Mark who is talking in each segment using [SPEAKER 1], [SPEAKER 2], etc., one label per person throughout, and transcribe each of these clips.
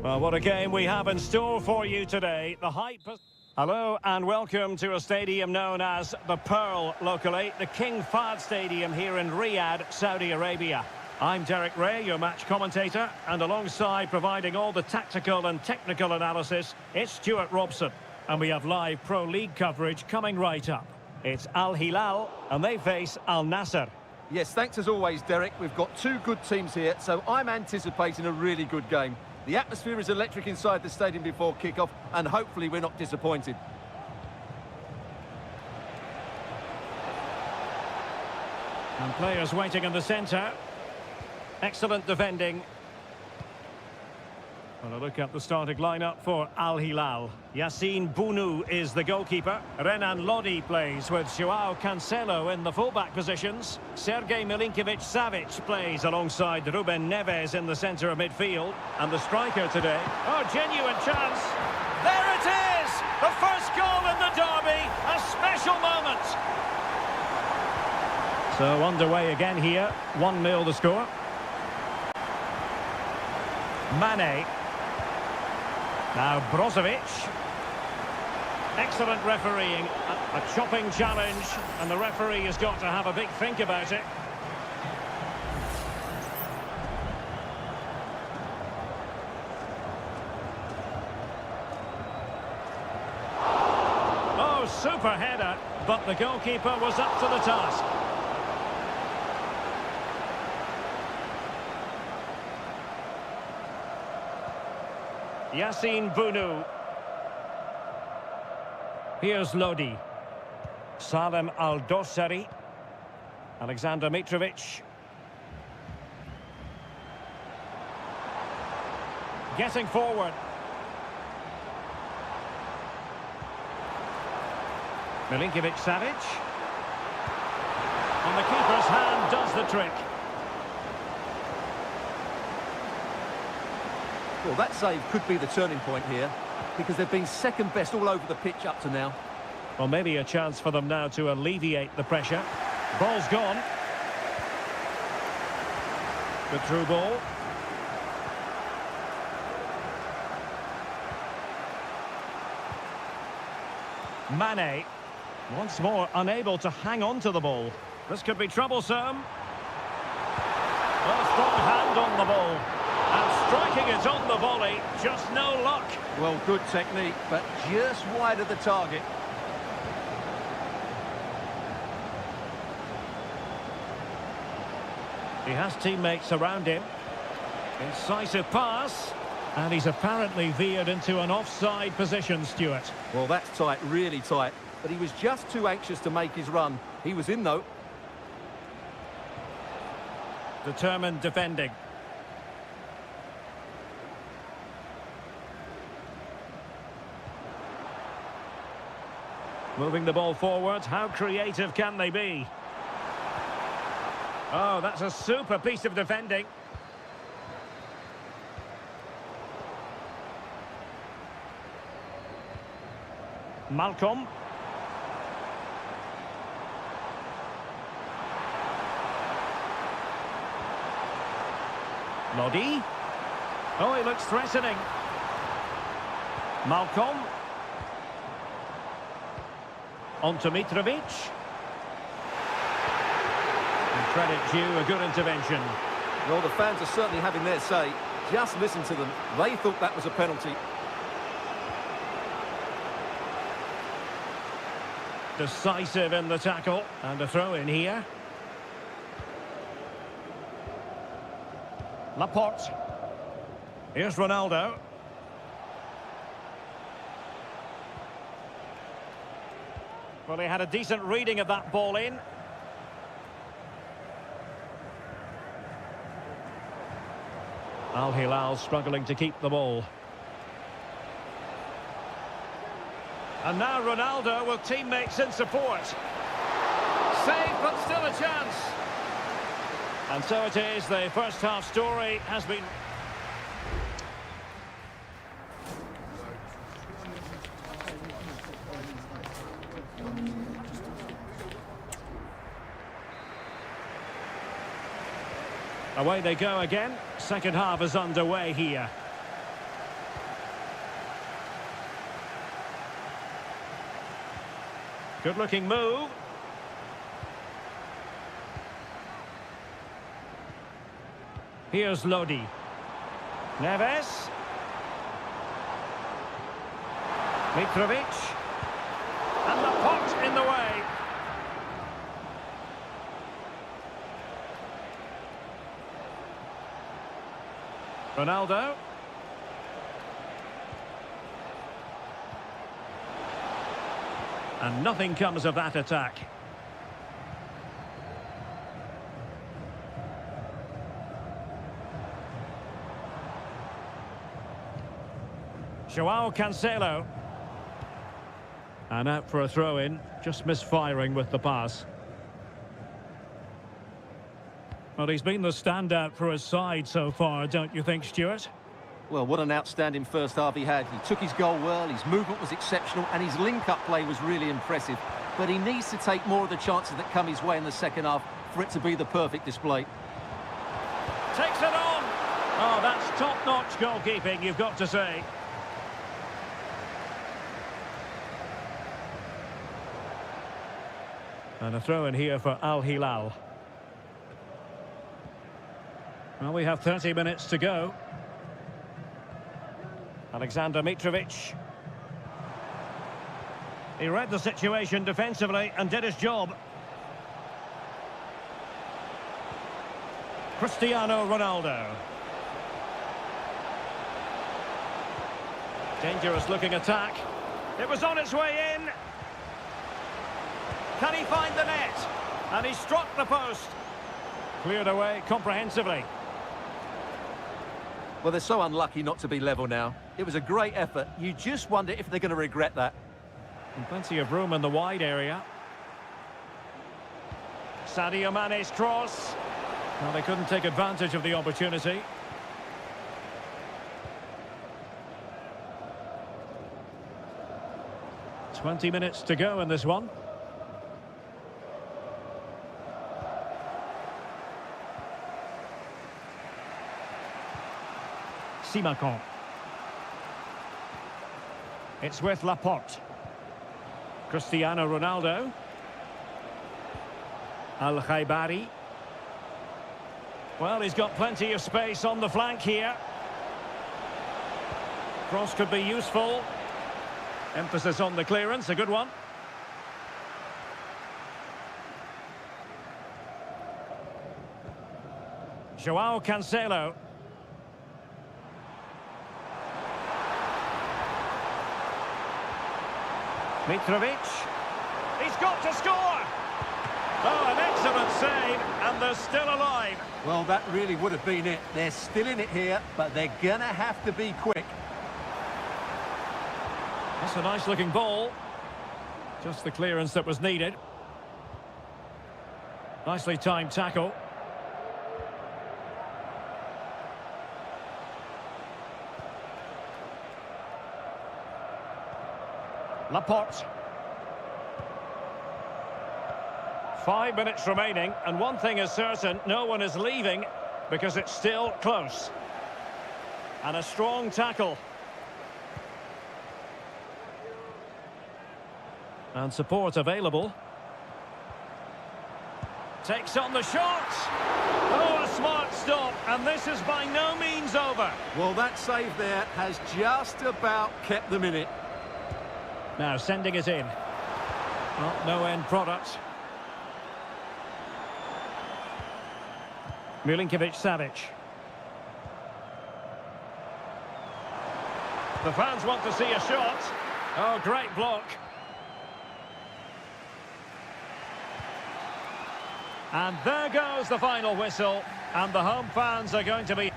[SPEAKER 1] Well, what a game we have in store for you today. The hype... Hello and welcome to a stadium known as the Pearl locally, the King Fahd Stadium here in Riyadh, Saudi Arabia. I'm Derek Ray, your match commentator, and alongside providing all the tactical and technical analysis, it's Stuart Robson. And we have live Pro League coverage coming right up. It's Al Hilal, and they face Al Nassr.
[SPEAKER 2] Yes, thanks as always, Derek. We've got two good teams here, so I'm anticipating a really good game. The atmosphere is electric inside the stadium before kick-off, and hopefully we're not disappointed.
[SPEAKER 1] And players waiting in the centre. Excellent defending. Well, a look at the starting lineup for Al Hilal. Yassine Bounou is the goalkeeper. Renan Lodi plays with Joao Cancelo in the fullback positions. Sergej Milinkovic-Savic plays alongside Ruben Neves in the centre of midfield. And the striker today... Oh, genuine chance! There it is! The first goal in the derby! A special moment! So underway again here. 1-0 the score. Mane. Now Brozovic. Excellent refereeing. A chopping challenge, and the referee has got to have a big think about it. Oh, super header, but the goalkeeper was up to the task. Yassine Bounou. Here's Lodi. Salem Al-Dossari. Alexander Mitrovic. Getting forward. Milinkovic-Savic. And the keeper's hand does the trick.
[SPEAKER 2] Well, that save could be the turning point here, because they've been second best all over the pitch up to now.
[SPEAKER 1] Well, maybe a chance for them now to alleviate the pressure. Ball's gone. The through ball. Mane. Once more unable to hang on to the ball. This could be troublesome. Well, strong hand on the ball. And striking it on the volley, just no luck.
[SPEAKER 2] Well, good technique, but just wide of the target.
[SPEAKER 1] He has teammates around him. Incisive pass. And he's apparently veered into an offside position, Stuart.
[SPEAKER 2] Well, that's tight, really tight. But he was just too anxious to make his run. He was in, though.
[SPEAKER 1] Determined defending. Moving the ball forward, how creative can they be? Oh, that's a super piece of defending. Malcolm. Lodi. Oh, he looks threatening. Malcolm. On to Mitrovic. And credit due, a good intervention.
[SPEAKER 2] Well, the fans are certainly having their say. Just listen to them. They thought that was a penalty.
[SPEAKER 1] Decisive in the tackle. And a throw in here. Laporte. Here's Ronaldo. Well, he had a decent reading of that ball in. Al Hilal struggling to keep the ball. And now Ronaldo with teammates in support. Save, but still a chance. And so it is, the first half story has been... Away they go again. Second half is underway here. Good-looking move. Here's Lodi. Neves. Mitrovic. And the pot in the way. Ronaldo. And nothing comes of that attack. Joao Cancelo. And out for a throw-in, just misfiring with the pass. Well, he's been the standout for his side so far, don't you think, Stuart?
[SPEAKER 2] Well, what an outstanding first half he had. He took his goal well, his movement was exceptional, and his link-up play was really impressive. But he needs to take more of the chances that come his way in the second half for it to be the perfect display.
[SPEAKER 1] Takes it on! Oh, that's top-notch goalkeeping, you've got to say. And a throw in here for Al Hilal. Well, we have 30 minutes to go. Alexander Mitrovic. He read the situation defensively and did his job. Cristiano Ronaldo. Dangerous looking attack. It was on its way in. Can he find the net? And he struck the post. Cleared away comprehensively.
[SPEAKER 2] Well, they're so unlucky not to be level now. It was a great effort. You just wonder if they're going to regret that.
[SPEAKER 1] And plenty of room in the wide area. Sadio Mane's cross. Well, they couldn't take advantage of the opportunity. "20 minutes to go in this one. Simakon. It's with Laporte. Cristiano Ronaldo. Al-Khaibari. Well, he's got plenty of space on the flank here. Cross could be useful. Emphasis on the clearance, a good one. Joao Cancelo. Mitrovic. He's got to score! Oh, an excellent save, and they're still alive.
[SPEAKER 2] Well, that really would have been it. They're still in it here, but they're going to have to be quick.
[SPEAKER 1] That's a nice-looking ball. Just the clearance that was needed. Nicely timed tackle. Laporte. 5 minutes remaining, and one thing is certain, no one is leaving because it's still close. And a strong tackle. And support available. Takes on the shot. Oh, a smart stop, and this is by no means over.
[SPEAKER 2] Well, that save there has just about kept them in it.
[SPEAKER 1] Now sending it in. Well, no end product. Milinkovic-Savic. The fans want to see a shot. Oh, great block. And there goes the final whistle, and the home fans are going to be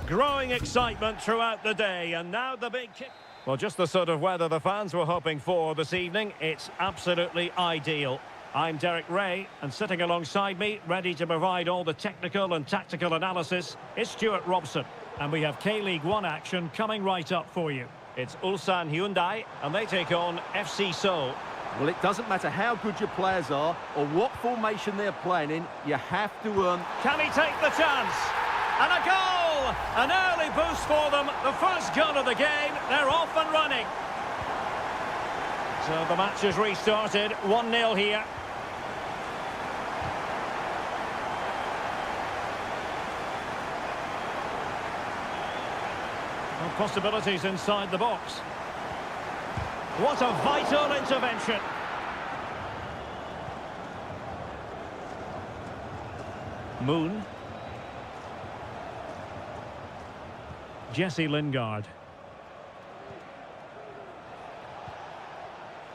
[SPEAKER 1] Growing excitement throughout the day, and now the big kick. Well, just the sort of weather the fans were hoping for this evening. It's absolutely ideal. I'm Derek Ray, and sitting alongside me, ready to provide all the technical and tactical analysis, is Stuart Robson. And we have K-League 1 action coming right up for you. It's Ulsan Hyundai, and they take on FC Seoul.
[SPEAKER 2] Well, it doesn't matter how good your players are or what formation they're playing in, you have to earn.
[SPEAKER 1] Can he take the chance? And a goal! An early boost for them. The first goal of the game. They're off and running. So the match has restarted. 1-0 here. Well, possibilities inside the box. What a vital intervention. Moon. Jesse Lingard.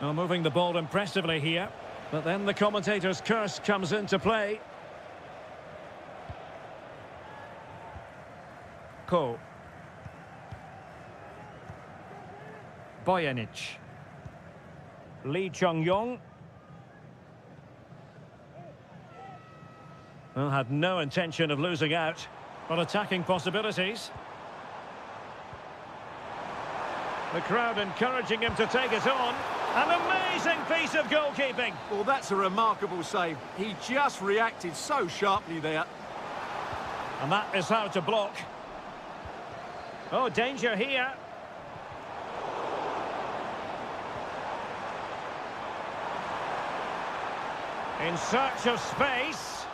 [SPEAKER 1] Well, moving the ball impressively here. But then the commentator's curse comes into play. Ko. Bojanic. Lee Chung-yong. Well, had no intention of losing out, but attacking possibilities. The crowd encouraging him to take it on. An amazing piece of goalkeeping.
[SPEAKER 2] Well, that's a remarkable save. He just reacted so sharply there.
[SPEAKER 1] And that is how to block. Oh, danger here. In search of space.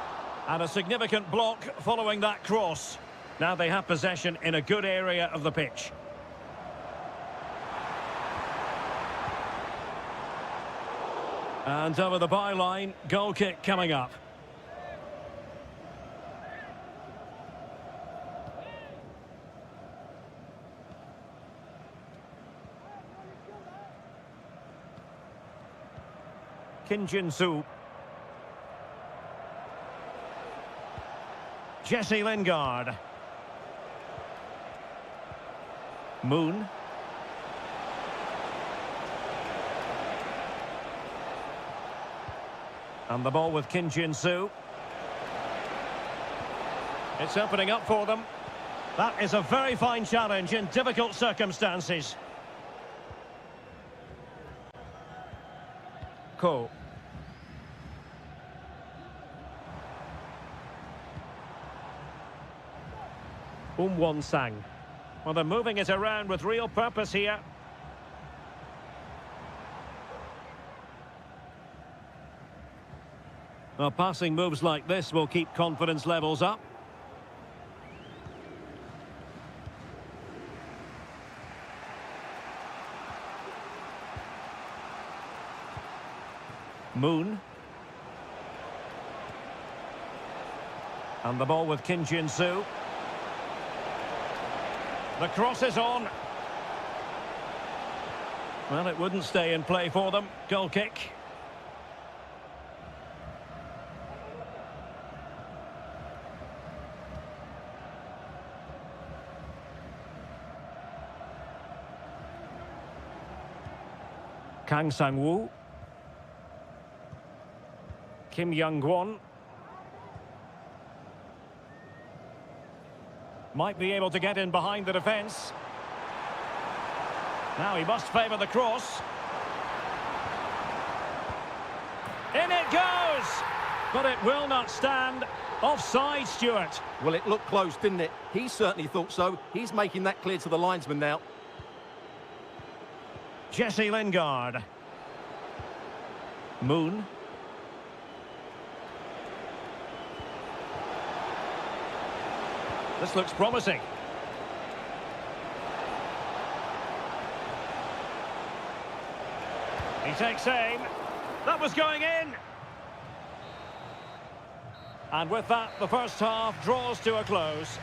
[SPEAKER 1] And a significant block following that cross. Now they have possession in a good area of the pitch. And over the byline, goal kick coming up. Kim Jin-soo. Jesse Lingard. Moon. And the ball with Kim Jin-soo. It's opening up for them. That is a very fine challenge in difficult circumstances. Ko. Won-sang. Well, they're moving it around with real purpose here. Well, passing moves like this will keep confidence levels up. Moon. And the ball with Kim Jin-soo. The cross is on. Well, it wouldn't stay in play for them. Goal kick. Kang Sang-woo. Kim Young-gwon. Might be able to get in behind the defence. Now he must favour the cross. In it goes! But it will not stand. Offside, Stuart.
[SPEAKER 2] Well, it looked close, didn't it? He certainly thought so. He's making that clear to the linesman now.
[SPEAKER 1] Jesse Lingard. Moon. This looks promising. He takes aim. That was going in. And with that, the first half draws to a close.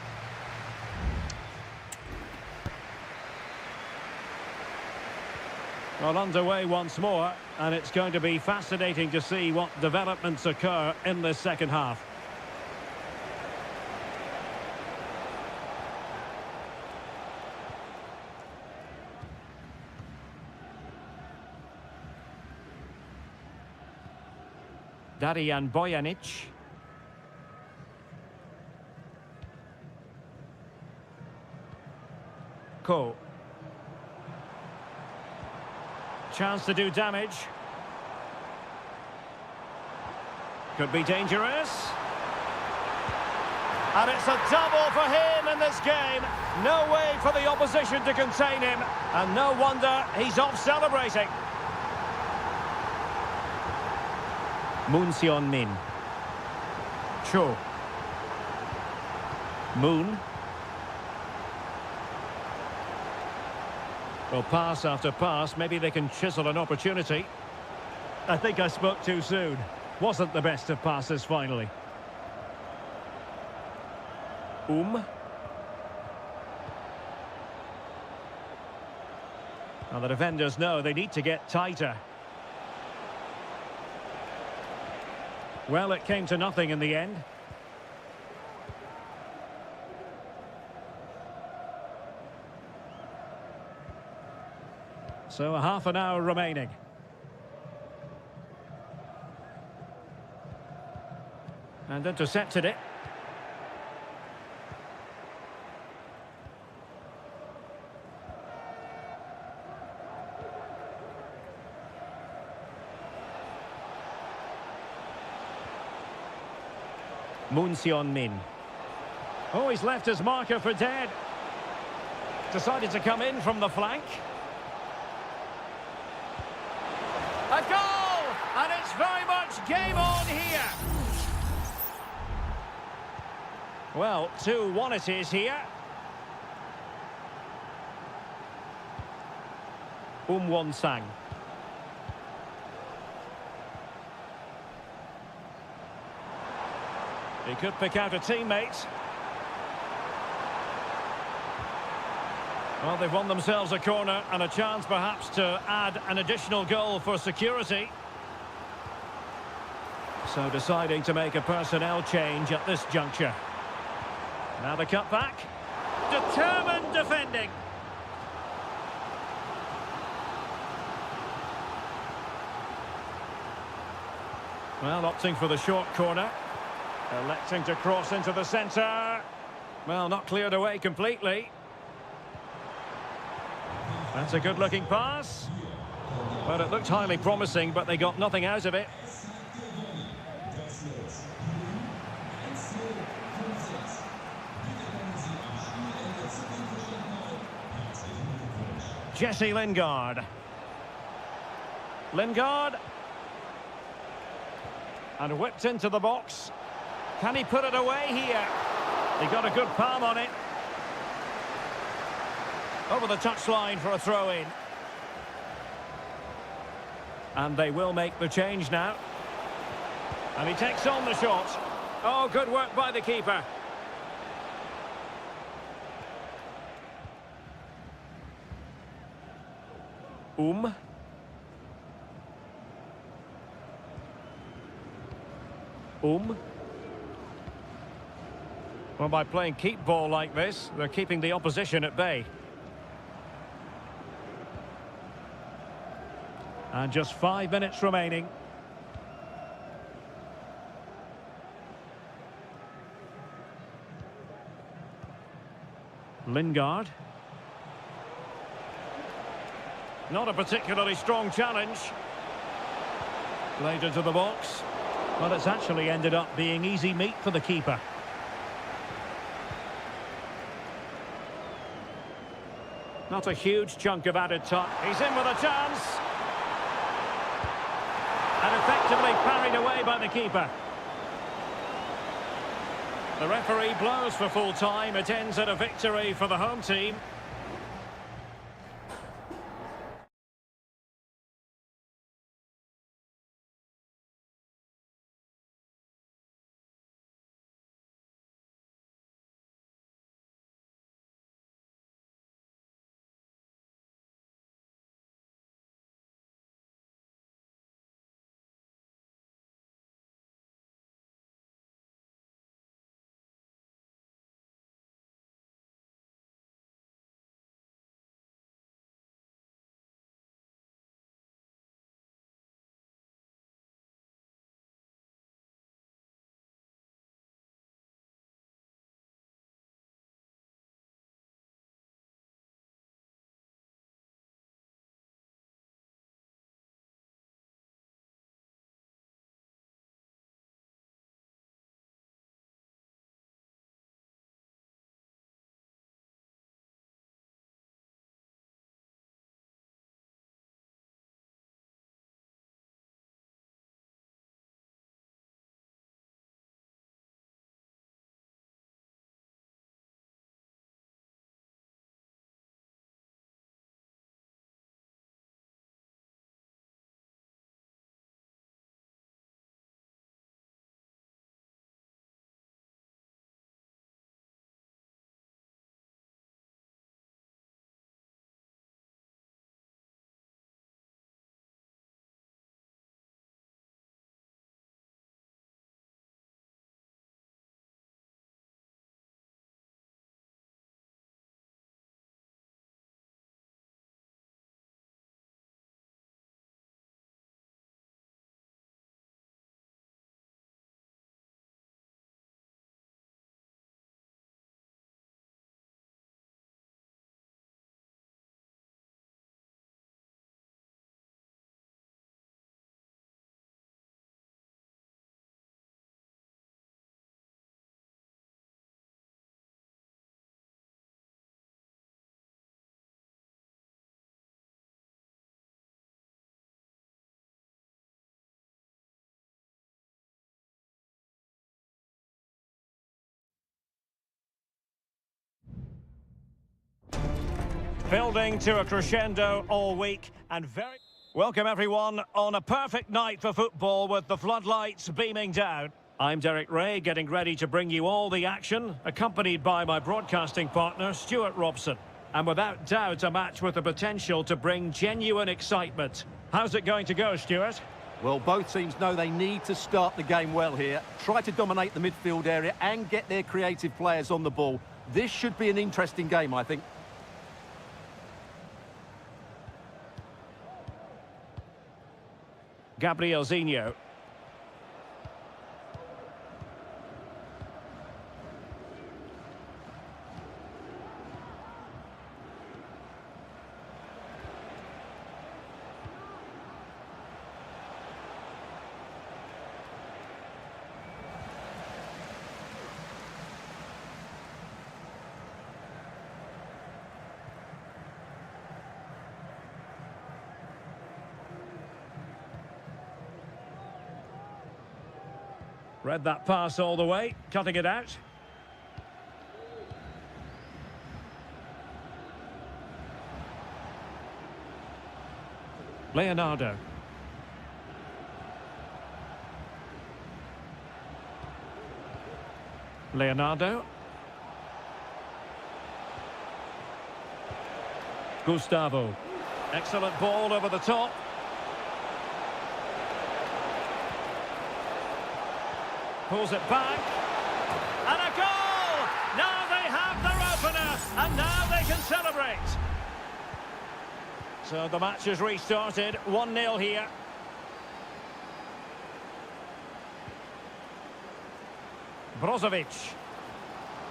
[SPEAKER 1] Well, underway once more, and it's going to be fascinating to see what developments occur in this second half. Darijan Bojanic. Ko. Chance to do damage. Could be dangerous. And it's a double for him in this game. No way for the opposition to contain him. And no wonder he's off celebrating. Moon Seon-min. Cho. Moon. Well, pass after pass. Maybe they can chisel an opportunity. I think I spoke too soon. Wasn't the best of passes finally. Now the defenders know they need to get tighter. Well, it came to nothing in the end. So a half an hour remaining. And intercepted it. Moon Seon-min. Oh, he's left his marker for dead. Decided to come in from the flank. A goal! And it's very much game on here. Well, 2-1 it is here. Won-sang. He could pick out a teammate. Well, they've won themselves a corner and a chance perhaps to add an additional goal for security. So deciding to make a personnel change at this juncture. Now the cut back. Determined defending. Well, opting for the short corner. Electing to cross into the centre. Well, not cleared away completely. That's a good-looking pass. Well, it looked highly promising, but they got nothing out of it. Jesse Lingard. Lingard. And whipped into the box. Can he put it away here? He got a good palm on it. Over the touchline for a throw-in. And they will make the change now. And he takes on the shot. Oh, good work by the keeper. Well, by playing keep ball like this, they're keeping the opposition at bay. And just 5 minutes remaining. Lingard. Not a particularly strong challenge. Played into the box. Well, it's actually ended up being easy meat for the keeper. Not a huge chunk of added time. He's in with a chance. And effectively parried away by the keeper. The referee blows for full time. It ends at a victory for the home team. Building to a crescendo all week and very... Welcome everyone on a perfect night for football with the floodlights beaming down. I'm Derek Ray, getting ready to bring you all the action, accompanied by my broadcasting partner, Stuart Robson. And without doubt, a match with the potential to bring genuine excitement. How's it going to go, Stuart?
[SPEAKER 2] Well, both teams know they need to start the game well here, try to dominate the midfield area and get their creative players on the ball. This should be an interesting game, I think.
[SPEAKER 1] Gabrielzinho. Read that pass all the way, cutting it out. Leonardo. Leonardo. Gustavo. Excellent ball over the top. Pulls it back. And a goal! Now they have their opener, and now they can celebrate. So the match has restarted, 1-0 here. Brozovic.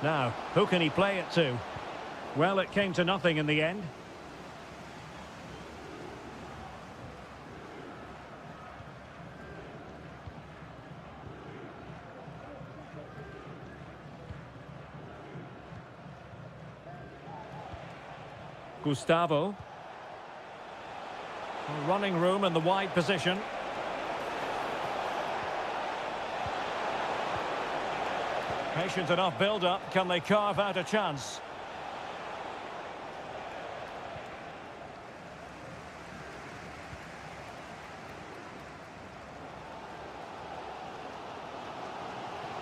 [SPEAKER 1] Now, who can he play it to? Well, it came to nothing in the end. Gustavo. Running room in the wide position. Patient enough build-up. Can they carve out a chance?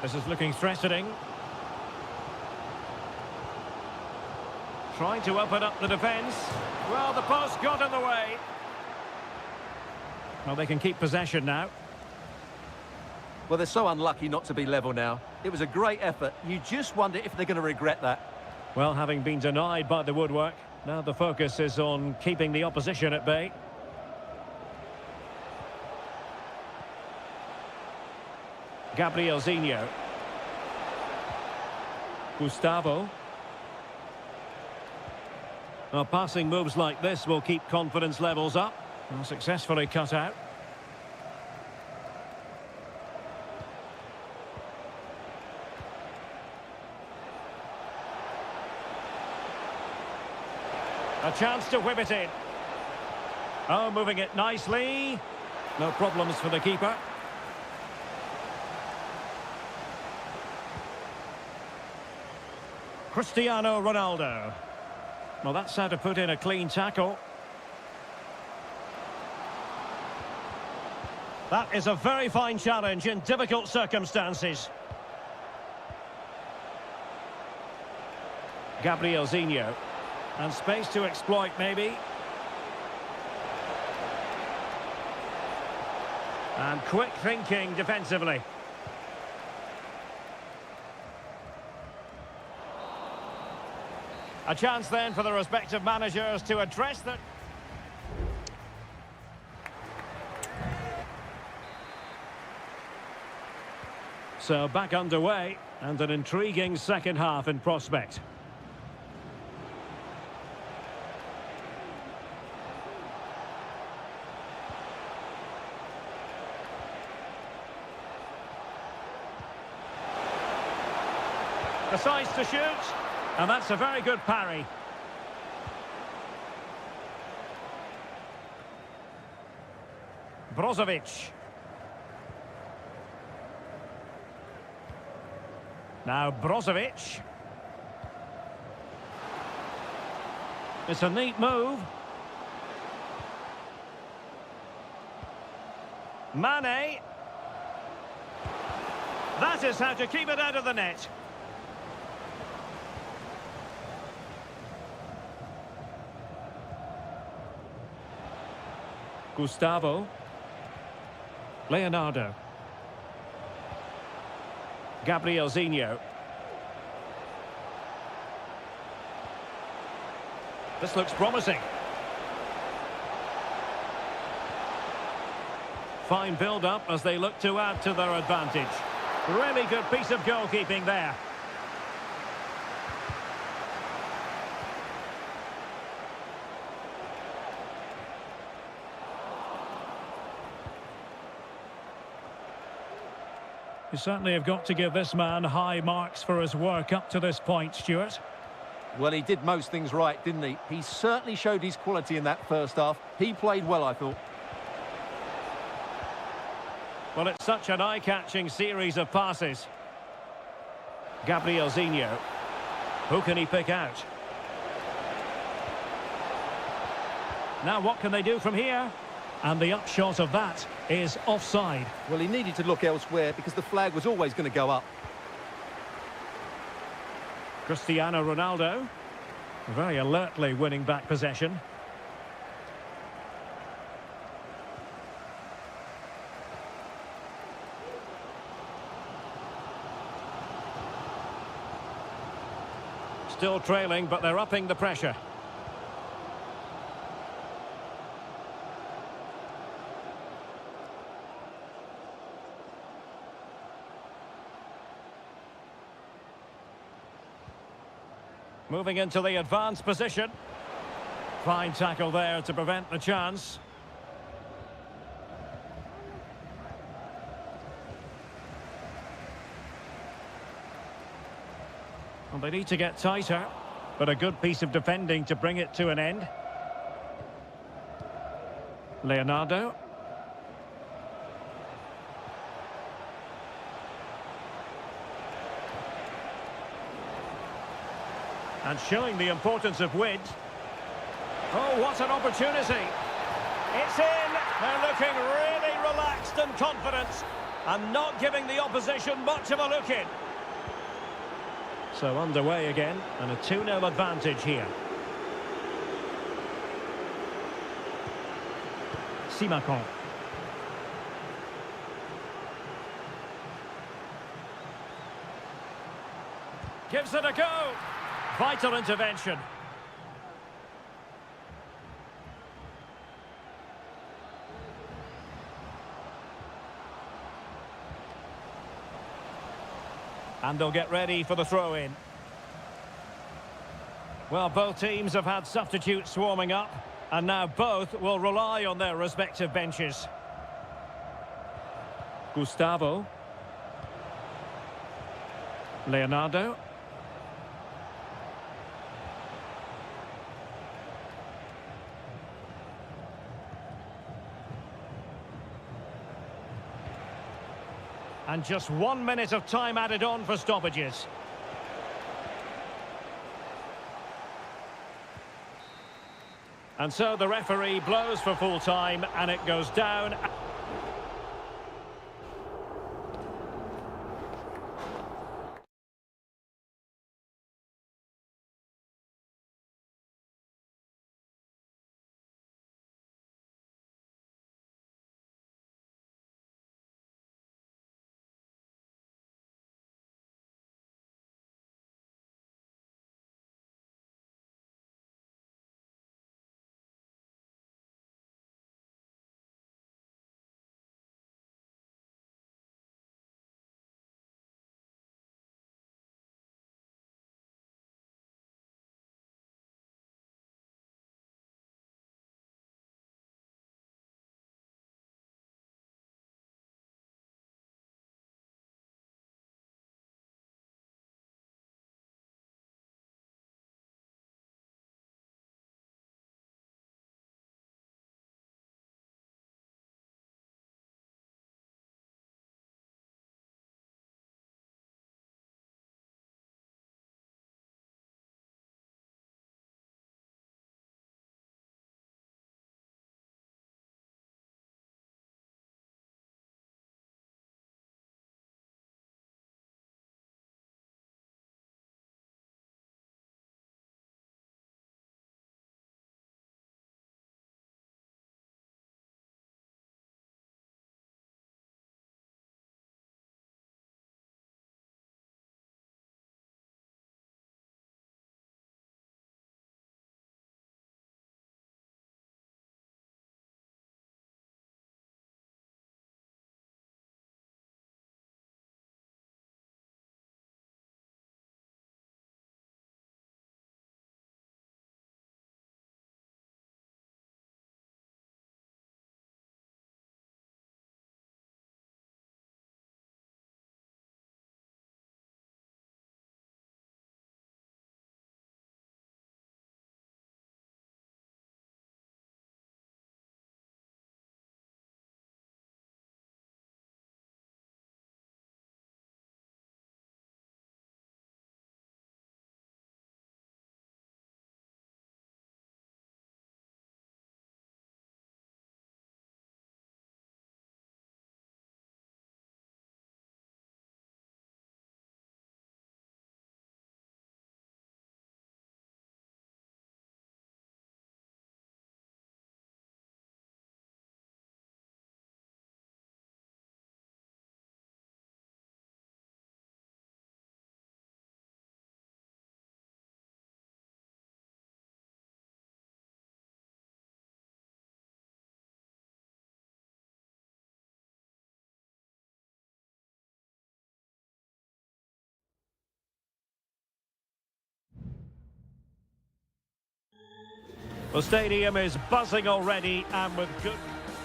[SPEAKER 1] This is looking threatening. Trying to open up the defence. Well, the post got in the way. Well, they can keep possession now.
[SPEAKER 2] Well, they're so unlucky not to be level now. It was a great effort. You just wonder if they're going to regret that.
[SPEAKER 1] Well, having been denied by the woodwork, now the focus is on keeping the opposition at bay. Gabrielzinho. Gustavo. Well, passing moves like this will keep confidence levels up. Well, successfully cut out. A chance to whip it in. Oh, moving it nicely. No problems for the keeper. Cristiano Ronaldo. Well, that's how to put in a clean tackle. That is a very fine challenge in difficult circumstances. Gabrielzinho. And space to exploit, maybe. And quick thinking defensively. A chance then for the respective managers to address the... So back underway, and an intriguing second half in prospect. Decides to shoot, and that's a very good parry. Brozovic. Now Brozovic. It's a neat move. Mane. That is how to keep it out of the net. Gustavo. Leonardo. Gabrielzinho. This looks promising. Fine build-up as they look to add to their advantage. Really good piece of goalkeeping there. You certainly have got to give this man high marks for his work up to this point, Stuart.
[SPEAKER 2] Well, he did most things right, didn't he? He certainly showed his quality in that first half. He played well, I thought.
[SPEAKER 1] Well, it's such an eye-catching series of passes. Gabrielzinho. Who can he pick out? Now what can they do from here? And the upshot of that is offside.
[SPEAKER 2] Well, he needed to look elsewhere because the flag was always going to go up.
[SPEAKER 1] Cristiano Ronaldo. Very alertly winning back possession. Still trailing, but they're upping the pressure. Moving into the advanced position. Fine tackle there to prevent the chance. Well, they need to get tighter, but a good piece of defending to bring it to an end. Leonardo. And showing the importance of width. Oh, what an opportunity. It's in. They're looking really relaxed and confident and not giving the opposition much of a look in. So underway again, and a 2-0 advantage here. Simakon. Gives it a go. Vital intervention. And they'll get ready for the throw-in. Well, both teams have had substitutes warming up, and now both will rely on their respective benches. Gustavo. Leonardo. And just 1 minute of time added on for stoppages. And so the referee blows for full time, and it goes down. The stadium is buzzing already and with good...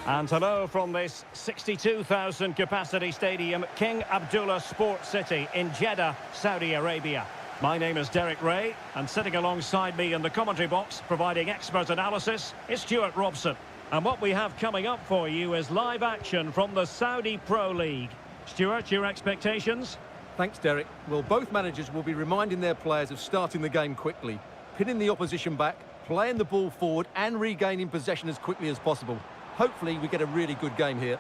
[SPEAKER 1] And hello from this 62,000 capacity stadium, King Abdullah Sports City in Jeddah, Saudi Arabia. My name is Derek Ray, and sitting alongside me in the commentary box, providing expert analysis, is Stuart Robson. And what we have coming up for you is live action from the Saudi Pro League. Stuart, your expectations?
[SPEAKER 2] Thanks, Derek. Well, both managers will be reminding their players of starting the game quickly, pinning the opposition back, playing the ball forward and regaining possession as quickly as possible. Hopefully we get a really good game here.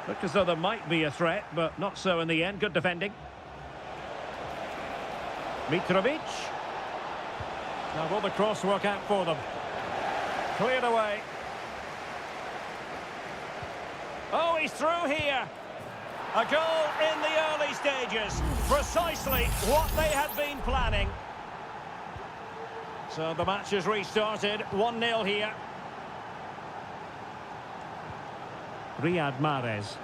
[SPEAKER 1] Looked as though there might be a threat, but not so in the end. Good defending. Mitrovic. Now will the cross work out for them? Cleared away. Oh, he's through here. A goal in the early stages. Precisely what they had been planning. So the match has restarted. 1-0 here. Riyad Mahrez.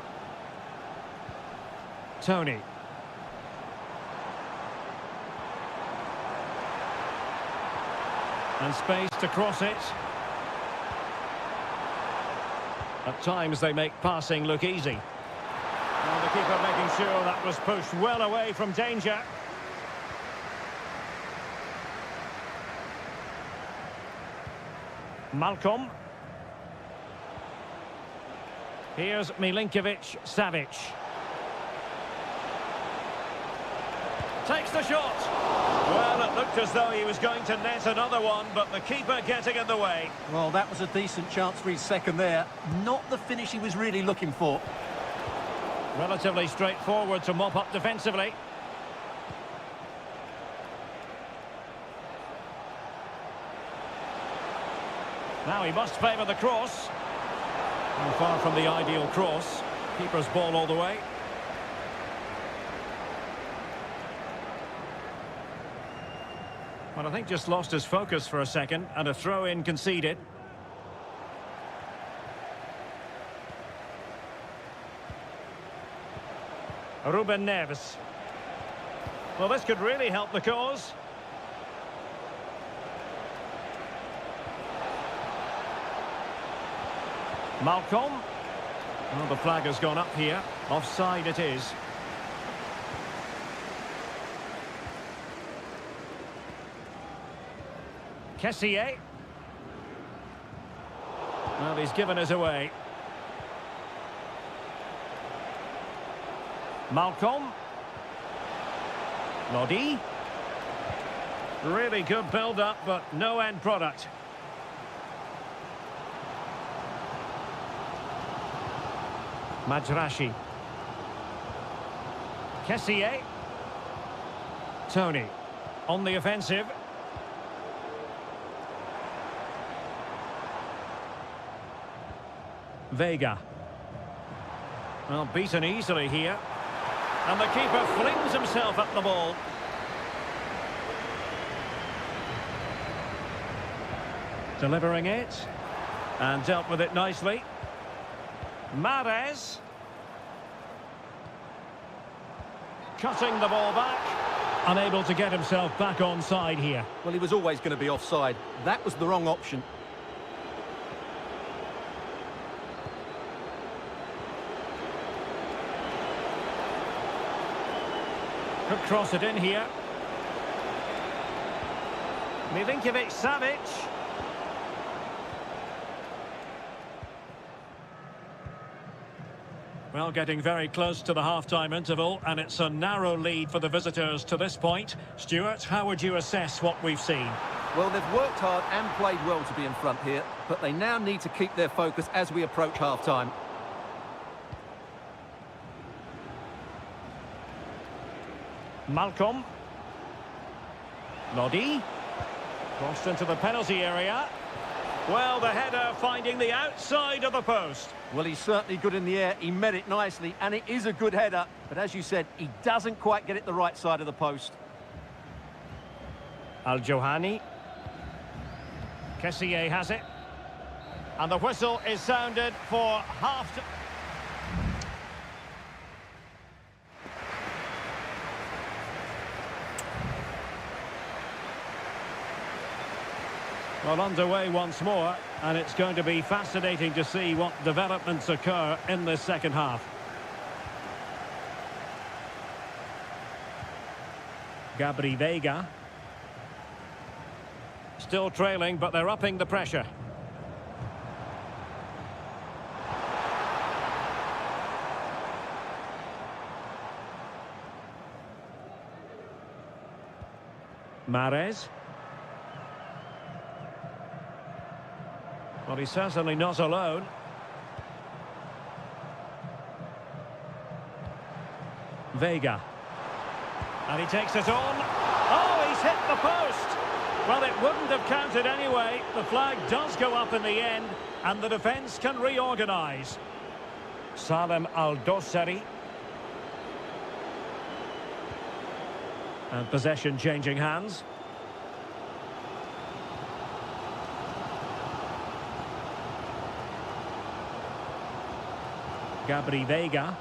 [SPEAKER 1] Tony. And space to cross it. At times they make passing look easy. And the keeper making sure that was pushed well away from danger. Malcolm. Here's Milinkovic-Savic. Takes the shot. Well, it looked as though he was going to net another one, but the keeper getting in the way.
[SPEAKER 2] Well, that was a decent chance for his second there. Not the finish he was really looking for.
[SPEAKER 1] Relatively straightforward to mop up defensively. Now he must favour the cross. And far from the ideal cross. Keeper's ball all the way. Well, I think just lost his focus for a second, and a throw-in conceded. Ruben Neves. Well, this could really help the cause. Malcolm. Well, the flag has gone up here. Offside it is. Kessié. Well, he's given us away. Malcolm. Lodi. Really good build-up, but no end product. Majrashi. Kessié. Tony. On the offensive. Vega. Well, beaten easily here. And the keeper flings himself at the ball. Delivering it. And dealt with it nicely. Mahrez. Cutting the ball back. Unable to get himself back onside here.
[SPEAKER 2] Well, he was always going to be offside. That was the wrong option.
[SPEAKER 1] Could cross it in here. Milinkovic-Savic. Well, getting very close to the half-time interval, and it's a narrow lead for the visitors to this point. Stuart, how would you assess what we've seen?
[SPEAKER 2] Well, they've worked hard and played well to be in front here, but they now need to keep their focus as we approach half-time.
[SPEAKER 1] Malcolm. Lodi. Crossed into the penalty area. Well, the header finding the outside of the post.
[SPEAKER 2] Well, he's certainly good in the air. He met it nicely, and it is a good header. But as you said, he doesn't quite get it the right side of the post.
[SPEAKER 1] Al-Johani. Kessié has it. And the whistle is sounded for half... Well, underway once more, and it's going to be fascinating to see what developments occur in this second half. Gabri Veiga. Still trailing, but they're upping the pressure. Mahrez. Well, he's certainly not alone. Veiga. And he takes it on. Oh, he's hit the post! Well, it wouldn't have counted anyway. The flag does go up in the end, and the defence can reorganise. Salem Al-Dossari. And possession changing hands. Gabri Veiga.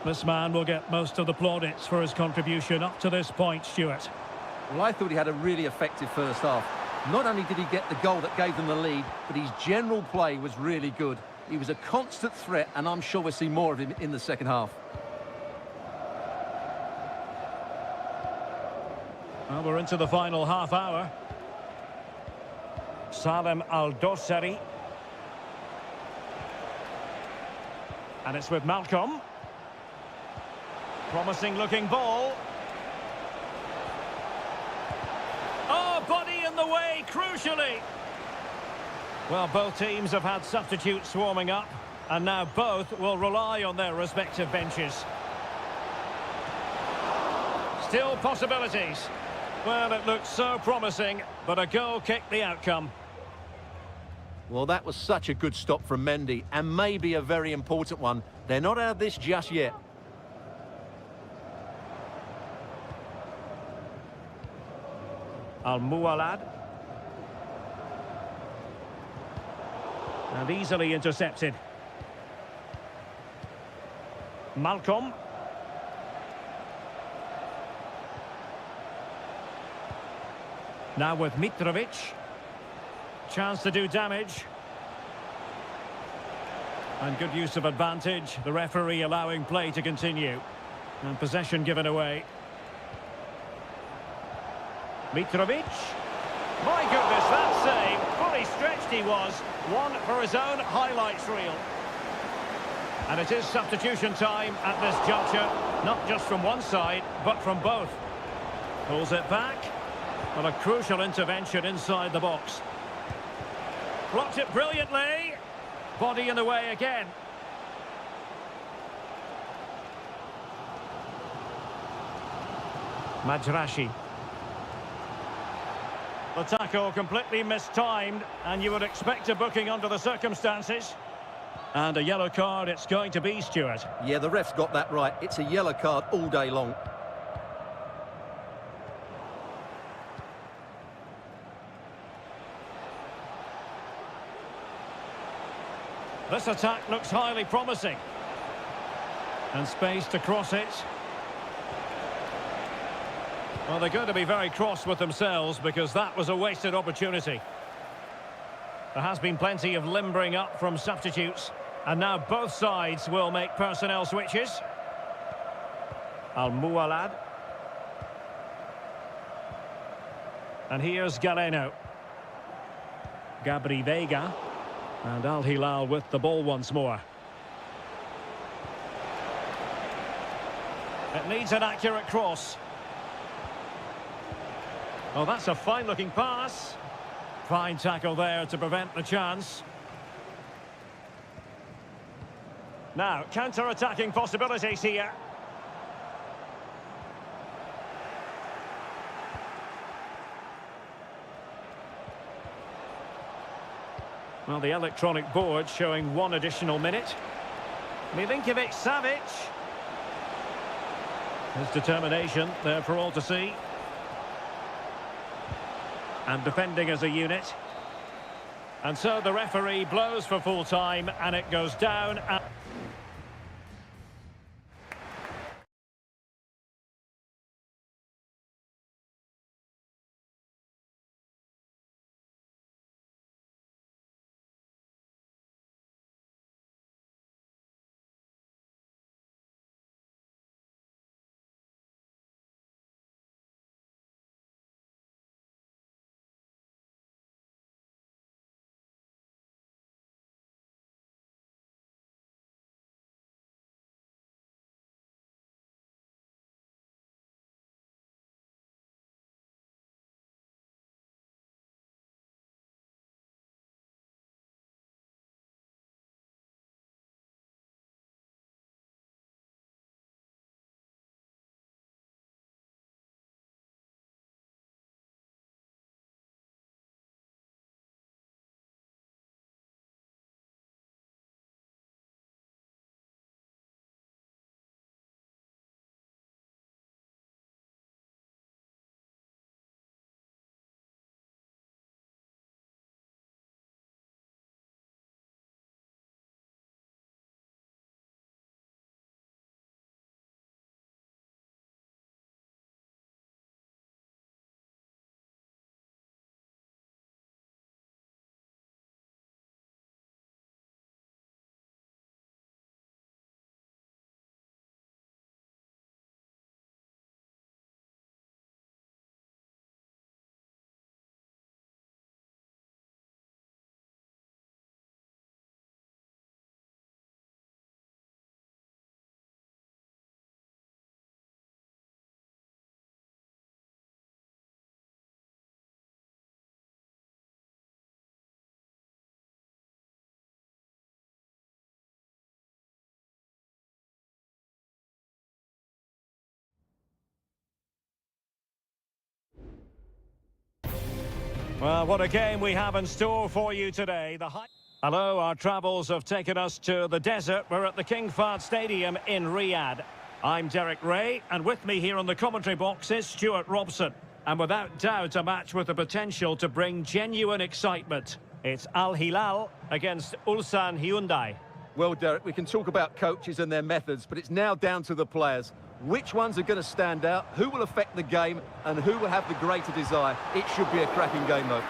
[SPEAKER 1] This man will get most of the plaudits for his contribution up to this point, Stuart.
[SPEAKER 2] Well, I thought he had a really effective first half. Not only did he get the goal that gave them the lead, but his general play was really good. He was a constant threat, and I'm sure we'll see more of him in the second half.
[SPEAKER 1] Well, we're into the final half hour. Salem Al-Dossari. And it's with Malcolm. Promising looking ball. Oh, body in the way, crucially. Well, both teams have had substitutes swarming up, and now both will rely on their respective benches. Still possibilities. Well, it looked so promising, but a goal kicked the outcome.
[SPEAKER 2] Well, that was such a good stop from Mendy, and maybe a very important one. They're not out of this just yet.
[SPEAKER 1] Al-Mualad. And easily intercepted. Malcolm. Now with Mitrovic. Chance to do damage. And good use of advantage. The referee allowing play to continue. And possession given away. Mitrovic. My goodness, that save. Fully stretched he was. One for his own highlights reel. And it is substitution time at this juncture. Not just from one side, but from both. Pulls it back. Well, a crucial intervention inside the box. Blocked it brilliantly. Body in the way again. Majrashi. The tackle completely mistimed, and you would expect a booking under the circumstances. And a yellow card it's going to be, Stuart.
[SPEAKER 2] Yeah, the ref's got that right. It's a yellow card all day long.
[SPEAKER 1] This attack looks highly promising. And space to cross it. Well, they're going to be very cross with themselves because that was a wasted opportunity. There has been plenty of limbering up from substitutes. And now both sides will make personnel switches. Al-Mualad. And here's Galeno. Gabri Veiga. And Al Hilal with the ball once more. It needs an accurate cross. Oh, that's a fine-looking pass. Fine tackle there to prevent the chance. Now, counter-attacking possibilities here. Well, the electronic board showing one additional minute. Milinkovic-Savic. His determination there for all to see. And defending as a unit. And so the referee blows for full time, and it goes down. Well, what a game we have in store for you today. Hello, our travels have taken us to the desert. We're at the King Fahd Stadium in Riyadh. I'm Derek Ray, and with me here on the commentary box is Stuart Robson. And without doubt, a match with the potential to bring genuine excitement. It's Al Hilal against Ulsan Hyundai.
[SPEAKER 2] Well, Derek, we can talk about coaches and their methods, but it's now down to the players. Which ones are going to stand out, who will affect the game, and who will have the greater desire? It should be a cracking game, though.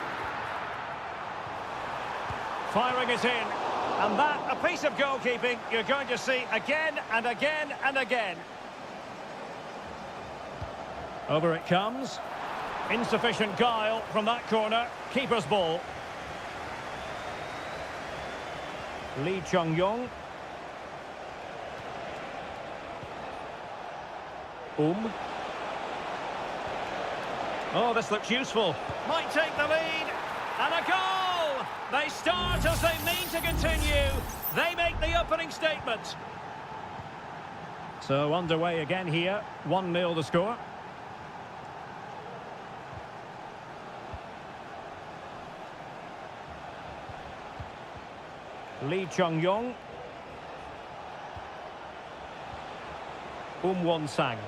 [SPEAKER 1] Firing it in. And that, a piece of goalkeeping you're going to see again and again and again. Over it comes. Insufficient guile from that corner. Keeper's ball. Lee Chung-yong. Oh, this looks useful. Might take the lead. And a goal! They start as they mean to continue. They make the opening statement. So underway again here. 1-0 the score. Lee Chung-yong. Won-sang.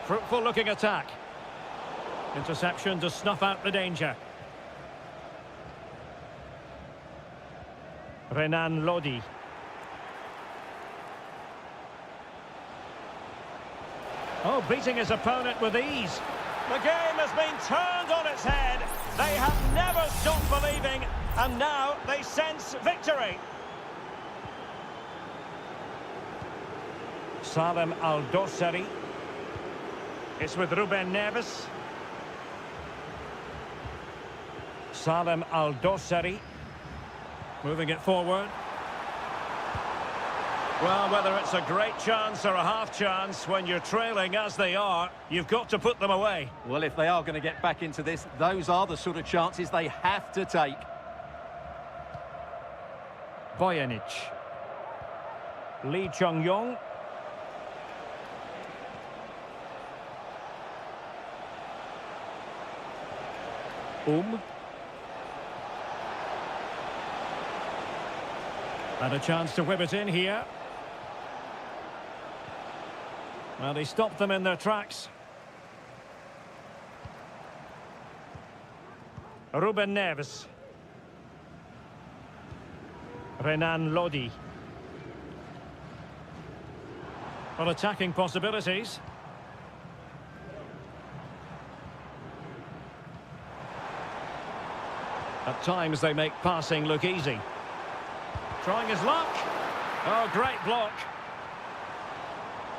[SPEAKER 1] Fruitful looking attack. Interception to snuff out the danger. Renan Lodi. Oh, beating his opponent with ease. The game has been turned on its head. They have never stopped believing, and now they sense victory. Salem Al-Dosari. It's with Ruben Neves. Salem Al-Dosari. Moving it forward. Well, whether it's a great chance or a half chance, when you're trailing as they are, you've got to put them away.
[SPEAKER 2] Well, if they are going to get back into this, those are the sort of chances they have to take.
[SPEAKER 1] Bojanic. Lee Chung-yong. And a chance to whip it in here. Well, he stopped them in their tracks. Ruben Neves. Renan Lodi. Well, attacking possibilities. At times they make passing look easy. Trying his luck. Oh, great block.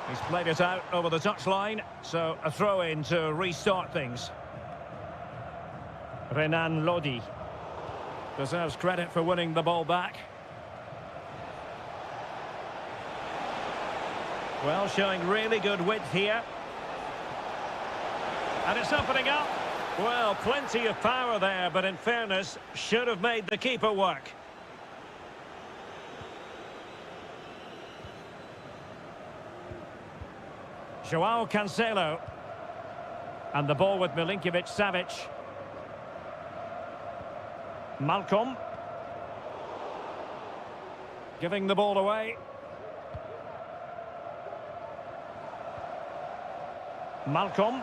[SPEAKER 1] He's played it out over the touchline, so a throw-in to restart things. Renan Lodi deserves credit for winning the ball back. Well, showing really good width here. And it's opening up. Well, plenty of power there, but in fairness, should have made the keeper work. Joao Cancelo. And the ball with Milinkovic-Savic. Malcolm. Giving the ball away. Malcolm.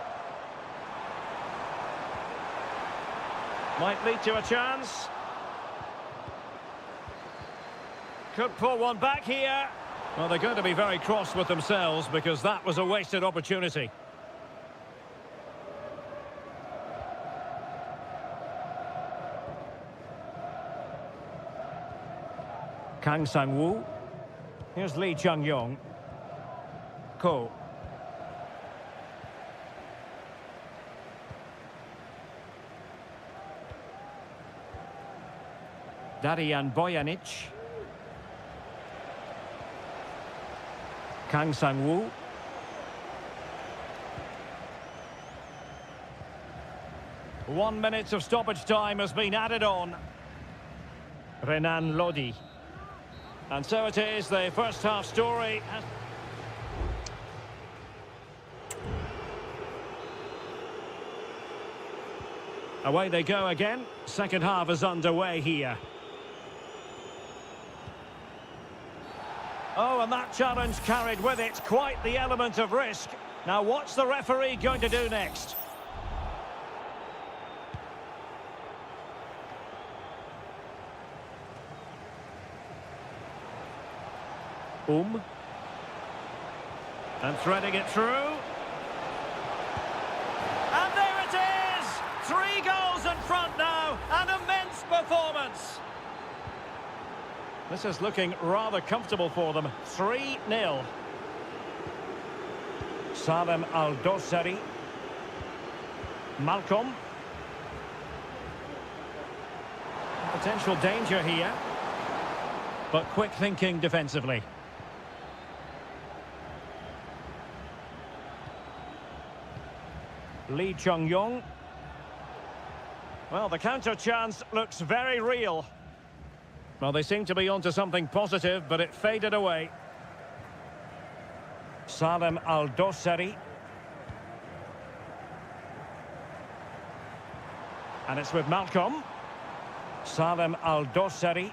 [SPEAKER 1] Might lead to a chance. Could pull one back here. Well, they're going to be very cross with themselves because that was a wasted opportunity. Kang Sang-woo. Here's Lee Chung-yong. Ko. Darian Bojanic. Kang Sang-woo. One minute of stoppage time has been added on. Renan Lodi. And so it is, the first half story. Away they go again. Second half is underway here. Oh, and that challenge carried with it quite the element of risk. Now, what's the referee going to do next? And threading it through. And there it is! 3 goals in front now. An immense performance. This is looking rather comfortable for them. 3-0. Salem Al-Dosari. Malcolm. Potential danger here. But quick thinking defensively. Lee Chung-yong. Well, the counter chance looks very real. Well, they seem to be onto something positive, but it faded away. Salem Al-Dosari. And it's with Malcolm. Salem Al-Dosari.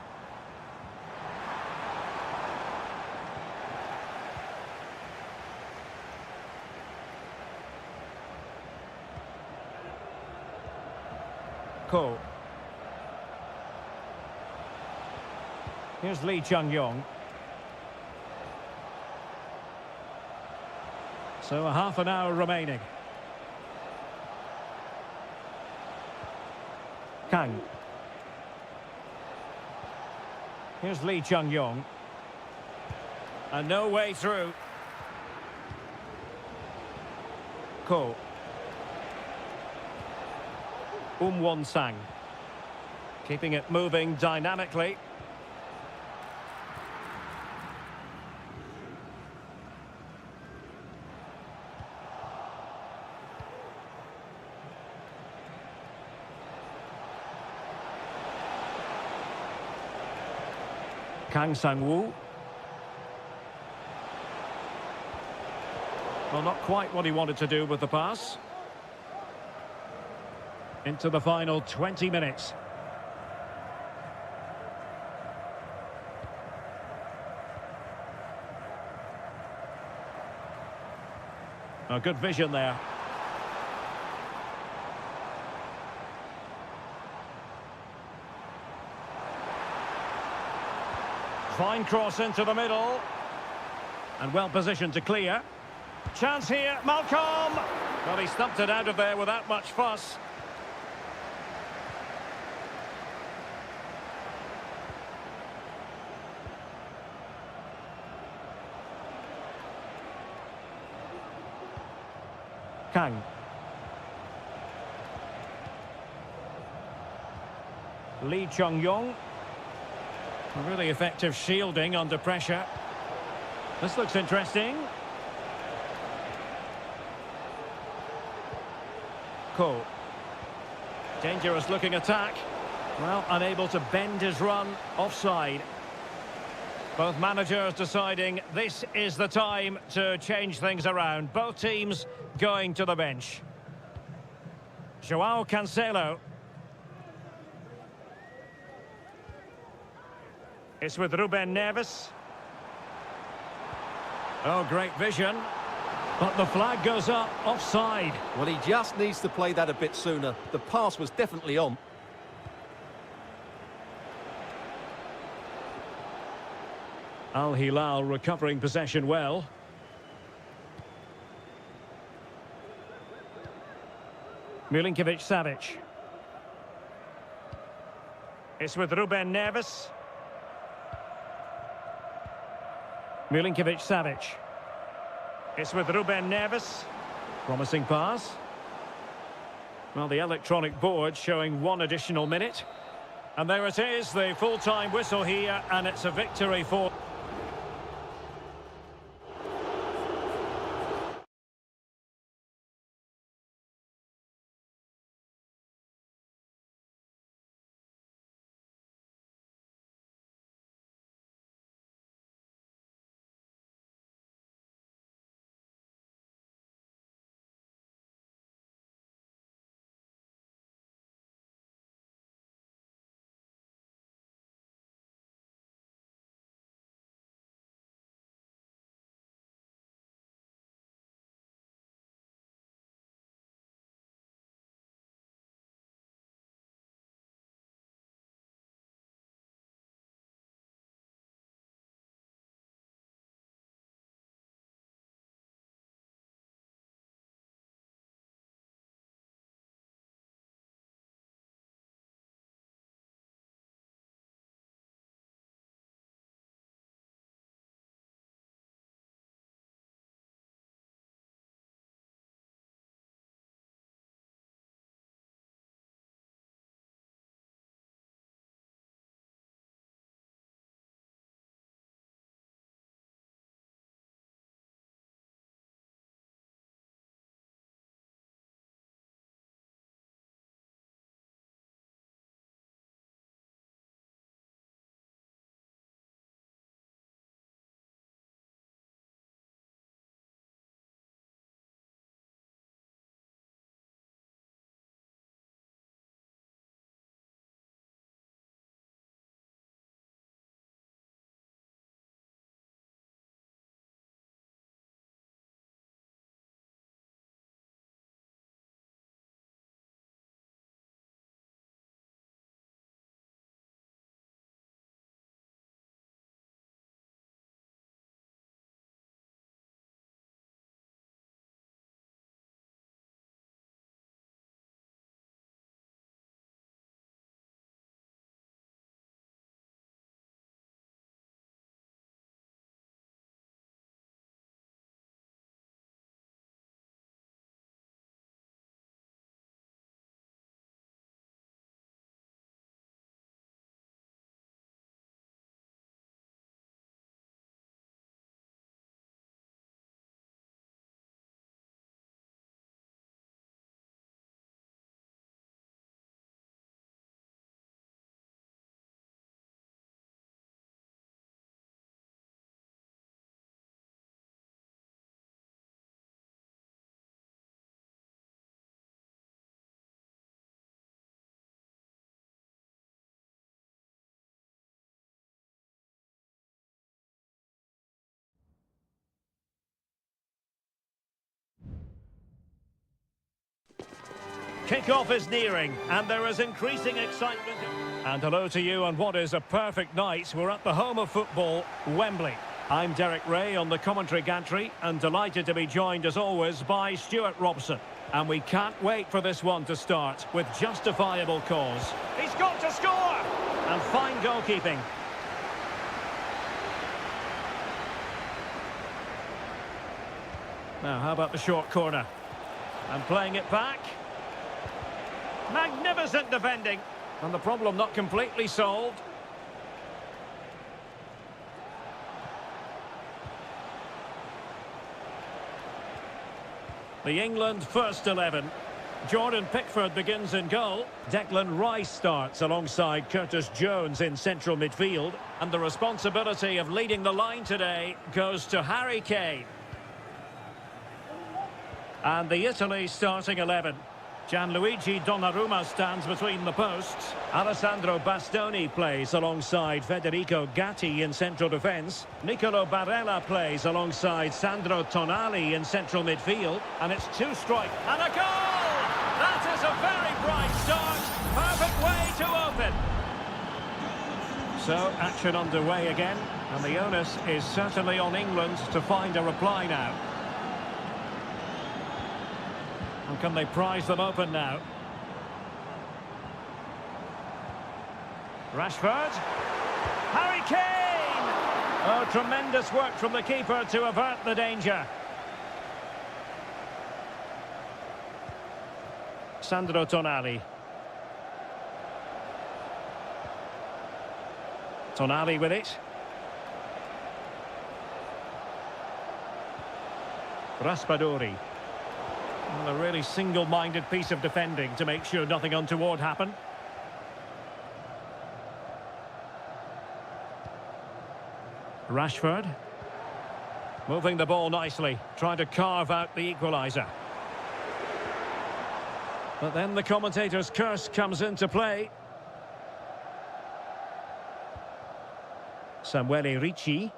[SPEAKER 1] Ko. Here's Lee Chung-yong. So a half an hour remaining. Kang. Here's Lee Chung-yong. And no way through. Ko. Won-sang. Keeping it moving dynamically. Kang Sang-woo. Well, not quite what he wanted to do with the pass. Into the final 20 minutes. A good vision there. Fine cross into the middle. And well positioned to clear. Chance here, Malcolm! Well, he stumped it out of there without much fuss. Kang. Lee Chung-yong. Really effective shielding under pressure. This looks interesting. Ko. Dangerous looking attack. Well, unable to bend his run. Offside. Both managers deciding this is the time to change things around. Both teams going to the bench. Joao Cancelo. It's with Ruben Neves. Oh, great vision. But the flag goes up, offside.
[SPEAKER 2] Well, he just needs to play that a bit sooner. The pass was definitely on.
[SPEAKER 1] Al Hilal recovering possession well. Milinkovic-Savic. It's with Ruben Neves. Milinkovic-Savic. It's with Ruben Neves. Promising pass. Well, the electronic board showing 1 additional minute. And there it is, the full-time whistle here, and it's a victory for... Kick-off is nearing, and there is increasing excitement. And hello to you on what is a perfect night. We're at the home of football, Wembley. I'm Derek Ray on the commentary gantry, and delighted to be joined, as always, by Stuart Robson. And we can't wait for this one to start, with justifiable cause. He's got to score! And fine goalkeeping. Now, how about the short corner? And playing it back. Magnificent defending. And the problem not completely solved. The England first 11. Jordan Pickford begins in goal. Declan Rice starts alongside Curtis Jones in central midfield. And the responsibility of leading the line today goes to Harry Kane. And the Italy starting 11. Gianluigi Donnarumma stands between the posts. Alessandro Bastoni plays alongside Federico Gatti in central defence. Nicolo Barella plays alongside Sandro Tonali in central midfield. And it's two strike. And a goal! That is a very bright start. Perfect way to open. So, action underway again. And the onus is certainly on England to find a reply now. And can they prize them open now? Rashford. Harry Kane! Oh, tremendous work from the keeper to avert the danger. Sandro Tonali. Tonali with it. Raspadori. Well, a really single-minded piece of defending to make sure nothing untoward happened. Rashford. Moving the ball nicely, trying to carve out the equaliser. But then the commentator's curse comes into play. Samuele Ricci.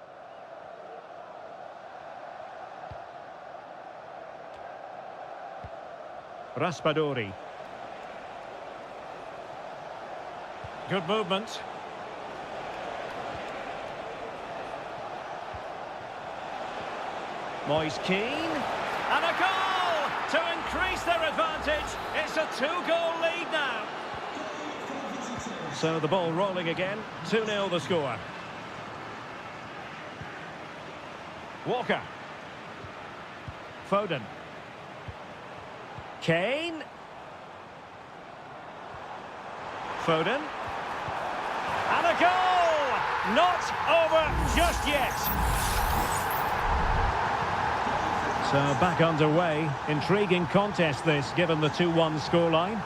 [SPEAKER 1] Raspadori. Good movement. Moise Keane. And a goal to increase their advantage. It's a two-goal lead now. So the ball rolling again. 2-0 the score. Walker. Foden. Kane. Foden. And a goal! Not over just yet. So back underway. Intriguing contest this, given the 2-1 scoreline.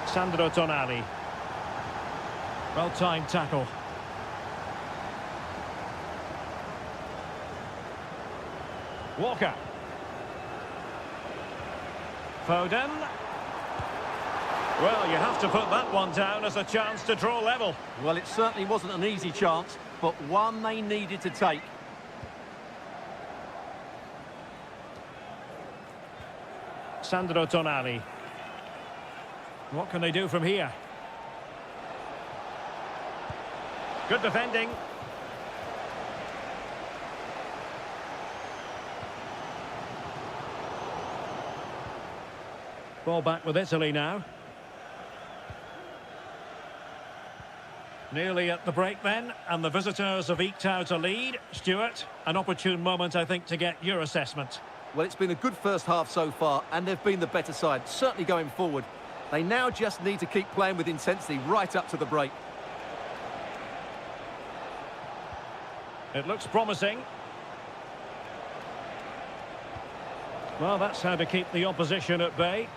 [SPEAKER 1] Sandro Tonali. Well-timed tackle. Walker. Foden. Well, you have to put that one down as a chance to draw level.
[SPEAKER 2] Well, it certainly wasn't an easy chance, but one they needed to take.
[SPEAKER 1] Sandro Tonali. What can they do from here? Good defending. Ball back with Italy now. Nearly at the break then, and the visitors have eked out a lead. Stuart, an opportune moment, I think, to get your assessment.
[SPEAKER 2] Well, it's been a good first half so far, and they've been the better side, certainly going forward. They now just need to keep playing with intensity right up to the break.
[SPEAKER 1] It looks promising. Well, that's how to keep the opposition at bay.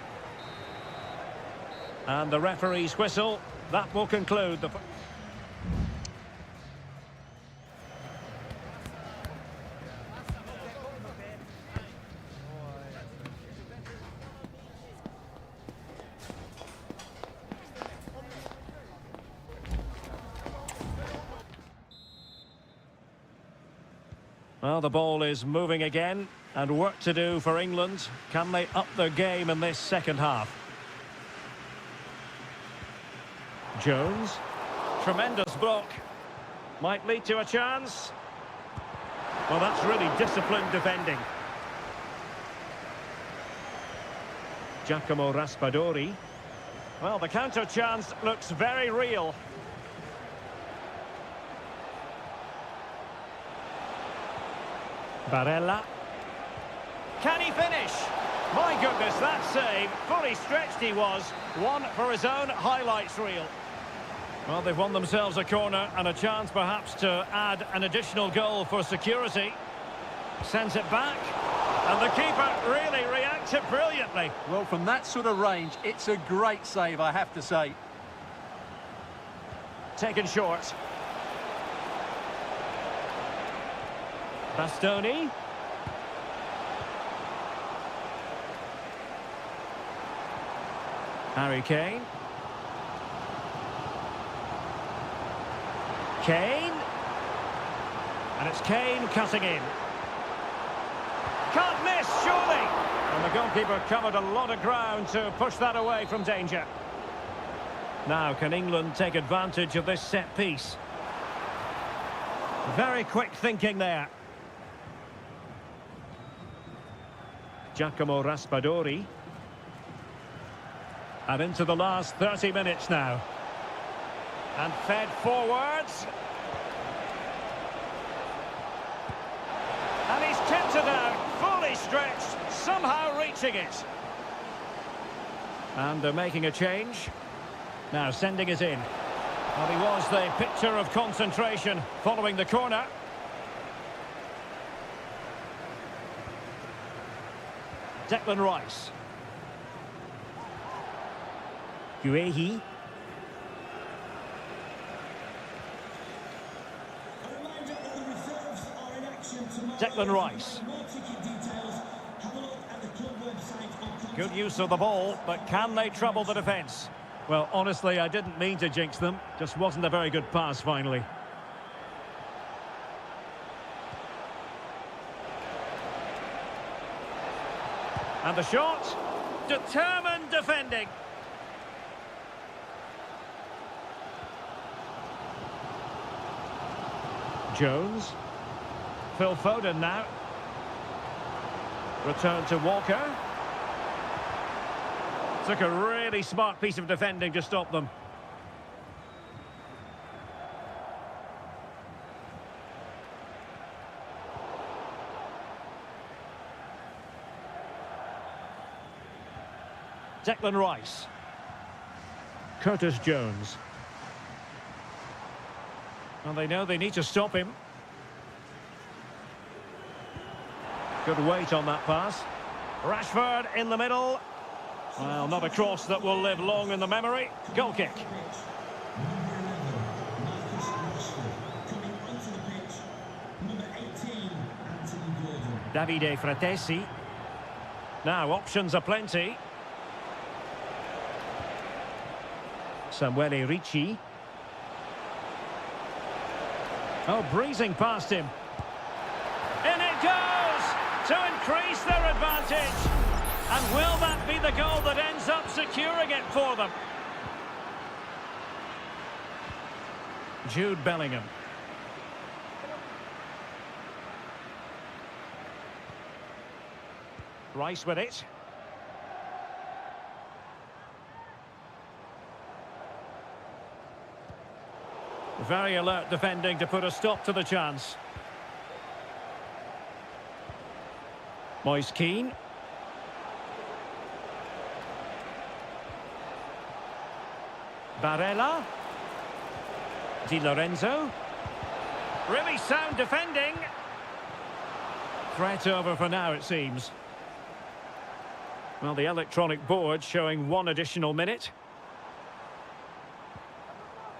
[SPEAKER 1] And the referee's whistle, that will conclude the... Well, the ball is moving again, and work to do for England. Can they up their game in this second half? Jones. Tremendous block. Might lead to a chance. Well, that's really disciplined defending. Giacomo Raspadori. Well, the counter chance looks very real. Barella. Can he finish? My goodness, that save. Fully stretched he was. One for his own highlights reel. Well, they've won themselves a corner and a chance perhaps to add an additional goal for security. Sends it back. And the keeper really reacted brilliantly.
[SPEAKER 2] Well, from that sort of range, it's a great save, I have to say.
[SPEAKER 1] Taken short. Bastoni. Harry Kane. Kane. And it's Kane cutting in. Can't miss, surely! And the goalkeeper covered a lot of ground to push that away from danger. Now, can England take advantage of this set piece? Very quick thinking there. Giacomo Raspadori. And into the last 30 minutes now. And fed forwards. And he's kept it out, fully stretched, somehow reaching it. And they're making a change. Now sending it in. Well, he was the picture of concentration following the corner. Declan Rice. Guehi. Declan Rice. Good use of the ball, but can they trouble the defence? Well, honestly, I didn't mean to jinx them. Just wasn't a very good pass, finally. And the shot. Determined defending. Jones. Phil Foden now. Return to Walker. Took a really smart piece of defending to stop them. Declan Rice. Curtis Jones. Well, they know they need to stop him. Good weight on that pass. Rashford in the middle. Well, not a cross that will live long in the memory. Goal kick. Davide Fratesi. Now, options are plenty. Samuele Ricci. Oh, breezing past him. In it goes to increase their advantage. And will that be the goal that ends up securing it for them? Jude Bellingham. Rice with it. Very alert defending to put a stop to the chance. Moise Keane. Barella. Di Lorenzo. Really sound defending. Threat over for now, it seems. Well, the electronic board showing one additional minute.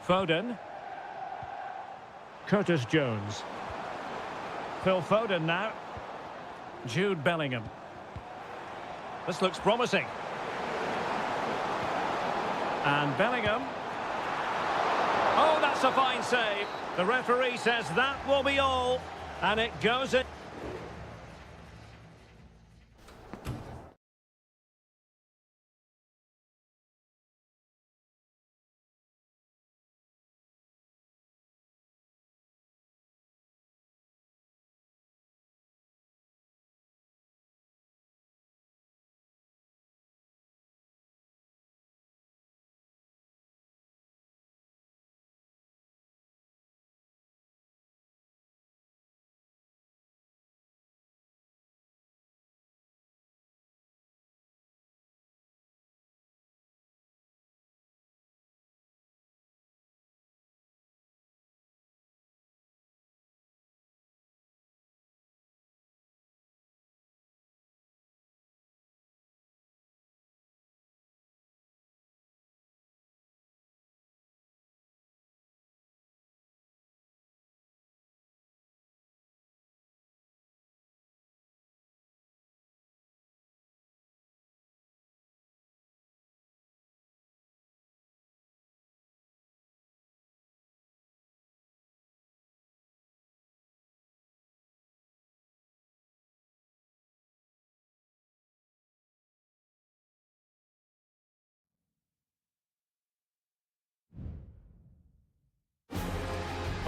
[SPEAKER 1] Foden. Curtis Jones. Phil Foden now. Jude Bellingham. This looks promising. And Bellingham. Oh, that's a fine save. The referee says that will be all. And it goes in.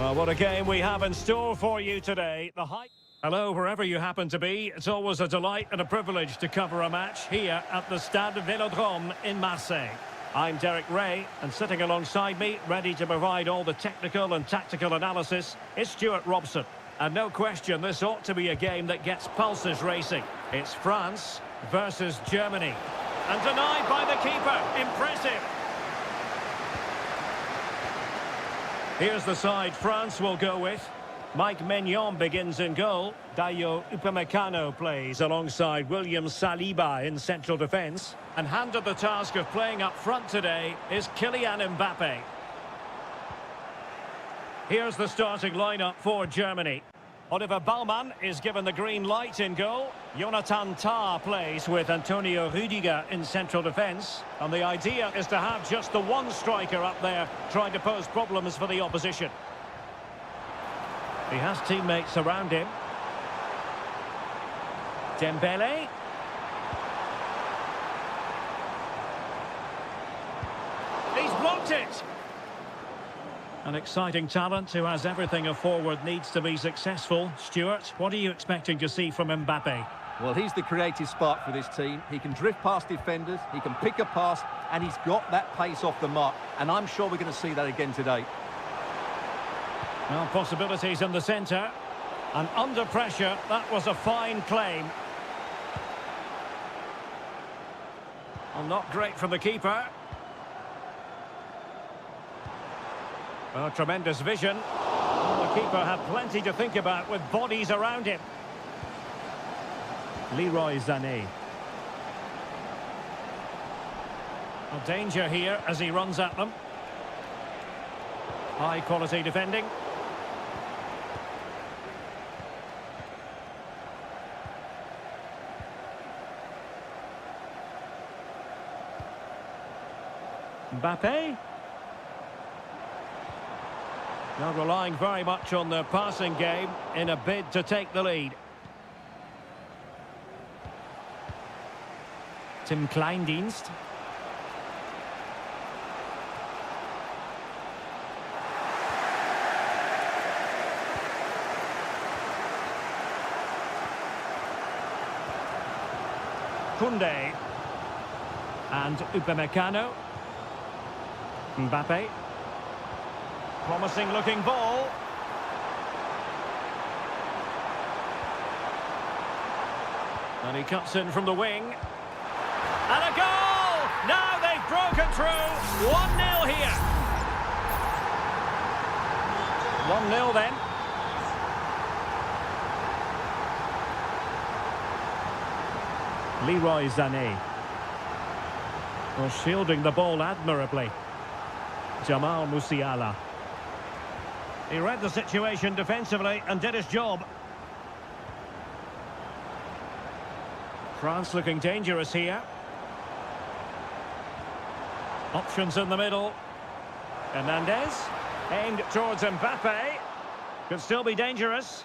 [SPEAKER 1] Well, what a game we have in store for you today. Hello, wherever you happen to be. It's always a delight and a privilege to cover a match here at the Stade Vélodrome in Marseille. I'm Derek Ray, and sitting alongside me, ready to provide all the technical and tactical analysis, is Stuart Robson. And no question, this ought to be a game that gets pulses racing. It's France versus Germany. And denied by the keeper. Impressive. Here's the side France will go with. Mike Maignan begins in goal. Dayo Upamecano plays alongside William Saliba in central defence. And handed the task of playing up front today is Kylian Mbappe. Here's the starting lineup for Germany. Oliver Baumann is given the green light in goal. Jonathan Tah plays with Antonio Rüdiger in central defence. And the idea is to have just the one striker up there trying to pose problems for the opposition. He has teammates around him. Dembele. He's blocked it. An exciting talent who has everything a forward needs to be successful. Stuart, what are you expecting to see from Mbappe?
[SPEAKER 2] Well, he's the creative spark for this team. He can drift past defenders, he can pick a pass, and he's got that pace off the mark. And I'm sure we're going to see that again today.
[SPEAKER 1] Well, possibilities in the centre. And under pressure, that was a fine claim. Well, not great from the keeper. Well, tremendous vision. Well, the keeper had plenty to think about with bodies around him. Leroy Sané. Well, danger here as he runs at them. High quality defending. Mbappe. Now relying very much on their passing game in a bid to take the lead. Tim Kleindienst. Koundé. And Upamecano. Mbappe. Promising looking ball. And he cuts in from the wing. And a goal! Now they've broken through. 1-0 here. 1-0 then. Leroy Sané. Well, shielding the ball admirably. Jamal Musiala. He read the situation defensively and did his job. France looking dangerous here. Options in the middle. Hernandez. Aimed towards Mbappe. Could still be dangerous.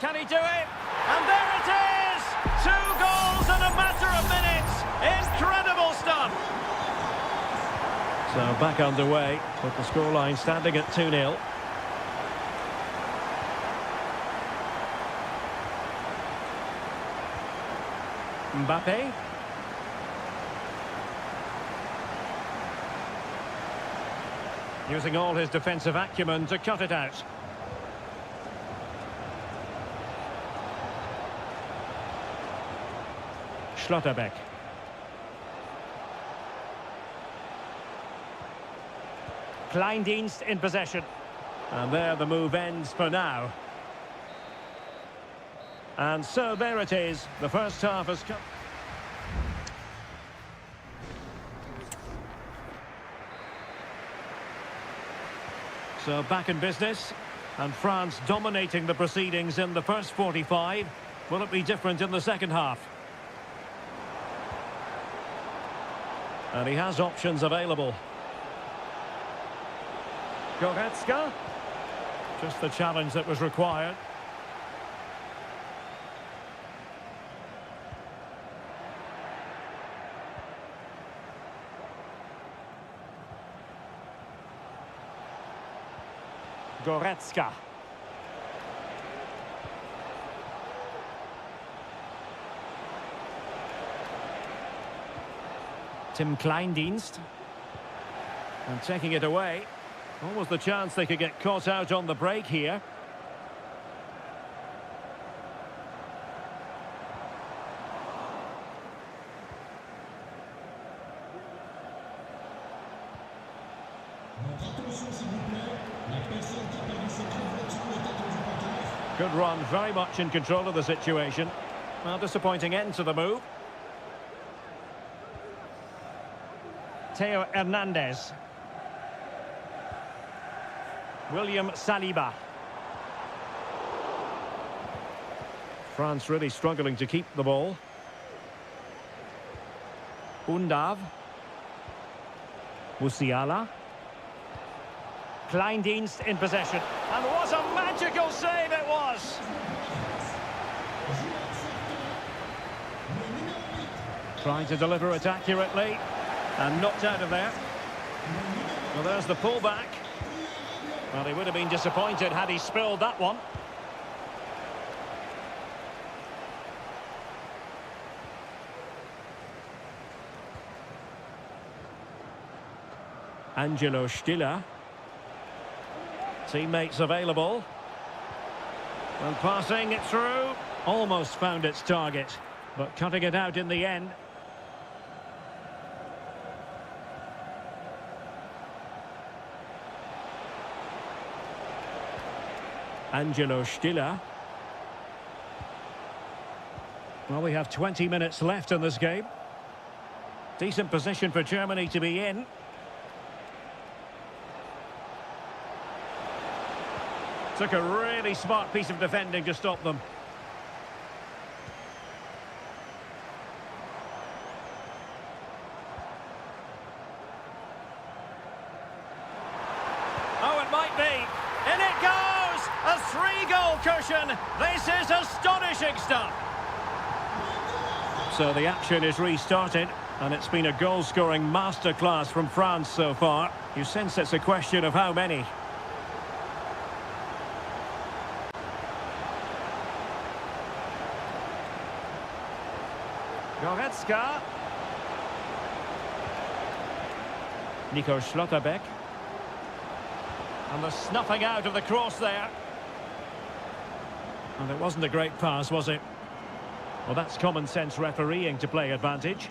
[SPEAKER 1] Can he do it? And there it is! 2 goals in a matter of minutes. Incredible stuff. So back underway, with the scoreline standing at 2-0. Mbappe. Using all his defensive acumen to cut it out. Schlotterbeck. Kleindienst in possession. And there the move ends for now. And so there it is. The first half has come. So back in business. And France dominating the proceedings in the first 45. Will it be different in the second half? And he has options available. Goretzka. Just the challenge that was required. Goretzka. Tim Kleindienst. And taking it away. Almost the chance they could get caught out on the break here. Good run, very much in control of the situation. Well, disappointing end to the move. Theo Hernandez. William Saliba. France really struggling to keep the ball. Undav. Musiala. Kleindienst in possession. And what a magical save it was! Trying to deliver it accurately. And knocked out of there. Well, there's the pullback. Well, he would have been disappointed had he spilled that one. Angelo Stiller. Teammates available. Well, passing it through. Almost found its target, but cutting it out in the end. Angelo Stiller. Well, we have 20 minutes left in this game. Decent position for Germany to be in. Took a really smart piece of defending to stop them. Oh, it might be. In it goes! A 3-goal cushion. This is astonishing stuff. So the action is restarted, and it's been a goal-scoring masterclass from France so far. You sense it's a question of how many. Goretzka. Nico Schlotterbeck. And the snuffing out of the cross there. And it wasn't a great pass, was it? Well, that's common sense refereeing to play advantage.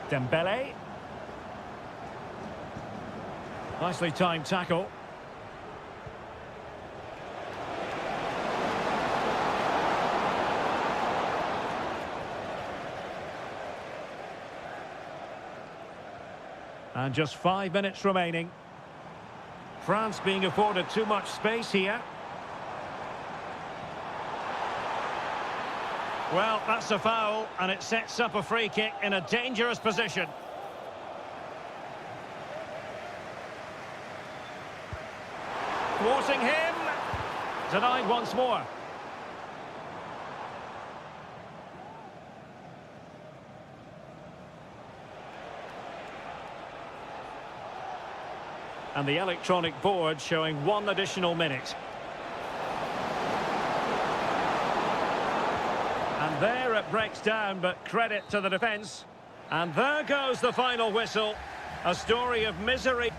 [SPEAKER 1] Dembele. Nicely timed tackle. And just 5 minutes remaining. France being afforded too much space here. Well, that's a foul, and it sets up a free kick in a dangerous position. Thwarting him. Denied once more. And the electronic board showing 1 additional minute. And there it breaks down, but credit to the defence. And there goes the final whistle. A story of misery.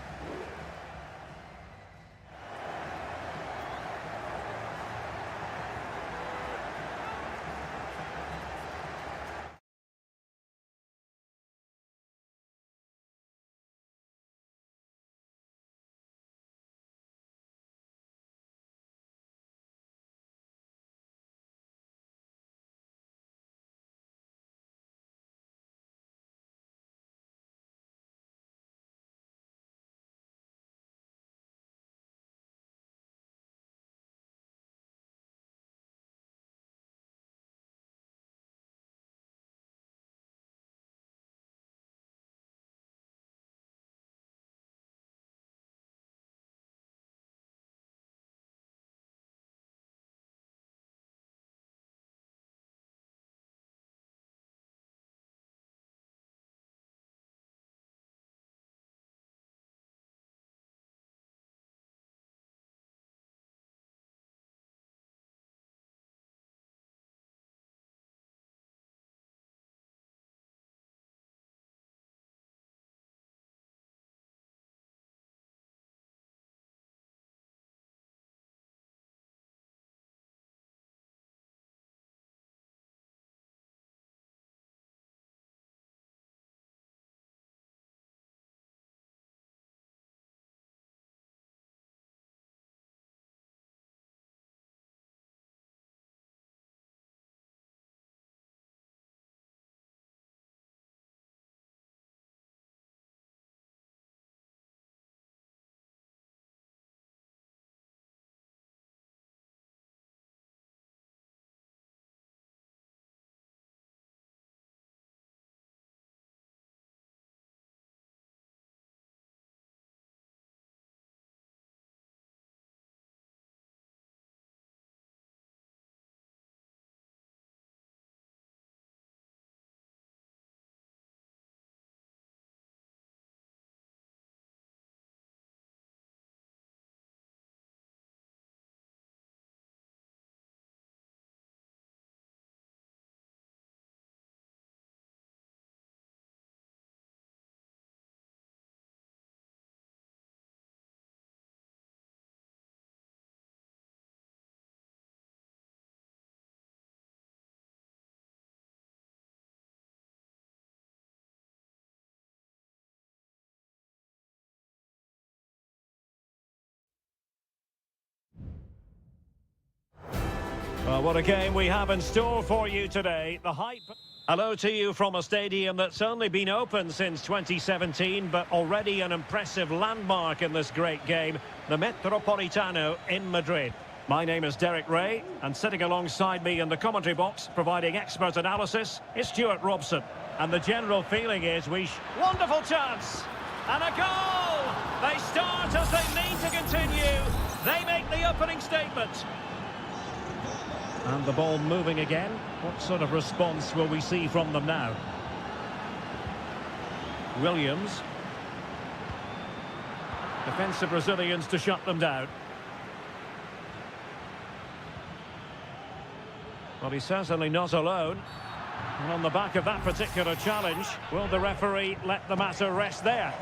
[SPEAKER 1] Well, what a game we have in store for you today. The hype. Hello to you from a stadium that's only been open since 2017, but already an impressive landmark in this great game, the Metropolitano in Madrid. My name is Derek Ray, and sitting alongside me in the commentary box, providing expert analysis, is Stuart Robson. And the general feeling is wonderful chance! And a goal! They start as they mean to continue. They make the opening statement. And the ball moving again. What sort of response will we see from them now? Williams. Defensive Brazilians to shut them down. Well, he's certainly not alone. And on the back of that particular challenge, will the referee let the matter rest there?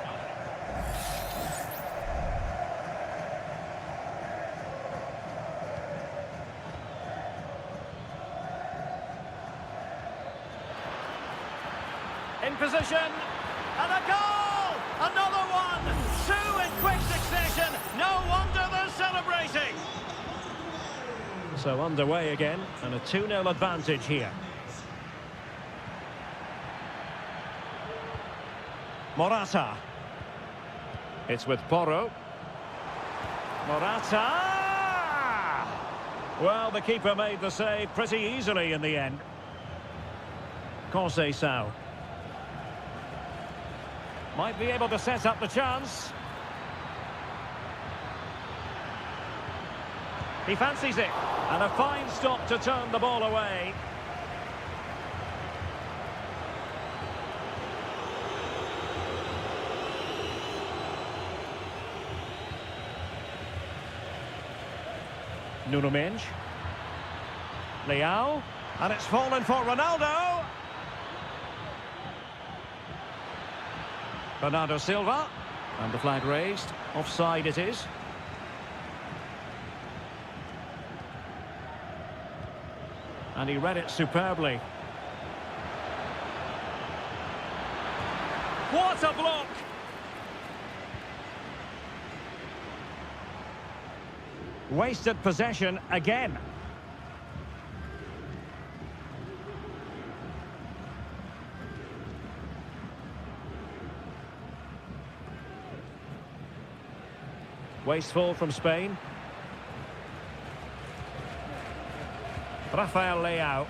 [SPEAKER 1] In position, and a goal! Another one! Two in quick succession! No wonder they're celebrating! So underway again, and a 2-0 advantage here. Morata. It's with Porro. Morata! Well, the keeper made the save pretty easily in the end. Conceição. Might be able to set up the chance. He fancies it. And a fine stop to turn the ball away. Nuno Mendes. Leao. And it's fallen for Ronaldo. Bernardo Silva. And the flag raised. Offside it is. And he read it superbly. What a block! Wasted possession again. Wasteful from Spain. Rafael Leao.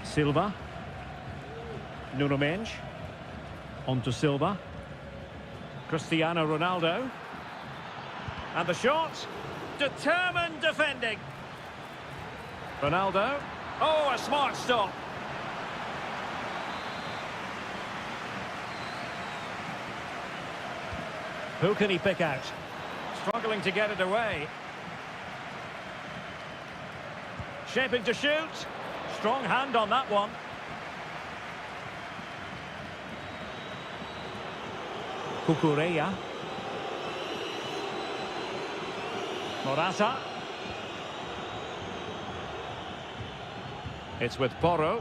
[SPEAKER 1] Silva. Nuno Mendes. On to Silva. Cristiano Ronaldo. And the shot. Determined defending. Ronaldo. Oh, a smart stop. Who can he pick out? Struggling to get it away. Shaping to shoot. Strong hand on that one. Cucurella. Morata. It's with Porro.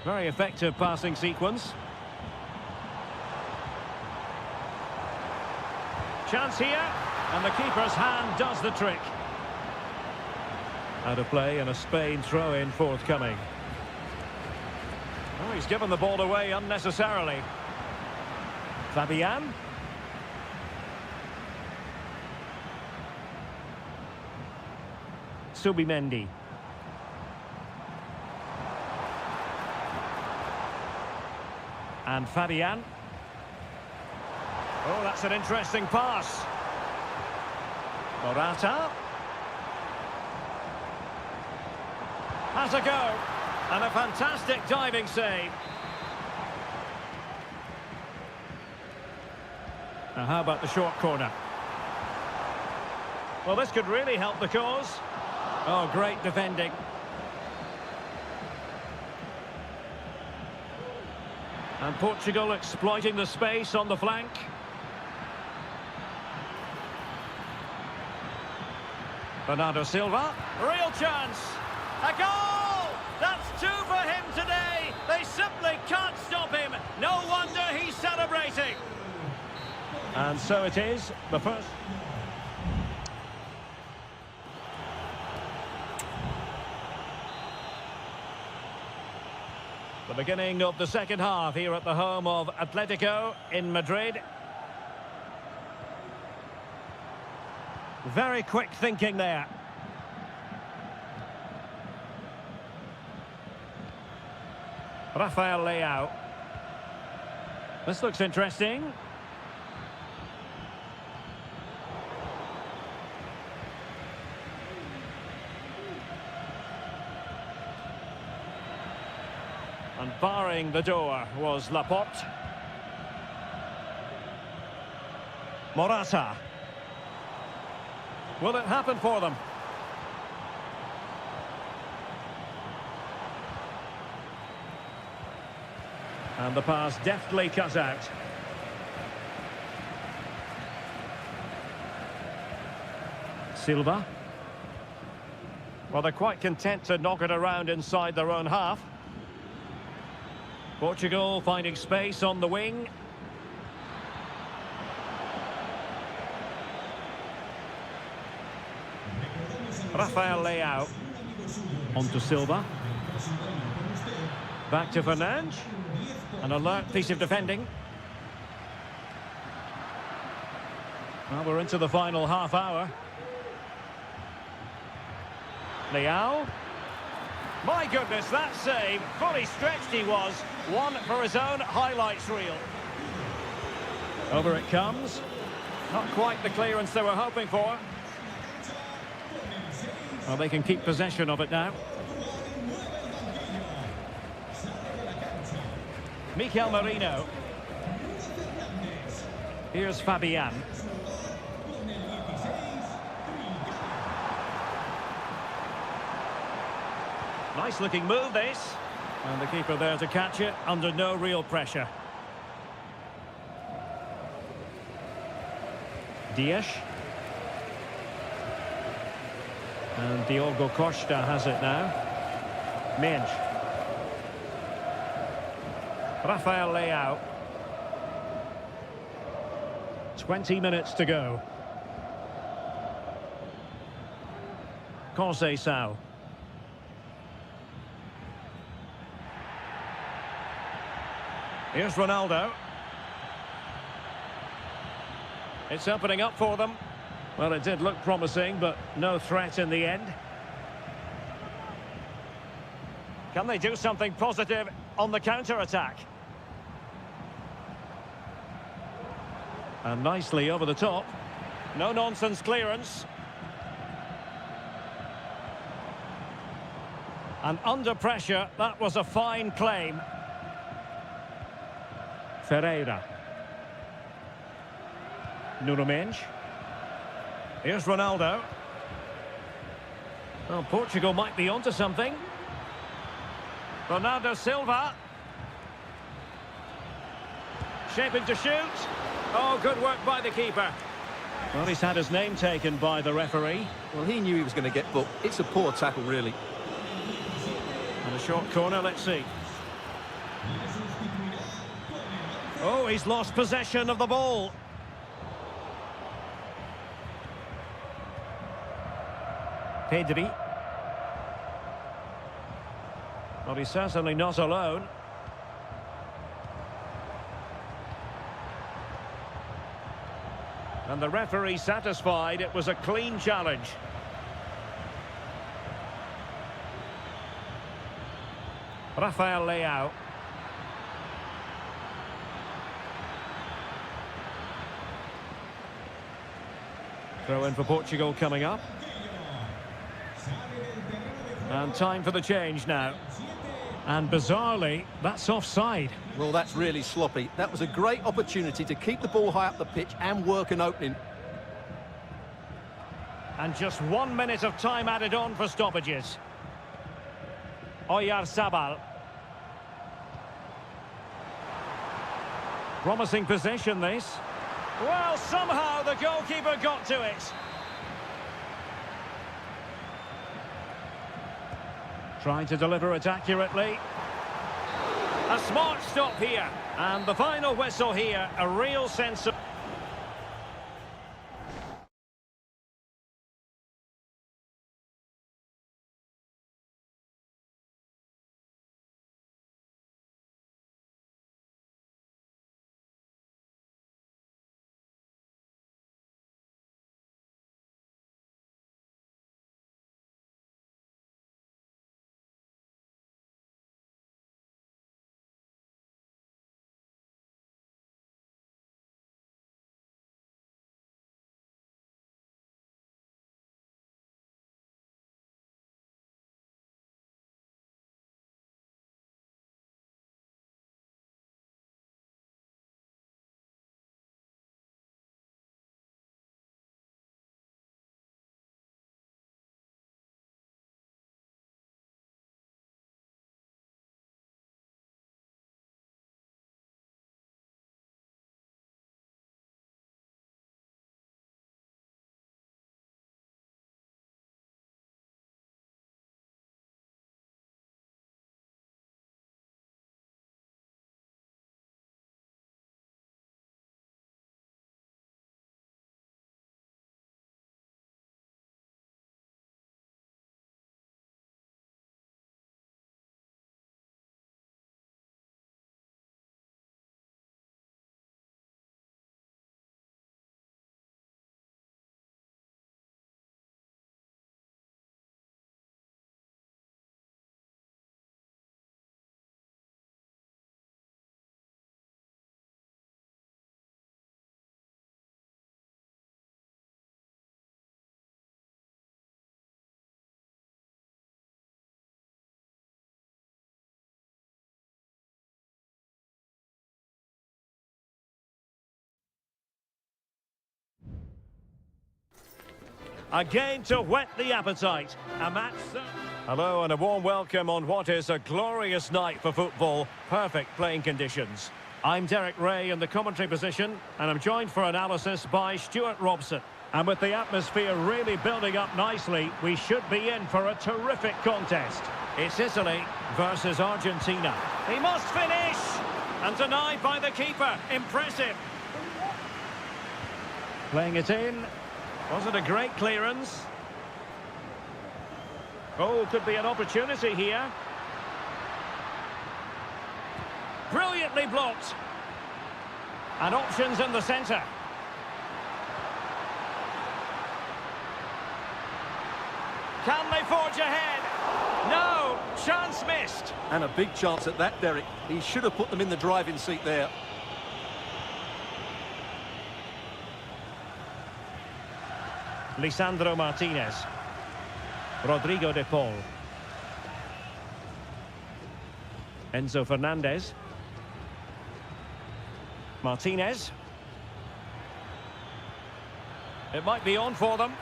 [SPEAKER 1] Very effective passing sequence. Chance here. And the keeper's hand does the trick. Out of play and a Spain throw-in forthcoming. Oh, he's given the ball away unnecessarily. Fabian. Subimendi. And Fabian. Oh, that's an interesting pass. Morata. Has a go. And a fantastic diving save. Now how about the short corner? Well, this could really help the cause. Oh, great defending. And Portugal exploiting the space on the flank. Bernardo Silva, real chance, a goal! That's two for him today. They simply can't stop him. No wonder he's celebrating. And so it is, the first. The beginning of the second half here at the home of Atletico in Madrid. Very quick thinking there. Rafael Leao. This looks interesting. And barring the door was Laporte. Morata. Will it happen for them? And the pass deftly cut out. Silva. Well, they're quite content to knock it around inside their own half. Portugal finding space on the wing. Rafael Leao. On to Silva. Back to Fernandes. An alert piece of defending. Well, we're into the final half hour. Leao. My goodness, that save. Fully stretched he was. One for his own highlights reel. Over it comes. Not quite the clearance they were hoping for. Well, they can keep possession of it now. Mikel Merino. Here's Fabian. Nice looking move this. And the keeper there to catch it under no real pressure. Dias. And Diogo Costa has it now. Mendes. Rafael Leao. 20 minutes to go. Conceição. Here's Ronaldo. It's opening up for them. Well, it did look promising, but no threat in the end. Can they do something positive on the counter-attack? And nicely over the top. No-nonsense clearance. And under pressure, that was a fine claim. Ferreira. Nuno Mendes. Here's Ronaldo. Well, Portugal might be onto something. Bernardo Silva. Shaping to shoot. Oh, good work by the keeper. Well, he's had his name taken by the referee.
[SPEAKER 2] Well, he knew he was going to get booked. It's a poor tackle, really.
[SPEAKER 1] And a short corner, let's see. Oh, he's lost possession of the ball. Pedri. Well, he's certainly not alone. And the referee satisfied it was a clean challenge. Rafael Leao. Throw in for Portugal coming up. And time for the change now. And bizarrely, that's offside.
[SPEAKER 2] Well, that's really sloppy. That was a great opportunity to keep the ball high up the pitch and work an opening.
[SPEAKER 1] And just 1 minute of time added on for stoppages. Oyarzabal. Promising possession, this. Well, somehow the goalkeeper got to it. Trying to deliver it accurately. A smart stop here. And the final whistle here, a real sense of... Again to whet the appetite. A match... Hello and a warm welcome on what is a glorious night for football. Perfect playing conditions. I'm Derek Ray in the commentary position, and I'm joined for analysis by Stuart Robson. And with the atmosphere really building up nicely, we should be in for a terrific contest. It's Italy versus Argentina. He must finish! And denied by the keeper. Impressive. Playing it in. Was it a great clearance? Oh, could be an opportunity here. Brilliantly blocked. And options in the centre. Can they forge ahead? No, chance missed.
[SPEAKER 2] And a big chance at that, Derek. He should have put them in the driving seat there.
[SPEAKER 1] Lisandro Martinez. Rodrigo de Paul. Enzo Fernandez. Martinez. It might be on for them.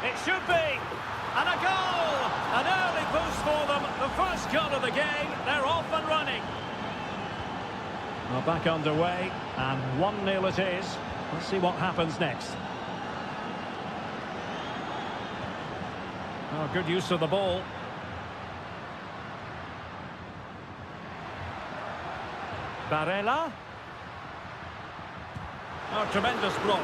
[SPEAKER 1] It should be. And a goal! An early boost for them. The first goal of the game. They're off and running. Well, back underway. And 1-0 it is. Let's see what happens next. Oh, good use of the ball. Barella. Oh, tremendous block.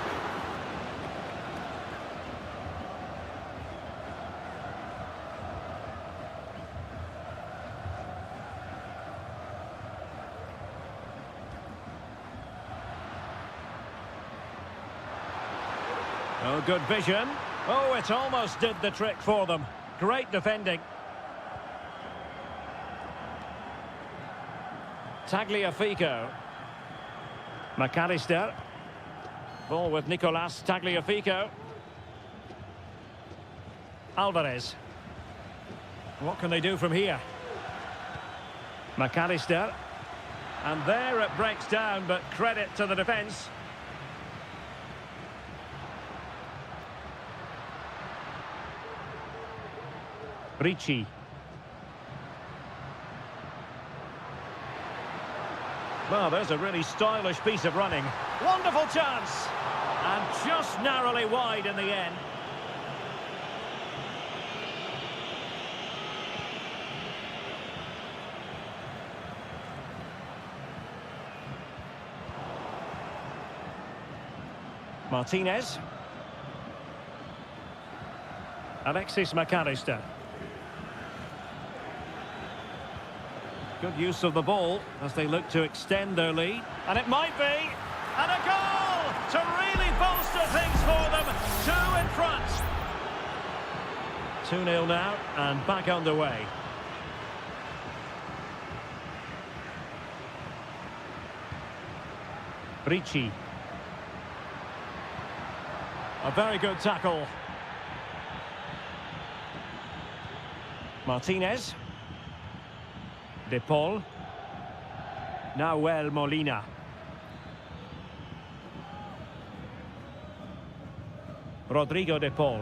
[SPEAKER 1] Oh, good vision. Oh, it almost did the trick for them. Great defending. Tagliafico. McAllister. Ball with Nicolas Tagliafico. Alvarez. What can they do from here? McAllister. And there it breaks down, but credit to the defence. Ricci. Well, there's a really stylish piece of running. Wonderful chance! And just narrowly wide in the end. Martinez. Alexis McAllister. Good use of the ball as they look to extend their lead. And it might be. And a goal to really bolster things for them. 2 in front. 2-0 now and back underway. Ricci. A very good tackle. Martinez. De Paul. Nahuel Molina. Rodrigo de Paul.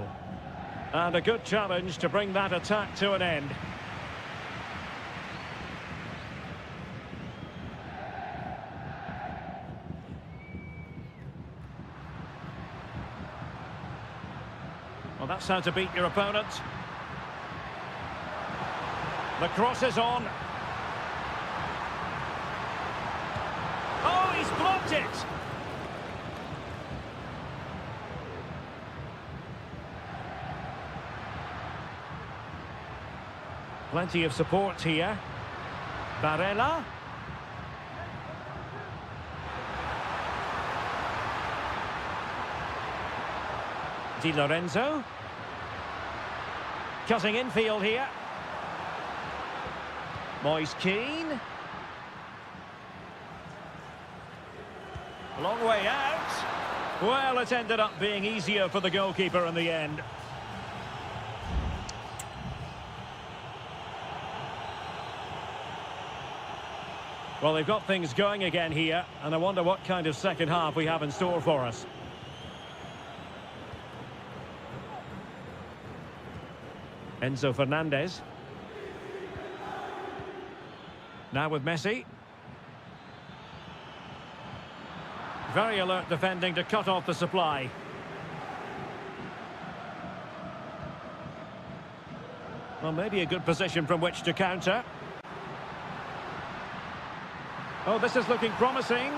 [SPEAKER 1] And a good challenge to bring that attack to an end. Well, that's how to beat your opponent. The cross is on. Oh, he's blocked it. Plenty of support here. Barella. Di Lorenzo. Cutting infield here. Moise Keane. Long way out. Well, it ended up being easier for the goalkeeper in the end. Well, they've got things going again here, and I wonder what kind of second half we have in store for us. Enzo Fernandez. Now with Messi. Very alert defending to cut off the supply. Well, maybe a good position from which to counter. Oh, this is looking promising.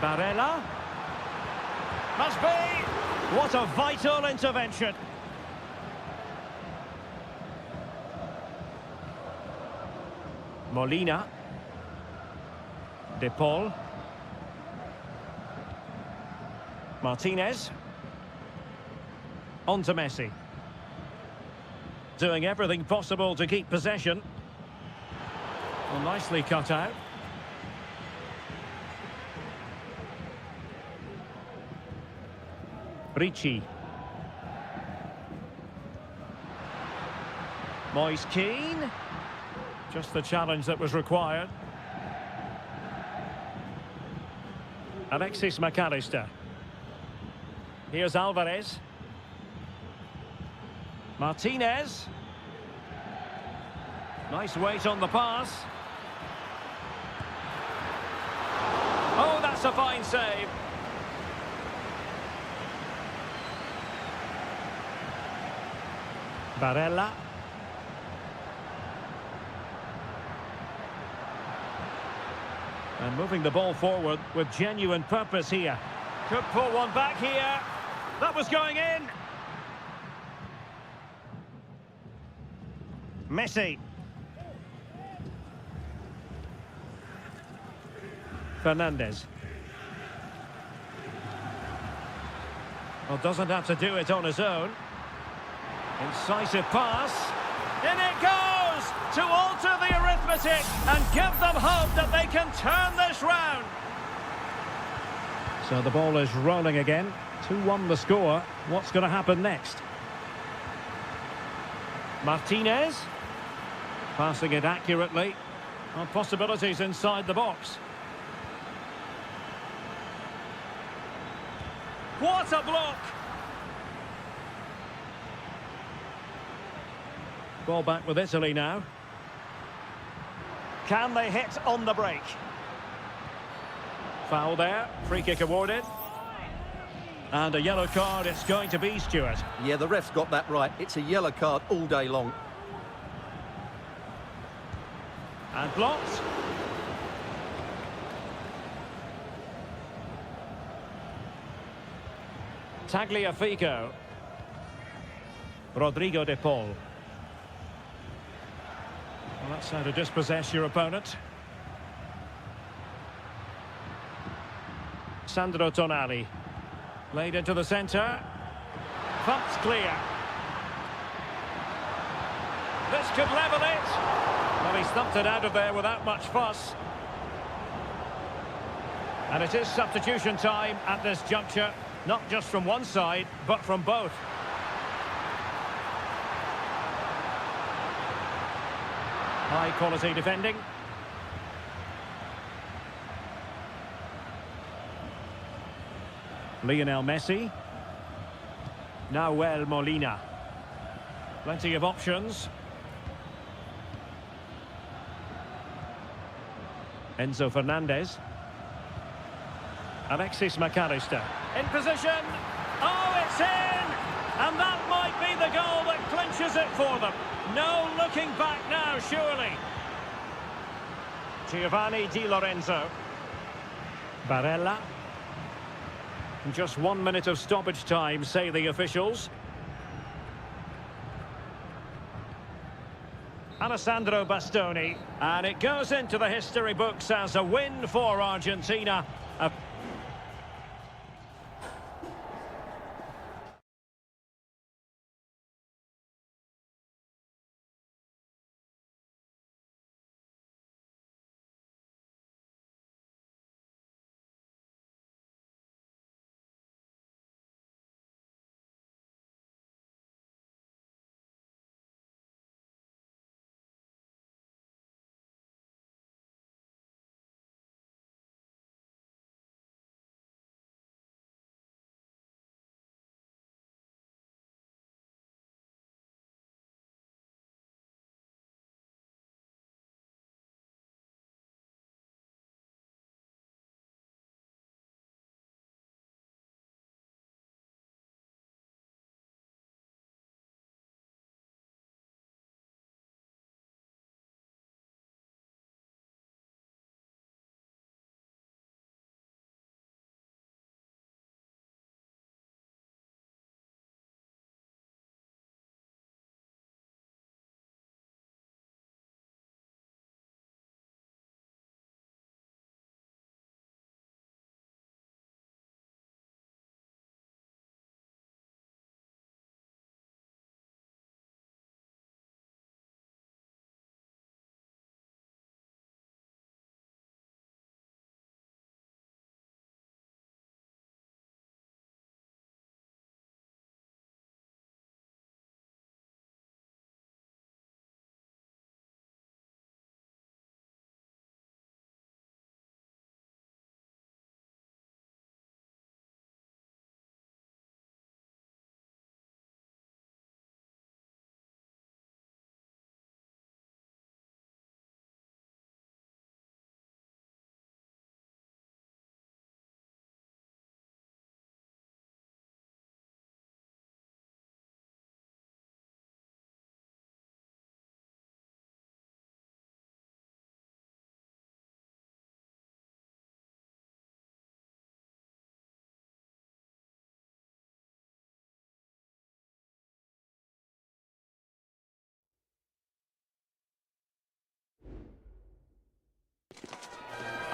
[SPEAKER 1] Barella. Must be. What a vital intervention. Molina. De Paul. Martinez. On to Messi. Doing everything possible to keep possession. Well, nicely cut out. Ricci. Moise Keane. Just the challenge that was required. Alexis McAllister. Here's Alvarez. Martinez. Nice weight on the pass. Oh, that's a fine save. Barella. And moving the ball forward with genuine purpose here. Could pull one back here. That was going in. Messi. Fernandez. Well, doesn't have to do it on his own. Incisive pass. In it goes! To alter the arithmetic and give them hope that they can turn this round. So the ball is rolling again. 2-1 the score. What's going to happen next? Martinez. Passing it accurately. Well, possibilities inside the box. What a block! Ball back with Italy now. Can they hit on the break? Foul there. Free kick awarded. And a yellow card it's going to be, Stuart.
[SPEAKER 2] Yeah, the ref's got that right. It's a yellow card all day long.
[SPEAKER 1] And blocked. Tagliafico. Rodrigo de Paul. Well, that's how to dispossess your opponent. Sandro Tonali. Laid into the centre. Thumped clear. This could level it. Well, he's thumped it out of there without much fuss. And it is substitution time at this juncture. Not just from one side, but from both. High quality defending. Lionel Messi. Nahuel Molina. Plenty of options. Enzo Fernandez. Alexis McAllister. In position. Oh, it's in! And that might be the goal that clinches it for them. No looking back now, surely. Giovanni Di Lorenzo. Barella. Just 1 minute of stoppage time, say the officials. Alessandro Bastoni. And it goes into the history books as a win for Argentina.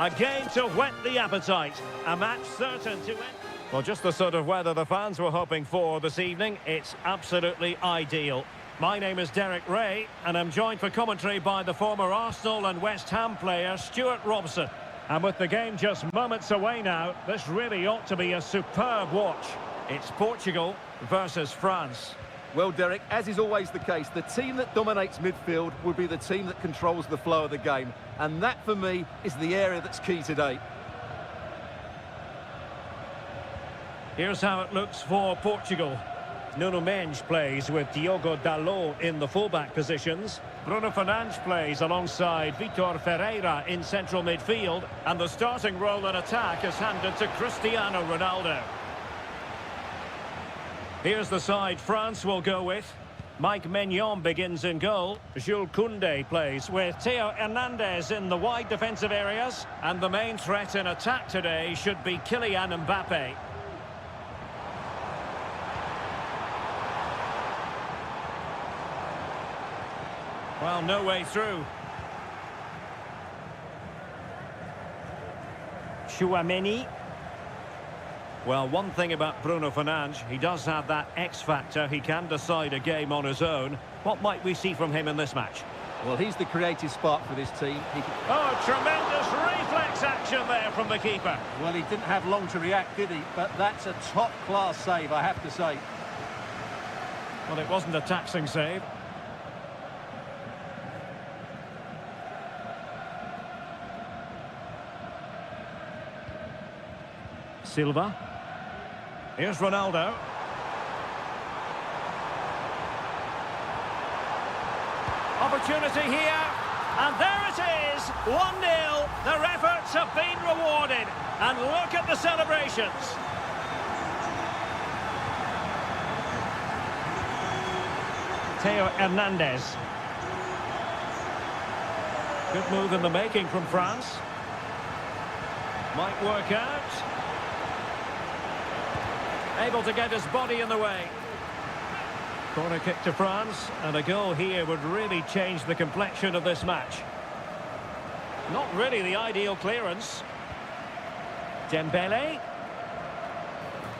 [SPEAKER 1] A game to whet the appetite. A match certain to end. Well, just the sort of weather the fans were hoping for this evening. It's absolutely ideal. My name is Derek Ray, and I'm joined for commentary by the former Arsenal and West Ham player, Stuart Robson. And with the game just moments away now, this really ought to be a superb watch. It's Portugal versus France.
[SPEAKER 2] Well, Derek, as is always the case, the team that dominates midfield will be the team that controls the flow of the game. And that, for me, is the area that's key today.
[SPEAKER 1] Here's how it looks for Portugal. Nuno Mendes plays with Diogo Dalot in the fullback positions. Bruno Fernandes plays alongside Vitor Ferreira in central midfield. And the starting role in attack is handed to Cristiano Ronaldo. Here's the side France will go with. Mike Maignan begins in goal. Jules Koundé plays with Theo Hernandez in the wide defensive areas. And the main threat in attack today should be Kylian Mbappe. Well, no way through. Chouameni. Well, one thing about Bruno Fernandes, he does have that X factor. He can decide a game on his own. What might we see from him in this match?
[SPEAKER 2] Well, he's the creative spark for this team.
[SPEAKER 1] Oh, tremendous reflex action there from the keeper.
[SPEAKER 2] Well, he didn't have long to react, did he? But that's a top-class save, I have to say.
[SPEAKER 1] Well, it wasn't a taxing save. Silva. Here's Ronaldo. Opportunity here. And there it is. 1-0. Their efforts have been rewarded. And look at the celebrations. Theo Hernandez. Good move in the making from France. Might work out. Able to get his body in the way. Corner kick to France, and a goal here would really change the complexion of this match. Not really the ideal clearance. Dembele.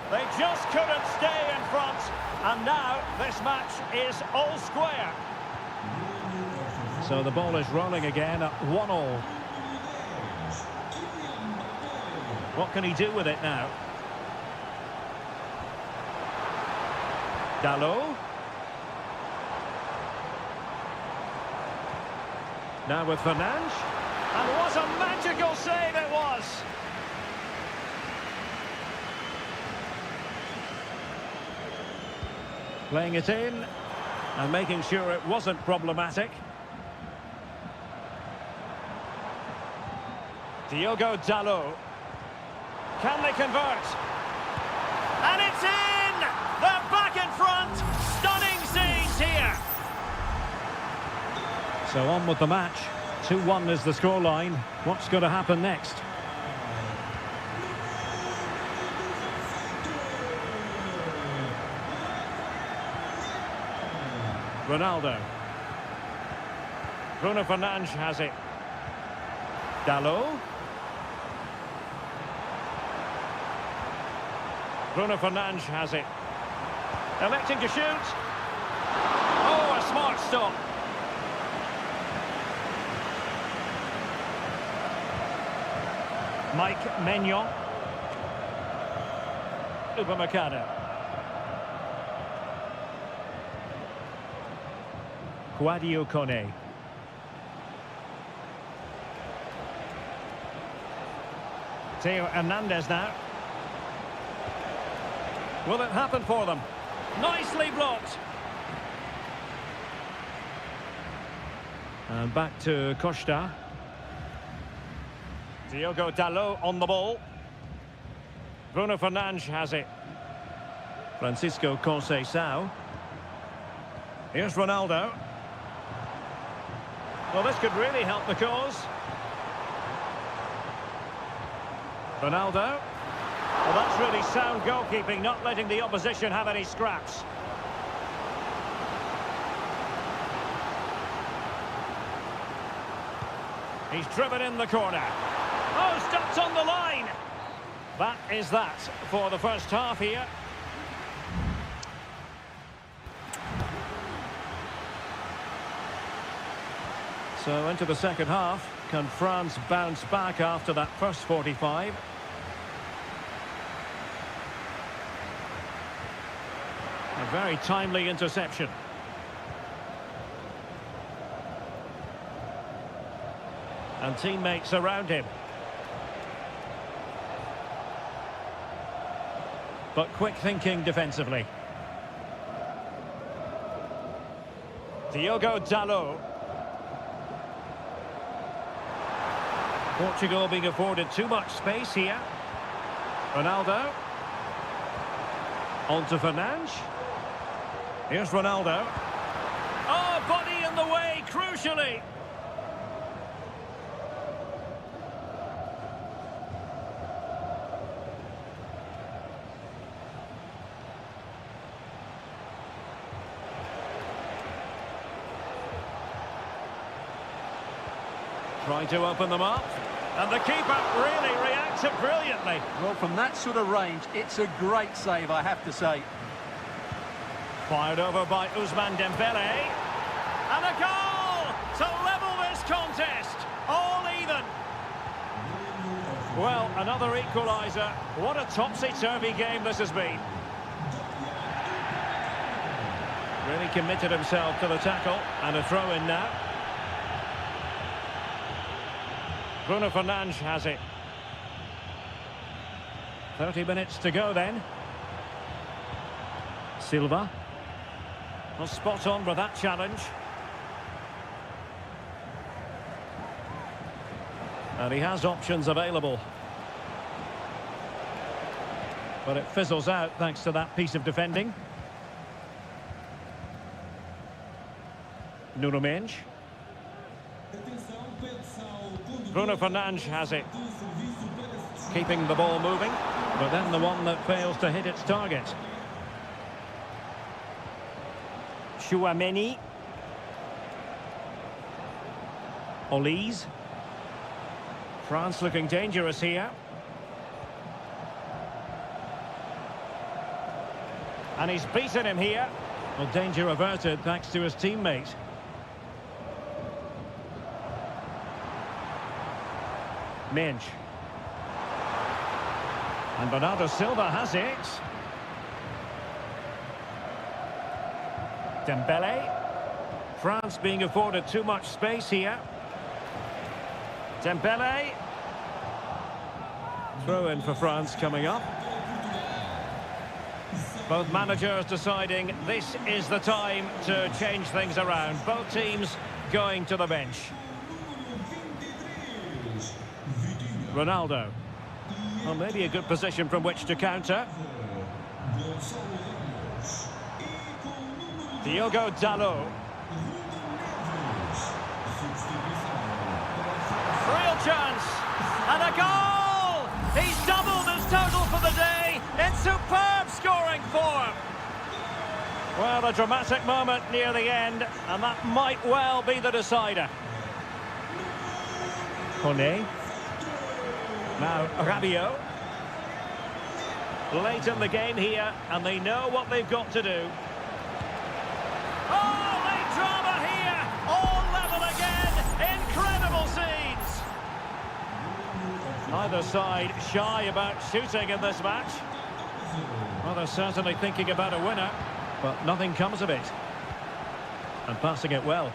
[SPEAKER 1] They just couldn't stay in front, and now this match is all square. So the ball is rolling again at 1-1. What can he do with it now? Dalot. Now with Fernandes. And what a magical save it was! Playing it in and making sure it wasn't problematic. Diogo Dalot. Can they convert? And it's in! They're back in front! Stunning scenes here! So on with the match. 2-1 is the scoreline. What's going to happen next? Ronaldo. Bruno Fernandes has it. Dalot. Bruno Fernandes has it. Electing to shoot. Oh, a smart stop. Mike Maignan. Upamecano. Sadio Kone. Theo Hernandez now. Will it happen for them? Nicely blocked. And back to Costa. Diogo Dalot on the ball. Bruno Fernandes has it. Francisco Conceição. Here's Ronaldo. Well, this could really help the cause. Ronaldo. Well, that's really sound goalkeeping, not letting the opposition have any scraps. He's driven in the corner. Oh, shot on the line. That is that for the first half here. So into the second half. Can France bounce back after that first 45? A very timely interception. And teammates around him. But quick thinking defensively. Diogo Dalot. Portugal being afforded too much space here. Ronaldo. On to Fernandes. Here's Ronaldo. Oh, body in the way, crucially. Trying to open them up. And the keeper really reacted brilliantly.
[SPEAKER 2] Well, from that sort of range, it's a great save, I have to say.
[SPEAKER 1] Fired over by Ousmane Dembele. And a goal to level this contest. All even. Well, another equaliser. What a topsy-turvy game this has been. Really committed himself to the tackle. And a throw-in now. Bruno Fernandes has it. 30 minutes to go then. Silva. Well, spot on with that challenge. And he has options available. But it fizzles out thanks to that piece of defending. Nuno Mendes. Bruno Fernandes has it. Keeping the ball moving, but then the one that fails to hit its target. Chouameni. Olise. France looking dangerous here. And he's beaten him here. Well, danger averted thanks to his teammate. Mendes. And Bernardo Silva has it. Dembele. France being afforded too much space here. Dembele. Throw in for France coming up. Both managers deciding this is the time to change things around. Both teams going to the bench. Ronaldo. Well, maybe a good position from which to counter. Diogo Dalot. Real chance. And a goal! He's doubled his total for the day in superb scoring form. Well, a dramatic moment near the end, and that might well be the decider. Kone. Now, Rabiot. Late in the game here, and they know what they've got to do. Oh, late drama here! All level again! Incredible scenes! Neither side shy about shooting in this match. Well, they're certainly thinking about a winner, but nothing comes of it. And passing it well.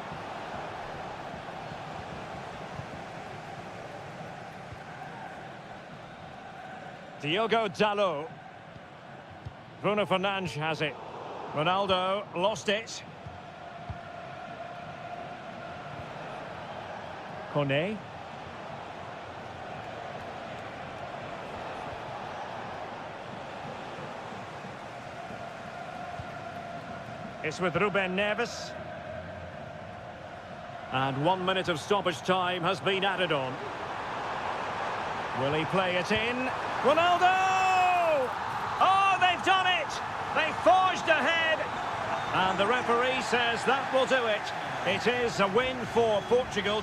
[SPEAKER 1] Diogo Dalot. Bruno Fernandes has it. Ronaldo lost it. Kone. It's with Ruben Neves. And 1 minute of stoppage time has been added on. Will he play it in? Ronaldo! Oh, they've done it! They forged ahead. And the referee says that will do it. It is a win for Portugal.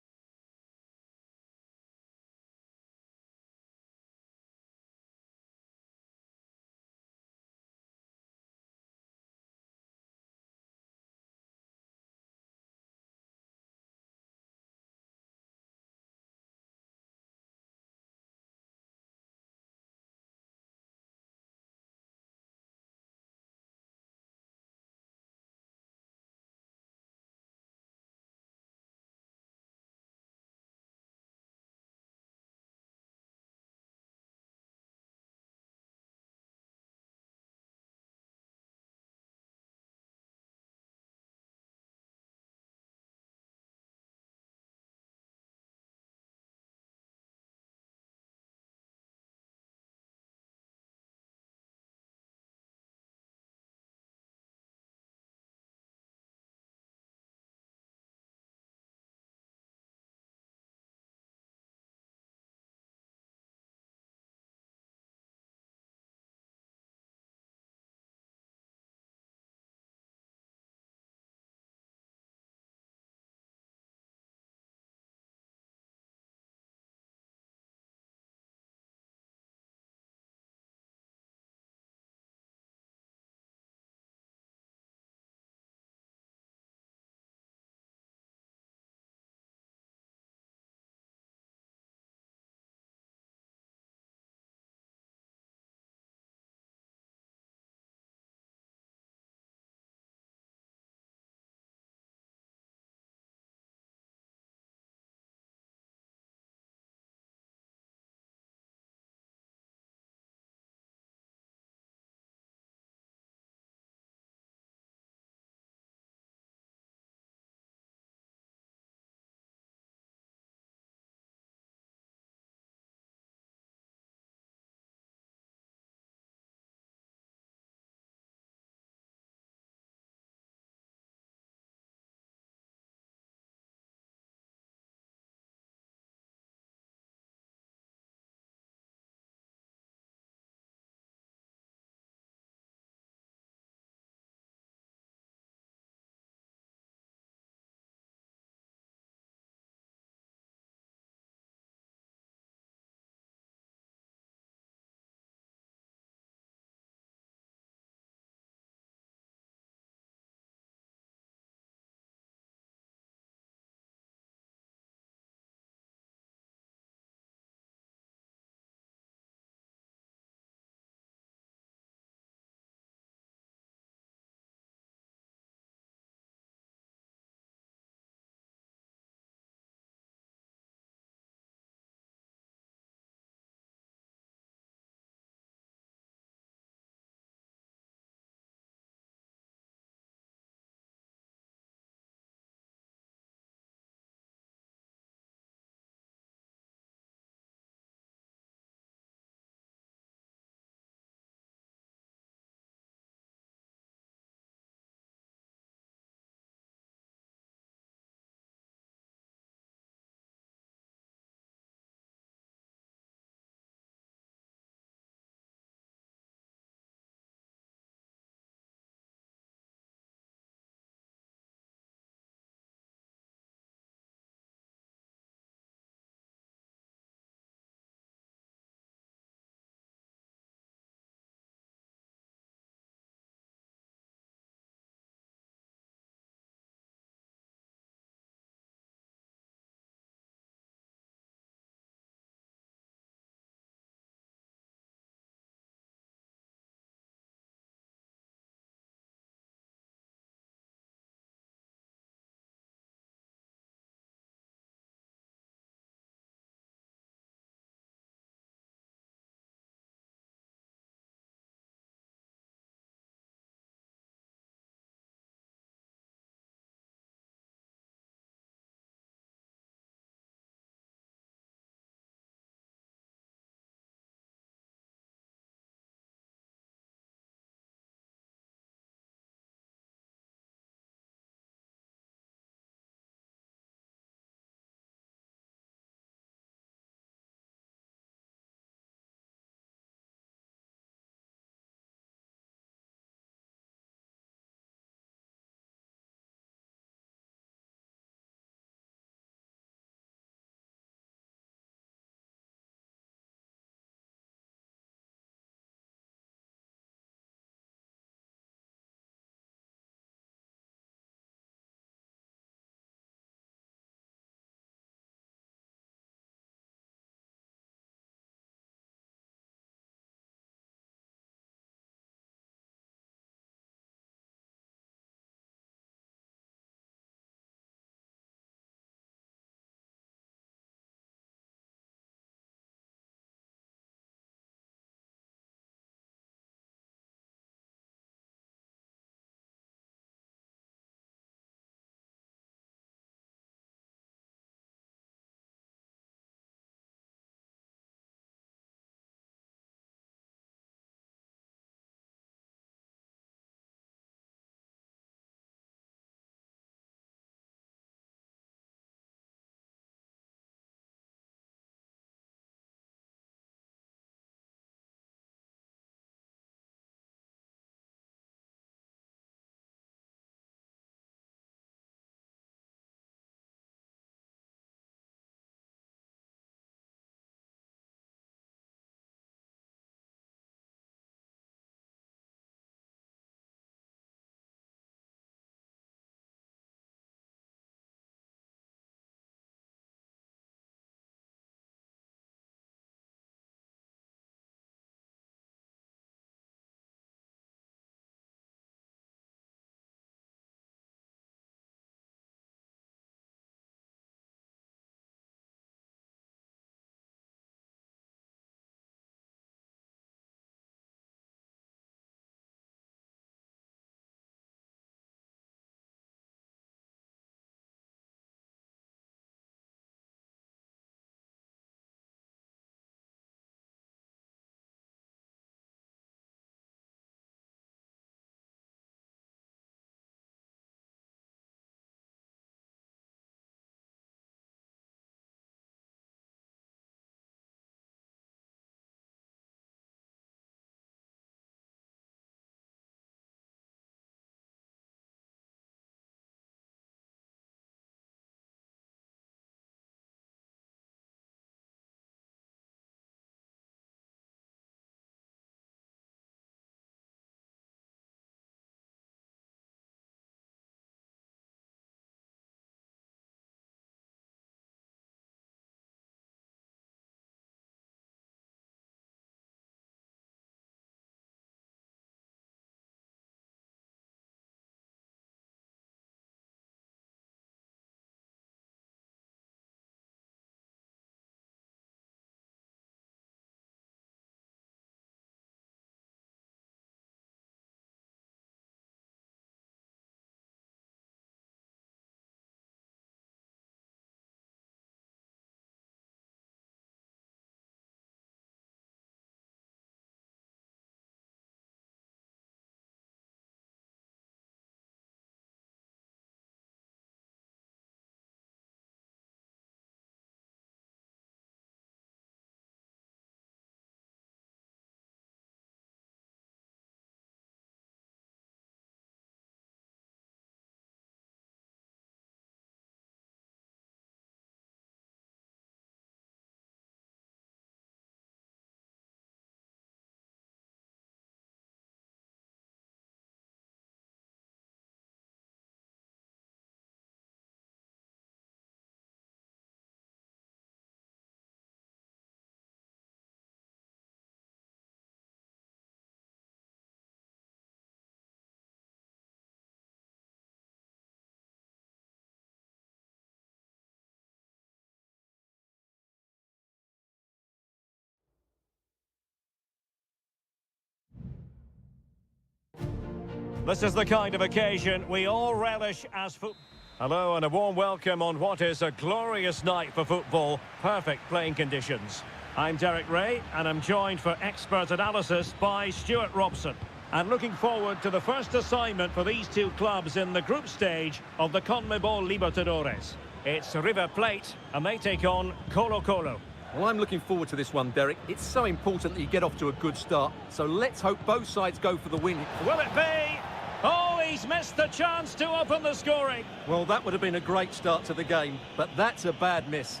[SPEAKER 1] This is the kind of occasion we all relish as football. Hello and a warm welcome on what is a glorious night for football. Perfect playing conditions. I'm Derek Ray and I'm joined for expert analysis by Stuart Robson. And looking forward to the first assignment for these two clubs in the group stage of the CONMEBOL Libertadores. It's River Plate and they take on Colo-Colo.
[SPEAKER 2] Well, I'm looking forward to this one, Derek. It's so important that you get off to a good start. So let's hope both sides go for the win.
[SPEAKER 1] Will it be? Oh, he's missed the chance to open the scoring.
[SPEAKER 2] Well, that would have been a great start to the game, but that's a bad miss.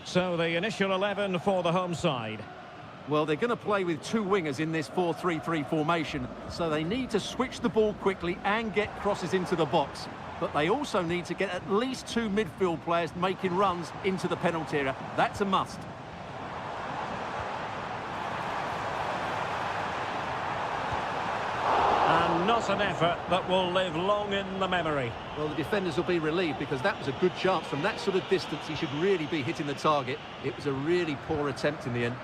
[SPEAKER 1] So the initial 11 for the home side.
[SPEAKER 2] Well, they're going to play with two wingers in this 4-3-3 formation, so they need to switch the ball quickly and get crosses into the box. But they also need to get at least two midfield players making runs into the penalty area. That's a must.
[SPEAKER 1] And not an effort that will live long in the memory.
[SPEAKER 2] Well, the defenders will be relieved because that was a good chance. From that sort of distance, he should really be hitting the target. It was a really poor attempt in the end.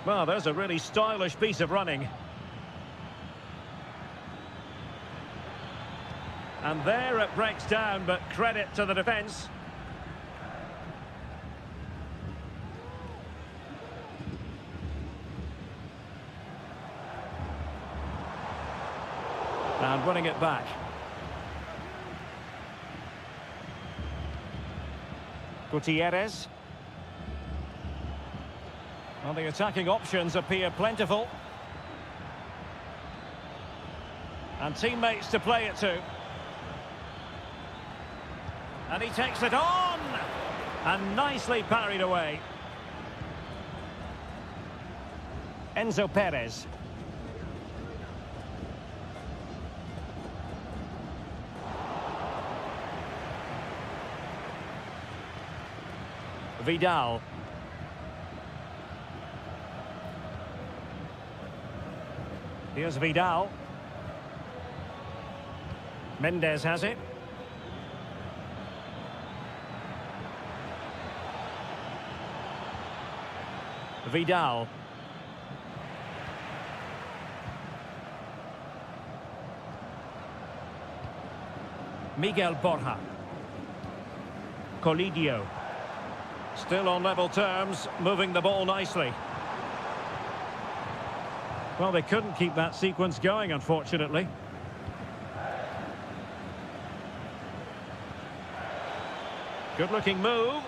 [SPEAKER 1] Well, there's a really stylish piece of running. And there it breaks down, but credit to the defence. And winning it back. Gutierrez. Well, the attacking options appear plentiful. And teammates to play it to. And he takes it on! And nicely parried away. Enzo Perez. Vidal. Here's Vidal. Mendes has it. Vidal. Miguel Borja. Colidio. Still on level terms, moving the ball nicely. Well, they couldn't keep that sequence going, unfortunately. Good-looking move.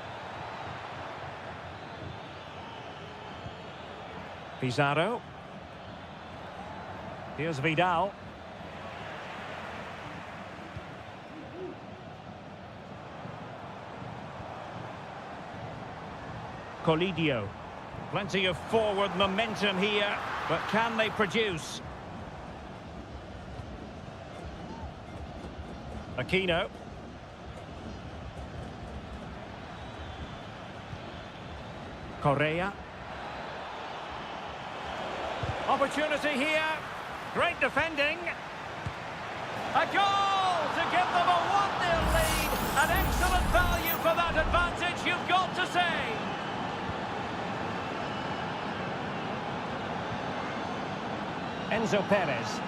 [SPEAKER 1] Pizarro. Here's Vidal. Colidio. Plenty of forward momentum here, but can they produce? Aquino. Correa. Opportunity here. Great defending. A goal to give them a 1-0 lead. An excellent value for that advantage, you've got to say. Enzo Perez.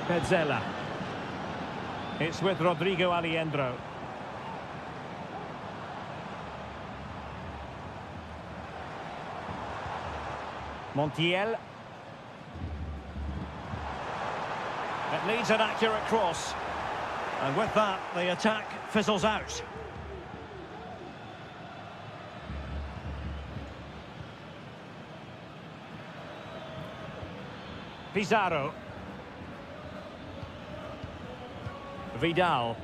[SPEAKER 1] Pezzella. It's with Rodrigo Aliendro. Montiel. It needs an accurate cross. And with that, the attack fizzles out. Pizarro. Vidal.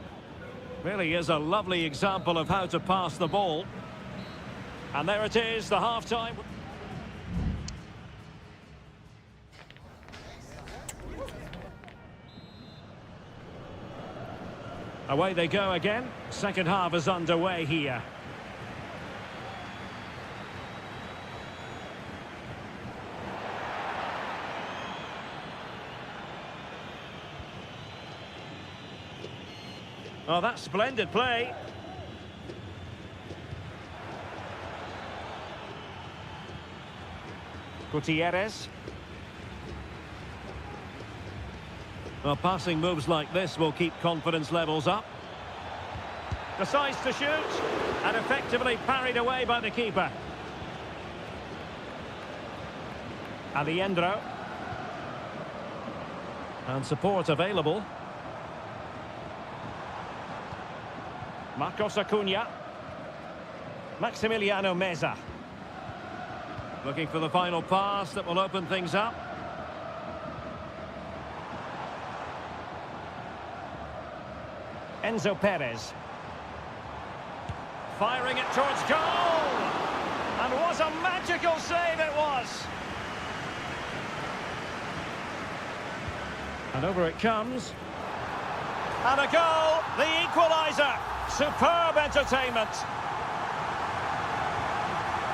[SPEAKER 1] Really is a lovely example of how to pass the ball. And there it is, the half-time. Away they go again. Second half is underway here. Oh, that's splendid play. Gutierrez. Well, passing moves like this will keep confidence levels up. Decides to shoot, and effectively parried away by the keeper. Aliendro. And support available. Marcos Acuna. Maximiliano Meza. Looking for the final pass that will open things up. Enzo Perez. Firing it towards goal! And what a magical save it was! And over it comes. And a goal! The equaliser! Superb entertainment!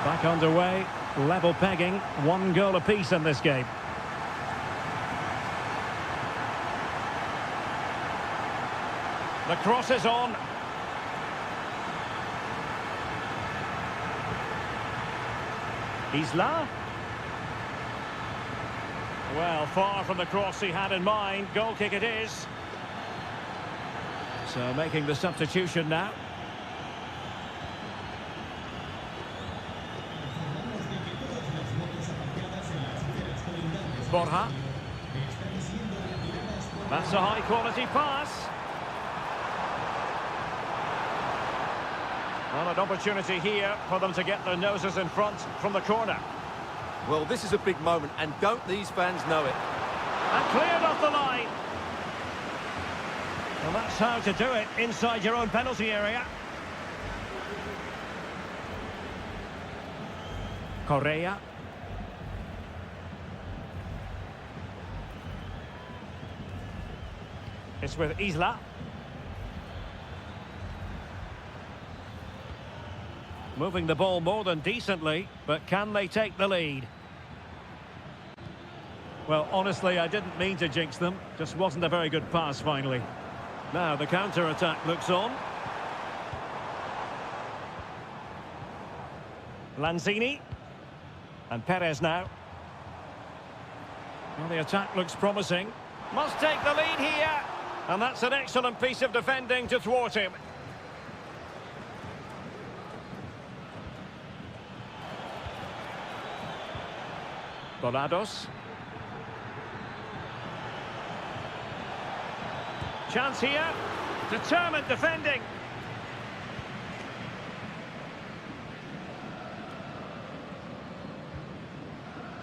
[SPEAKER 1] Back underway, level pegging, 1 goal apiece in this game. The cross is on. Isla. Well, far from the cross he had in mind. Goal kick it is. So making the substitution now. Borja. That's a high-quality pass. Well, an opportunity here for them to get their noses in front from the corner.
[SPEAKER 2] Well, this is a big moment, and don't these fans know it?
[SPEAKER 1] And cleared off the line. Well, that's how to do it inside your own penalty area. Correa. It's with Isla. Moving the ball more than decently, but can they take the lead? Well, honestly, I didn't mean to jinx them. Just wasn't a very good pass, finally. Now, the counter-attack looks on. Lanzini. And Perez now. Well, the attack looks promising. Must take the lead here. And that's an excellent piece of defending to thwart him. Volados. Chance here. Determined defending.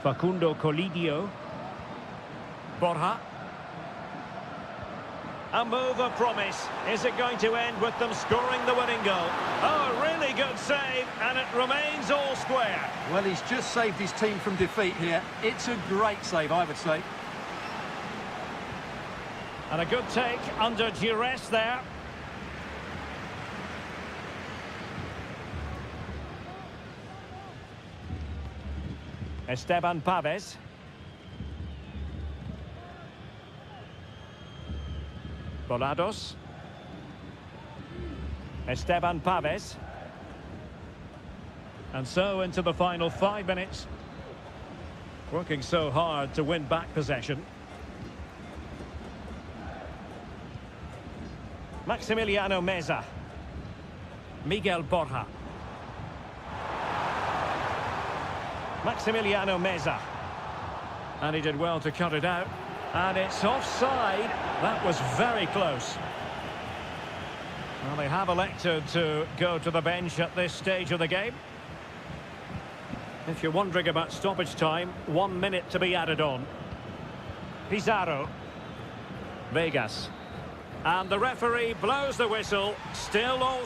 [SPEAKER 1] Facundo Colidio. Borja. A move of promise. Is it going to end with them scoring the winning goal? Oh, a really good save, and it remains all square.
[SPEAKER 2] Well, he's just saved his team from defeat here. It's a great save, I would say.
[SPEAKER 1] And a good take under duress there. Esteban Pavés. Volados. Esteban Pavés. And so into the final 5 minutes. Working so hard to win back possession. Maximiliano Meza. Miguel Borja. Maximiliano Meza. And he did well to cut it out. And it's offside. That was very close. Well, they have elected to go to the bench at this stage of the game. If you're wondering about stoppage time, 1 minute to be added on. Pizarro. Vegas. And the referee blows the whistle. Still all...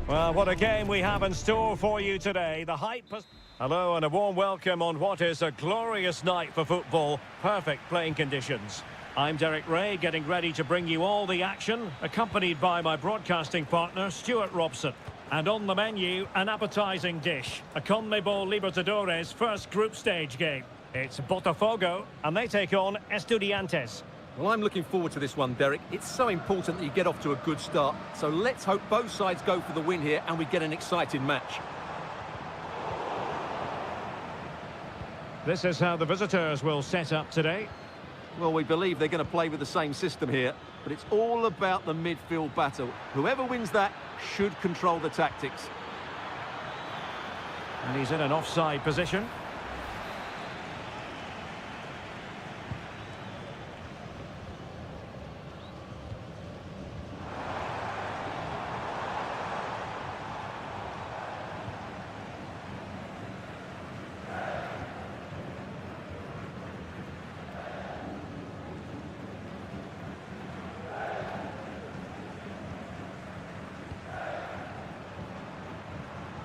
[SPEAKER 1] Well, what a game we have in store for you today. The hype has... Hello and a warm welcome on what is a glorious night for football. Perfect playing conditions. I'm Derek Ray, getting ready to bring you all the action, accompanied by my broadcasting partner, Stuart Robson. And on the menu, an appetising dish, a CONMEBOL Libertadores first group stage game. It's Botafogo, and they take on Estudiantes.
[SPEAKER 2] Well, I'm looking forward to this one, Derek. It's so important that you get off to a good start. So let's hope both sides go for the win here and we get an exciting match.
[SPEAKER 1] This is how the visitors will set up today.
[SPEAKER 2] Well, we believe they're going to play with the same system here, but it's all about the midfield battle. Whoever wins that should control the tactics.
[SPEAKER 1] And he's in an offside position.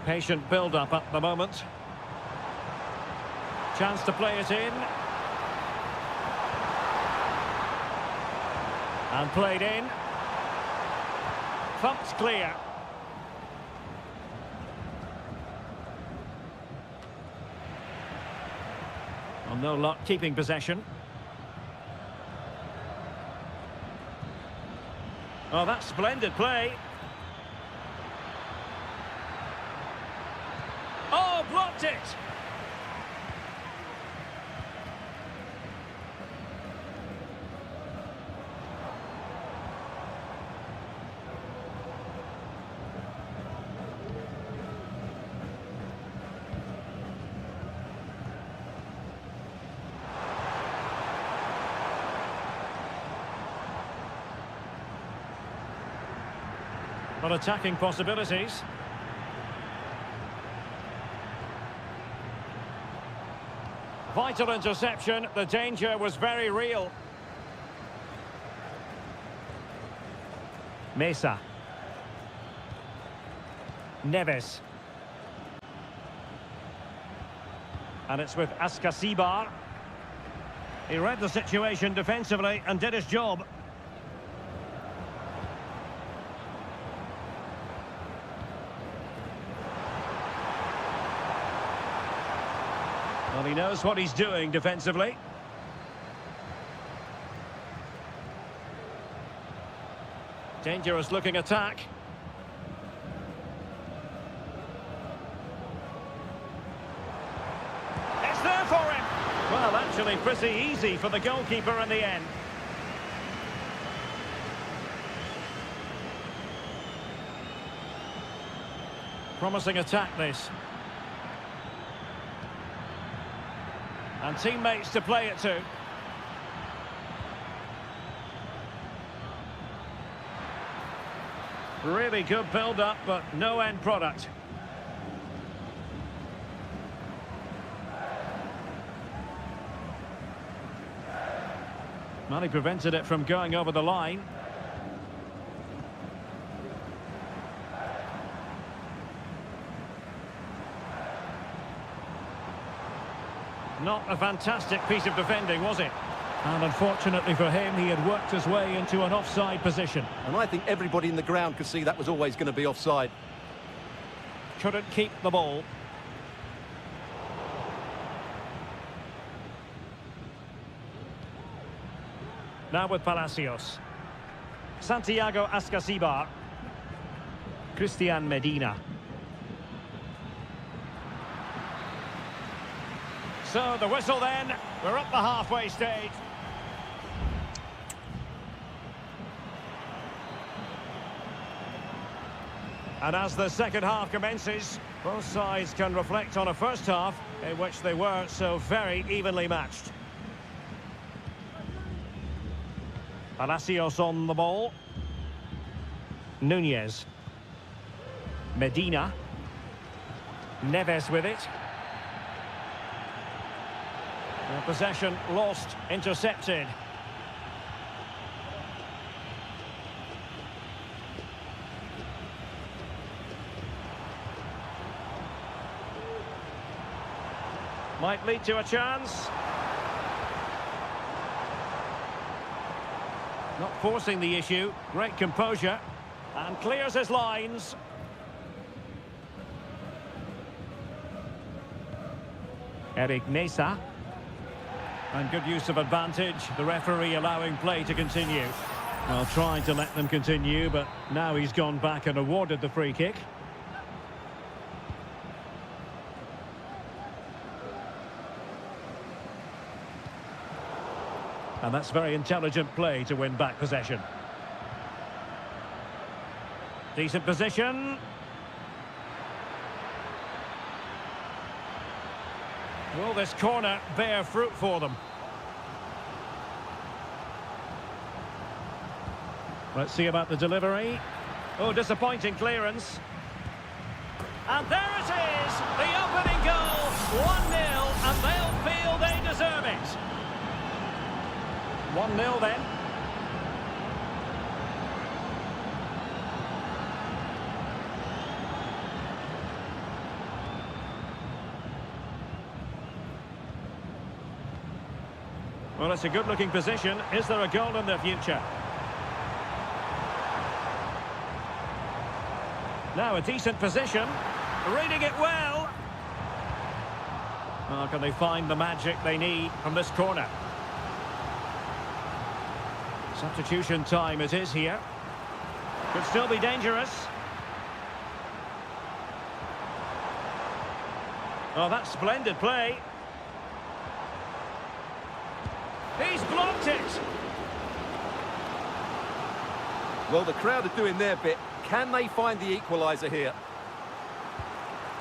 [SPEAKER 1] Patient build-up at the moment. Chance to play it in. And played in. Thumped clear. Well, no luck keeping possession. Oh, that's splendid play. Oh, blocked it! Well, attacking possibilities. Vital interception, the danger was very real. Mesa. Neves. And it's with Ascasibar. He read the situation defensively and did his job. Well, he knows what he's doing defensively. Dangerous looking attack. It's there for him. Well, actually pretty easy for the goalkeeper in the end. Promising attack this. And teammates to play it to. Really good build-up, but no end product. Well, he prevented it from going over the line. Not a fantastic piece of defending, was it? And unfortunately for him, he had worked his way into an offside position.
[SPEAKER 2] And I think everybody in the ground could see that was always going to be offside.
[SPEAKER 1] Couldn't keep the ball. Now with Palacios. Santiago Ascasibar. Christian Medina. So the whistle then, we're up the halfway stage. And as the second half commences, both sides can reflect on a first half in which they were so very evenly matched. Palacios on the ball. Nunez. Medina. Neves with it. Possession lost, intercepted. Might lead to a chance. Not forcing the issue. Great composure. And clears his lines. Eric Mesa. And good use of advantage. The referee allowing play to continue. Well, trying to let them continue, but now he's gone back and awarded the free kick. And that's very intelligent play to win back possession. Decent position. Will this corner bear fruit for them? Let's see about the delivery. Oh, disappointing clearance. And there it is, the opening goal, 1-0, and they'll feel they deserve it. 1-0 then. Well, it's a good-looking position. Is there a goal in the future? Now a decent position. Reading it well. Oh, can they find the magic they need from this corner? Substitution time it is here. Could still be dangerous. Oh, that's splendid play. He's blocked it.
[SPEAKER 2] Well, the crowd are doing their bit. Can they find the equaliser here?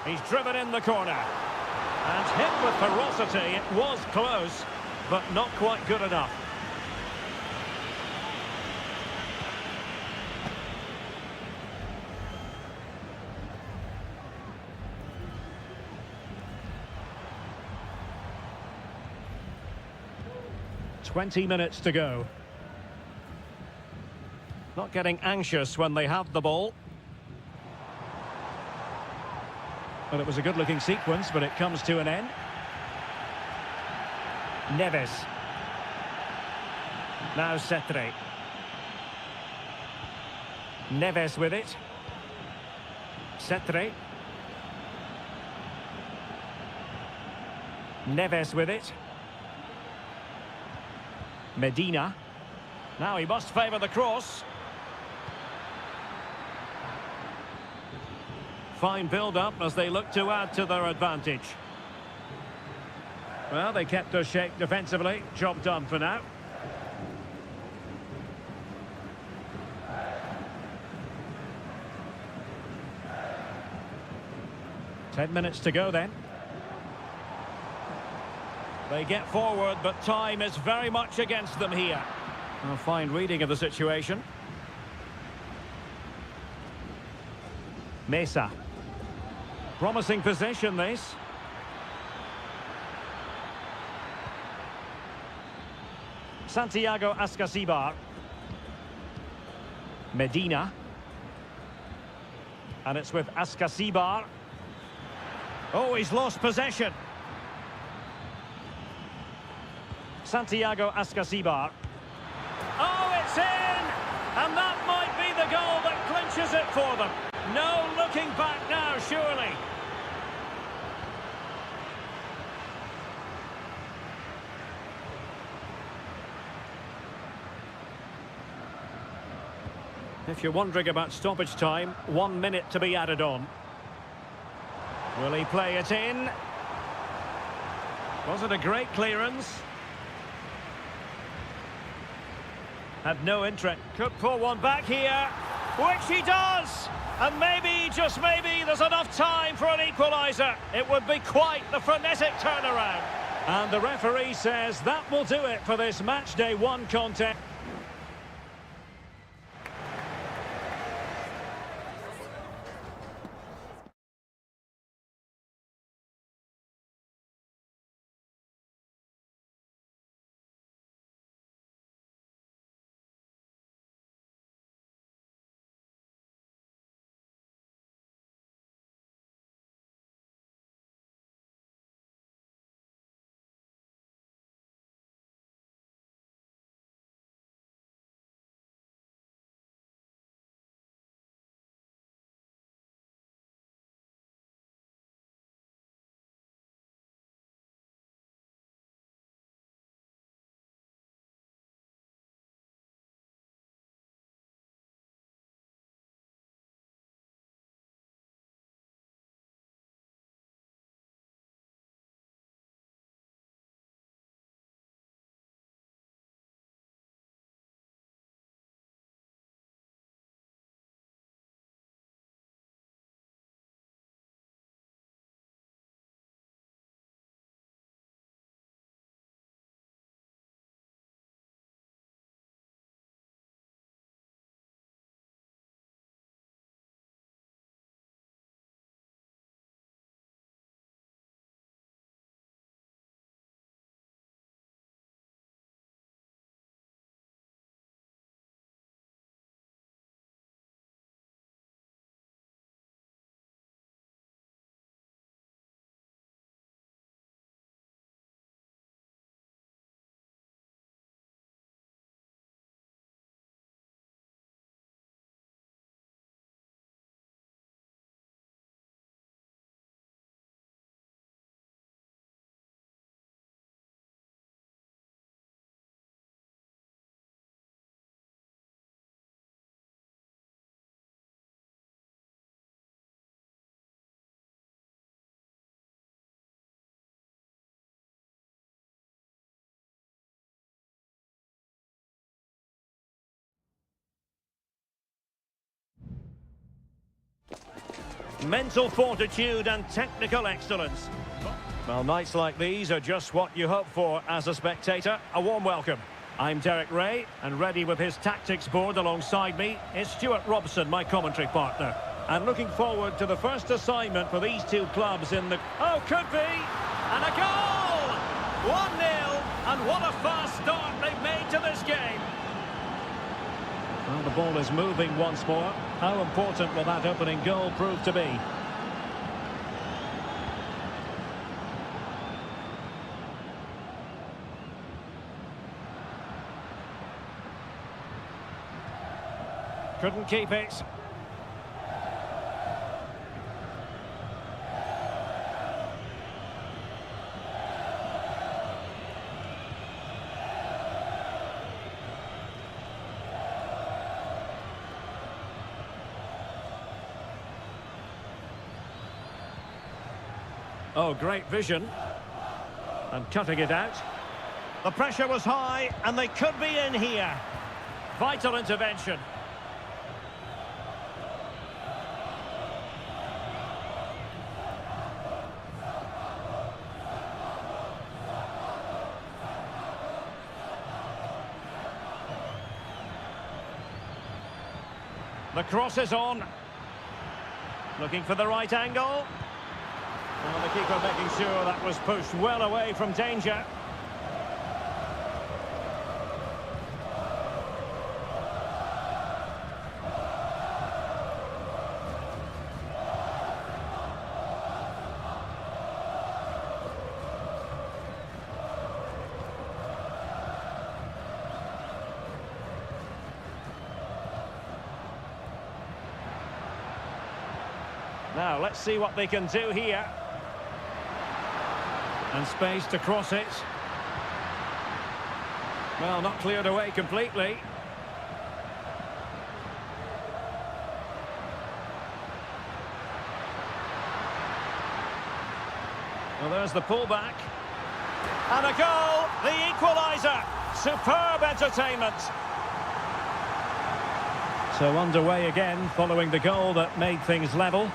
[SPEAKER 1] He's driven in the corner. And hit with ferocity. It was close, but not quite good enough. "20 minutes to go. Not getting anxious when they have the ball. Well, it was a good-looking sequence, but it comes to an end. Neves. Now Cetre. Neves with it. Cetre. Neves with it. Medina. Now he must favour the cross. Fine build-up as they look to add to their advantage. Well, they kept their shape defensively. Job done for now. Ten minutes to go then. They get forward, but time is very much against them here. A fine reading of the situation. Mesa. Promising position, this. Santiago Ascasibar. Medina. And it's with Ascasibar. Oh, he's lost possession. Santiago Ascasibar. Oh, it's in! And that might be the goal that clinches it for them. No looking back now, surely. If you're wondering about stoppage time, 1 minute to be added on. Will he play it in? Was it a great clearance? Had no interest. Could pull one back here, which he does! And maybe, just maybe, there's enough time for an equaliser. It would be quite the frenetic turnaround. And the referee says that will do it for this match day 1 contest. Mental fortitude and technical excellence. Well, nights like these are just what you hope for as a spectator. A warm welcome. I'm Derek Ray, and ready with his tactics board alongside me is Stuart Robson, my commentary partner. And looking forward to the first assignment for these two clubs in the... Oh, could be! And a goal! 1-0, and what a fast start they've made to this game. Well, the ball is moving once more. How important will that opening goal prove to be? Couldn't keep it. Oh, great vision. And cutting it out. The pressure was high, and they could be in here. Vital intervention. The cross is on. Looking for the right angle. Well, the keeper making sure that was pushed well away from danger. Now, let's see what they can do here. And space to cross it. Well, not cleared away completely. Well, there's the pullback. And a goal! The equaliser! Superb entertainment! So underway again, following the goal that made things level.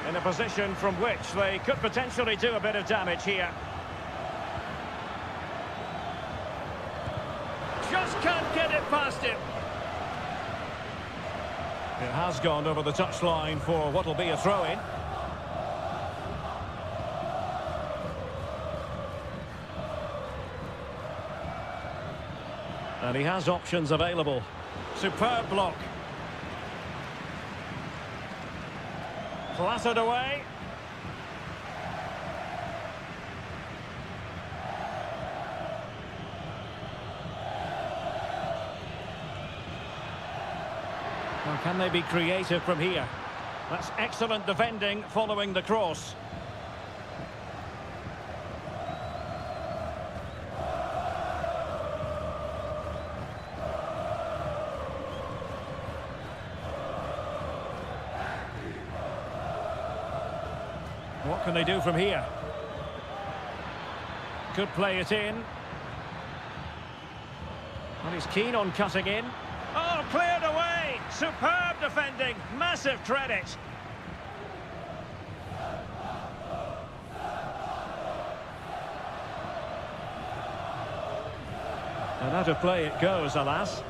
[SPEAKER 1] In a position from which they could potentially do a bit of damage here. Just can't get it past him. It has gone over the touchline for what will be a throw-in. And he has options available. Superb block. Clattered away. Well, can they be creative from here? That's excellent defending following the cross. What can they do from here? Could play it in. And he's keen on cutting in. Oh, cleared away! Superb defending. Massive credit. And out of play it goes, alas.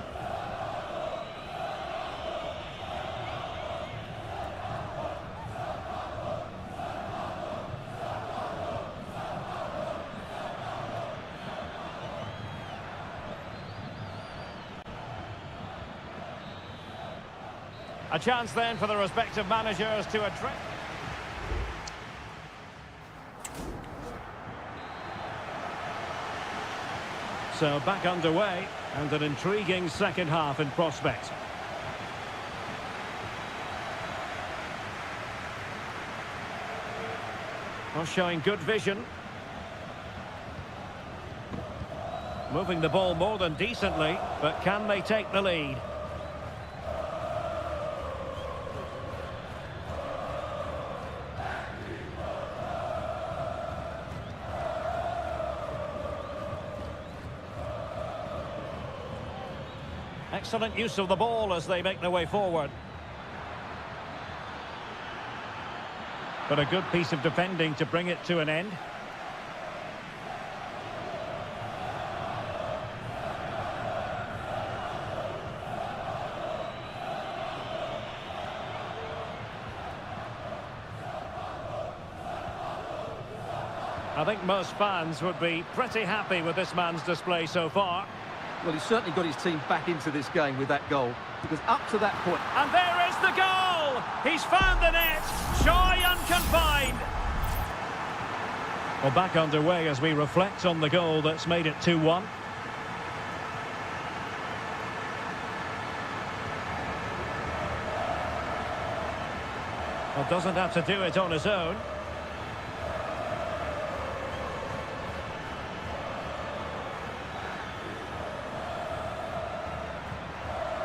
[SPEAKER 1] A chance then for the respective managers to address. So back underway, and an intriguing second half in prospect. Well, showing good vision. Moving the ball more than decently, but can they take the lead? Excellent use of the ball as they make their way forward. But a good piece of defending to bring it to an end. I think most fans would be pretty happy with this man's display so far.
[SPEAKER 2] Well, he's certainly got his team back into this game with that goal, because up to that point...
[SPEAKER 1] And there is the goal! He's found the net, joy unconfined! Well, back underway as we reflect on the goal that's made it 2-1. Well, doesn't have to do it on his own.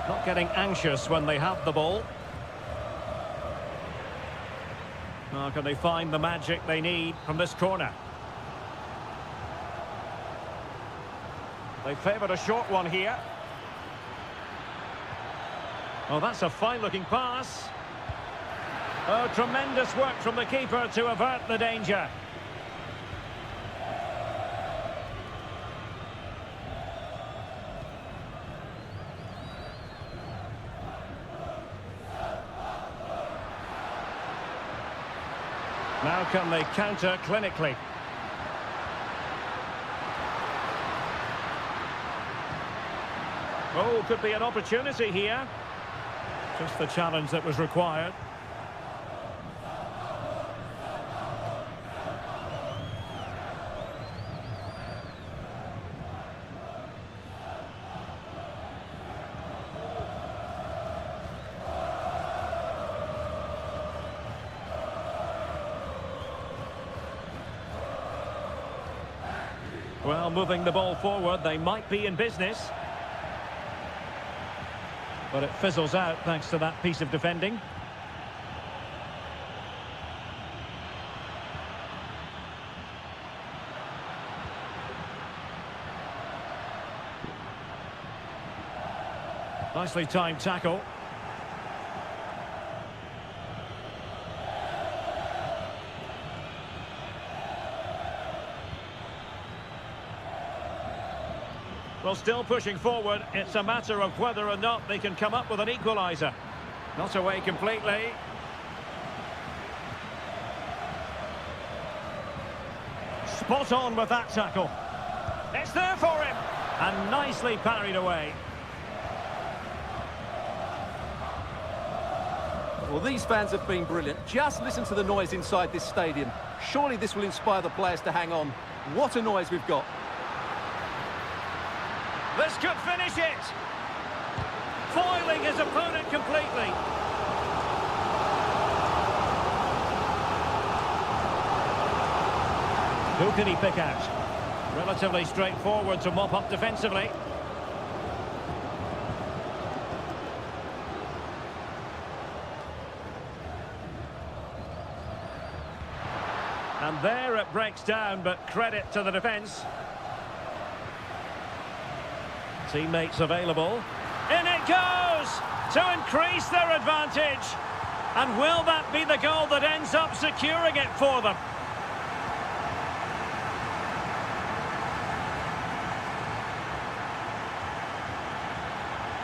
[SPEAKER 1] Not getting anxious when they have the ball. Now, can they find the magic they need from this corner? They favoured a short one here. Oh, that's a fine-looking pass. Oh, tremendous work from the keeper to avert the danger. Now can they counter clinically? Oh, could be an opportunity here. Just the challenge that was required. Well, moving the ball forward, they might be in business. But it fizzles out thanks to that piece of defending. Nicely timed tackle. Well, still pushing forward. It's a matter of whether or not they can come up with an equaliser. Not away completely. Spot on with that tackle. It's there for him. And nicely parried away.
[SPEAKER 2] Well, these fans have been brilliant. Just listen to the noise inside this stadium. Surely this will inspire the players to hang on. What a noise we've got.
[SPEAKER 1] This could finish it. Foiling his opponent completely. Who can he pick out? Relatively straightforward to mop up defensively. And there it breaks down, but credit to the defence. Teammates available. In it goes to increase their advantage. And will that be the goal that ends up securing it for them?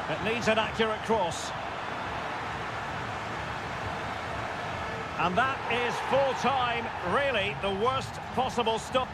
[SPEAKER 1] It needs an accurate cross. And that is full time, really the worst possible stop.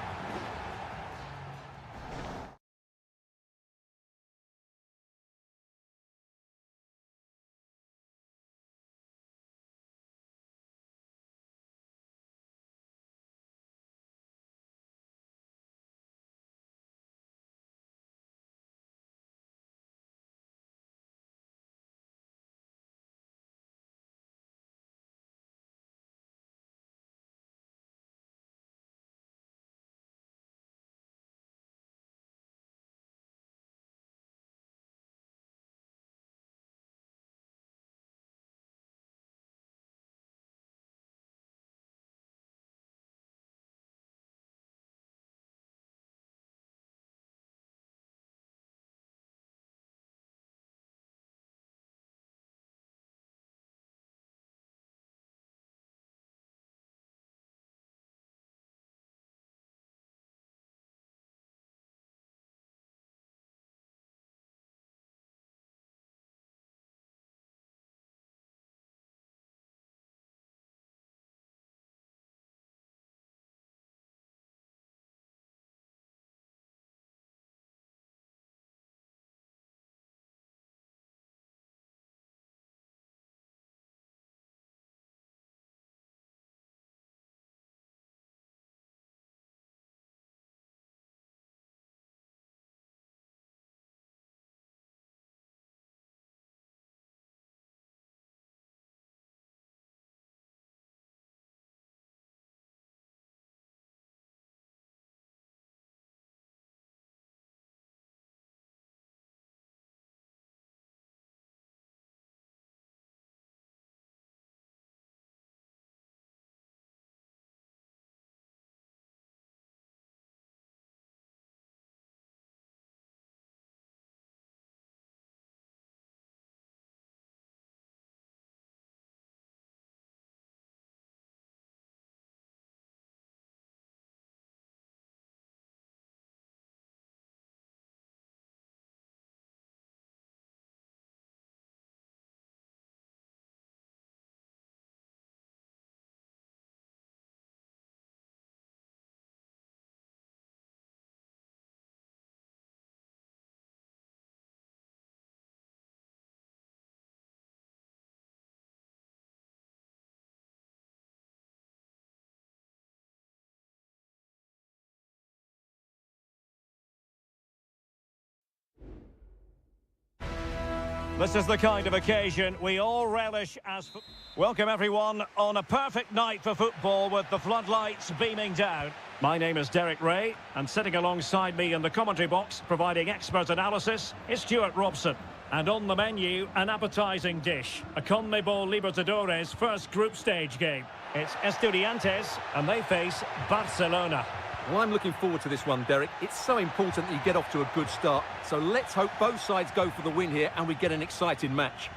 [SPEAKER 1] This is the kind of occasion we all relish as... Welcome everyone on a perfect night for football with the floodlights beaming down. My name is Derek Ray, and sitting alongside me in the commentary box, providing expert analysis, is Stuart Robson. And on the menu, an appetising dish, a CONMEBOL Libertadores first group stage game. It's Estudiantes, and they face Barcelona.
[SPEAKER 2] Well, I'm looking forward to this one, Derek. It's so important that you get off to a good start. So let's hope both sides go for the win here and we get an exciting match.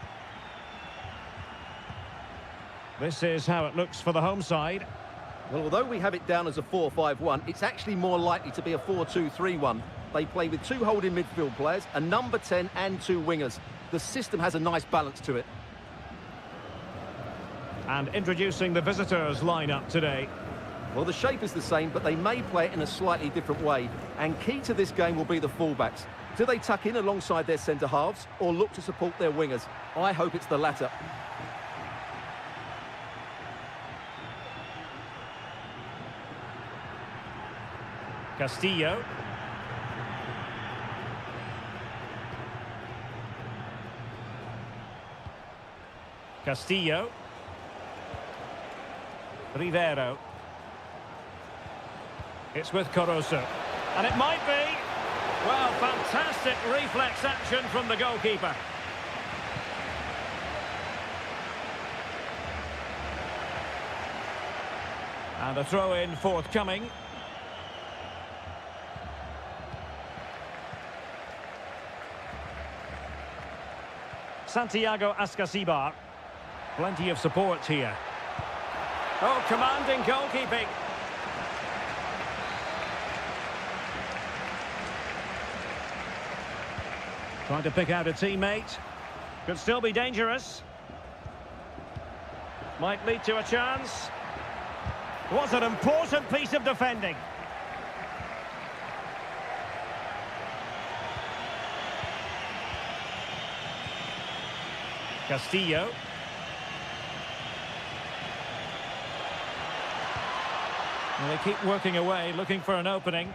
[SPEAKER 1] This is how it looks for the home side.
[SPEAKER 2] Well, although we have it down as a 4-5-1, it's actually more likely to be a 4-2-3-1. They play with two holding midfield players, a number 10 and two wingers. The system has a nice balance to it.
[SPEAKER 1] And introducing the visitors' lineup today.
[SPEAKER 2] Well, the shape is the same, but they may play it in a slightly different way. And key to this game will be the fullbacks. Do they tuck in alongside their centre-halves or look to support their wingers? I hope it's the latter.
[SPEAKER 1] Castillo. Castillo. Rivero. It's with Caruso. And it might be. Well, fantastic reflex action from the goalkeeper. And a throw-in forthcoming. Santiago Ascasibar. Plenty of support here. Oh, commanding goalkeeping. Trying to pick out a teammate. Could still be dangerous. Might lead to a chance. What an important piece of defending. Castillo. Well, they keep working away, looking for an opening.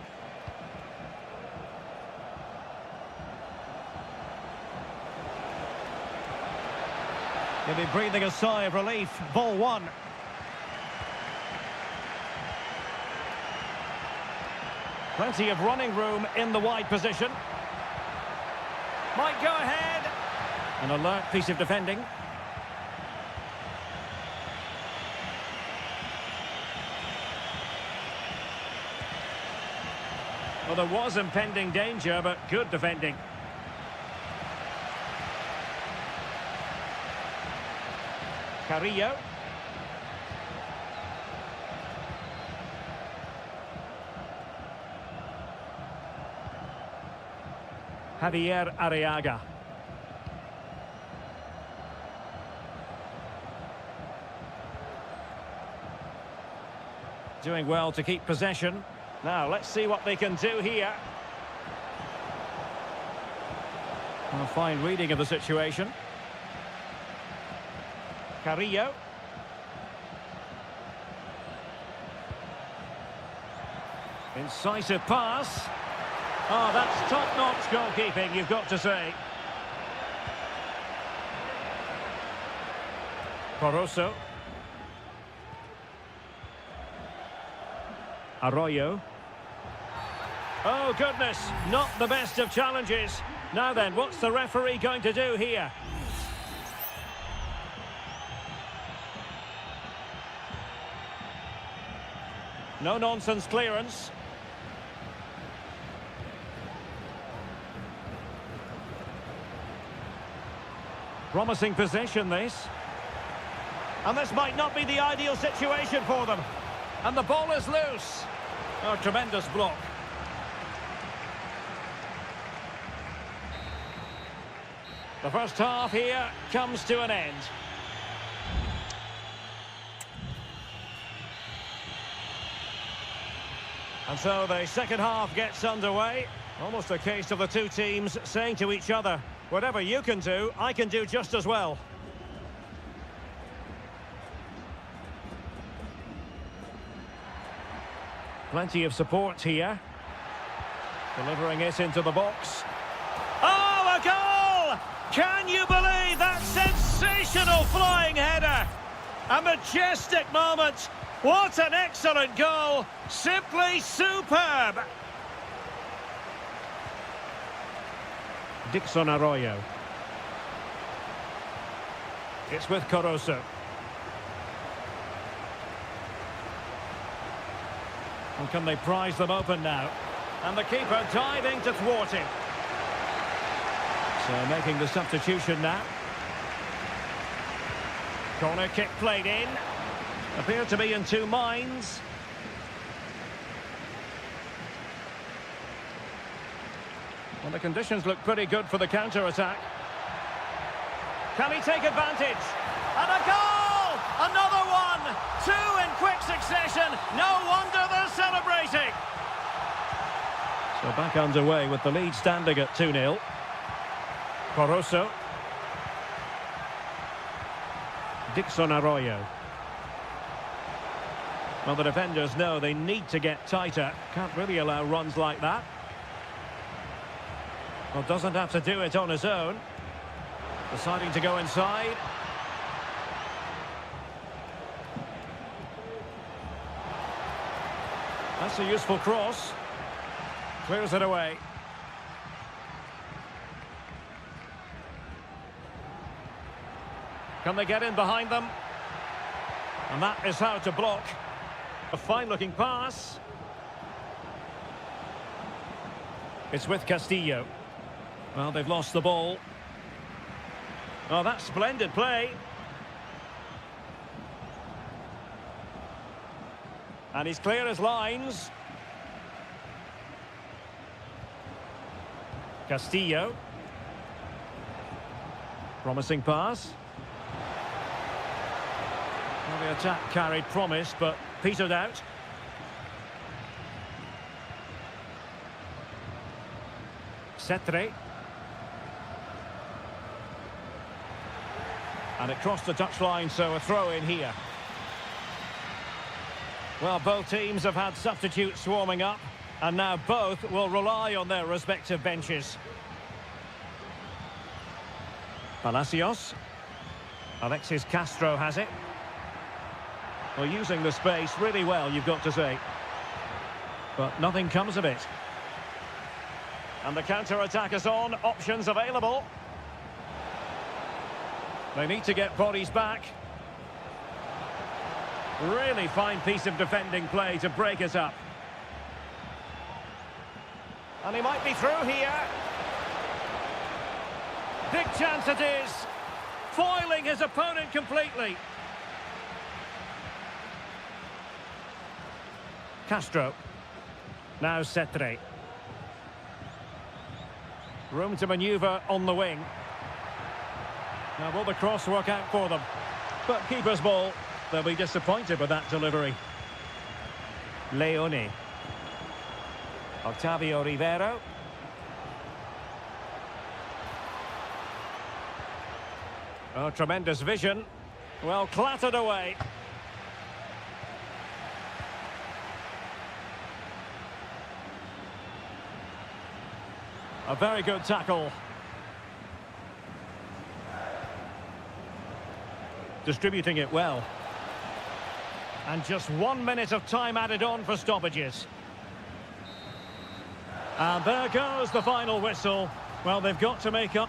[SPEAKER 1] They'll be breathing a sigh of relief. Ball one. Plenty of running room in the wide position. Might go ahead. An alert piece of defending. Well, there was impending danger, but good defending. Carrillo. Javier Arriaga. Doing well to keep possession. Now, let's see what they can do here. A fine reading of the situation. Carrillo. Incisive pass. Oh, that's top-notch goalkeeping, you've got to say. Caruso. Arroyo. Oh, goodness, not the best of challenges. Now then, what's the referee going to do here? No-nonsense clearance. Promising possession, this. And this might not be the ideal situation for them. And the ball is loose. Oh, tremendous block. The first half here comes to an end. And so the second half gets underway. Almost a case of the two teams saying to each other, whatever you can do, I can do just as well. Plenty of support here. Delivering it into the box. Oh, a goal! Can you believe that sensational flying header? A majestic moment. What an excellent goal. Simply superb. Dixon Arroyo. It's with Caruso. And can they prise them open now? And the keeper diving to thwart him. So making the substitution now. Corner kick played in. Appeared to be in two minds. Well, the conditions look pretty good for the counter-attack. Can he take advantage? And a goal! Another one! Two in quick succession. No wonder they're celebrating. So back underway with the lead standing at 2-0. Caruso. Dixon Arroyo. Well, the defenders know they need to get tighter. Can't really allow runs like that. Well, doesn't have to do it on his own. Deciding to go inside. That's a useful cross. Clears it away. Can they get in behind them? And that is how to block. A fine-looking pass. It's with Castillo. Well, they've lost the ball. Oh, that's splendid play. And he's clear as lines. Castillo. Promising pass. Well, the attack carried promise, but petered out. Cetre. And it crossed the touchline, so a throw in here. Well, both teams have had substitutes warming up, and now both will rely on their respective benches. Palacios. Alexis Castro has it. Well, using the space really well, you've got to say. But nothing comes of it. And the counter-attack is on. Options available. They need to get bodies back. Really fine piece of defending play to break it up. And he might be through here. Big chance it is. Foiling his opponent completely. Castro. Now Cetre. Room to manoeuvre on the wing. Now will the cross work out for them? But keeper's ball. They'll be disappointed with that delivery. Leone. Octavio Rivero. Oh, tremendous vision. Well, clattered away. A very good tackle. Distributing it well. And just 1 minute of time added on for stoppages. And there goes the final whistle. Well, they've got to make up.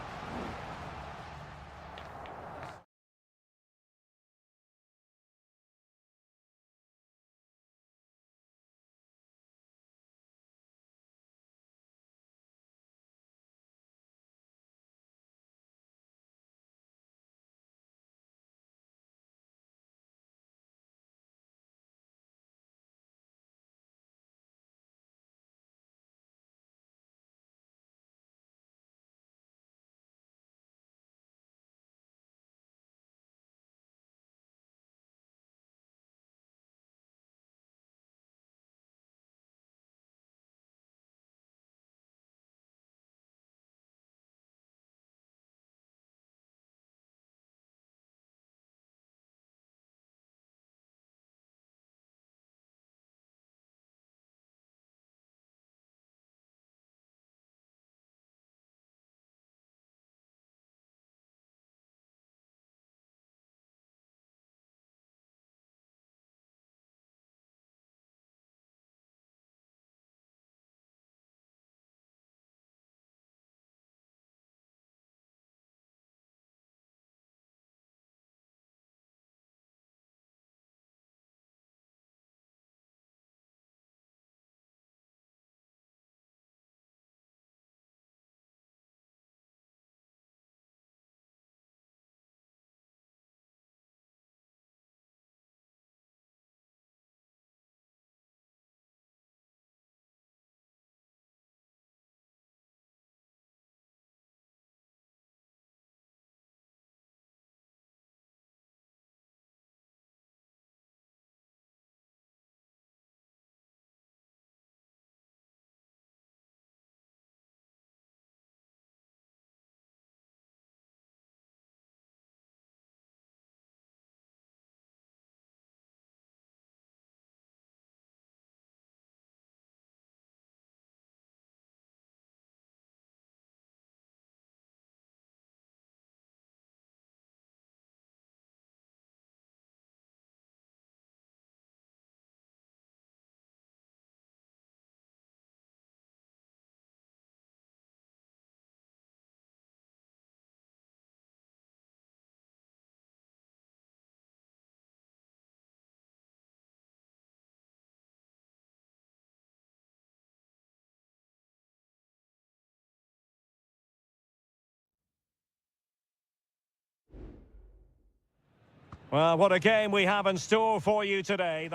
[SPEAKER 1] Well, what a game we have in store for you today.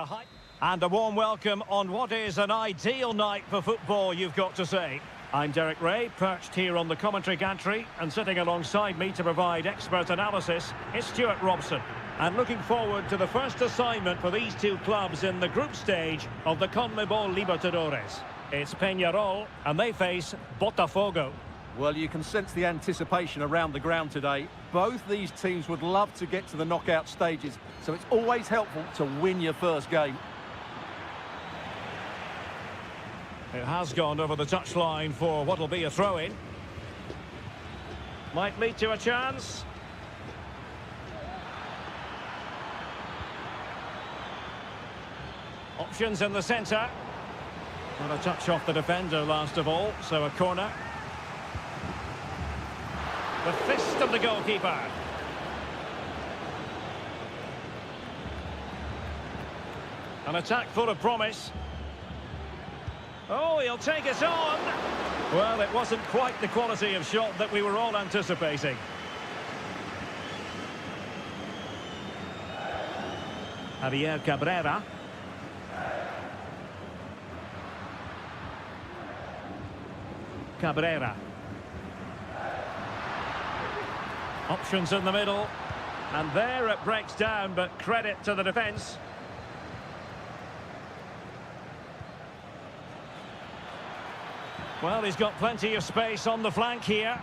[SPEAKER 1] And a warm welcome on what is an ideal night for football, you've got to say. I'm Derek Ray, perched here on the commentary gantry, and sitting alongside me to provide expert analysis is Stuart Robson. And looking forward to the first assignment for these two clubs in the group stage of the CONMEBOL Libertadores. It's Peñarol, and they face Botafogo.
[SPEAKER 2] Well, you can sense the anticipation around the ground today. Both these teams would love to get to the knockout stages, so it's always helpful to win your first game.
[SPEAKER 1] It has gone over the touchline for what will be a throw-in. Might lead to a chance. Options in the centre. Not a touch off the defender last of all, so a corner. The fist of the goalkeeper. An attack full of promise. Oh, he'll take it on. Well, it wasn't quite the quality of shot that we were all anticipating. Javier Cabrera. Cabrera. Options in the middle. And there it breaks down, but credit to the defence. Well, he's got plenty of space on the flank here.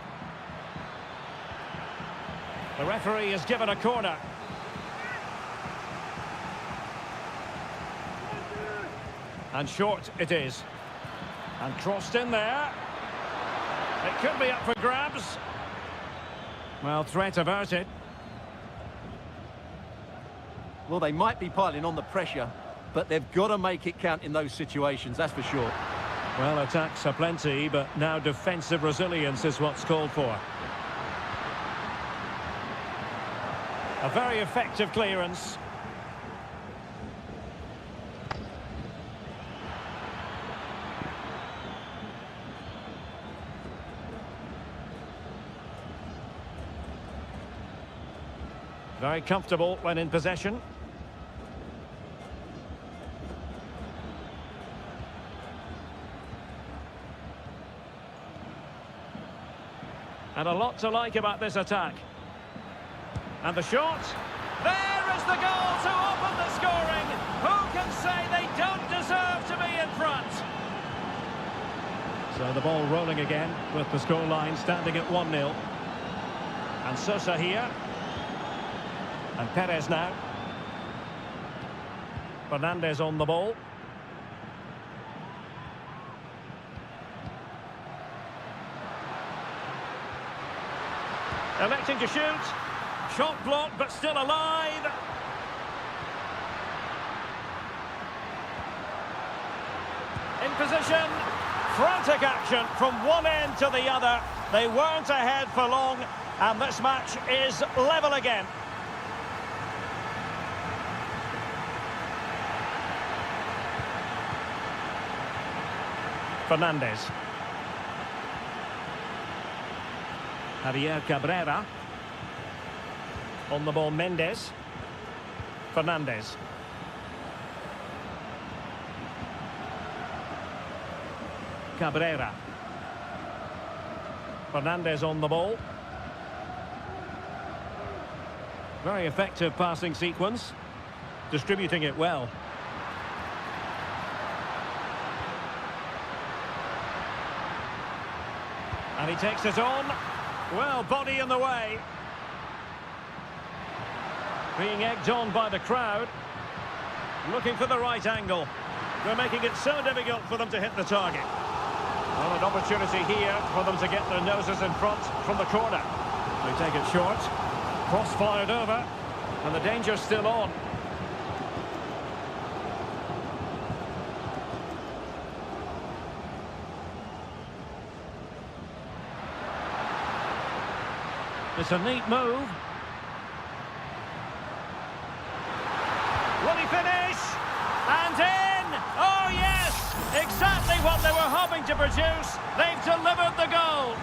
[SPEAKER 1] The referee has given a corner. And short it is. And crossed in there. It could be up for grabs. Well, threat averted.
[SPEAKER 2] Well, they might be piling on the pressure, but they've got to make it count in those situations, that's for sure.
[SPEAKER 1] Well, attacks are plenty, but now defensive resilience is what's called for. A very effective clearance. Very comfortable when in possession. And a lot to like about this attack. And the shot. There is the goal to open the scoring. Who can say they don't deserve to be in front? So the ball rolling again with the scoreline standing at 1-0. And Sosa here. And Perez now. Fernandez on the ball. Electing to shoot. Shot blocked, but still alive. In position. Frantic action from one end to the other. They weren't ahead for long, and this match is level again. Fernandez. Javier Cabrera. On the ball, Mendes. Fernandez. Cabrera. Fernandez on the ball. Very effective passing sequence. Distributing it well. And he takes it on. Well, body in the way. Being egged on by the crowd. Looking for the right angle. They're making it so difficult for them to hit the target. Well, an opportunity here for them to get their noses in front from the corner. They take it short. Cross fired over. And the danger's still on. It's a neat move. Will he finish? And in! Oh, yes! Exactly what they were hoping to produce. They've delivered the goal.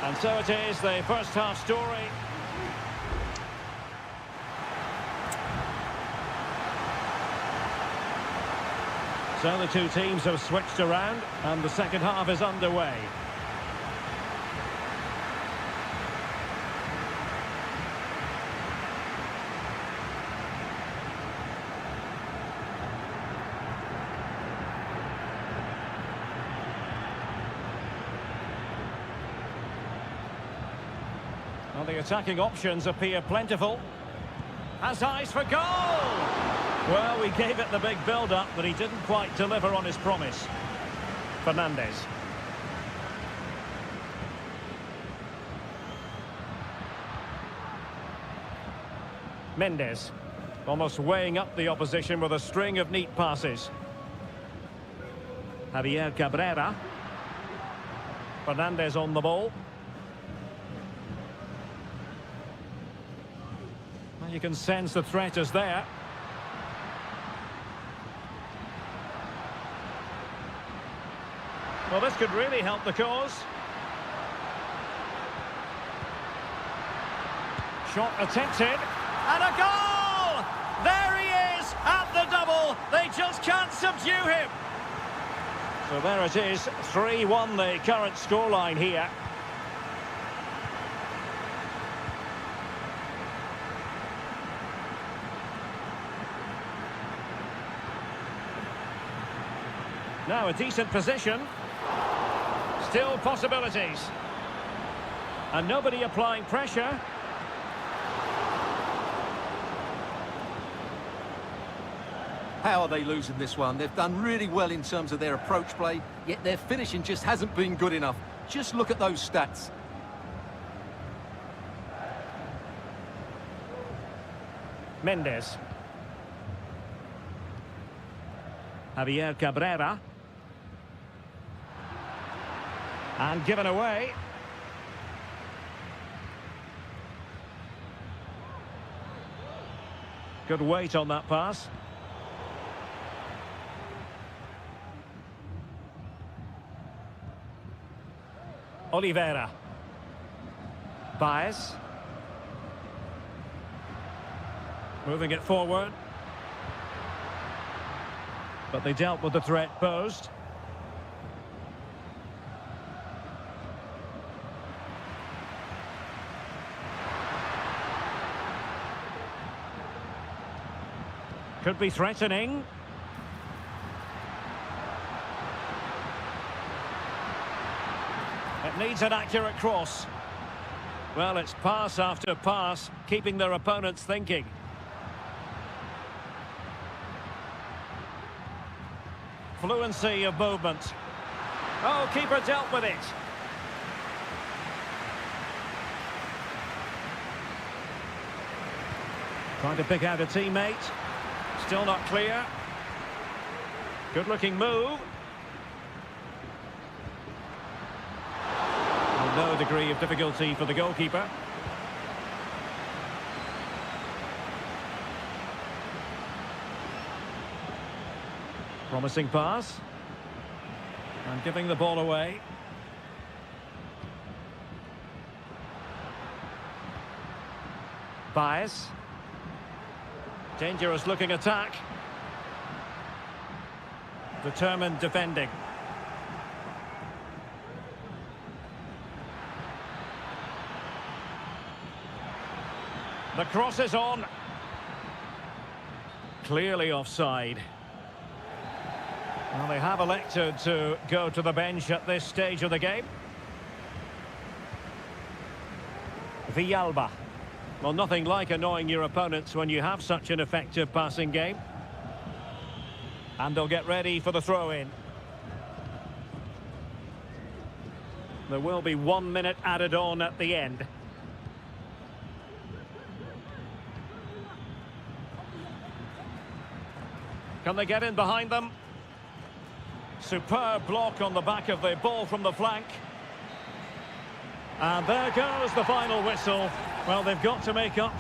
[SPEAKER 1] And so it is, the first half story. So the two teams have switched around and the second half is underway. Well, the attacking options appear plentiful. Has eyes for goal! Well, we gave it the big build-up, but he didn't quite deliver on his promise. Fernandez. Mendes. Almost weighing up the opposition with a string of neat passes. Javier Cabrera. Fernandez on the ball. Well, you can sense the threat is there. Well, this could really help the cause. Shot attempted. And a goal! There he is at the double. They just can't subdue him. So there it is, 3-1 the current scoreline here. Now a decent position. Still possibilities. And nobody applying pressure.
[SPEAKER 2] How are they losing this one? They've done really well in terms of their approach play, yet their finishing just hasn't been good enough. Just look at those stats.
[SPEAKER 1] Mendes. Javier Cabrera. And given away. Good weight on that pass. Oliveira. Baez. Moving it forward. But they dealt with the threat posed. Could be threatening. It needs an accurate cross. Well, it's pass after pass, keeping their opponents thinking. Fluency of movement. Oh, keeper dealt with it. Trying to pick out a teammate. Still not clear. Good-looking move. No degree of difficulty for the goalkeeper. Promising pass. And giving the ball away. Baez. Dangerous looking attack. Determined defending. The cross is on. Clearly offside. Well, they have elected to go to the bench at this stage of the game. Villalba. Well, nothing like annoying your opponents when you have such an effective passing game. And they'll get ready for the throw-in. There will be 1 minute added on at the end. Can they get in behind them? Superb block on the back of the ball from the flank. And there goes the final whistle. Well, they've got to make up.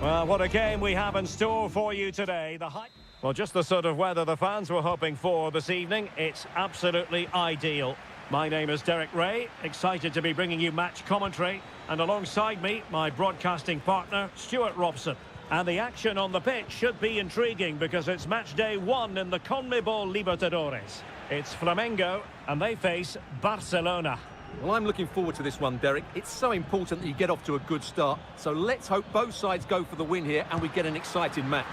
[SPEAKER 1] Well, what a game we have in store for you today. Well, just the sort of weather the fans were hoping for this evening. It's absolutely ideal. My name is Derek Ray, excited to be bringing you match commentary. And alongside me, my broadcasting partner, Stuart Robson. And the action on the pitch should be intriguing because it's match day 1 in the CONMEBOL Libertadores. It's Flamengo, and they face Barcelona.
[SPEAKER 2] Well, I'm looking forward to this one, Derek. It's so important that you get off to a good start. So let's hope both sides go for the win here and we get an exciting match.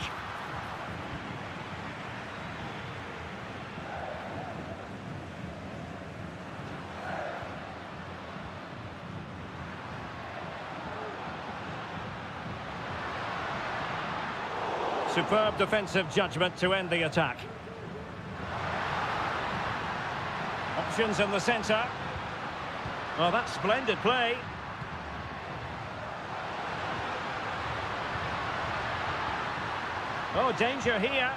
[SPEAKER 1] Superb defensive judgment to end the attack. Options in the centre. Oh, that's splendid play. Oh, danger here.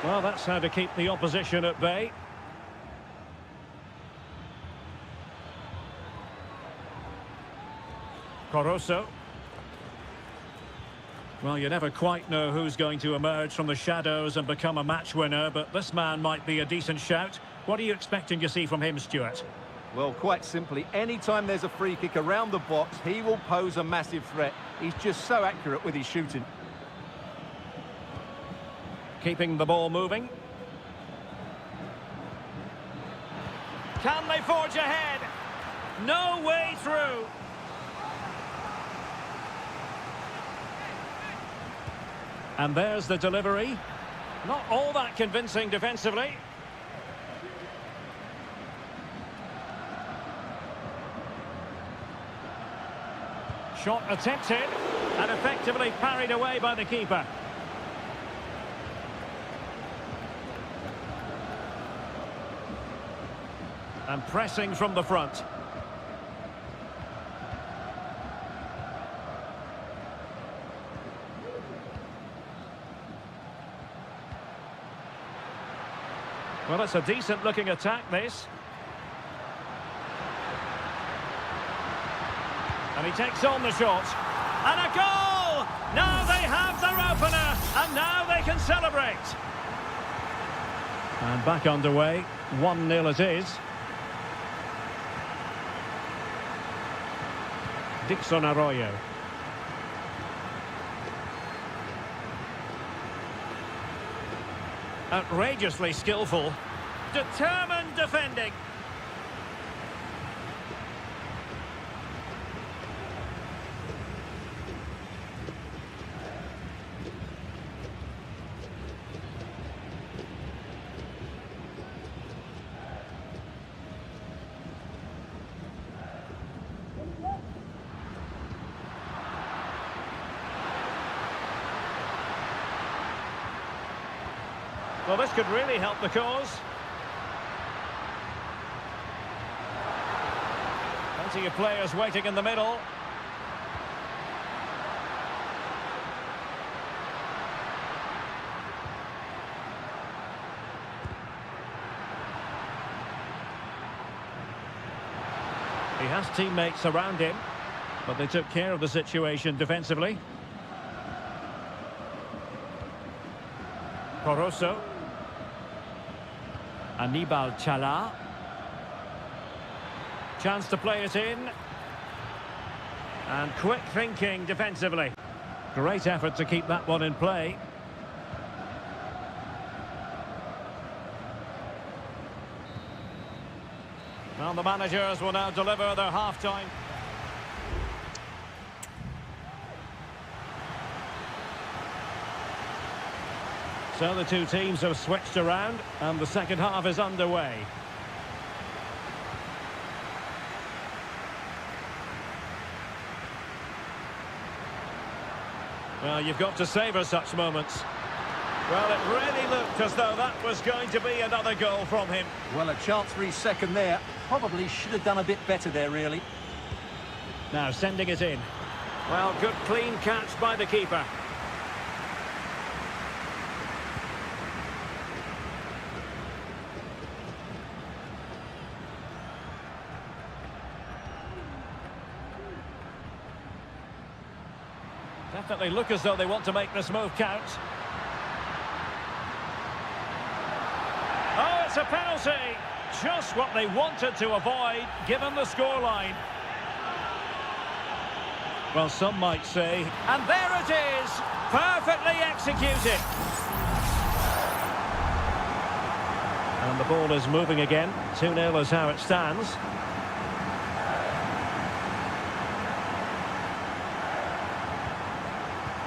[SPEAKER 1] Well, that's how to keep the opposition at bay. Coroso. Well, you never quite know who's going to emerge from the shadows and become a match winner, but this man might be a decent shout. What are you expecting to see from him, Stuart?
[SPEAKER 2] Well, quite simply, anytime there's a free kick around the box, he will pose a massive threat. He's just so accurate with his shooting.
[SPEAKER 1] Keeping the ball moving. Can they forge ahead? No way through. And there's the delivery. Not all that convincing defensively. Shot attempted and effectively parried away by the keeper. And pressing from the front. Well, it's a decent-looking attack, this. And he takes on the shot. And a goal! Now they have their opener, and now they can celebrate. And back underway, 1-0 it is. Dixon Arroyo. Outrageously skillful. Determined defending. Well, this could really help the cause. Plenty of players waiting in the middle. He has teammates around him, but they took care of the situation defensively. Coroso. Anibal Chala. Chance to play it in. And quick thinking defensively. Great effort to keep that one in play. Well, the managers will now deliver their half-time. So the two teams have switched around and the second half is underway. Well, you've got to savour such moments. Well, it really looked as though that was going to be another goal from him.
[SPEAKER 2] Well, a chance for his second there. Probably should have done a bit better there, really.
[SPEAKER 1] Now sending it in. Well, good clean catch by the keeper. Definitely look as though they want to make this move count. Oh, it's a penalty. Just what they wanted to avoid, given the scoreline. Well, some might say, and there it is, perfectly executed. And the ball is moving again. 2-0 is how it stands.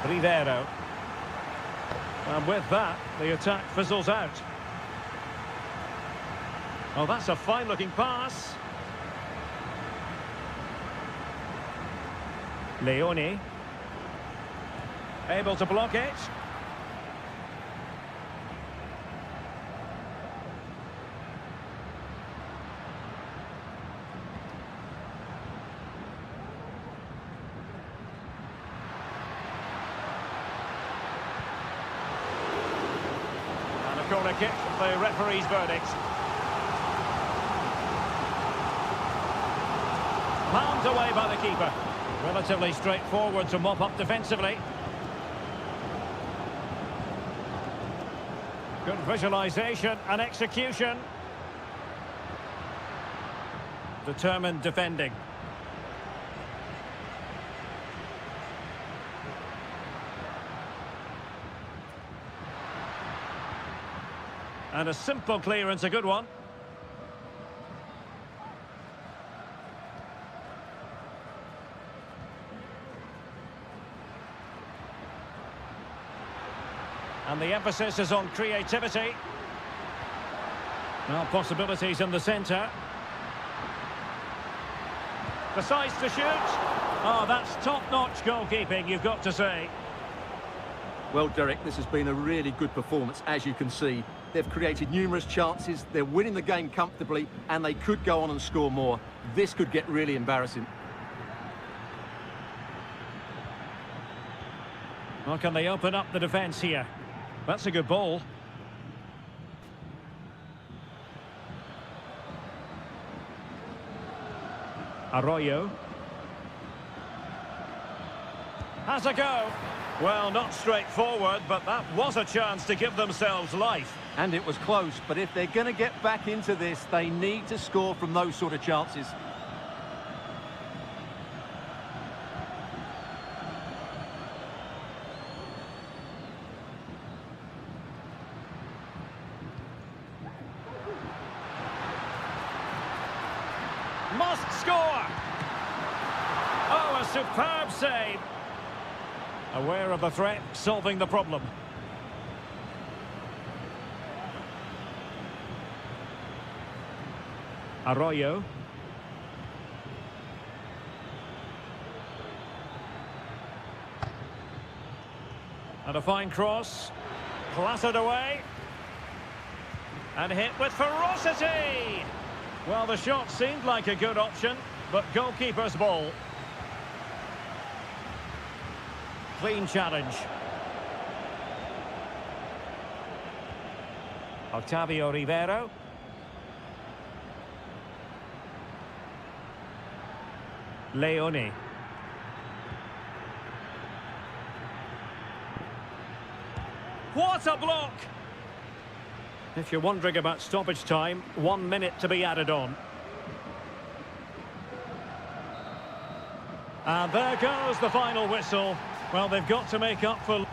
[SPEAKER 1] Rivero. And with that, the attack fizzles out. Oh, that's a fine-looking pass. Leone. Able to block it. And a corner kick, the referee's verdict. Palmed away by the keeper. Relatively straightforward to mop up defensively. Good visualisation and execution. Determined defending. And a simple clearance, a good one. And the emphasis is on creativity. Now possibilities in the centre. Decides to shoot. Oh, that's top-notch goalkeeping, you've got to say.
[SPEAKER 2] Well, Derek, this has been a really good performance, as you can see. They've created numerous chances, they're winning the game comfortably, and they could go on and score more. This could get really embarrassing.
[SPEAKER 1] Well, can they open up the defence here? That's a good ball. Arroyo. Has a go. Well, not straightforward, but that was a chance to give themselves life.
[SPEAKER 2] And it was close, but if they're going to get back into this, they need to score from those sort of chances.
[SPEAKER 1] Must score! Oh, a superb save. Aware of the threat, solving the problem. Arroyo. And a fine cross. Clattered away. And hit with ferocity! Well, the shot seemed like a good option, but goalkeeper's ball. Clean challenge. Octavio Rivero. Leone. What a block! If you're wondering about stoppage time, 1 minute to be added on. And there goes the final whistle. Well, they've got to make up for...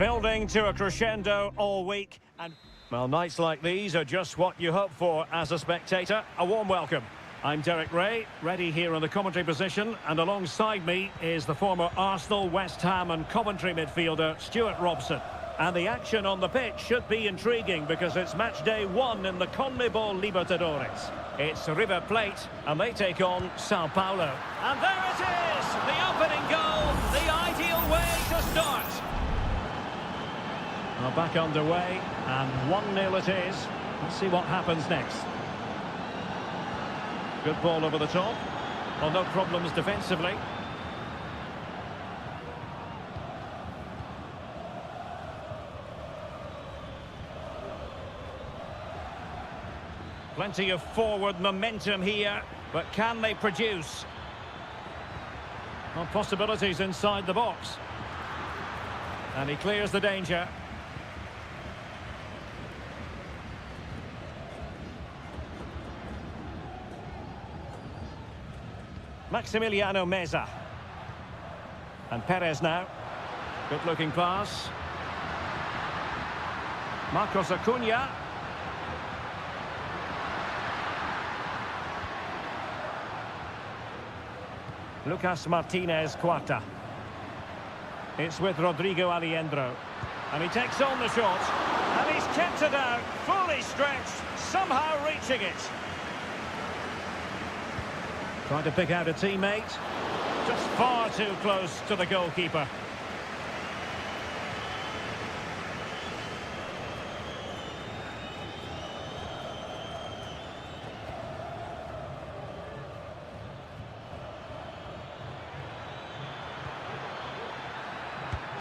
[SPEAKER 1] building to a crescendo all week. And, well, nights like these are just what you hope for as a spectator. A warm welcome. I'm Derek Ray, ready here in the commentary position, and alongside me is the former Arsenal, West Ham and Coventry midfielder Stuart Robson. And the action on the pitch should be intriguing because it's match day 1 in the CONMEBOL Libertadores. It's River Plate, and they take on Sao Paulo. And there it is! The opening goal, the ideal way to start. Well, back underway, and 1-0 it is. Let's see what happens next. Good ball over the top. Well, no problems defensively. Plenty of forward momentum here, but can they produce? Well, possibilities inside the box. And he clears the danger. Maximiliano Meza. And Perez now. Good-looking pass. Marcos Acuna. Lucas Martinez Cuarta. It's with Rodrigo Alejandro. And he takes on the shot. And he's kept it out, fully stretched, somehow reaching it. Trying to pick out a teammate. Just far too close to the goalkeeper.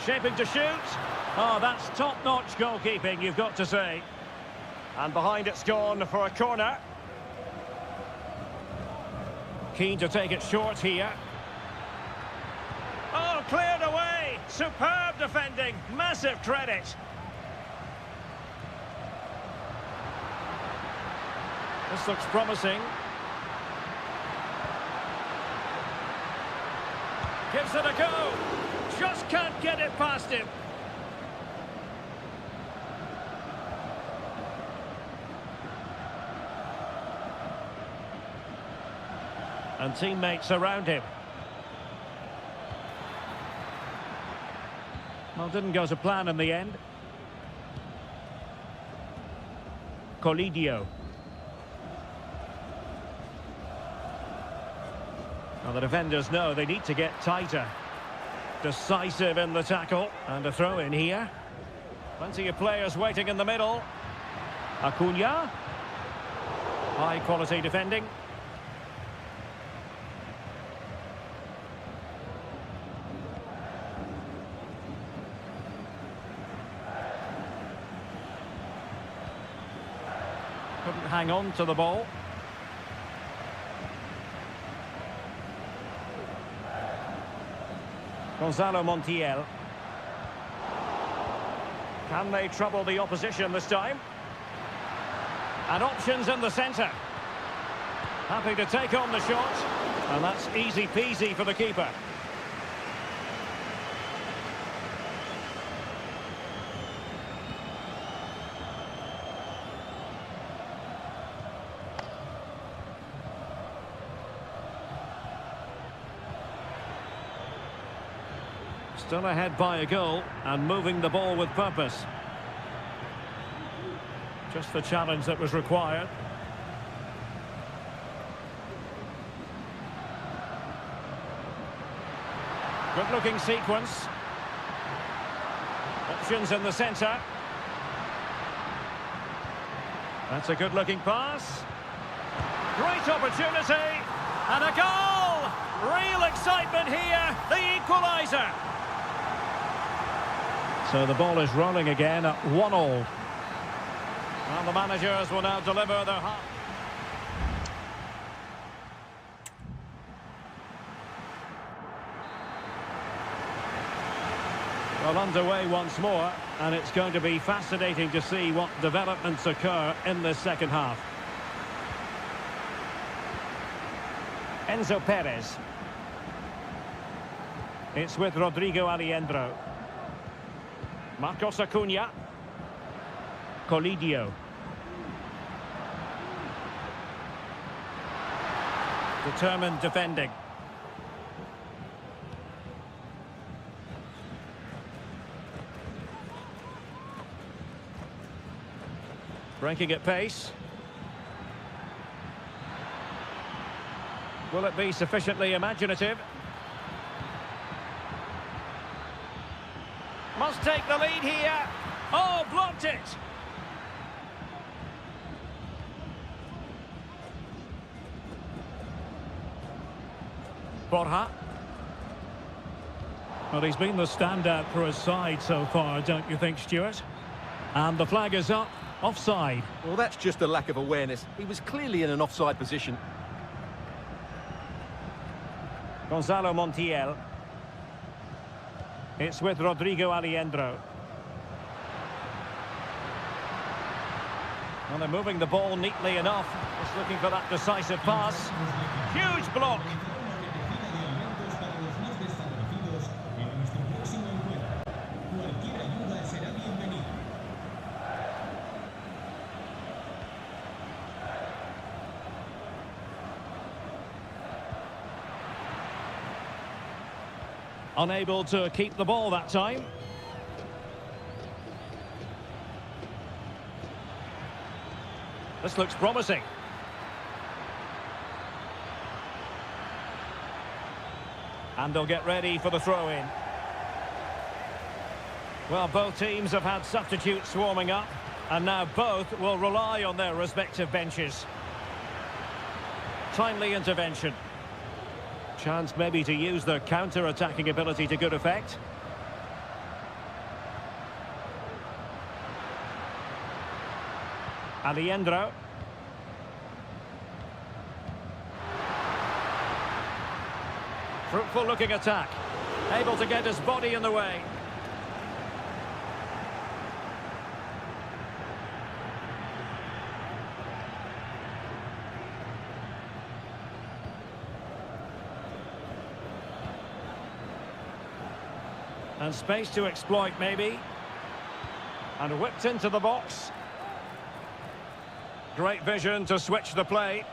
[SPEAKER 1] Shaping to shoot. Oh, that's top-notch goalkeeping, you've got to say. And behind it's gone for a corner. Keen to take it short here. Oh, cleared away. Superb defending. Massive credit. This looks promising. Gives it a go. Just can't get it past him. And teammates around him. Well, didn't go to plan in the end. Colidio. Well, the defenders know they need to get tighter. Decisive in the tackle. And a throw in here. Plenty of players waiting in the middle. Acuna. High quality defending. Couldn't hang on to the ball. Gonzalo Montiel. Can they trouble the opposition this time? And options in the centre. Happy to take on the shot. And that's easy peasy for the keeper. Still ahead by a goal and moving the ball with purpose. Just the challenge that was required. Good-looking sequence. Options in the centre. That's a good-looking pass. Great opportunity. And a goal! Real excitement here. The equaliser. So the ball is rolling again at 1-1. And the managers will now deliver their half. Well, underway once more, and it's going to be fascinating to see what developments occur in this second half. Enzo Perez. It's with Rodrigo Alejandro. Marcos Acuna. Colidio. Determined defending. Breaking at pace. Will it be sufficiently imaginative? Must take the lead here. Oh, blocked it. Borja.
[SPEAKER 3] Well, he's been the standout for his side so far, don't you think, Stuart? And the flag is up, offside.
[SPEAKER 2] Well, that's just a lack of awareness. He was clearly in an offside position.
[SPEAKER 1] Gonzalo Montiel. It's with Rodrigo Alejandro. Well, they're moving the ball neatly enough. Just looking for that decisive pass. Huge block.
[SPEAKER 3] Unable to keep the ball that time.
[SPEAKER 1] This looks promising. And they'll get ready for the throw-in. Well, both teams have had substitutes warming up, and now both will rely on their respective benches. Timely intervention. Chance maybe to use their counter-attacking ability to good effect. Alejandro. Fruitful looking attack. Able to get his body in the way. And space to exploit, maybe. And whipped into the box. Great vision to switch the play.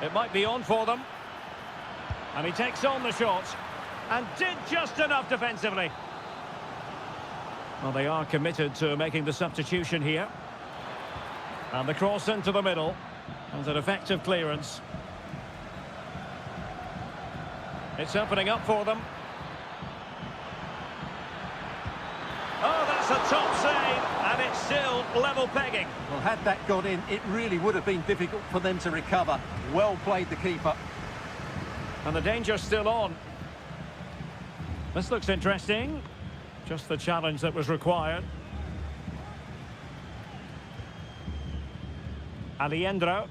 [SPEAKER 1] It might be on for them. And he takes on the shot. And did just enough defensively. Well, they are committed to making the substitution here. And the cross into the middle. And an effective clearance. It's opening up for them. Oh, that's a top save, and it's still level pegging.
[SPEAKER 2] Well, had that gone in, it really would have been difficult for them to recover. Well played, the keeper.
[SPEAKER 1] And the danger's still on. This looks interesting. Just the challenge that was required. Alejandro.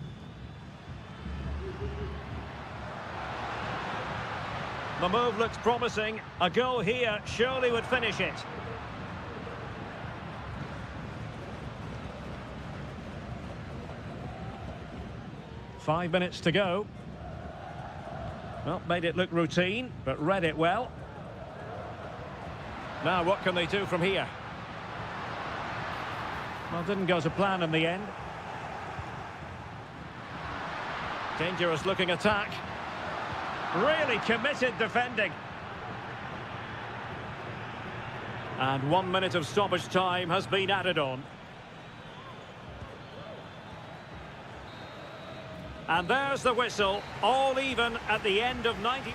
[SPEAKER 1] The move looks promising. A goal here surely would finish it. Five minutes to go. Well, made it look routine, but read it well. Now, what can they do from here? Well, didn't go to plan in the end. Dangerous looking attack. Really committed defending. And 1 minute of stoppage time has been added on. And there's the whistle, all even at the end of 90...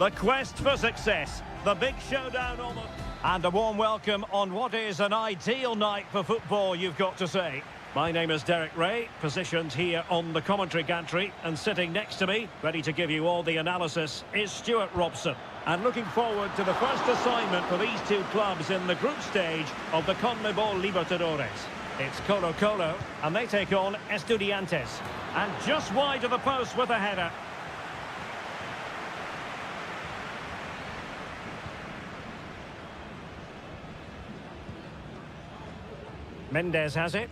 [SPEAKER 1] The quest for success. The big showdown almost. And a warm welcome on what is an ideal night for football, you've got to say. My name is Derek Ray, positioned here on the commentary gantry, and sitting next to me, ready to give you all the analysis, is Stuart Robson. And looking forward to the first assignment for these two clubs in the group stage of the CONMEBOL Libertadores. It's Colo-Colo, and they take on Estudiantes. And just wide of the post with a header. Mendes has it.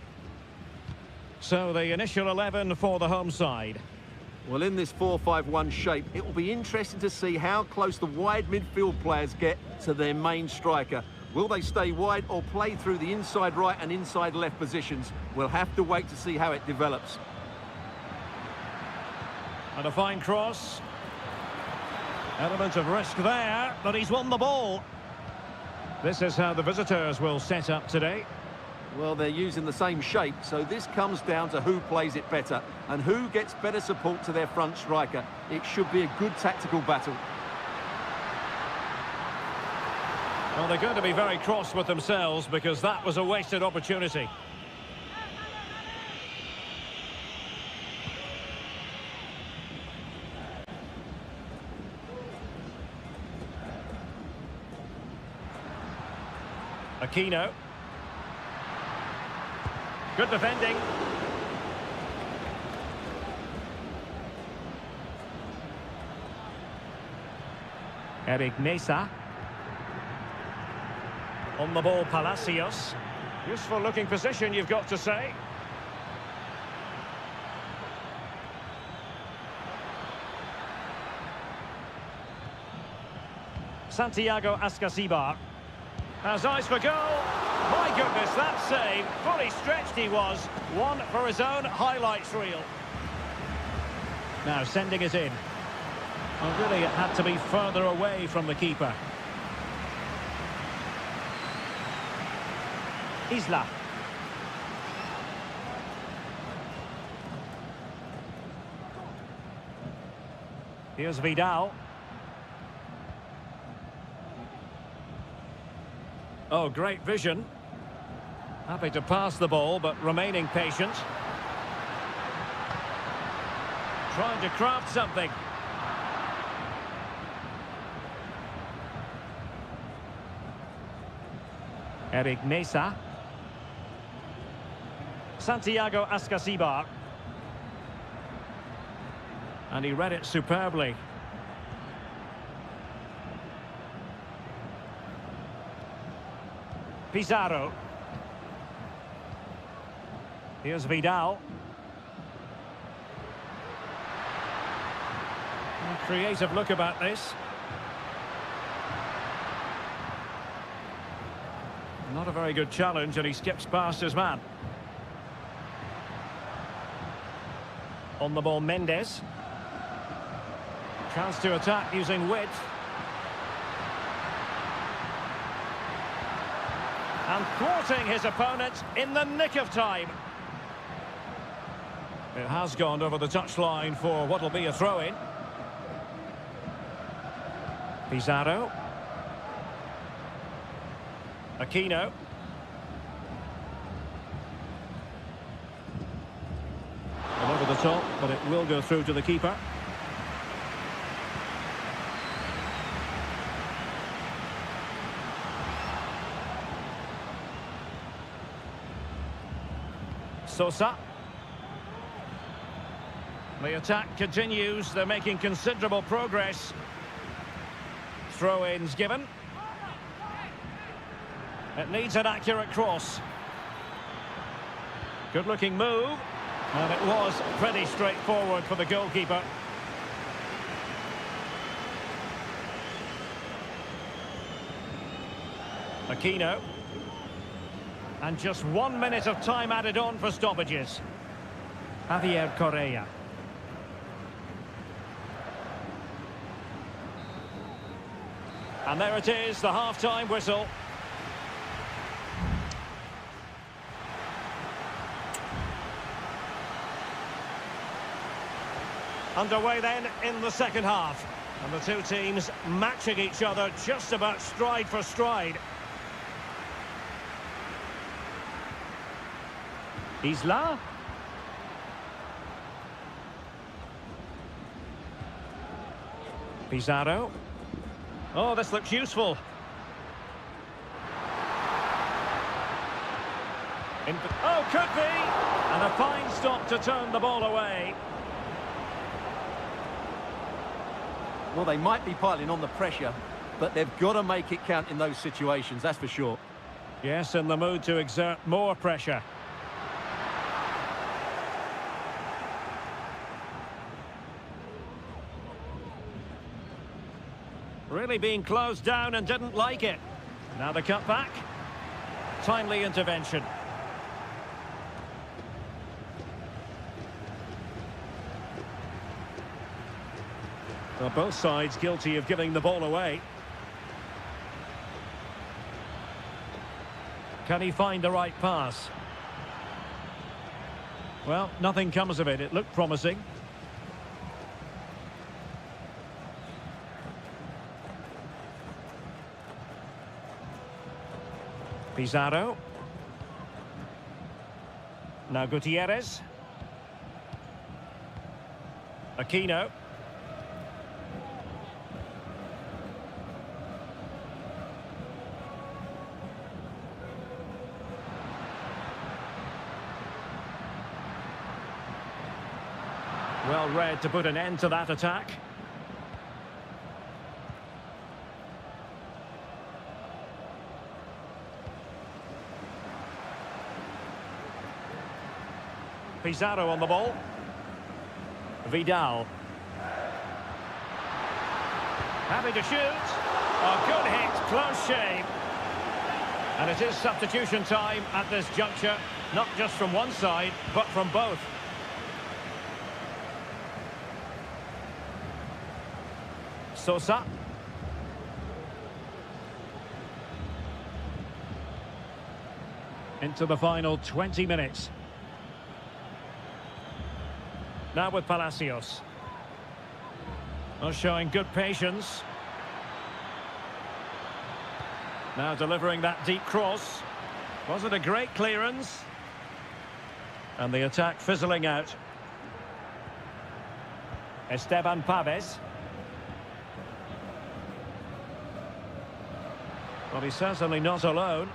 [SPEAKER 1] So the initial 11 for the home side.
[SPEAKER 2] Well, in this 4-5-1 shape, it will be interesting to see how close the wide midfield players get to their main striker. Will they stay wide or play through the inside right and inside left positions? We'll have to wait to see how it develops.
[SPEAKER 1] And a fine cross. Element of risk there, but he's won the ball. This is how the visitors will set up today.
[SPEAKER 2] Well, they're using the same shape, so this comes down to who plays it better and who gets better support to their front striker. It should be a good tactical battle.
[SPEAKER 1] Well, they're going to be very cross with themselves because that was a wasted opportunity. Aquino. Good defending. Eric Mesa. On the ball, Palacios. Useful looking position, you've got to say. Santiago Ascasibar has eyes for goal. My goodness, that save. Fully stretched he was. One for his own highlights reel. Now sending it in. Well, really, it had to be further away from the keeper. Isla. Here's Vidal. Oh, great vision. Happy to pass the ball, but remaining patient. Trying to craft something. Eric Mesa. Santiago Ascasibar. And he read it superbly. Pizarro. Here's Vidal. Creative look about this. Not a very good challenge, and he skips past his man. On the ball, Mendes. Chance to attack using width. And thwarting his opponent in the nick of time. It has gone over the touchline for what will be a throw-in. Pizarro. Aquino. And over the top, but it will go through to the keeper. Sosa. The attack continues. They're making considerable progress. Throw-ins given. It needs an accurate cross. Good-looking move. And it was pretty straightforward for the goalkeeper. Aquino. And just 1 minute of time added on for stoppages. Javier Correa. And there it is, the half-time whistle. Underway then in the second half. And the two teams matching each other just about stride for stride. Isla. Pizarro. Oh, this looks useful. Oh, could be! And a fine stop to turn the ball away.
[SPEAKER 2] Well, they might be piling on the pressure, but they've got to make it count in those situations, that's for sure.
[SPEAKER 1] Yes, in the mood to exert more pressure. Really being closed down and didn't like it. Now the cut back. Timely intervention. Well, both sides guilty of giving the ball away. Can he find the right pass? Well, nothing comes of it. It looked promising. Pizarro. Now Gutierrez. Aquino. Well read to put an end to that attack. Pizarro on the ball. Vidal. Happy to shoot. A good hit, close shave. And it is substitution time at this juncture, not just from one side, but from both. Sosa. Into the final 20 minutes. Now with Palacios. Well, showing good patience. Now delivering that deep cross. Was it a great clearance? And the attack fizzling out. Esteban Paves. Well, he's certainly not alone.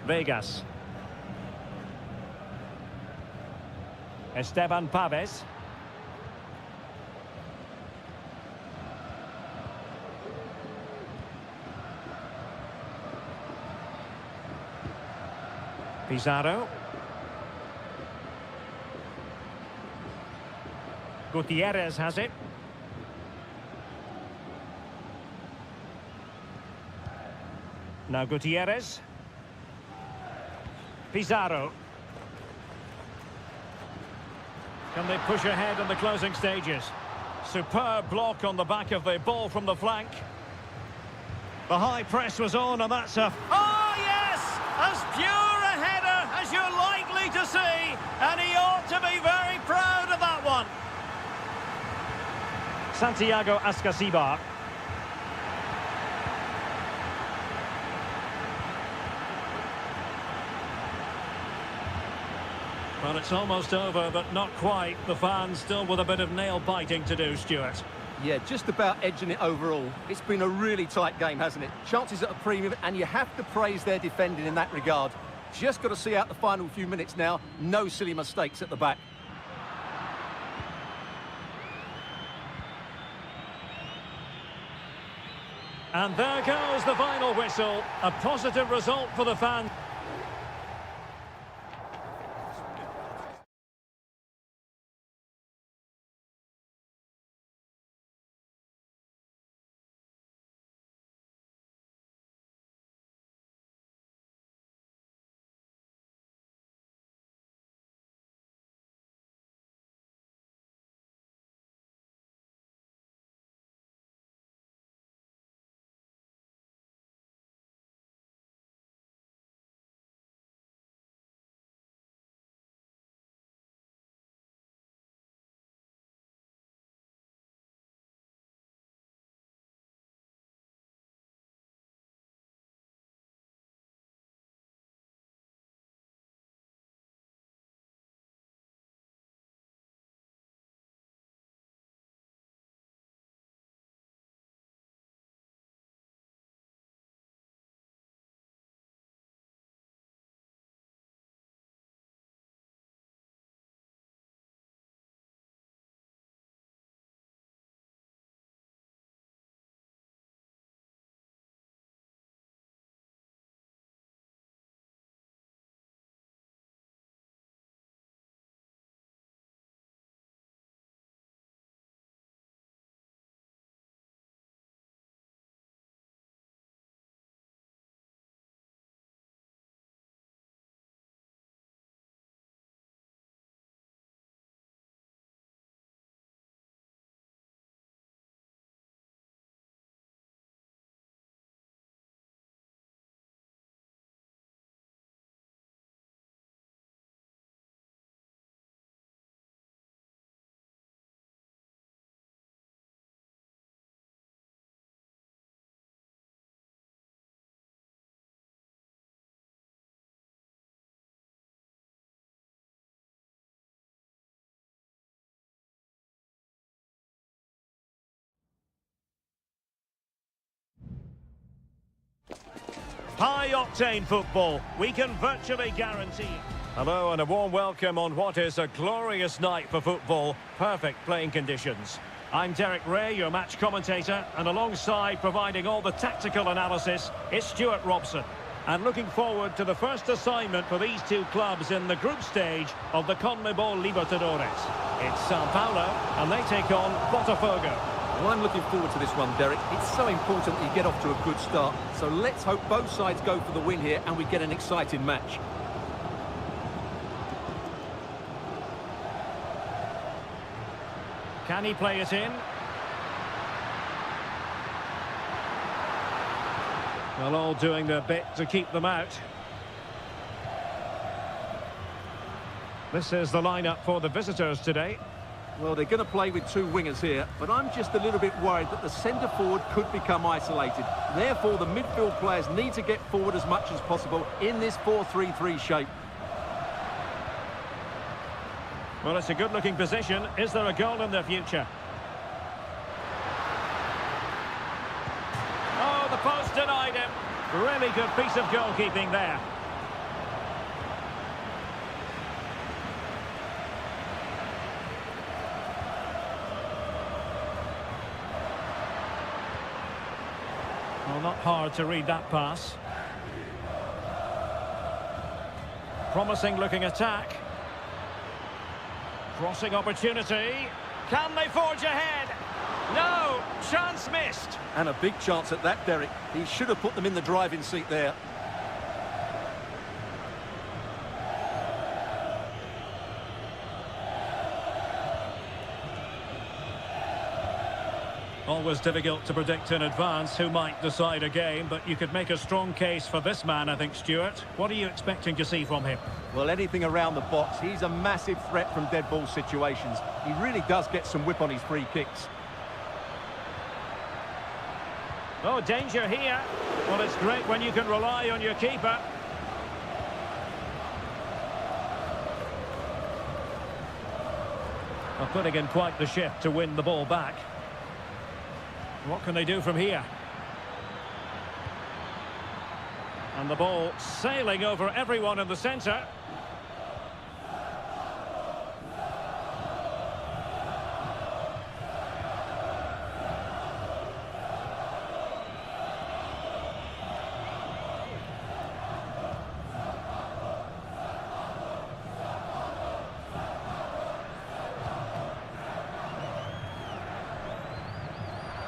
[SPEAKER 1] Vegas. Esteban Paves. Pizarro. Gutierrez has it. Now Gutierrez. Pizarro. Can they push ahead in the closing stages? Superb block on the back of the ball from the flank. The high press was on, and that's a... Oh, yes! As pure a header as you're likely to see, and he ought to be very proud of that one. Santiago Ascasibar. Well, it's almost over, but not quite. The fans still with a bit of nail-biting to do, Stuart.
[SPEAKER 2] Yeah, just about edging it overall. It's been a really tight game, hasn't it? Chances at a premium, and you have to praise their defending in that regard. Just got to see out the final few minutes now. No silly mistakes at the back.
[SPEAKER 1] And there goes the final whistle. A positive result for the fans. High-octane football, we can virtually guarantee. Hello and a warm welcome on what is a glorious night for football. Perfect playing conditions. I'm Derek Ray, your match commentator, and alongside providing all the tactical analysis, it's Stuart Robson. And looking forward to the first assignment for these two clubs in the group stage of the CONMEBOL Libertadores. It's Sao Paulo, and they take on Botafogo.
[SPEAKER 2] Well, I'm looking forward to this one, Derek. It's so important that you get off to a good start. So let's hope both sides go for the win here and we get an exciting match.
[SPEAKER 1] Can he play it in? Well, all doing their bit to keep them out. This is the lineup for the visitors today.
[SPEAKER 2] Well, they're going to play with two wingers here, but I'm just a little bit worried that the centre-forward could become isolated. Therefore, the midfield players need to get forward as much as possible in this 4-3-3 shape.
[SPEAKER 1] Well, it's a good-looking position. Is there a goal in the future? Oh, the post denied him. Really good piece of goalkeeping there. Well, not hard to read that pass. Promising looking attack. Crossing opportunity. Can they forge ahead? No! Chance missed.
[SPEAKER 2] And a big chance at that, Derek. He should have put them in the driving seat there.
[SPEAKER 3] Always difficult to predict in advance who might decide a game, but you could make a strong case for this man, I think, Stuart. What are you expecting to see from him?
[SPEAKER 2] Well, anything around the box. He's a massive threat from dead ball situations. He really does get some whip on his free kicks.
[SPEAKER 1] Oh, danger here. Well, it's great when you can rely on your keeper. Well, putting in quite the shift to win the ball back. What can they do from here? And the ball sailing over everyone in the centre.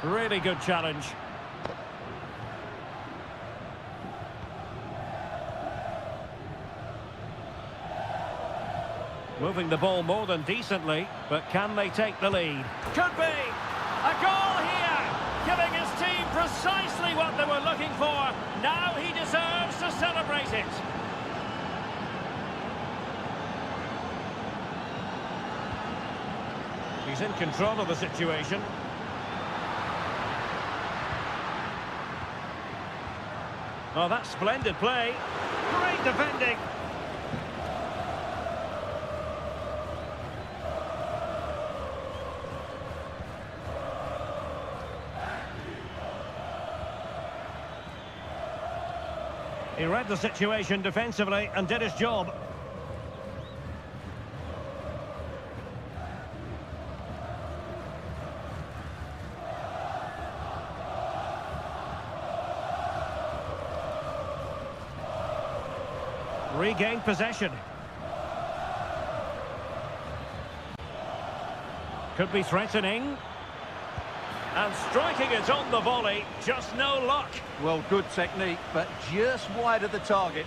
[SPEAKER 1] Really good challenge. Moving the ball more than decently, but can they take the lead? Could be! A goal here! Giving his team precisely what they were looking for. Now he deserves to celebrate it. He's in control of the situation. Oh, that's splendid play. Great defending. He read the situation defensively and did his job. Regained possession. Could be threatening. And striking it on the volley, just no luck.
[SPEAKER 2] Well, good technique, but just wide of the target.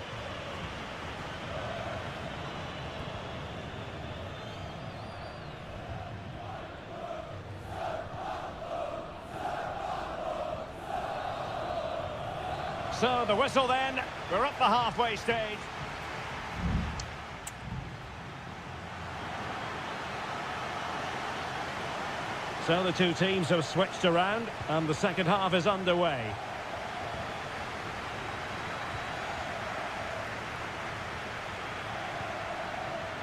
[SPEAKER 1] So the whistle then, we're up the halfway stage. So the two teams have switched around and the second half is underway.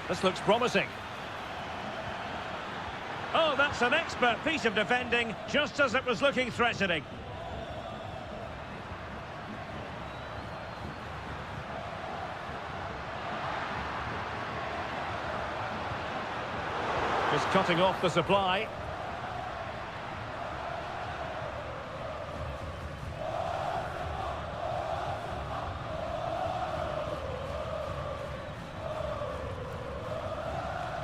[SPEAKER 1] This looks promising. Oh, that's an expert piece of defending, just as it was looking threatening. Is cutting off the supply.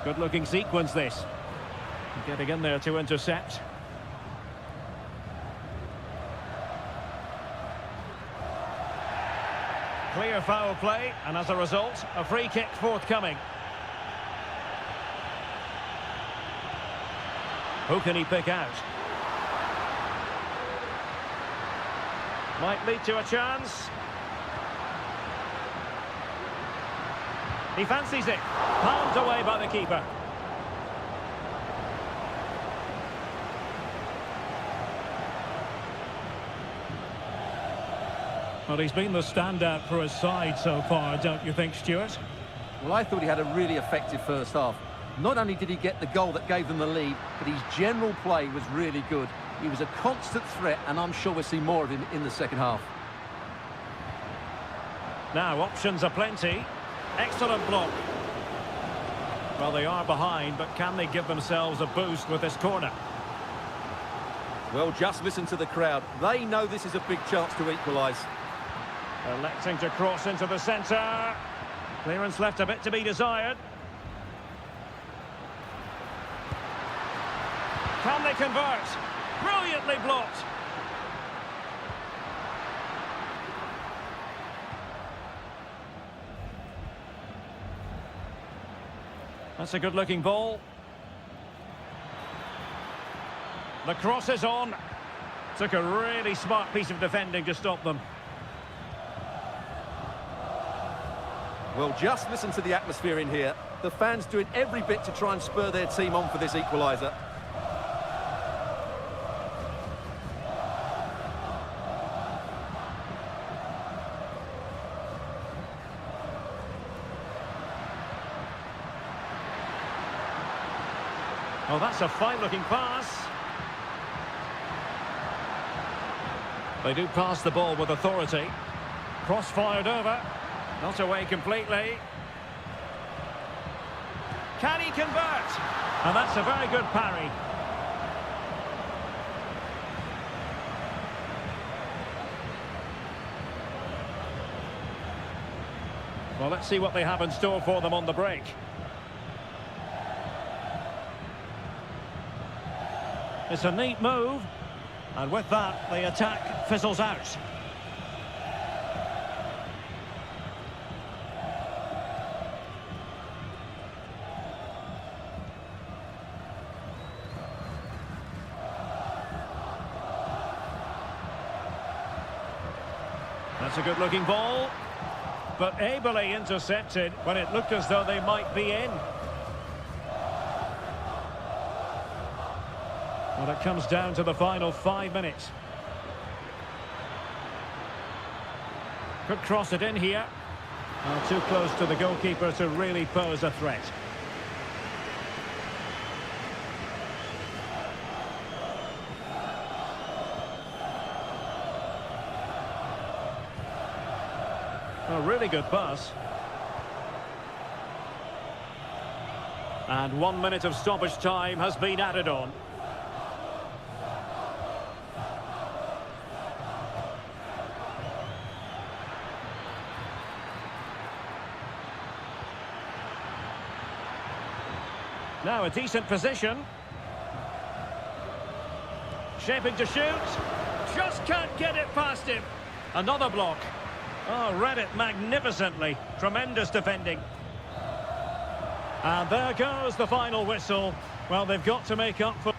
[SPEAKER 1] Good-looking sequence, this. Getting in there to intercept. Clear foul play, and as a result, a free kick forthcoming. Who can he pick out? Might lead to a chance. He fancies it. Palmed away by the keeper.
[SPEAKER 3] Well, he's been the standout for his side so far, don't you think, Stuart?
[SPEAKER 2] Well, I thought he had a really effective first half. Not only did he get the goal that gave them the lead, but his general play was really good. He was a constant threat, and I'm sure we'll see more of him in the second half.
[SPEAKER 1] Now, options are plenty. Excellent block. Well, they are behind, but can they give themselves a boost with this corner?
[SPEAKER 2] Well, just listen to the crowd. They know this is a big chance to equalise.
[SPEAKER 1] Electing to cross into the centre. Clearance left a bit to be desired. Can they convert? Brilliantly blocked. That's a good-looking ball. The cross is on. Took a really smart piece of defending to stop them.
[SPEAKER 2] Well, just listen to the atmosphere in here. The fans doing every bit to try and spur their team on for this equaliser.
[SPEAKER 1] Oh, that's a fine-looking pass. They do pass the ball with authority. Cross fired over. Not away completely. Can he convert? And that's a very good parry. Well, let's see what they have in store for them on the break. It's a neat move, and with that, the attack fizzles out. That's a good-looking ball, but ably intercepted when it looked as though they might be in. Well, it comes down to the final 5 minutes. Could cross it in here. Too close to the goalkeeper to really pose a threat. A really good pass. And 1 minute of stoppage time has been added on. Now a decent position. Shaping to shoot. Just can't get it past him. Another block. Oh, read it magnificently. Tremendous defending. And there goes the final whistle. Well, they've got to make up for...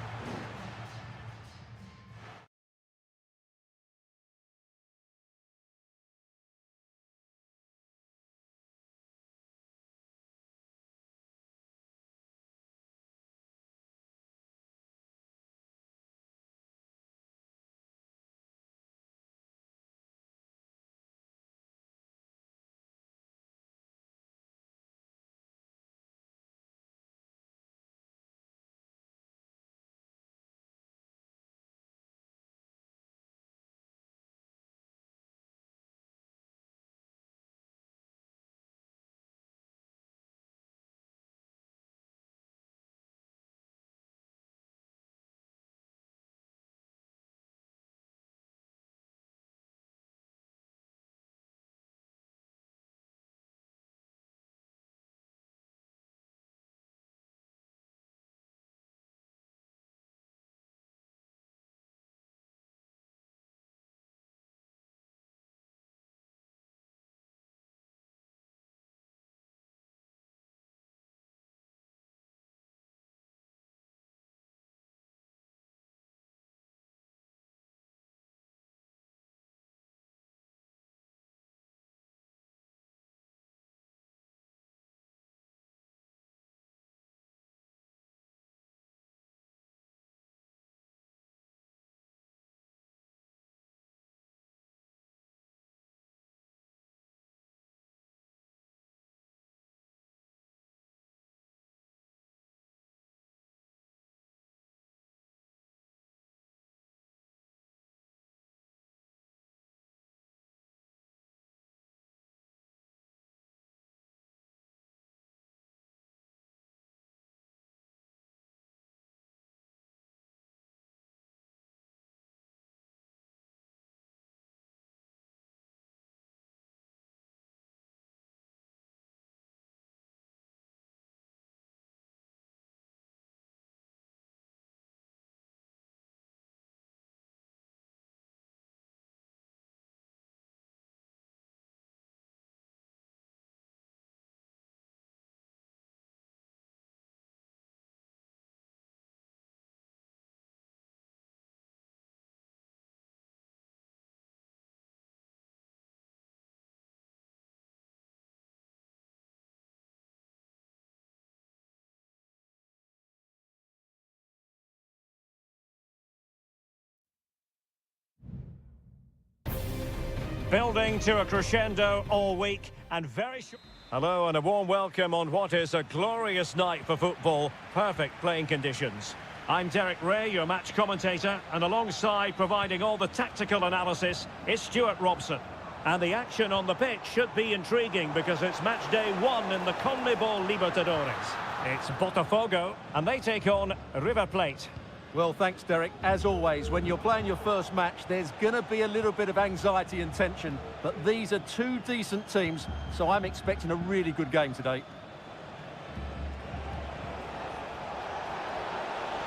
[SPEAKER 1] Building to a crescendo all week and very short. Hello and a warm welcome on what is a glorious night for football. Perfect playing conditions. I'm Derek Ray, your match commentator, and alongside providing all the tactical analysis is Stuart Robson. And the action on the pitch should be intriguing because it's match day 1 in the CONMEBOL Libertadores. It's Botafogo, and they take on River Plate.
[SPEAKER 2] Well, thanks, Derek. As always, when you're playing your first match, there's going to be a little bit of anxiety and tension. But these are two decent teams, so I'm expecting a really good game today.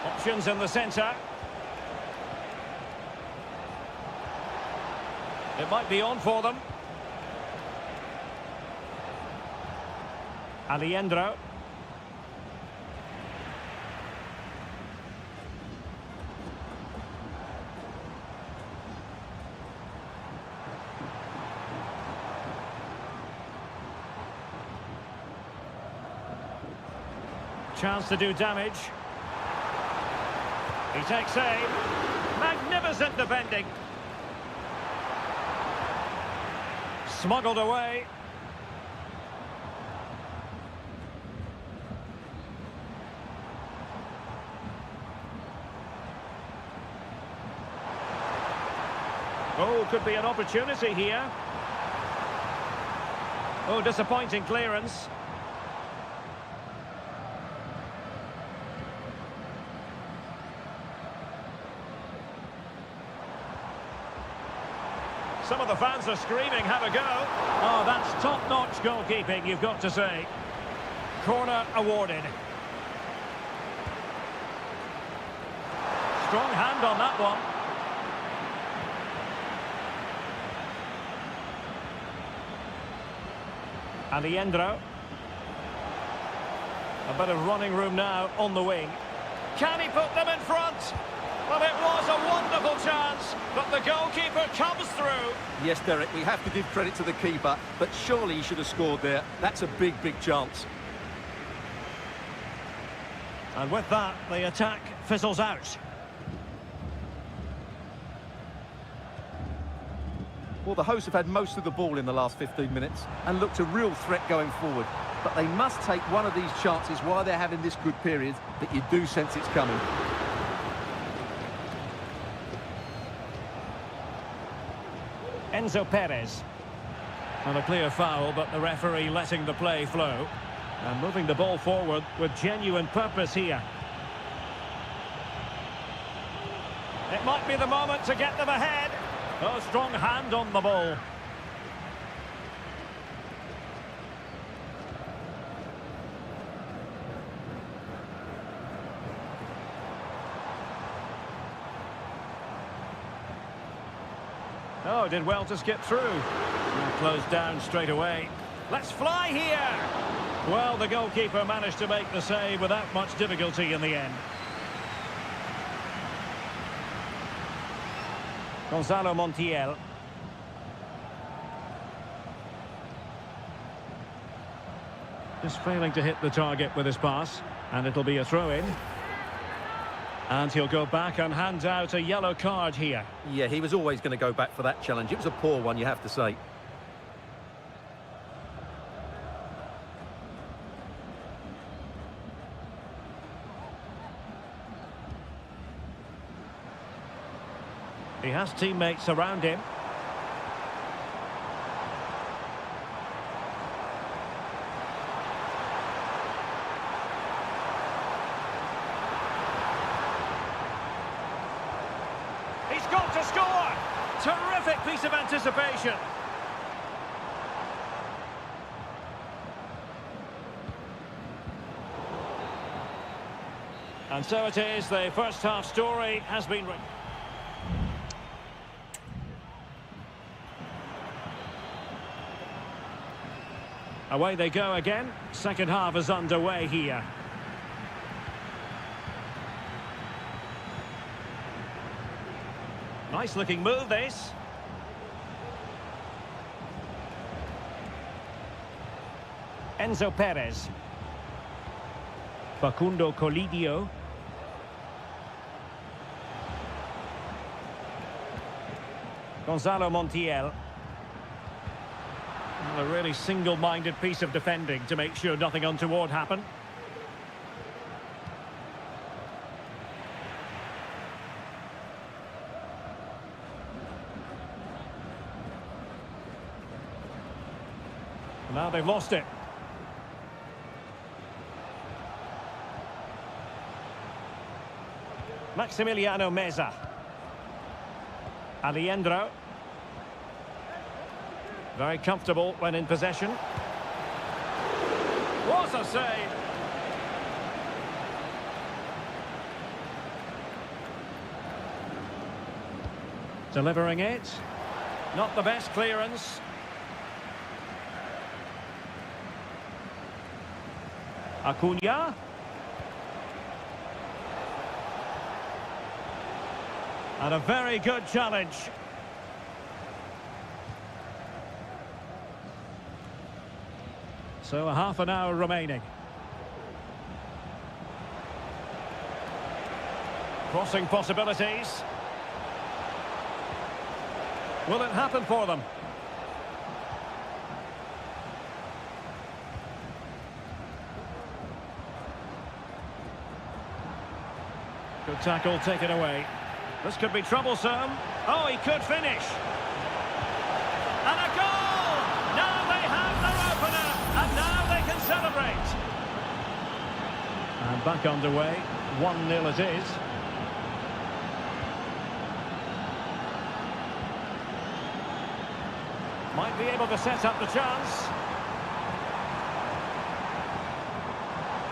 [SPEAKER 1] Options in the centre. It might be on for them. Alejandro. Chance to do damage. He takes aim. Magnificent defending. Smuggled away. Oh, could be an opportunity here. Oh, disappointing clearance. Some of the fans are screaming, have a go. Oh, that's top-notch goalkeeping, you've got to say. Corner awarded. Strong hand on that one. Alejandro. A bit of running room now on the wing. Can he put them in front? Well, it was a wonderful chance, but the goalkeeper comes through.
[SPEAKER 2] Yes, Derek, we have to give credit to the keeper, but surely he should have scored there. That's a big, big chance.
[SPEAKER 1] And with that, the attack fizzles out.
[SPEAKER 2] Well, the hosts have had most of the ball in the last 15 minutes and looked a real threat going forward. But they must take one of these chances while they're having this good period that you do sense it's coming.
[SPEAKER 1] Enzo Perez. And a clear foul, but the referee letting the play flow. And moving the ball forward with genuine purpose here. It might be the moment to get them ahead. Oh, strong hand on the ball. Oh, did well to skip through. And closed down straight away. Let's fly here! Well, the goalkeeper managed to make the save without much difficulty in the end. Gonzalo Montiel. Just failing to hit the target with his pass. And it'll be a throw-in. And he'll go back and hand out a yellow card here.
[SPEAKER 2] Yeah, he was always going to go back for that challenge. It was a poor one, you have to say.
[SPEAKER 1] He has teammates around him. He's got to score! Terrific piece of anticipation. And so it is, the first half story has been written. Away they go again. Second half is underway here. Nice looking move, this. Enzo Perez. Facundo Colidio. Gonzalo Montiel. Well, a really single-minded piece of defending to make sure nothing untoward happened. Now they've lost it. Maximiliano Meza. Alejandro. Very comfortable when in possession. What a save! Delivering it. Not the best clearance. Acuna. And a very good challenge. So a half an hour remaining. Crossing possibilities. Will it happen for them? Good tackle taken away. This could be troublesome. Oh, he could finish. And a goal! Now they have their opener, and now they can celebrate. And back underway. 1-0 it is. Might be able to set up the chance.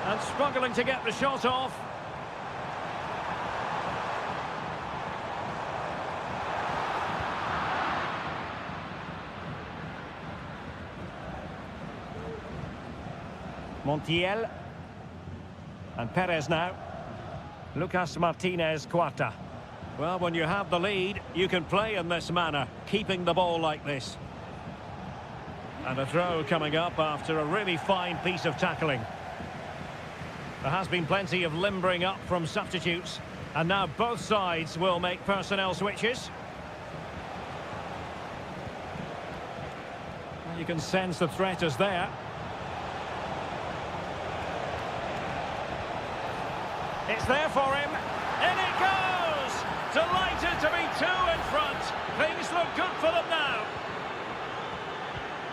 [SPEAKER 1] And struggling to get the shot off. Montiel. And Perez now. Lucas Martinez Cuarta. Well, when you have the lead, you can play in this manner, keeping the ball like this. And a throw coming up after a really fine piece of tackling. There has been plenty of limbering up from substitutes. And now both sides will make personnel switches. You can sense the threat is there. It's there for him. In it goes! Delighted to be two in front. Things look good for them now.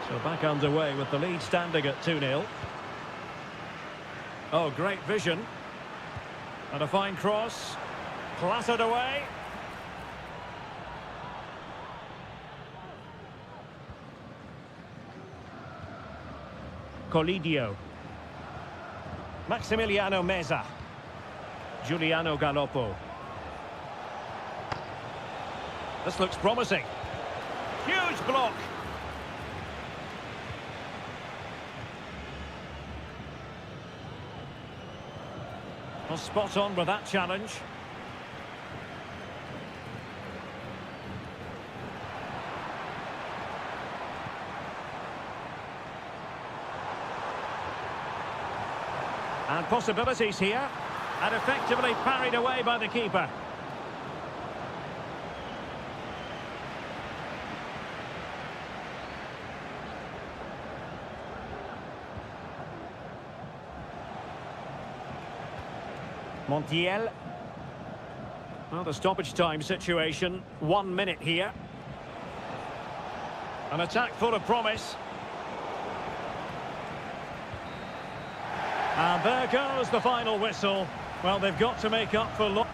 [SPEAKER 1] So back underway with the lead standing at 2-0. Oh, great vision. And a fine cross. Clattered away. Colidio. Maximiliano Meza. Giuliano Galoppo. This looks promising. Huge block. Well, spot on with that challenge. And possibilities here. And effectively parried away by the keeper. Montiel. Well, the stoppage time situation. 1 minute here. An attack full of promise. And there goes the final whistle. Well, they've got to make up for...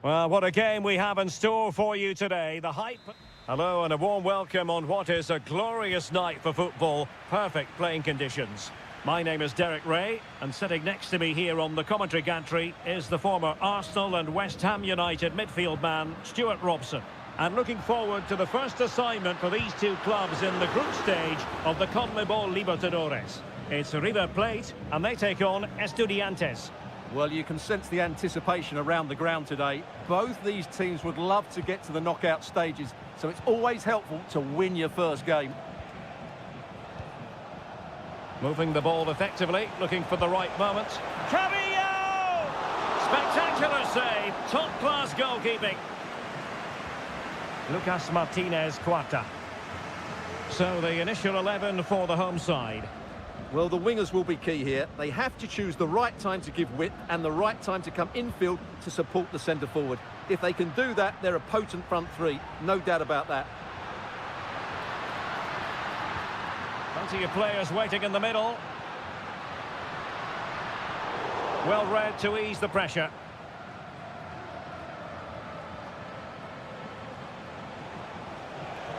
[SPEAKER 1] Well, what a game we have in store for you today. The hype... Hello and a warm welcome on what is a glorious night for football. Perfect playing conditions. My name is Derek Ray, and sitting next to me here on the commentary gantry is the former Arsenal and West Ham United midfield man, Stuart Robson. And looking forward to the first assignment for these two clubs in the group stage of the CONMEBOL Libertadores. It's River Plate, and they take on Estudiantes.
[SPEAKER 2] Well, you can sense the anticipation around the ground today. Both these teams would love to get to the knockout stages, so it's always helpful to win your first game.
[SPEAKER 1] Moving the ball effectively, looking for the right moment. Cavillo! Spectacular save, top-class goalkeeping. Lucas Martinez Cuarta. So the initial 11 for the home side.
[SPEAKER 2] Well, the wingers will be key here. They have to choose the right time to give width and the right time to come infield to support the centre-forward. If they can do that, they're a potent front three. No doubt about that.
[SPEAKER 1] Plenty of players waiting in the middle. Well read to ease the pressure.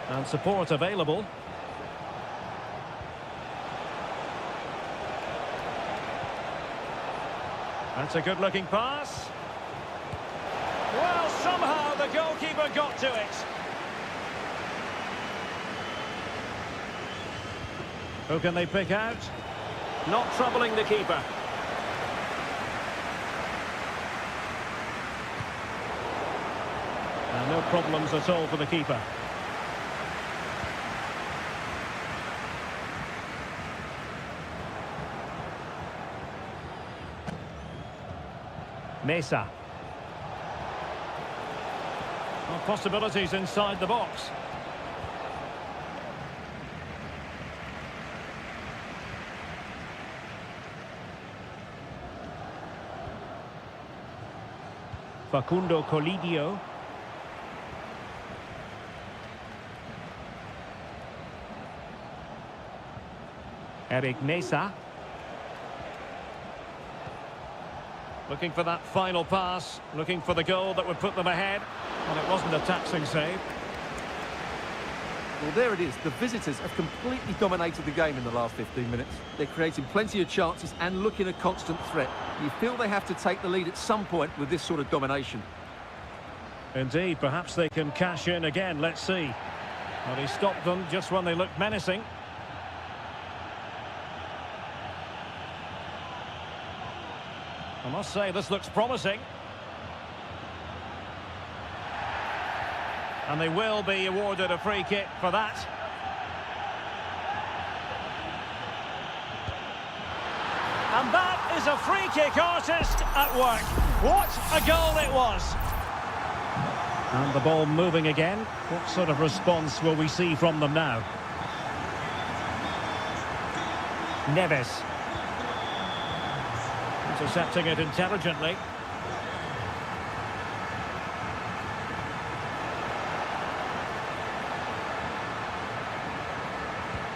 [SPEAKER 1] And support available. That's a good-looking pass. Well, somehow the goalkeeper got to it. Who can they pick out? Not troubling the keeper. And no problems at all for the keeper. Mesa. Well, possibilities inside the box. Facundo Colidio. Eric Mesa. Looking for that final pass, looking for the goal that would put them ahead, and it wasn't a taxing save.
[SPEAKER 2] Well, there it is. The visitors have completely dominated the game in the last 15 minutes. They're creating plenty of chances and looking a constant threat. You feel they have to take the lead at some point with this sort of domination.
[SPEAKER 1] Indeed, perhaps they can cash in again, let's see. Well, he stopped them just when they looked menacing. I must say, this looks promising. And they will be awarded a free kick for that. And that is a free kick artist at work. What a goal it was. And the ball moving again. What sort of response will we see from them now? Neves. Intercepting it intelligently.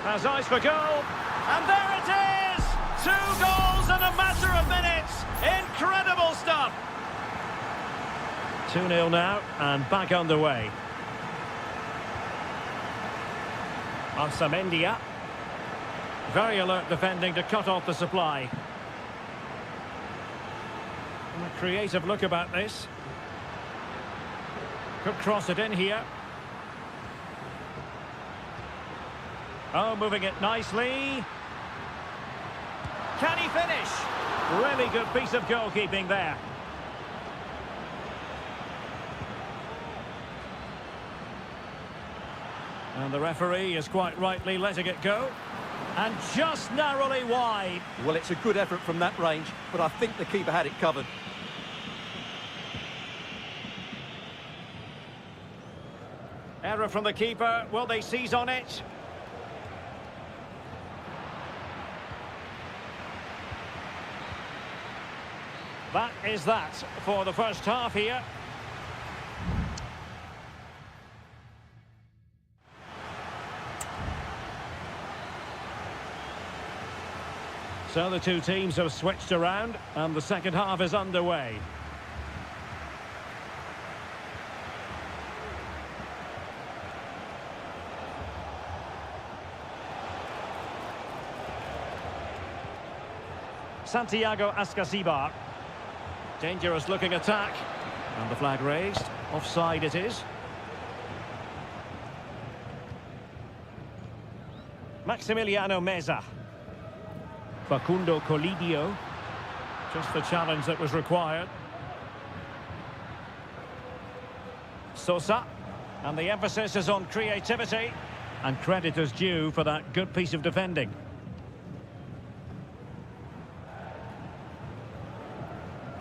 [SPEAKER 1] Has eyes for goal. And there it is! 2 goals in a matter of minutes. Incredible stuff. 2-0 now and back underway. Arsamendia. Very alert defending to cut off the supply. A creative look about this. Could cross it in here. Oh, moving it nicely. Can he finish? Really good piece of goalkeeping there. And the referee is quite rightly letting it go. And just narrowly wide.
[SPEAKER 2] Well, it's a good effort from that range, but I think the keeper had it covered.
[SPEAKER 1] Error from the keeper. Will they seize on it? That is that for the first half here. So the two teams have switched around and the second half is underway. Santiago Ascasibar. Dangerous looking attack. And the flag raised. Offside it is. Maximiliano Meza. Facundo Colidio. Just the challenge that was required. Sosa. And the emphasis is on creativity. And credit is due for that good piece of defending.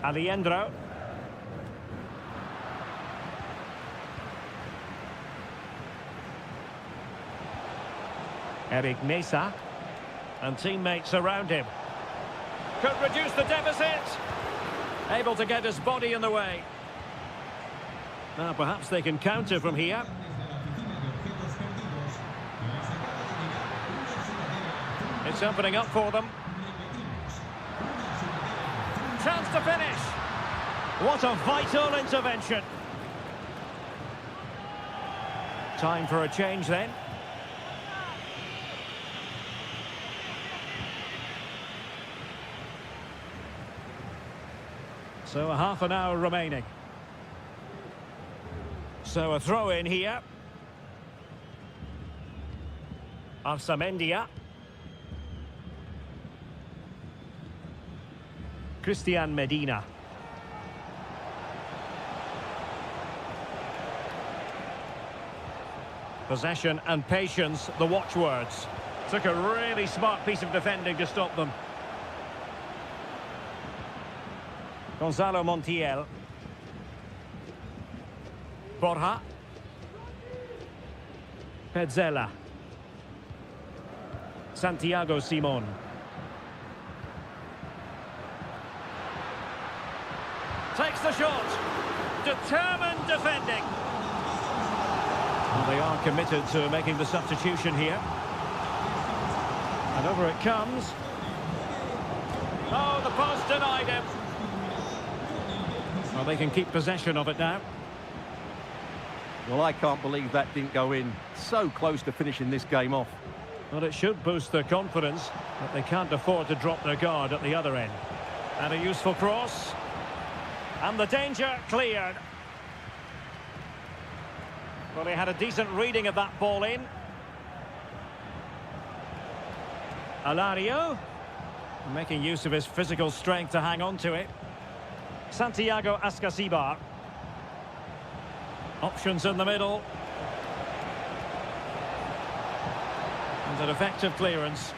[SPEAKER 1] Aliendro. Eric Mesa. And teammates around him. Could reduce the deficit. Able to get his body in the way. Now perhaps they can counter from here. It's opening up for them. Chance to finish. What a vital intervention. Time for a change then. So a half an hour remaining. So a throw in here. Arsamendia. Christian Medina. Possession and patience, the watchwords. Took a really smart piece of defending to stop them. Gonzalo Montiel. Borja. Petzela. Santiago Simon. Takes the shot. Determined defending. Well, they are committed to making the substitution here. And over it comes. Oh, the post denied him. Well, they can keep possession of it now.
[SPEAKER 2] Well, I can't believe that didn't go in. So close to finishing this game off.
[SPEAKER 1] Well, it should boost their confidence, but they can't afford to drop their guard at the other end. And a useful cross. And the danger cleared. Well, he had a decent reading of that ball in. Alario. Making use of his physical strength to hang on to it. Santiago Ascasibar. Options in the middle. And an effective clearance.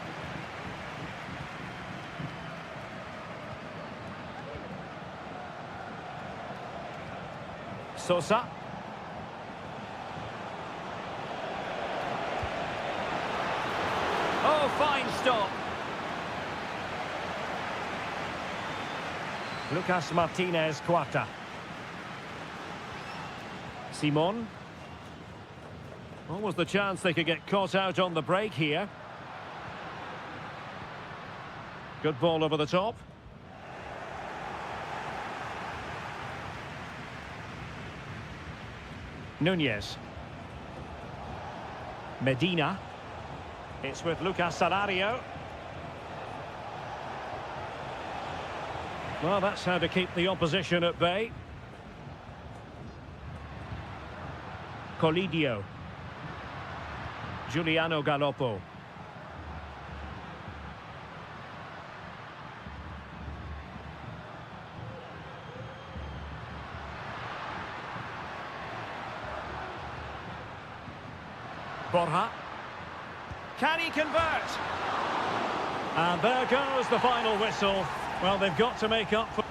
[SPEAKER 1] Sosa. Oh, fine stop. Lucas Martinez Cuarta. Simon. What was the chance they could get caught out on the break here? Good ball over the top. Nunez. Medina. It's with Lucas Alario. Well, that's how to keep the opposition at bay. Colidio. Giuliano Galoppo. Borja. Can he convert? And there goes the final whistle. Well, they've got to make up for...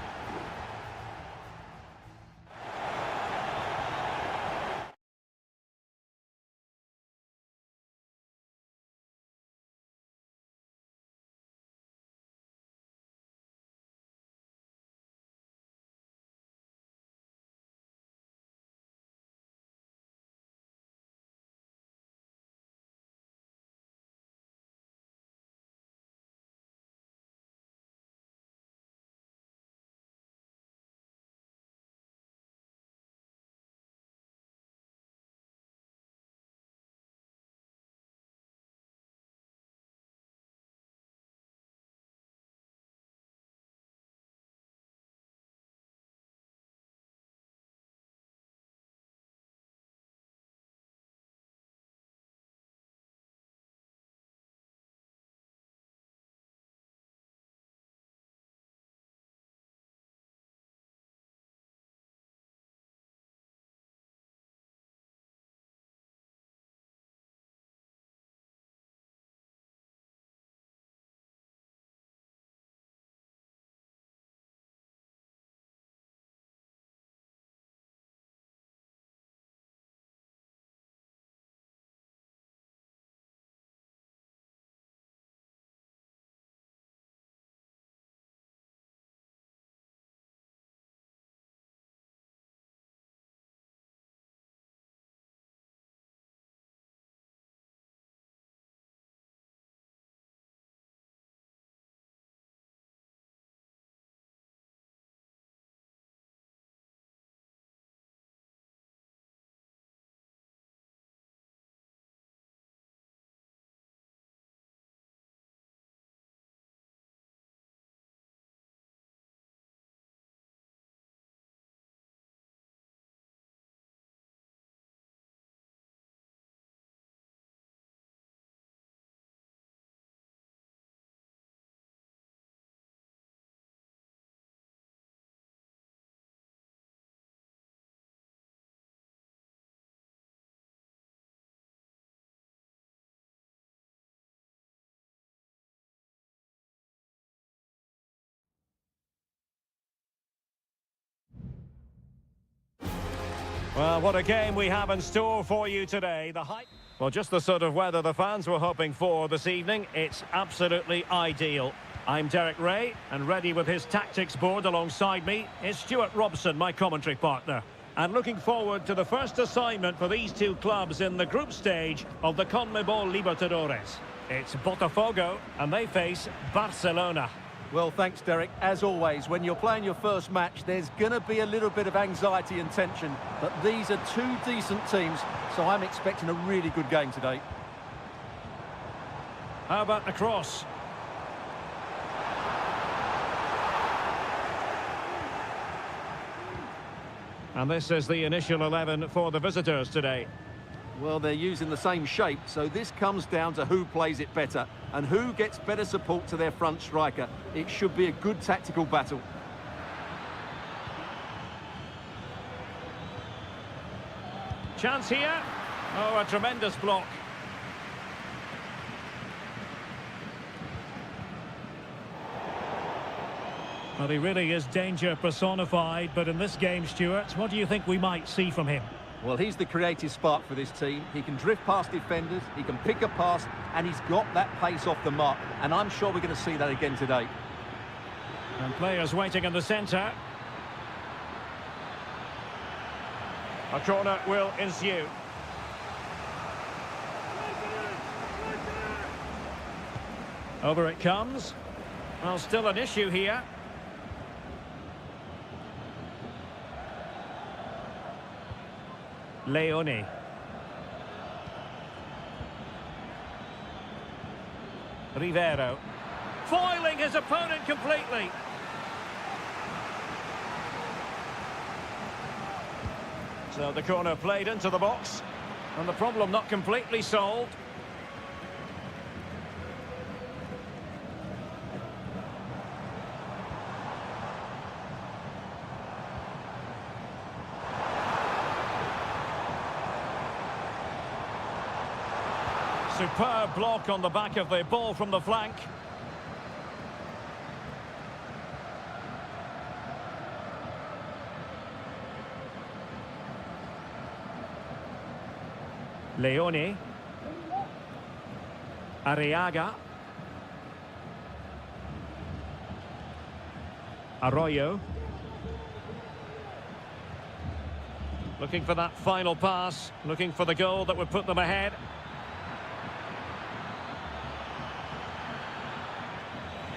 [SPEAKER 1] Well, what a game we have in store for you today. Well, just the sort of weather the fans were hoping for this evening. It's absolutely ideal. I'm Derek Ray, and ready with his tactics board alongside me is Stuart Robson, my commentary partner. And looking forward to the first assignment for these two clubs in the group stage of the CONMEBOL Libertadores. It's Botafogo, and they face Barcelona.
[SPEAKER 2] Well, thanks, Derek. As always, when you're playing your first match, there's going to be a little bit of anxiety and tension. But these are two decent teams, so I'm expecting a really good game today.
[SPEAKER 1] How about the cross? And this is the initial 11 for the visitors today.
[SPEAKER 2] Well, they're using the same shape, so this comes down to who plays it better and who gets better support to their front striker. It should be a good tactical battle.
[SPEAKER 1] Chance here. Oh, a tremendous block.
[SPEAKER 3] Well, he really is danger personified, but in this game, Stuart, what do you think we might see from him?
[SPEAKER 2] Well, he's the creative spark for this team. He can drift past defenders, he can pick a pass, and he's got that pace off the mark. And I'm sure we're going to see that again today.
[SPEAKER 1] And players waiting in the centre. A corner will ensue. Over it comes. Well, still an issue here. Leone. Rivero. Foiling his opponent completely. So the corner played into the box. And the problem not completely solved. Superb block on the back of the ball from the flank. Leone. Arriaga. Arroyo. Looking for that final pass, looking for the goal that would put them ahead.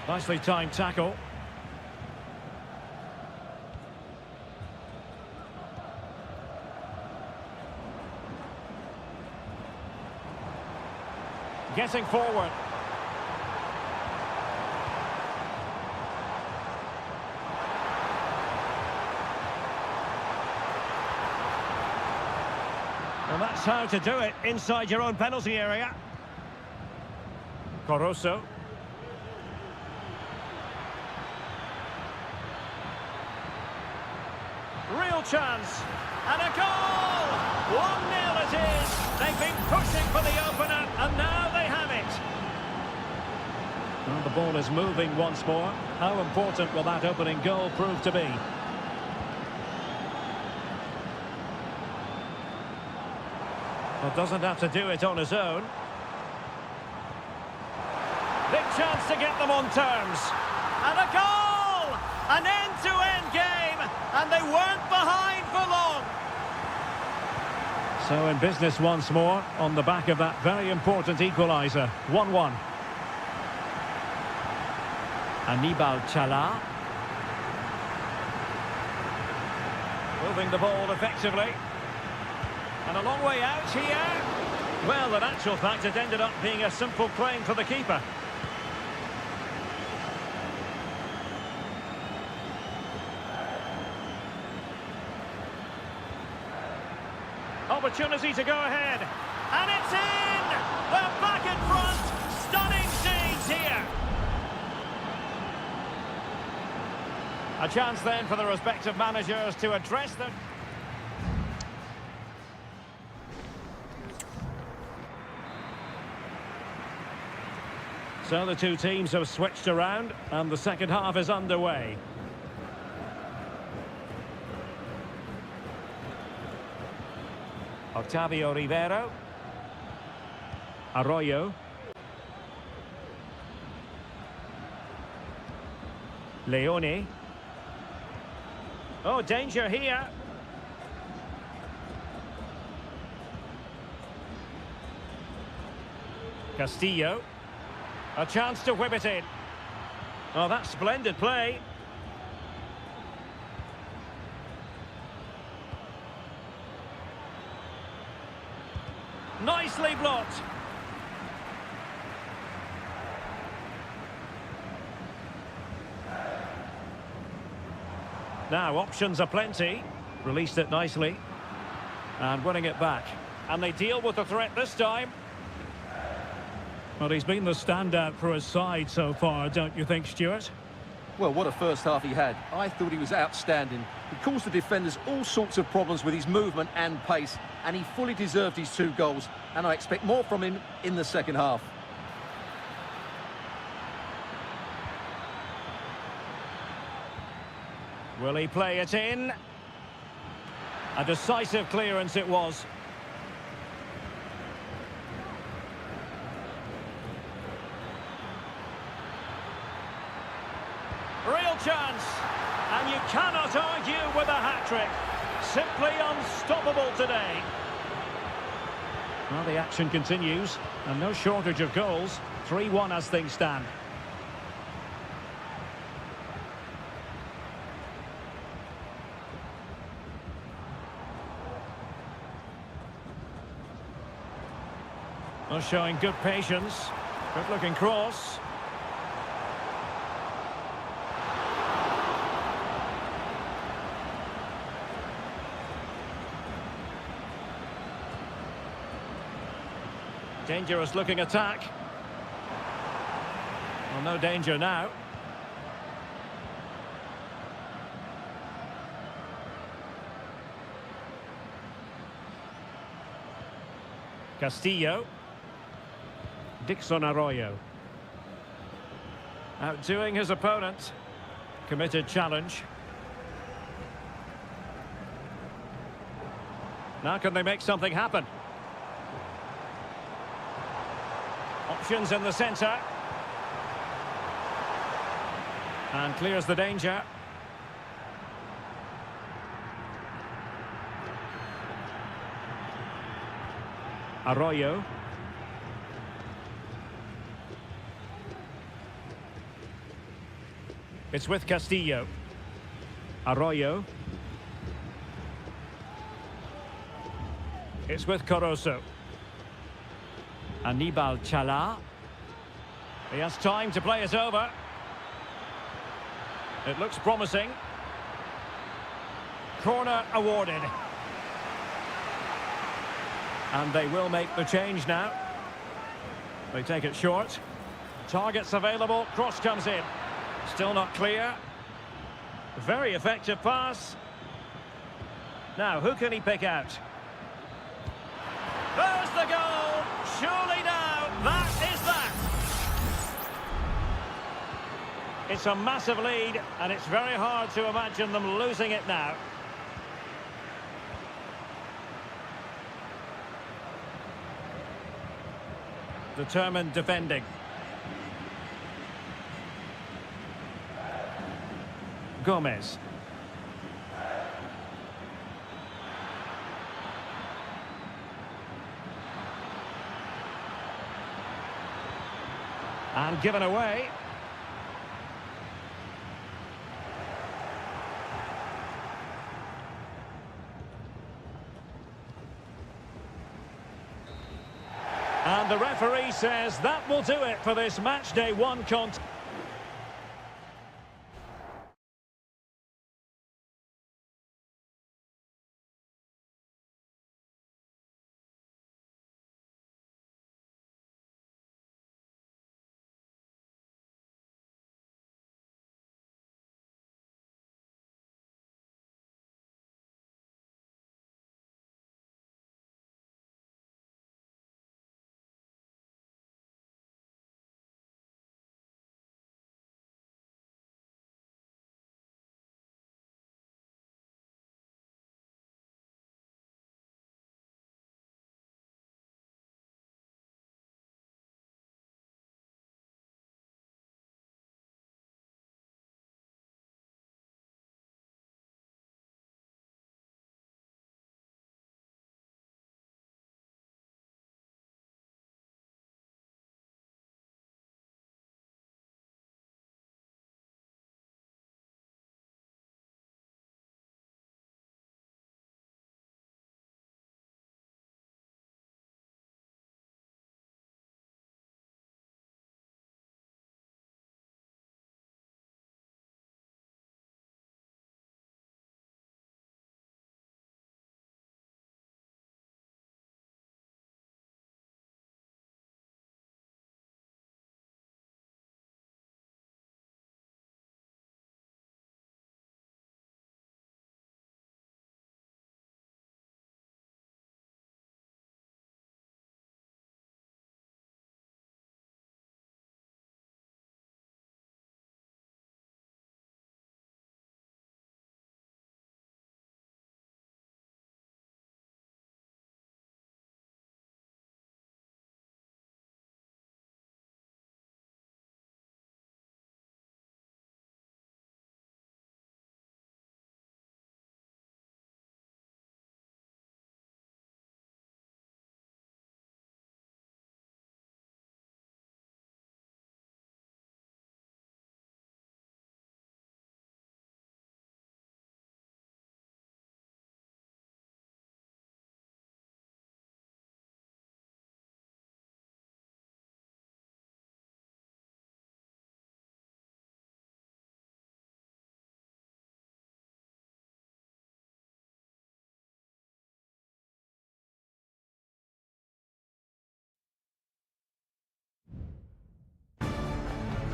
[SPEAKER 1] Nicely timed tackle. Getting forward. And that's how to do it inside your own penalty area. Coroso. Real chance, and a goal! 1-0 it is. They've been pushing for the opener, and now they have it. Well, the ball is moving once more. How important will that opening goal prove to be? Well, doesn't have to do it on his own. Big chance to get them on terms. And a goal! An end-to-end game, and they weren't behind for long. So in business once more, on the back of that very important equaliser. 1-1. Aníbal Chala. Moving the ball effectively. And a long way out here. Well, in actual fact, it ended up being a simple claim for the keeper. Opportunity to go ahead. And it's in! They're back in front! Stunning scenes here! A chance then for the respective managers to address them. So the two teams have switched around and the second half is underway. Octavio Rivero. Arroyo. Leone. Oh, danger here. Castillo. A chance to whip it in. Oh, that's splendid play. Nicely blocked. Now, options are plenty. Released it nicely. And winning it back. And they deal with the threat this time.
[SPEAKER 3] Well, he's been the standout for his side so far, don't you think, Stuart?
[SPEAKER 2] Well, what a first half he had. I thought he was outstanding. He caused the defenders all sorts of problems with his movement and pace, and he fully deserved his 2 goals, and I expect more from him in the second half.
[SPEAKER 1] Will he play it in? A decisive clearance it was. Real chance. And you cannot argue with a hat-trick. Simply unstoppable today.
[SPEAKER 3] Well, the action continues, and no shortage of goals. 3-1 as things stand.
[SPEAKER 1] Well, showing good patience. Good-looking cross. Dangerous-looking attack. Well, no danger now. Castillo. Dixon Arroyo. Outdoing his opponent. Committed challenge. Now can they make something happen? Options in the centre. And clears the danger. Arroyo. It's with Castillo. Arroyo. It's with Corozo. Anibal Chala. He has time to play it over. It looks promising. Corner awarded. And they will make the change now. They take it short. Targets available. Cross comes in. Still not clear. Very effective pass. Now, who can he pick out? There's the goal! Surely now, that is that! It's a massive lead, and it's very hard to imagine them losing it now. Determined defending. Gomez. And given away. And the referee says that will do it for this match day 1 contest.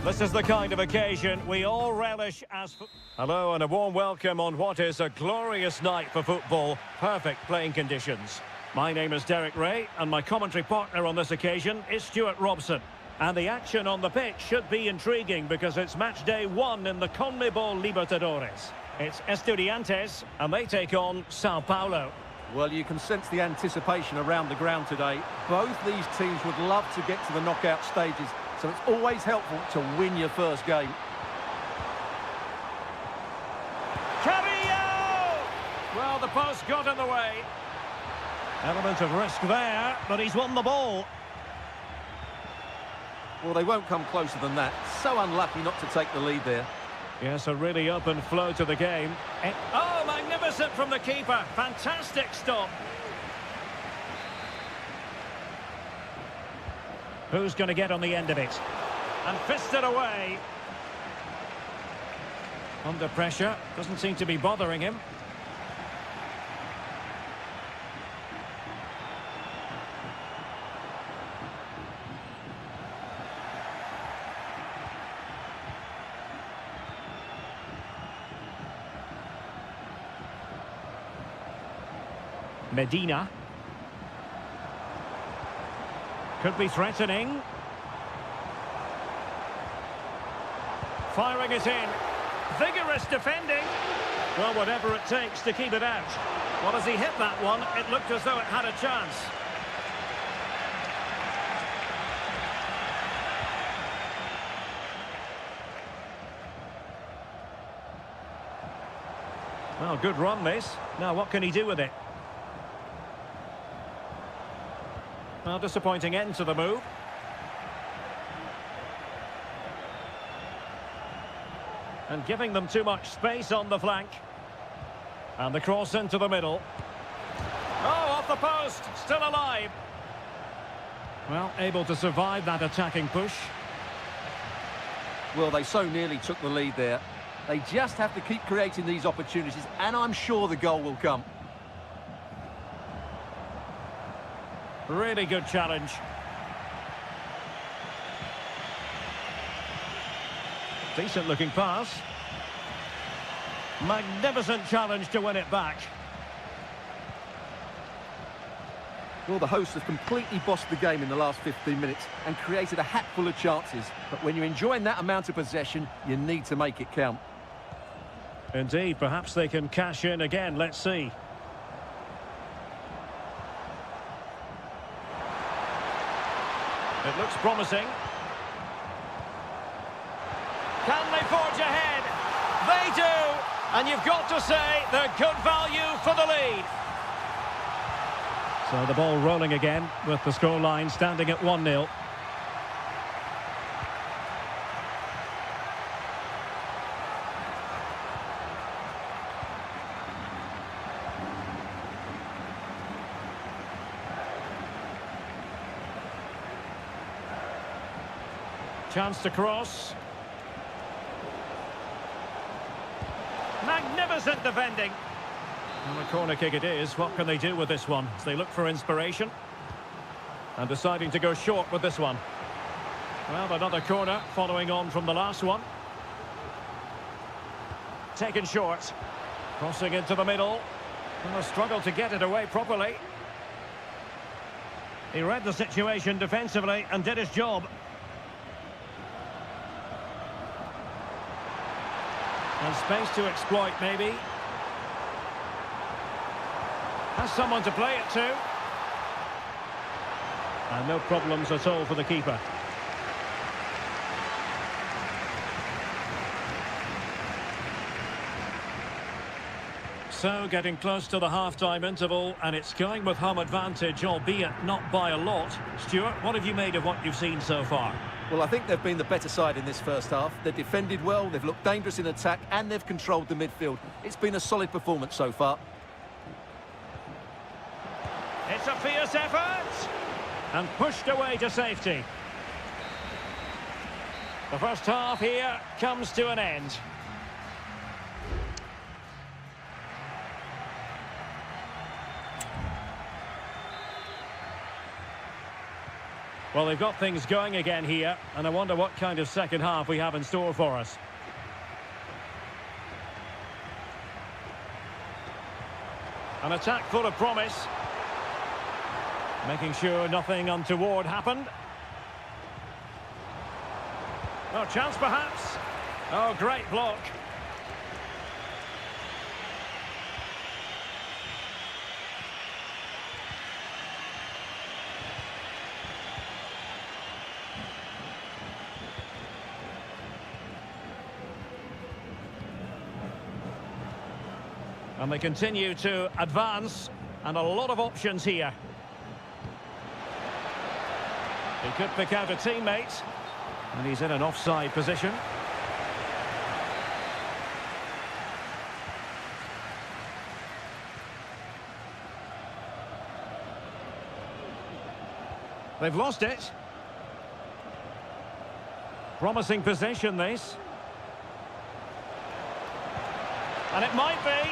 [SPEAKER 1] This is the kind of occasion we all relish as... Hello and a warm welcome on what is a glorious night for football. Perfect playing conditions. My name is Derek Ray and my commentary partner on this occasion is Stuart Robson. And the action on the pitch should be intriguing because it's match day 1 in the CONMEBOL Libertadores. It's Estudiantes and they take on Sao Paulo.
[SPEAKER 2] Well, you can sense the anticipation around the ground today. Both these teams would love to get to the knockout stages, so it's always helpful to win your first game.
[SPEAKER 1] Carrillo! Well, the post got in the way. Element of risk there, but he's won the ball.
[SPEAKER 2] Well, they won't come closer than that. So unlucky not to take the lead there.
[SPEAKER 1] Yes, a really open flow to the game. Oh, magnificent from the keeper. Fantastic stop. Who's going to get on the end of it? And fisted away. Under pressure. Doesn't seem to be bothering him. Medina. Could be threatening. Firing it in. Vigorous defending. Well, whatever it takes to keep it out. Well, as he hit that one, it looked as though it had a chance. Well, good run this. Now, what can he do with it? Well, disappointing end to the move. And giving them too much space on the flank. And the cross into the middle. Oh, off the post. Still alive. Well, able to survive that attacking push.
[SPEAKER 2] Well, they so nearly took the lead there. They just have to keep creating these opportunities, and I'm sure the goal will come.
[SPEAKER 1] Really good challenge. Decent looking pass. Magnificent challenge to win it back.
[SPEAKER 2] Well, the hosts have completely bossed the game in the last 15 minutes and created a hatful of chances. But when you're enjoying that amount of possession, you need to make it count.
[SPEAKER 1] Indeed, perhaps they can cash in again. Let's see. It looks promising. Can they forge ahead? They do! And you've got to say they're good value for the lead. So the ball rolling again with the scoreline standing at 1-0. Chance to cross. Magnificent defending. And a corner kick it is. What can they do with this one? As they look for inspiration. And deciding to go short with this one. Well, another corner following on from the last one. Taken short. Crossing into the middle. And a struggle to get it away properly. He read the situation defensively and did his job. And space to exploit, maybe. Has someone to play it to. And no problems at all for the keeper. So, getting close to the half-time interval, and it's going with home advantage, albeit not by a lot. Stuart, what have you made of what you've seen so far?
[SPEAKER 2] Well, I think they've been the better side in this first half. They've defended well, they've looked dangerous in attack, and they've controlled the midfield. It's been a solid performance so far.
[SPEAKER 1] It's a fierce effort! And pushed away to safety. The first half here comes to an end.
[SPEAKER 3] Well, they've got things going again here, and I wonder what kind of second half we have in store for us. An attack full of promise. Making sure nothing untoward happened. Oh, chance perhaps. Oh, great block. And they continue to advance, and a lot of options here. He could pick out a teammate, and he's in an offside position. They've lost it. Promising possession, this. And it might be.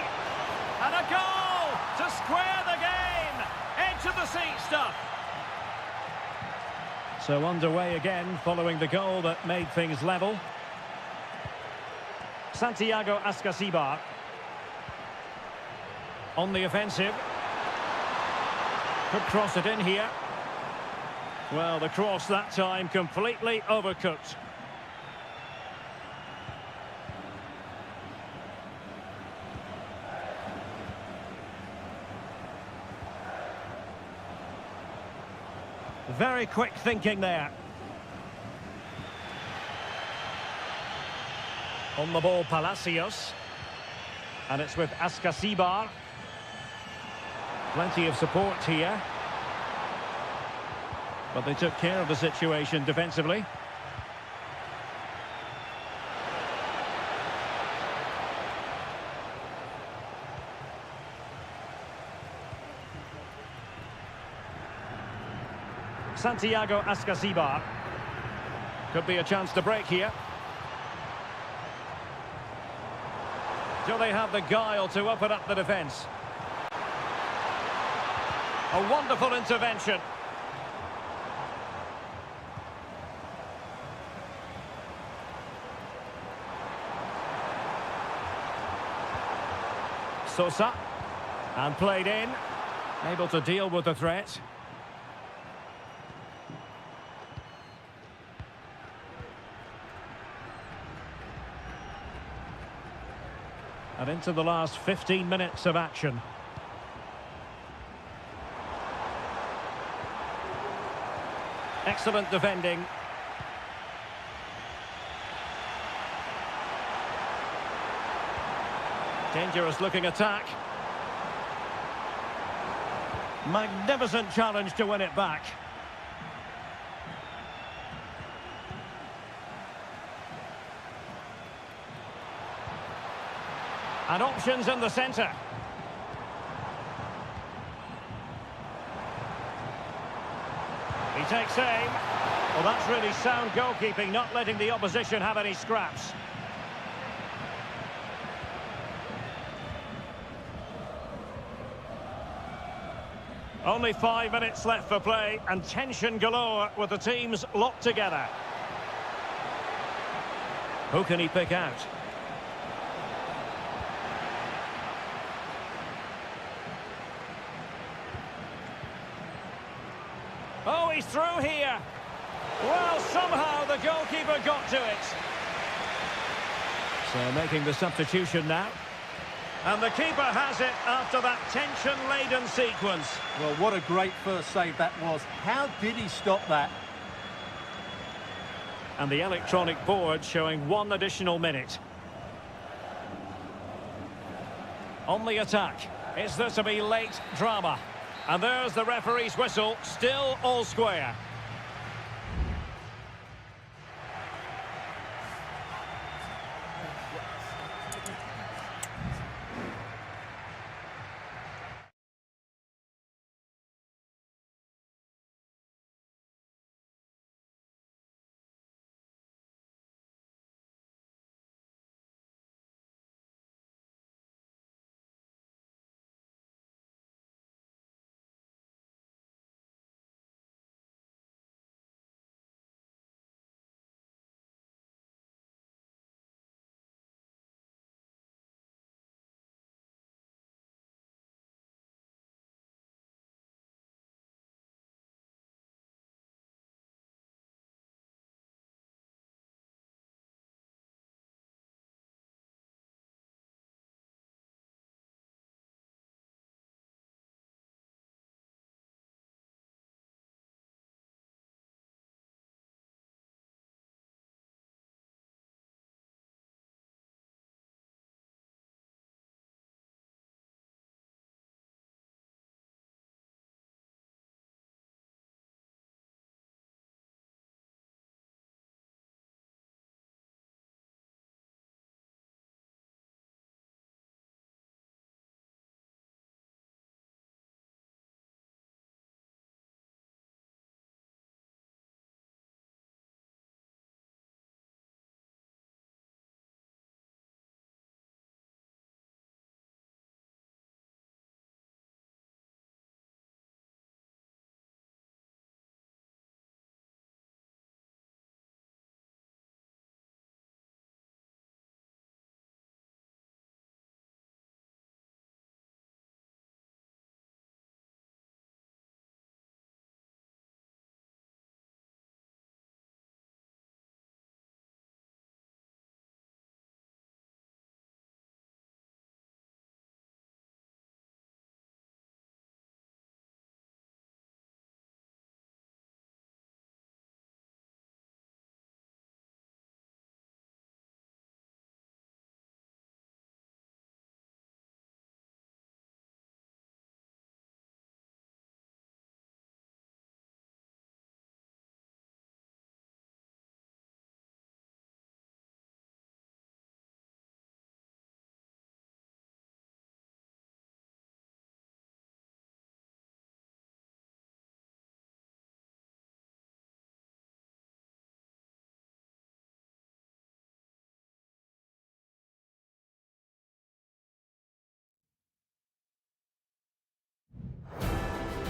[SPEAKER 3] And a goal to square the game. Edge of the seat stuff. So underway again following the goal that made things level. Santiago Ascasibar on the offensive. Could cross it in here. Well, the cross that time completely overcooked. Very quick thinking there. On the ball, Palacios. And it's with Ascasibar. Plenty of support here. But they took care of the situation defensively. Santiago Ascasibar. Could be a chance to break here. Do they have the guile to open up the defence? A wonderful intervention. Sosa. And played in. Able to deal with the threat. And into the last 15 minutes of action. Excellent defending. Dangerous looking attack. Magnificent challenge to win it back. And options in the centre. He takes aim. Well, that's really sound goalkeeping, not letting the opposition have any scraps. Only 5 minutes left for play, and tension galore with the teams locked together. Who can he pick out? Oh, he's through here. Well, somehow the goalkeeper got to it. So making the substitution now. And the keeper has it after that tension-laden sequence.
[SPEAKER 2] Well, what a great first save that was. How did he stop that?
[SPEAKER 3] And the electronic board showing 1 additional minute. On the attack. Is there to be late drama? And there's the referee's whistle, still all square.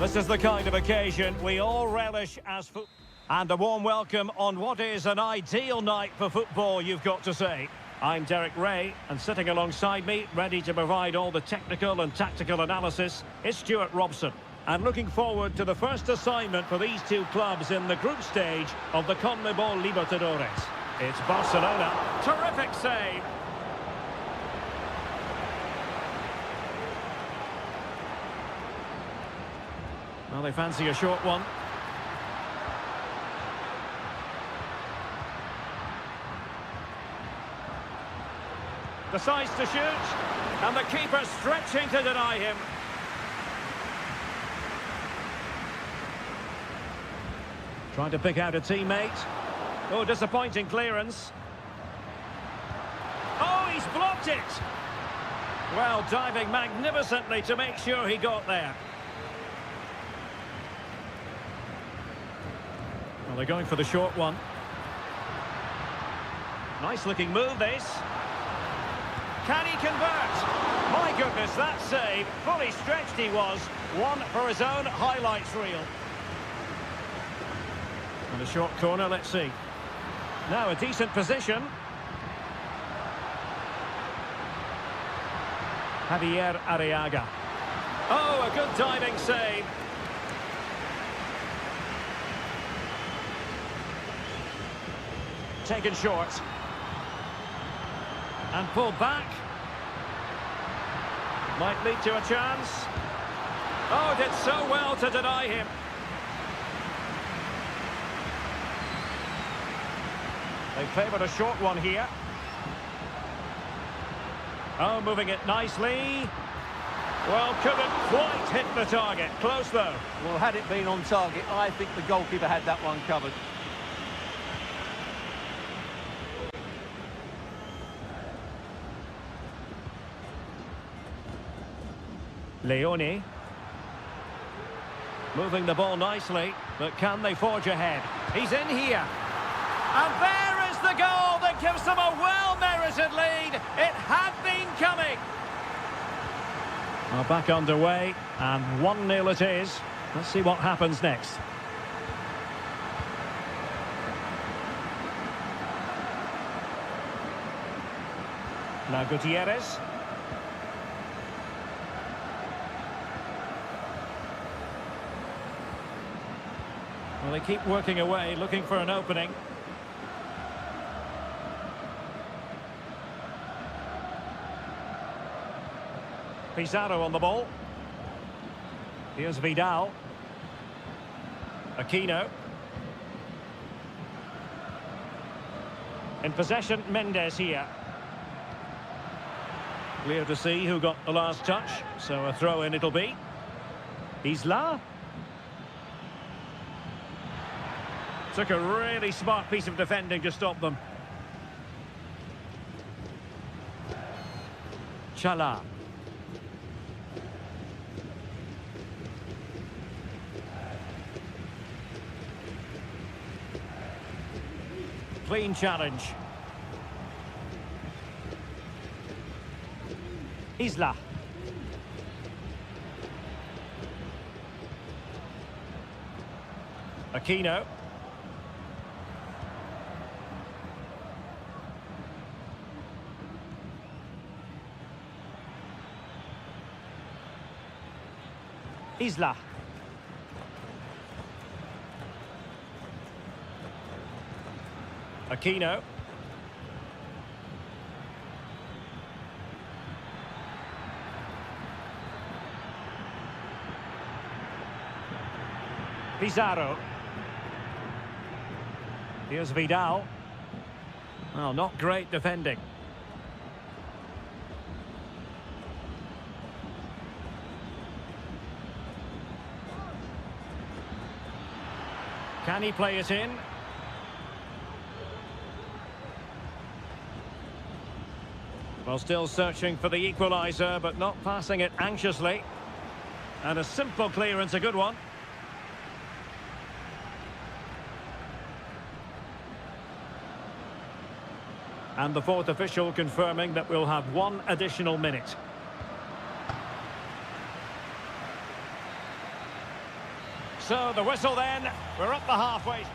[SPEAKER 1] This is the kind of occasion we all relish as football. And a warm welcome on what is an ideal night for football, you've got to say. I'm Derek Ray, and sitting alongside me, ready to provide all the technical and tactical analysis, is Stuart Robson. And looking forward to the first assignment for these two clubs in the group stage of the CONMEBOL Libertadores. It's Barcelona. Terrific save. Well, they fancy a short one. Decides to shoot, and the keeper stretching to deny him. Trying to pick out a teammate. Oh, disappointing clearance. Oh, he's blocked it! Well, diving magnificently to make sure he got there. Well, they're going for the short one. Nice looking move, this. Can he convert? My goodness, that save. Fully stretched he was. One for his own highlights reel. And a short corner, let's see. Now a decent position. Javier Arriaga. Oh, a good diving save. Taken short. And pulled back. Might lead to a chance. Oh, did so well to deny him. They favoured a short one here. Oh, moving it nicely. Well, couldn't quite hit the target. Close, though.
[SPEAKER 2] Well, had it been on target, I think the goalkeeper had that one covered.
[SPEAKER 1] Leone. Moving the ball nicely, but can they forge ahead? He's in here. And there is the goal that gives them a well-merited lead. It had been coming. Well, back underway, and 1-0 it is. Let's see what happens next. Now Gutierrez. Well, they keep working away, looking for an opening. Pizarro on the ball. Here's Vidal. Aquino. In possession, Mendes here. Clear to see who got the last touch, so a throw-in it'll be. Isla. Took a really smart piece of defending to stop them. Chala. Clean challenge. Isla. Aquino. Isla. Aquino. Pizarro. Here's Vidal. Well, not great defending. Can he play it in? Well, still searching for the equaliser, but not passing it anxiously. And a simple clearance, a good one. And the fourth official confirming that we'll have one additional minute. So the whistle then, we're up the halfway.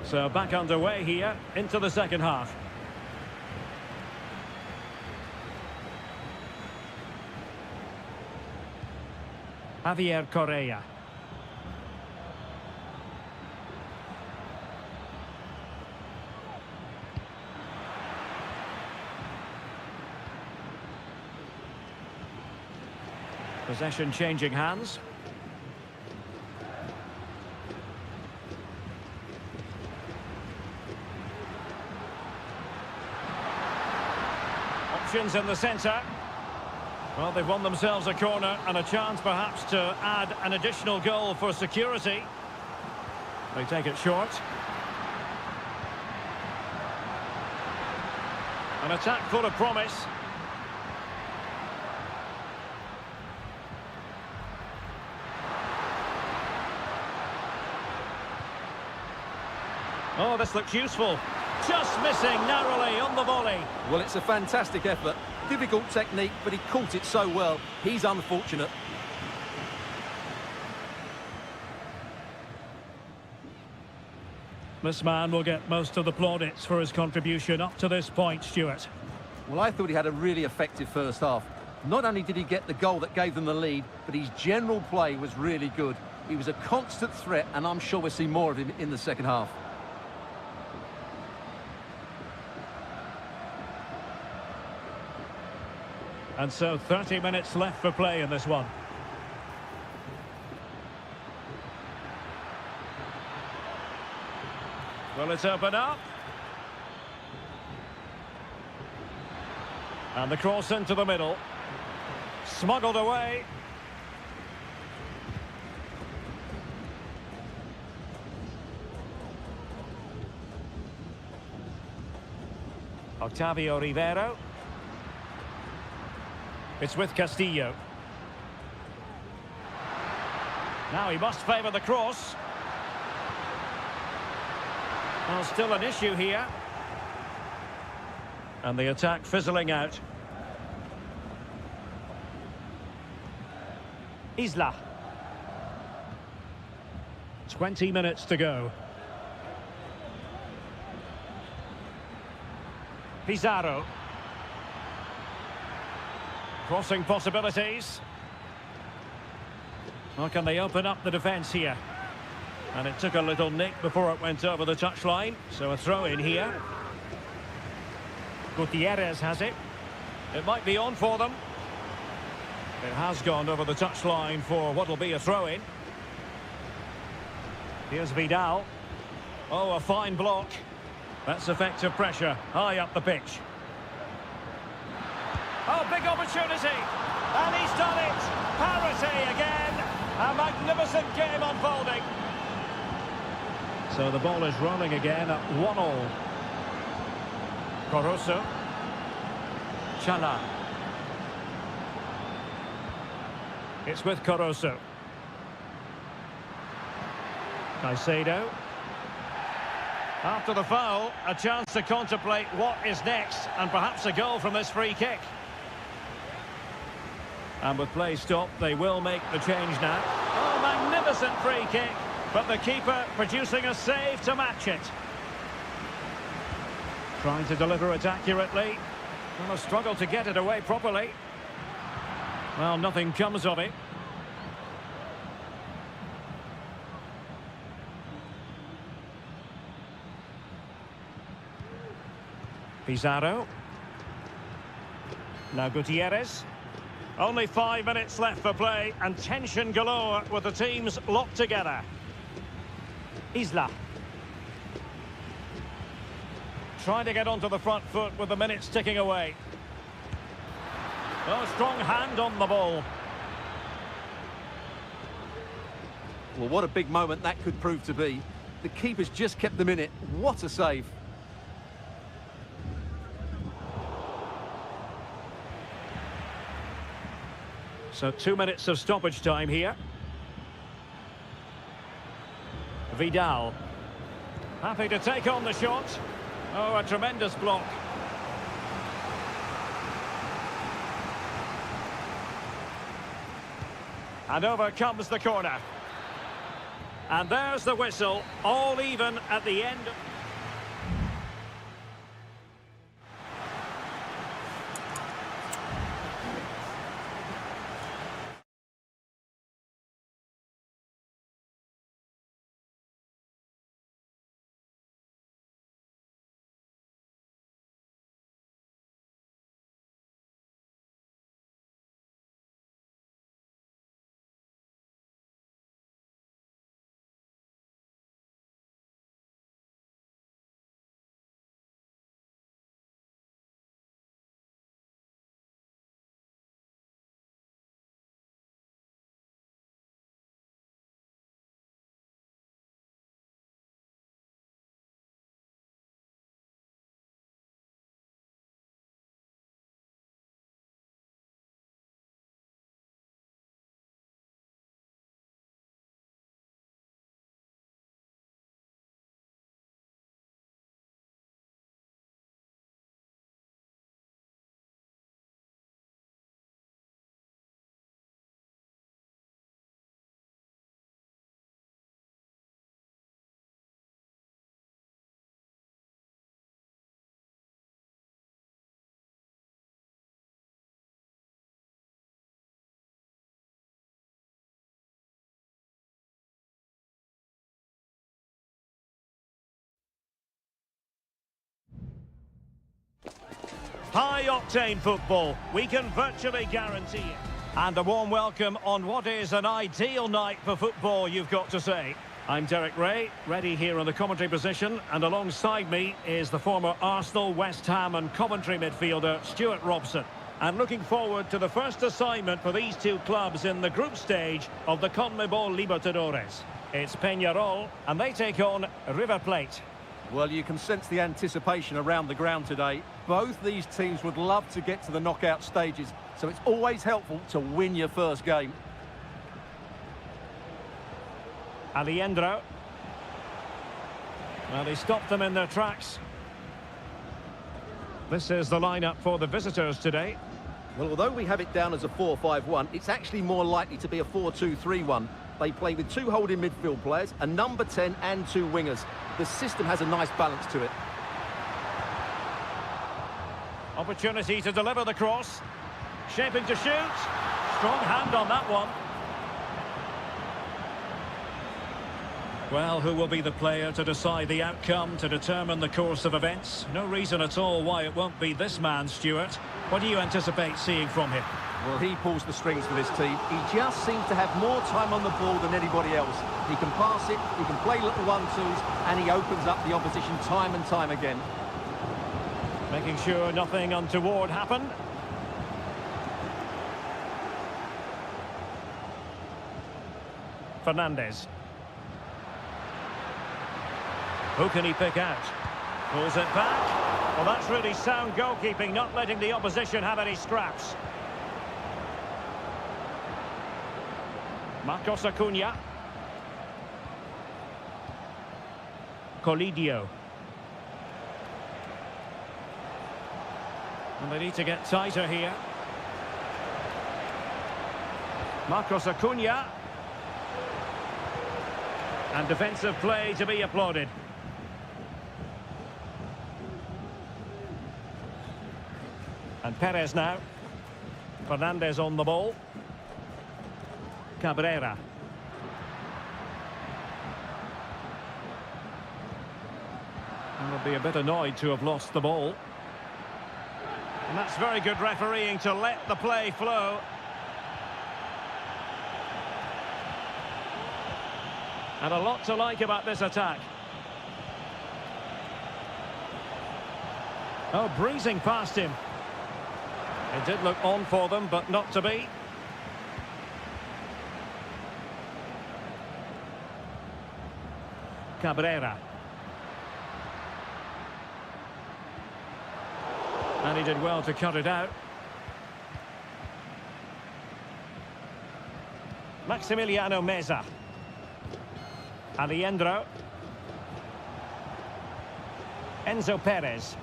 [SPEAKER 1] So back underway here into the second half. Javier Correa. Possession changing hands. Options in the centre. Well, they've won themselves a corner and a chance perhaps to add an additional goal for security. They take it short. An attack full of promise. Oh, this looks useful. Just missing narrowly on the volley.
[SPEAKER 2] Well, it's a fantastic effort. Difficult technique, but he caught it so well. He's unfortunate.
[SPEAKER 3] This man will get most of the plaudits for his contribution up to this point, Stuart.
[SPEAKER 2] Well, I thought he had a really effective first half. Not only did he get the goal that gave them the lead, but his general play was really good. He was a constant threat, and I'm sure we'll see more of him in the second half.
[SPEAKER 3] And so 30 minutes left for play in this one.
[SPEAKER 1] Well, it's open up. And the cross into the middle. Smuggled away. Octavio Rivero. It's with Castillo. Now he must favour the cross. Well, still an issue here. And the attack fizzling out. Isla.
[SPEAKER 3] 20 minutes to go.
[SPEAKER 1] Pizarro. Crossing possibilities. Well, can they open up the defence here? And it took a little nick before it went over the touchline. So a throw in here. Gutierrez has it. It might be on for them. It has gone over the touchline for what will be a throw in. Here's Vidal. Oh, a fine block. That's effective pressure high up the pitch. Oh, big opportunity. And he's done it. Parity again. A magnificent game unfolding.
[SPEAKER 3] So the ball is rolling again at 1-1.
[SPEAKER 1] Caruso. Chala. It's with Caruso. Caicedo. After the foul, a chance to contemplate what is next, and perhaps a goal from this free kick. And with play stopped, they will make the change now. Oh, magnificent free kick, but the keeper producing a save to match it. Trying to deliver it accurately. Well, a struggle to get it away properly. Well, nothing comes of it. Pizarro. Now Gutierrez. Only 5 minutes left for play and tension galore with the teams locked together. Isla. Trying to get onto the front foot with the minutes ticking away. Oh, strong hand on the ball.
[SPEAKER 2] Well, what a big moment that could prove to be. The keeper's just kept them in it. What a save.
[SPEAKER 1] So 2 minutes of stoppage time here. Vidal. Happy to take on the shot. Oh, a tremendous block. And over comes the corner. And there's the whistle, all even at the end. High-octane football, we can virtually guarantee it. And a warm welcome on what is an ideal night for football, you've got to say. I'm Derek Ray, ready here in the commentary position, and alongside me is the former Arsenal, West Ham and Coventry midfielder, Stuart Robson. And looking forward to the first assignment for these two clubs in the group stage of the CONMEBOL Libertadores. It's Peñarol, and they take on River Plate.
[SPEAKER 2] Well, you can sense the anticipation around the ground today. Both these teams would love to get to the knockout stages, so it's always helpful to win your first game.
[SPEAKER 1] Aliendro. Well, he stopped them in their tracks. This is the lineup for the visitors today.
[SPEAKER 2] Well, although we have it down as a 4-5-1, it's actually more likely to be a 4-2-3-1. They play with two holding midfield players, a number 10 and two wingers. The system has a nice balance to it.
[SPEAKER 1] Opportunity to deliver the cross. Shaping to shoot. Strong hand on that one.
[SPEAKER 3] Well, who will be the player to decide the outcome, to determine the course of events? No reason at all why it won't be this man, Stuart. What do you anticipate seeing from him?
[SPEAKER 2] Well, he pulls the strings for this team. He just seems to have more time on the ball than anybody else. He can pass it, he can play little one-twos, and he opens up the opposition time and time again.
[SPEAKER 1] Making sure nothing untoward happened. Fernandez. Who can he pick out? Pulls it back. Well, that's really sound goalkeeping, not letting the opposition have any scraps. Marcos Acuna. Colidio. And they need to get tighter here. Marcos Acuna. And defensive play to be applauded. And Perez now. Fernandez on the ball. Cabrera. And will be a bit annoyed to have lost the ball. And that's very good refereeing to let the play flow. And a lot to like about this attack. Oh, breezing past him. It did look on for them, but not to be. Cabrera. And he did well to cut it out. Maximiliano Meza. Aliendro. Enzo Perez.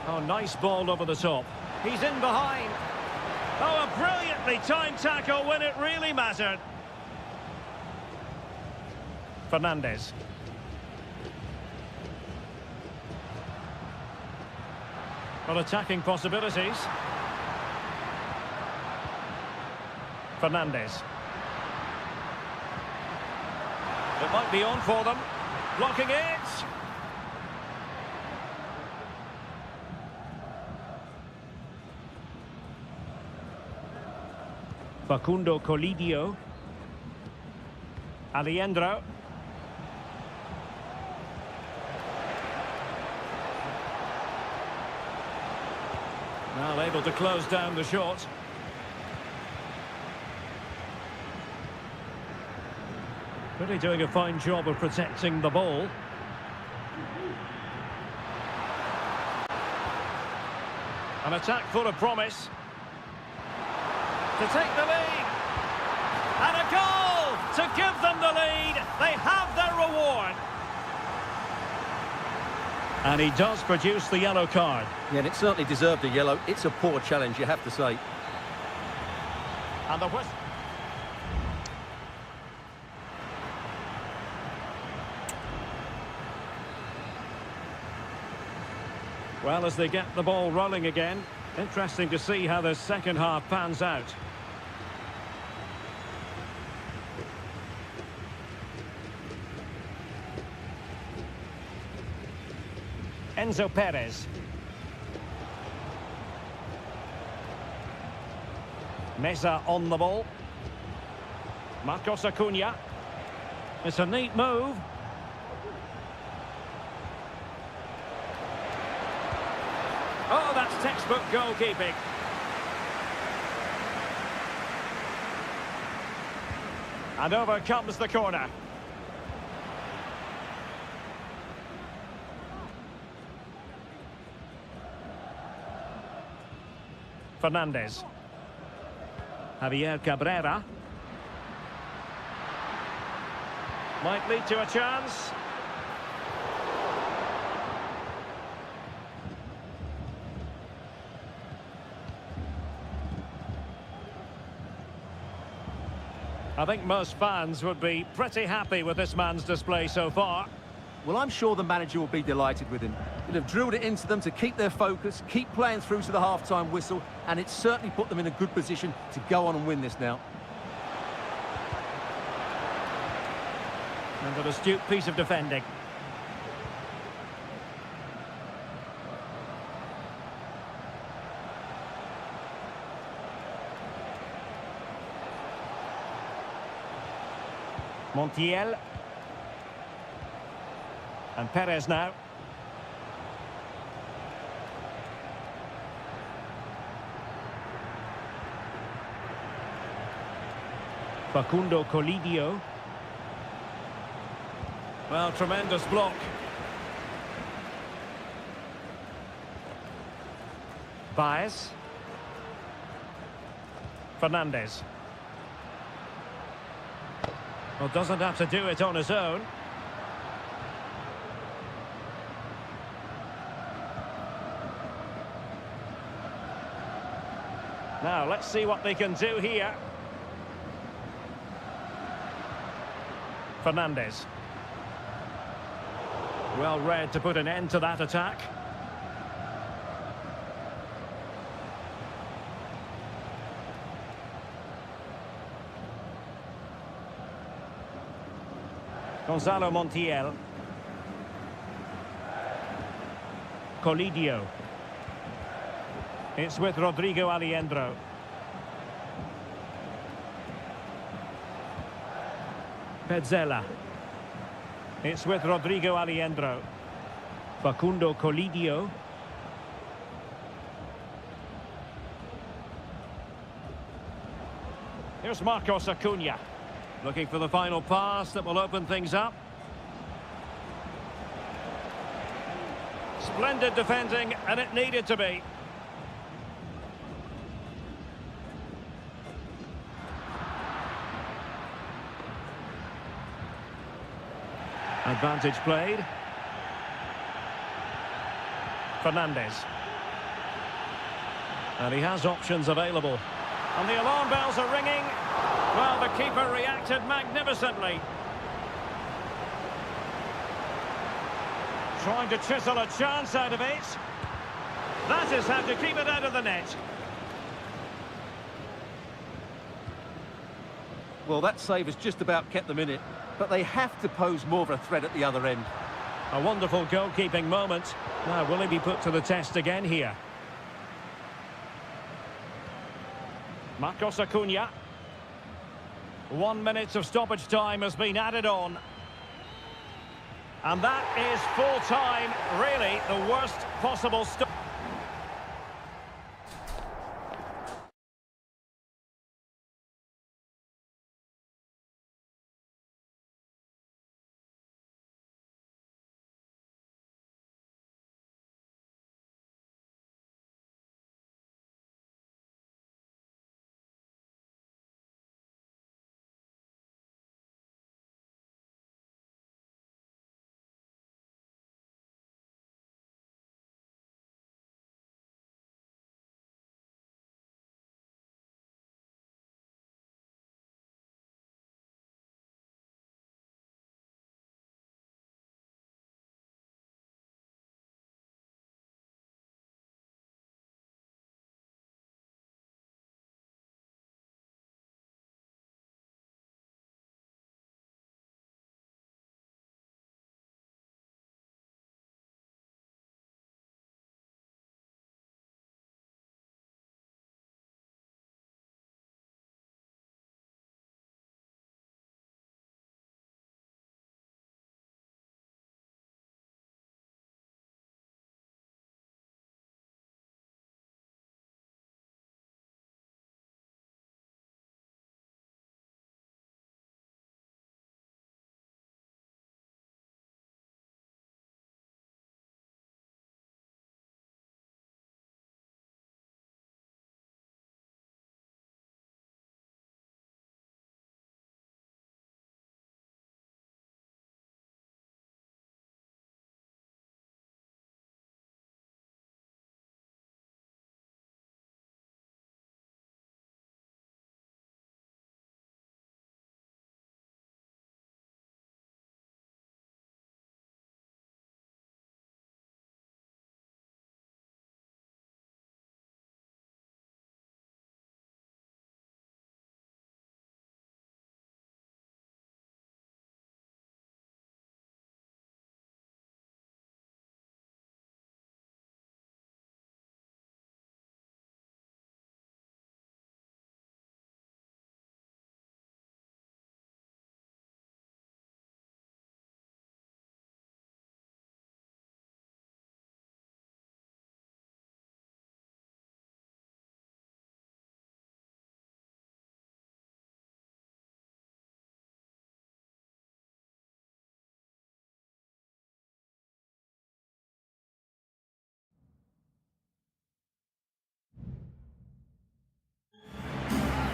[SPEAKER 3] Oh, nice ball over the top.
[SPEAKER 1] He's in behind.
[SPEAKER 3] Oh, a brilliantly timed tackle when it really mattered.
[SPEAKER 1] Fernandes.
[SPEAKER 3] Well, attacking possibilities.
[SPEAKER 1] Fernandes. It might be on for them. Blocking it.
[SPEAKER 3] Facundo Colidio.
[SPEAKER 1] Alejandro.
[SPEAKER 3] Now able to close down the shot. Really doing a fine job of protecting the ball.
[SPEAKER 1] An attack full of promise. To take the lead. And a goal to give them the lead. They have their reward.
[SPEAKER 3] And he does produce the yellow card.
[SPEAKER 2] Yeah, and it certainly deserved a yellow. It's a poor challenge, you have to say.
[SPEAKER 1] And the whistle.
[SPEAKER 3] Well, as they get the ball rolling again, interesting to see how the second half pans out.
[SPEAKER 1] Enzo Perez. Meza on the ball. Marcos Acuna.
[SPEAKER 3] It's a neat move.
[SPEAKER 1] Oh, that's textbook goalkeeping. And over comes the corner. Fernandes. Javier Cabrera. Might lead to a chance. I think most fans would be pretty happy with this man's display so far.
[SPEAKER 2] Well, I'm sure the manager will be delighted with him. He'll have drilled it into them to keep their focus, keep playing through to the half-time whistle, and it's certainly put them in a good position to go on and win this now.
[SPEAKER 1] And an astute piece of defending. Montiel. And Perez now.
[SPEAKER 3] Facundo Colidio.
[SPEAKER 1] Well, tremendous block. Baez. Fernandes. Well, doesn't have to do it on his own. Now, let's see what they can do here. Fernandes. Well read to put an end to that attack. Gonzalo Montiel. Colidio. It's with Rodrigo Alejandro. Petzela. It's with Rodrigo Alejandro.
[SPEAKER 3] Facundo Colidio.
[SPEAKER 1] Here's Marcos Acuna. Looking for the final pass that will open things up. Splendid defending, and it needed to be.
[SPEAKER 3] Advantage played.
[SPEAKER 1] Fernandez. And he has options available. And the alarm bells are ringing. Well, the keeper reacted magnificently. Trying to chisel a chance out of it. That is how to keep it out of the net.
[SPEAKER 2] Well, that save has just about kept them in it, but they have to pose more of a threat at the other end.
[SPEAKER 1] A wonderful goalkeeping moment. Now, will he be put to the test again here? Marcos Acuna. 1 minute of stoppage time has been added on. And that is full time, really the worst possible stop.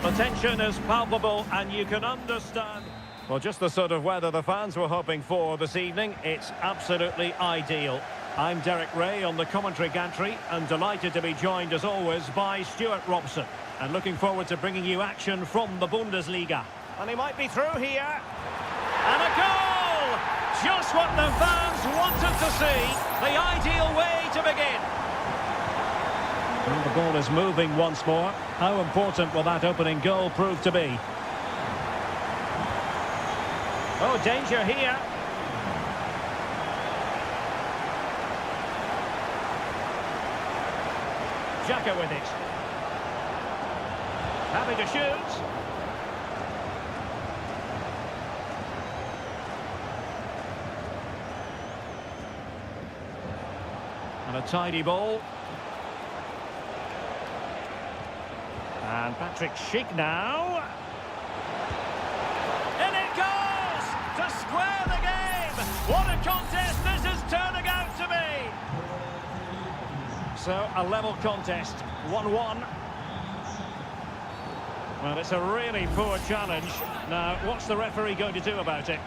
[SPEAKER 1] The tension is palpable and you can understand. Well, just the sort of weather the fans were hoping for this evening. It's absolutely ideal. I'm Derek Ray on the commentary gantry and delighted to be joined as always by Stuart Robson. And looking forward to bringing you action from the Bundesliga. And he might be through here. And a goal! Just what the fans wanted to see. The ideal way to begin. And the ball is moving once more. How important will that opening goal prove to be? Oh, danger here. Xhaka with it. Happy to shoot. And a tidy ball. And Patrick Schick now. In it goes! To square the game! What a contest this is turning out to be! So, a level contest, 1-1. Well, it's a really poor challenge. Now, what's the referee going to do about it?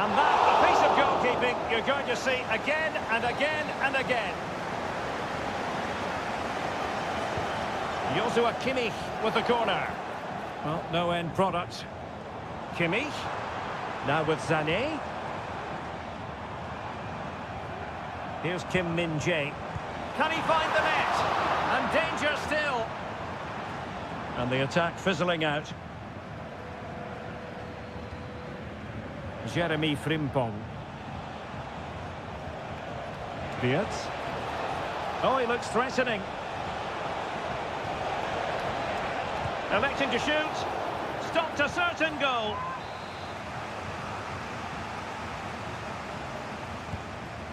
[SPEAKER 1] And that, a piece of goalkeeping you're going to see again and again and again. Joshua Kimmich with the corner. Well, no end product. Kimmich. Now with Sané. Here's Kim Min-jae. Can he find the net? And danger still. And the attack fizzling out. Jeremy Frimpong. Beard. Oh, he looks threatening. Electing to shoot. Stopped a certain goal.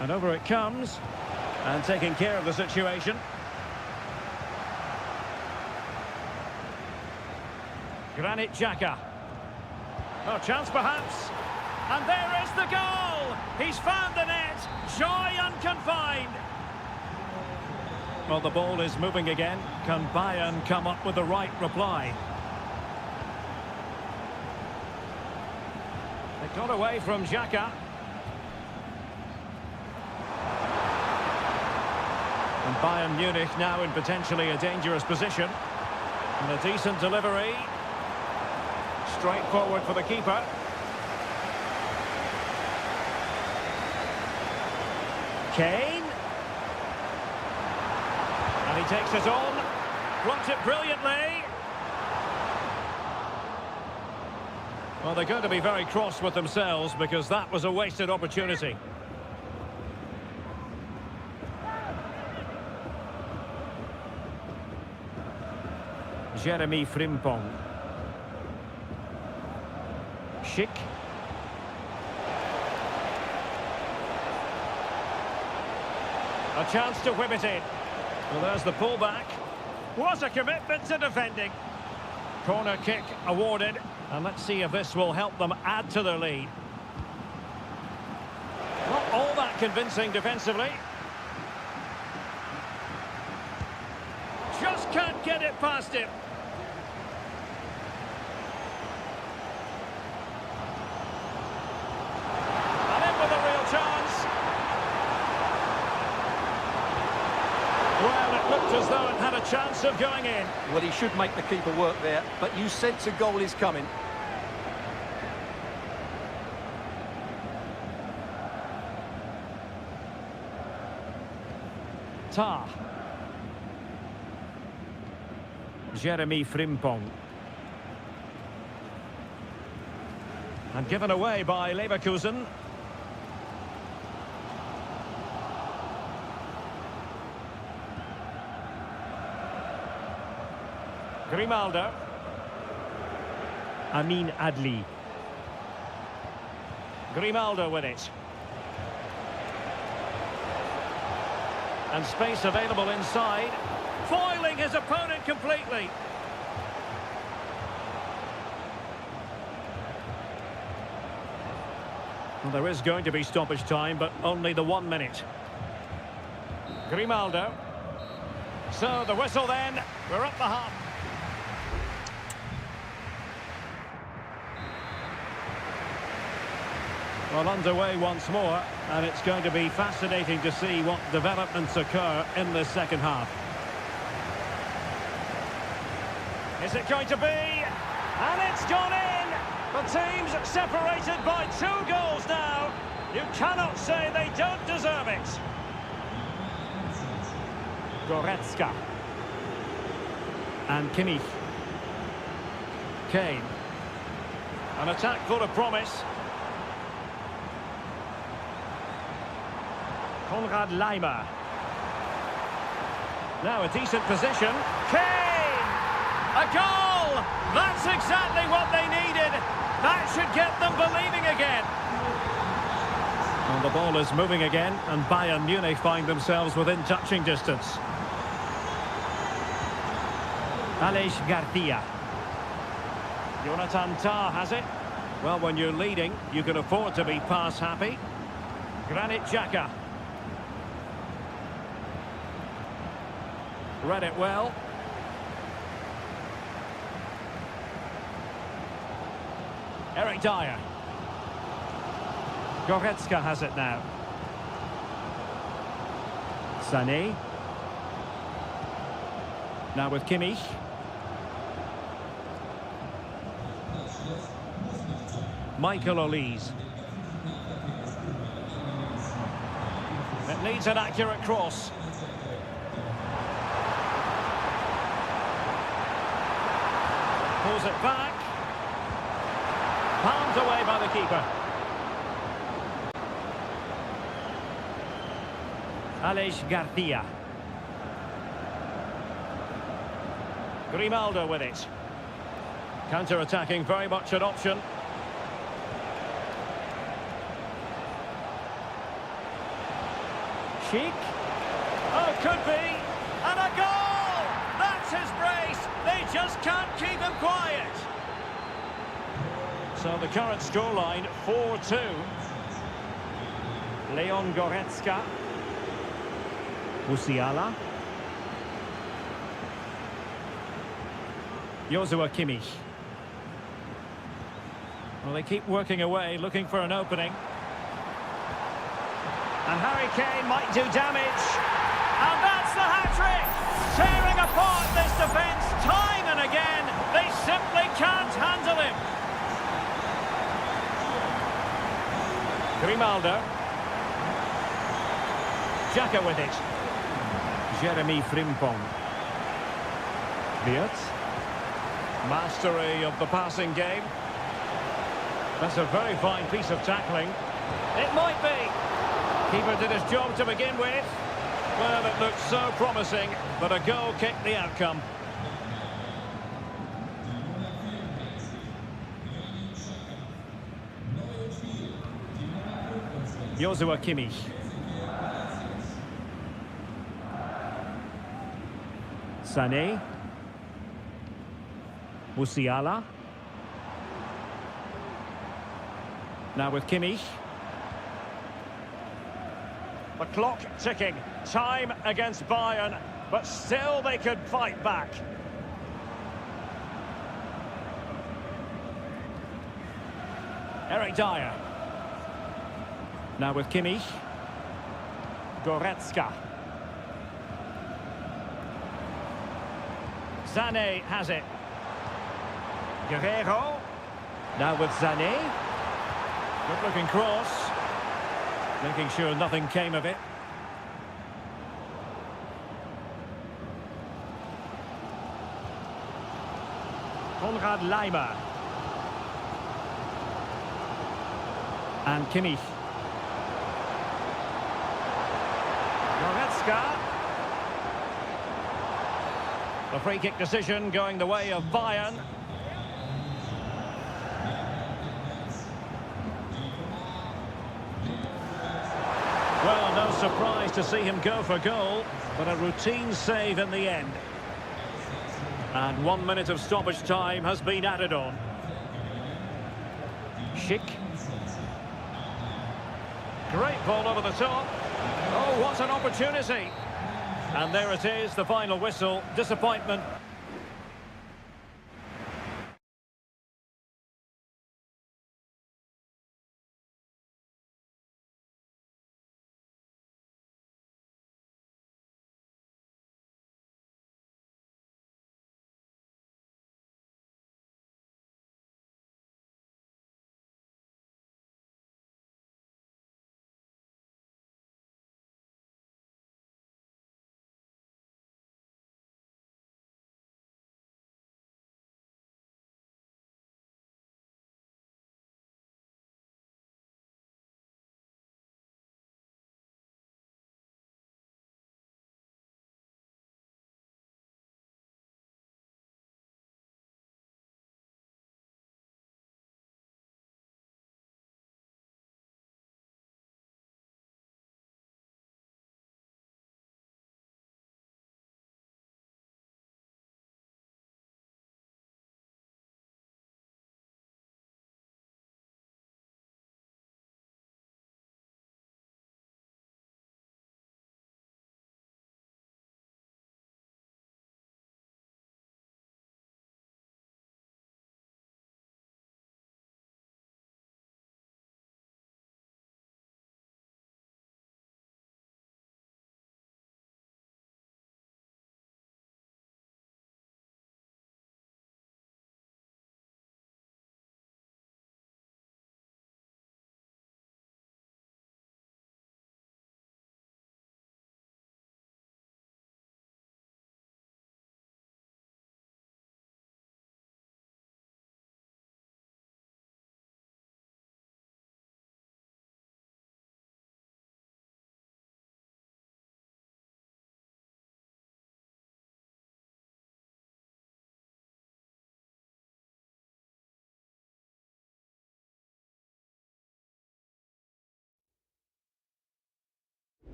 [SPEAKER 1] And over it comes. And taking care of the situation. Granit Xhaka. Oh, chance perhaps. And there is the goal! He's found the net. Joy unconfined. Well, the ball is moving again. Can Bayern come up with the right reply? They got away from Xhaka. And Bayern Munich now in potentially a dangerous position. And a decent delivery. Straightforward for the keeper. Kane. And he takes it on. Blocks it brilliantly. Well, they're going to be very cross with themselves because that was a wasted opportunity. Jeremy Frimpong. Schick. A chance to whip it in. Well, there's the pullback. What a commitment to defending. Corner kick awarded. And let's see if this will help them add to their lead. Not all that convincing defensively. Just can't get it past him. And in with a real chance. Well, it looked as though it had a chance of going in.
[SPEAKER 2] Well, he should make the keeper work there, but you sense a goal is coming.
[SPEAKER 1] Tar. Jeremy Frimpong. And given away by Leverkusen. Grimaldo. Amin Adli. Grimaldo with it. And space available inside. Foiling his opponent completely. Well, there is going to be stoppage time, but only the 1 minute. Grimaldo. So the whistle then. We're up the hump. Well, underway once more, and it's going to be fascinating to see what developments occur in the second half. Is it going to be? And it's gone in! The team's separated by 2 goals now. You cannot say they don't deserve it. Goretzka. And Kimmich. Kane. An attack full of promise. Konrad Laimer. Now a decent position. Kane! A goal! That's exactly what they needed. That should get them believing again. And the ball is moving again, and Bayern Munich find themselves within touching distance. Aleix Garcia. Jonathan Tah has it. Well, when you're leading, you can afford to be pass happy. Granit Xhaka. Read it well. Eric Dyer. Goretzka has it now. Sané. Now with Kimmich. Michael Olise. It needs an accurate cross. Pulls it back. Palmed away by the keeper. Alex Garcia. Grimaldo with it. Counter-attacking, very much an option. Sheik. Oh, could be. And a goal! That's his brace. They just can't keep him quiet. So the current scoreline, 4-2. Leon Goretzka. Musiala. Joshua Kimmich. Well, they keep working away, looking for an opening. And Harry Kane might do damage. And that's the hat-trick! Tearing apart this defence time and again. They simply can't handle him. Grimaldo. Xhaka with it. Jeremy Frimpong. Beert. Mastery of the passing game. That's a very fine piece of tackling. It might be. Keeper did his job to begin with. Well, it looked so promising, but a goal kicked the outcome. Joshua Kimmich. Sané. Musiala. Now with Kimmich. The clock ticking. Time against Bayern, but still they could fight back. Eric Dyer. Now with Kimmich. Goretzka. Sané has it. Guerrero. Now with Sané. Good looking cross. Making sure nothing came of it. Konrad Laimer. And Kimmich. Goretzka. The free kick decision going the way of Bayern. Well, no surprise to see him go for goal, but a routine save in the end. And 1 minute of stoppage time has been added on. Schick. Great ball over the top. Oh, what an opportunity. And there it is, the final whistle. Disappointment.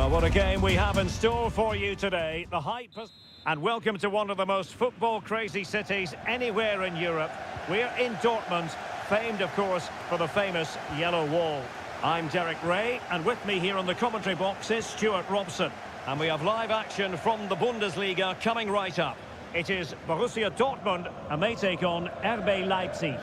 [SPEAKER 1] Well, what a game we have in store for you today. The hype has... And welcome to one of the most football-crazy cities anywhere in Europe. We're in Dortmund, famed, of course, for the famous Yellow Wall. I'm Derek Ray, and with me here on the commentary box is Stuart Robson. And we have live action from the Bundesliga coming right up. It is Borussia Dortmund, and they take on RB Leipzig.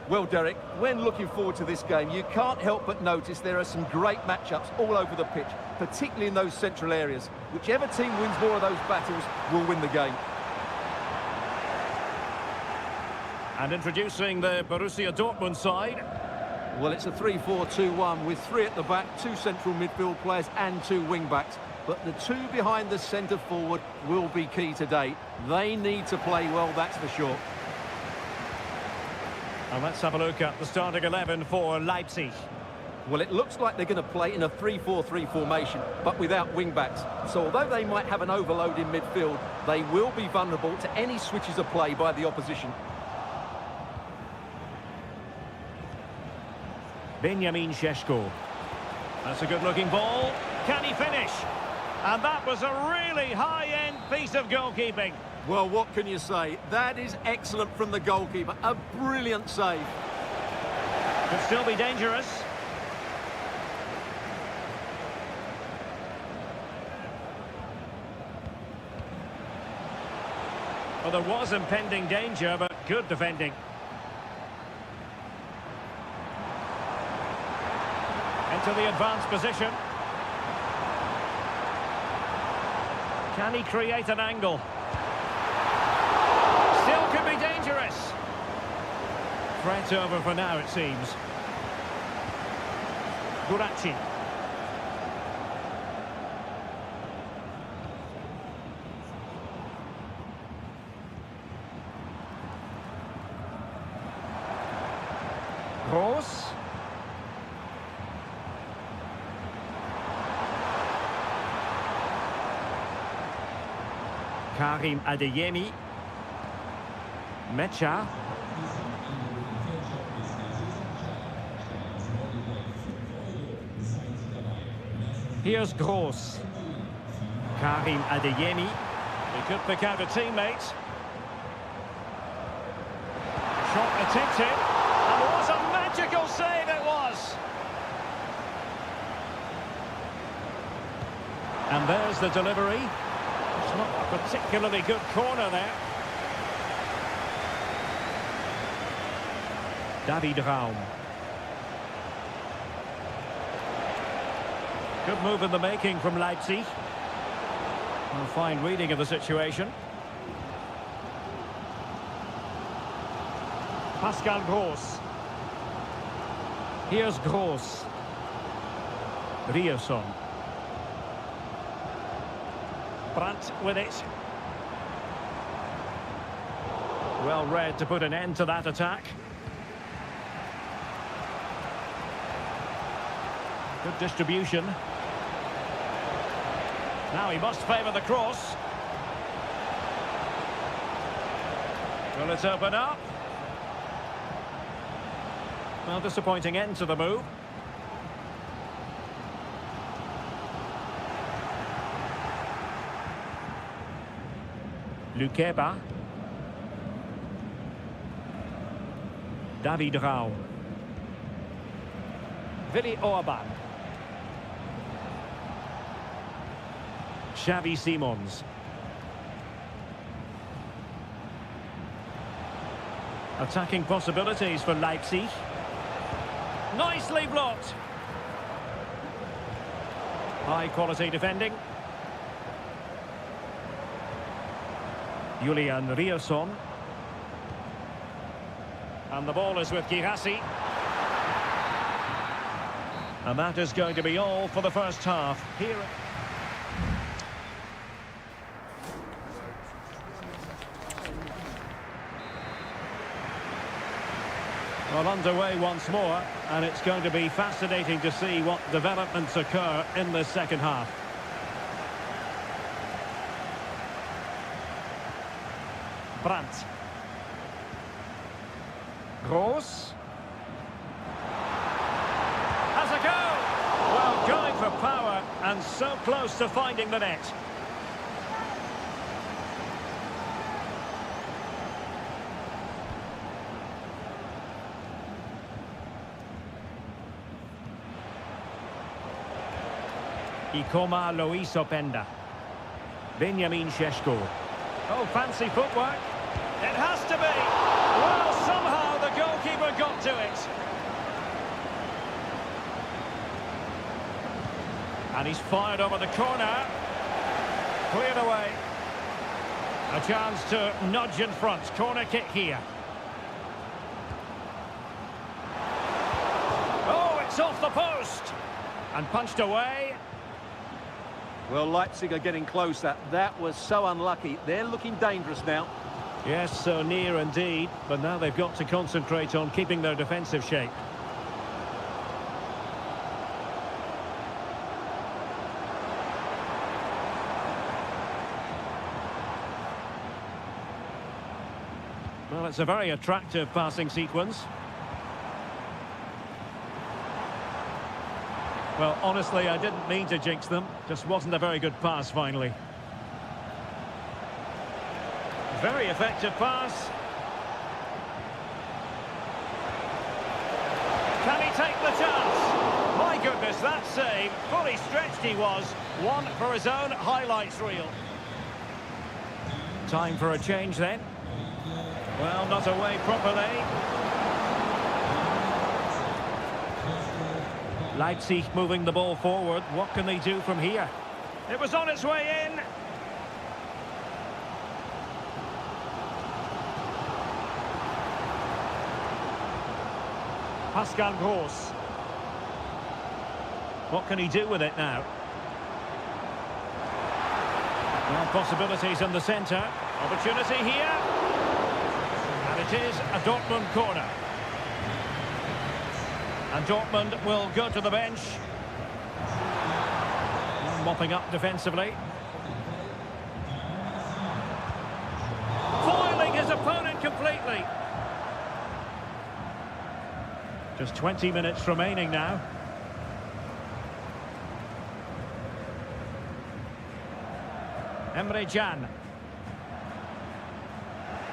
[SPEAKER 2] Well, Derek, when looking forward to this game, you can't help but notice there are some great matchups all over the pitch, particularly in those central areas. Whichever team wins more of those battles will win the game.
[SPEAKER 1] And introducing the Borussia Dortmund side.
[SPEAKER 2] Well, it's a 3-4-2-1 with 3 at the back, 2 central midfield players and 2 wing-backs. But the 2 behind the centre forward will be key today. They need to play well, that's for sure.
[SPEAKER 1] And let's have a look at the starting 11 for Leipzig.
[SPEAKER 2] Well, it looks like they're going to play in a 3-4-3 formation, but without wing-backs. So although they might have an overload in midfield, they will be vulnerable to any switches of play by the opposition.
[SPEAKER 1] Benjamin Šeško. That's a good-looking ball. Can he finish? And that was a really high-end piece of goalkeeping.
[SPEAKER 2] Well, what can you say? That is excellent from the goalkeeper. A brilliant save.
[SPEAKER 1] Could still be dangerous. Well, there was impending danger, but good defending. Into the advanced position. Can he create an angle? Still could be dangerous. Threat over for now, it seems. Guraci. Gross. Karim Adeyemi. Mecha. Here's Gross. Karim Adeyemi. He could pick out a teammate. Shot attempted. And what a magical save it was! And there's the delivery. It's not a particularly good corner there. David Raum. Good move in the making from Leipzig. A fine reading of the situation. Pascal Gross. Here's Gross. Rierson. Brandt with it. Well read to put an end to that attack. Good distribution. Now he must favour the cross. Will it open up? Well, disappointing end to the move. Lukeba. David Raum. Willi Orban. Xavi Simons. Attacking possibilities for Leipzig. Nicely blocked. High quality defending. Julian Rierson. And the ball is with Girassi. And that is going to be all for the first half. Here. Well, underway once more, and it's going to be fascinating to see what developments occur in the second half. Brandt. Gross. Has a go! Well, going for power and so close to finding the net. Ikoma Luis Openda. Benjamin Šeško. Oh, fancy footwork. It has to be. Well, somehow the goalkeeper got to it. And he's fired over the corner. Cleared away. A chance to nudge in front. Corner kick here. Oh, it's off the post. And punched away.
[SPEAKER 2] Well, Leipzig are getting closer. That was so unlucky. They're looking dangerous now.
[SPEAKER 1] Yes, so near indeed. But now they've got to concentrate on keeping their defensive shape. Well, it's a very attractive passing sequence. Well, honestly, I didn't mean to jinx them. Just wasn't a very good pass, finally. Very effective pass. Can he take the chance? My goodness, that save. Fully stretched he was. One for his own highlights reel. Time for a change then. Well, not away properly. Leipzig moving the ball forward. What can they do from here? It was on its way in. Pascal Gross. What can he do with it now? Well, possibilities in the centre. Opportunity here. And it is a Dortmund corner. And Dortmund will go to the bench. Mopping up defensively. Foiling his opponent completely. Just 20 minutes remaining now. Emre Can.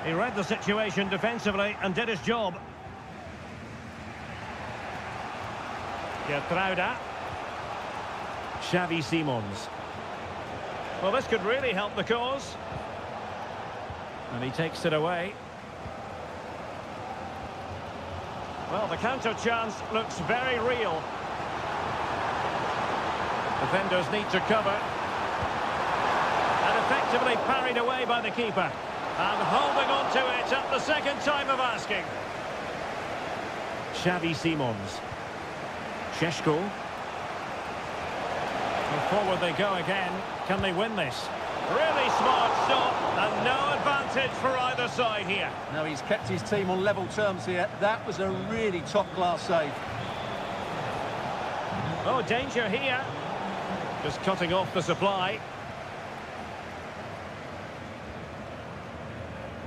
[SPEAKER 1] He read the situation defensively and did his job. Gertruida. Xavi Simons. Well, this could really help the cause. And he takes it away. Well, the counter chance looks very real. Defenders need to cover. And effectively parried away by the keeper. And holding on to it at the second time of asking. Xavi Simons. Šeško. And forward they go again. Can they win this? Really smart stop, and no advantage for either side here.
[SPEAKER 2] No, he's kept his team on level terms here. That was a really top-class save.
[SPEAKER 1] Oh, danger here. Just cutting off the supply.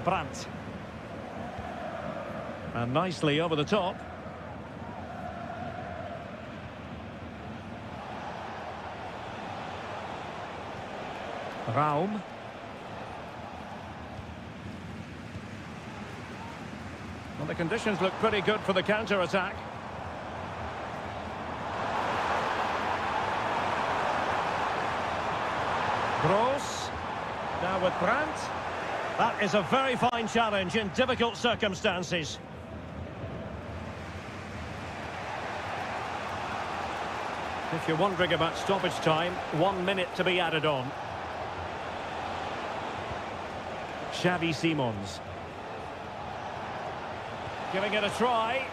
[SPEAKER 1] Brandt. And nicely over the top. Raum. Well, the conditions look pretty good for the counter-attack. Gross. Now with Brandt. That is a very fine challenge in difficult circumstances. If you're wondering about stoppage time, 1 minute to be added on. Xavi Simons. Giving it a try.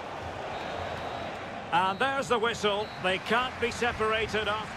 [SPEAKER 1] And there's the whistle. They can't be separated after.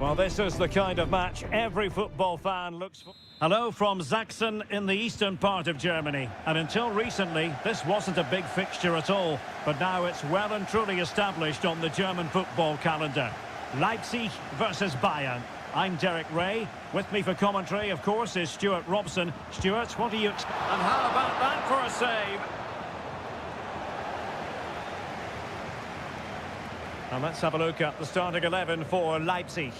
[SPEAKER 1] Well, this is the kind of match every football fan looks for. Hello from Sachsen in the eastern part of Germany. And until recently, this wasn't a big fixture at all. But now it's well and truly established on the German football calendar. Leipzig versus Bayern. I'm Derek Ray. With me for commentary, of course, is Stuart Robson. Stuart, what do you expect? And how about that for a save? And let's have a look at the starting 11 for Leipzig.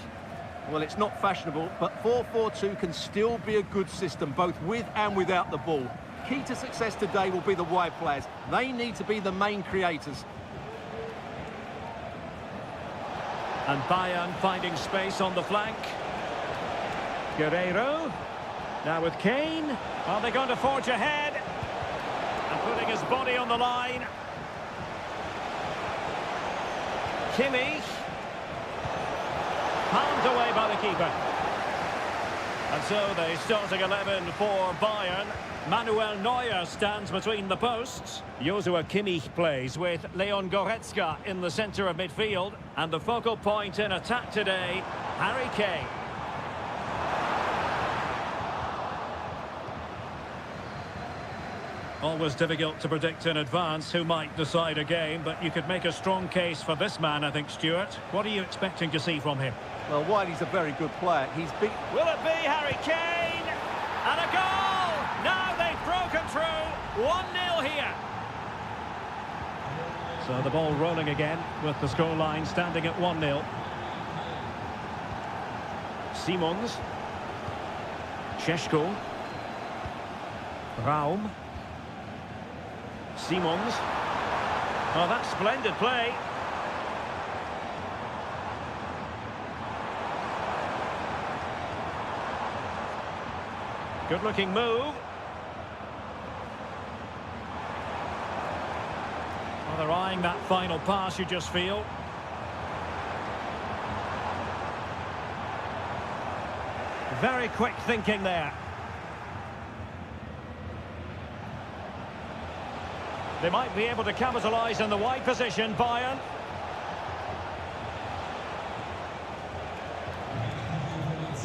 [SPEAKER 2] Well, it's not fashionable, but 4-4-2 can still be a good system, both with and without the ball. Key to success today will be the wide players. They need to be the main creators.
[SPEAKER 1] And Bayern finding space on the flank. Guerreiro. Now with Kane. Are they going to forge ahead? And putting his body on the line. Kimmich. Palmed away by the keeper. And so the starting 11 for Bayern. Manuel Neuer stands between the posts. Joshua Kimmich plays with Leon Goretzka in the centre of midfield. And the focal point in attack today, Harry Kane. Always difficult to predict in advance who might decide a game, but you could make a strong case for this man, I think, Stuart. What are you expecting to see from him?
[SPEAKER 2] Well, while he's a very good player, he's big.
[SPEAKER 1] Will it be Harry Kane? And a goal! Now they've broken through. 1-0 here. So the ball rolling again with the scoreline standing at 1-0. Simons. Šeško. Raum. Simons. Oh, that's splendid play. Good-looking move. Well, they're eyeing that final pass, you just feel. Very quick thinking there. They might be able to capitalise in the wide position, Bayern.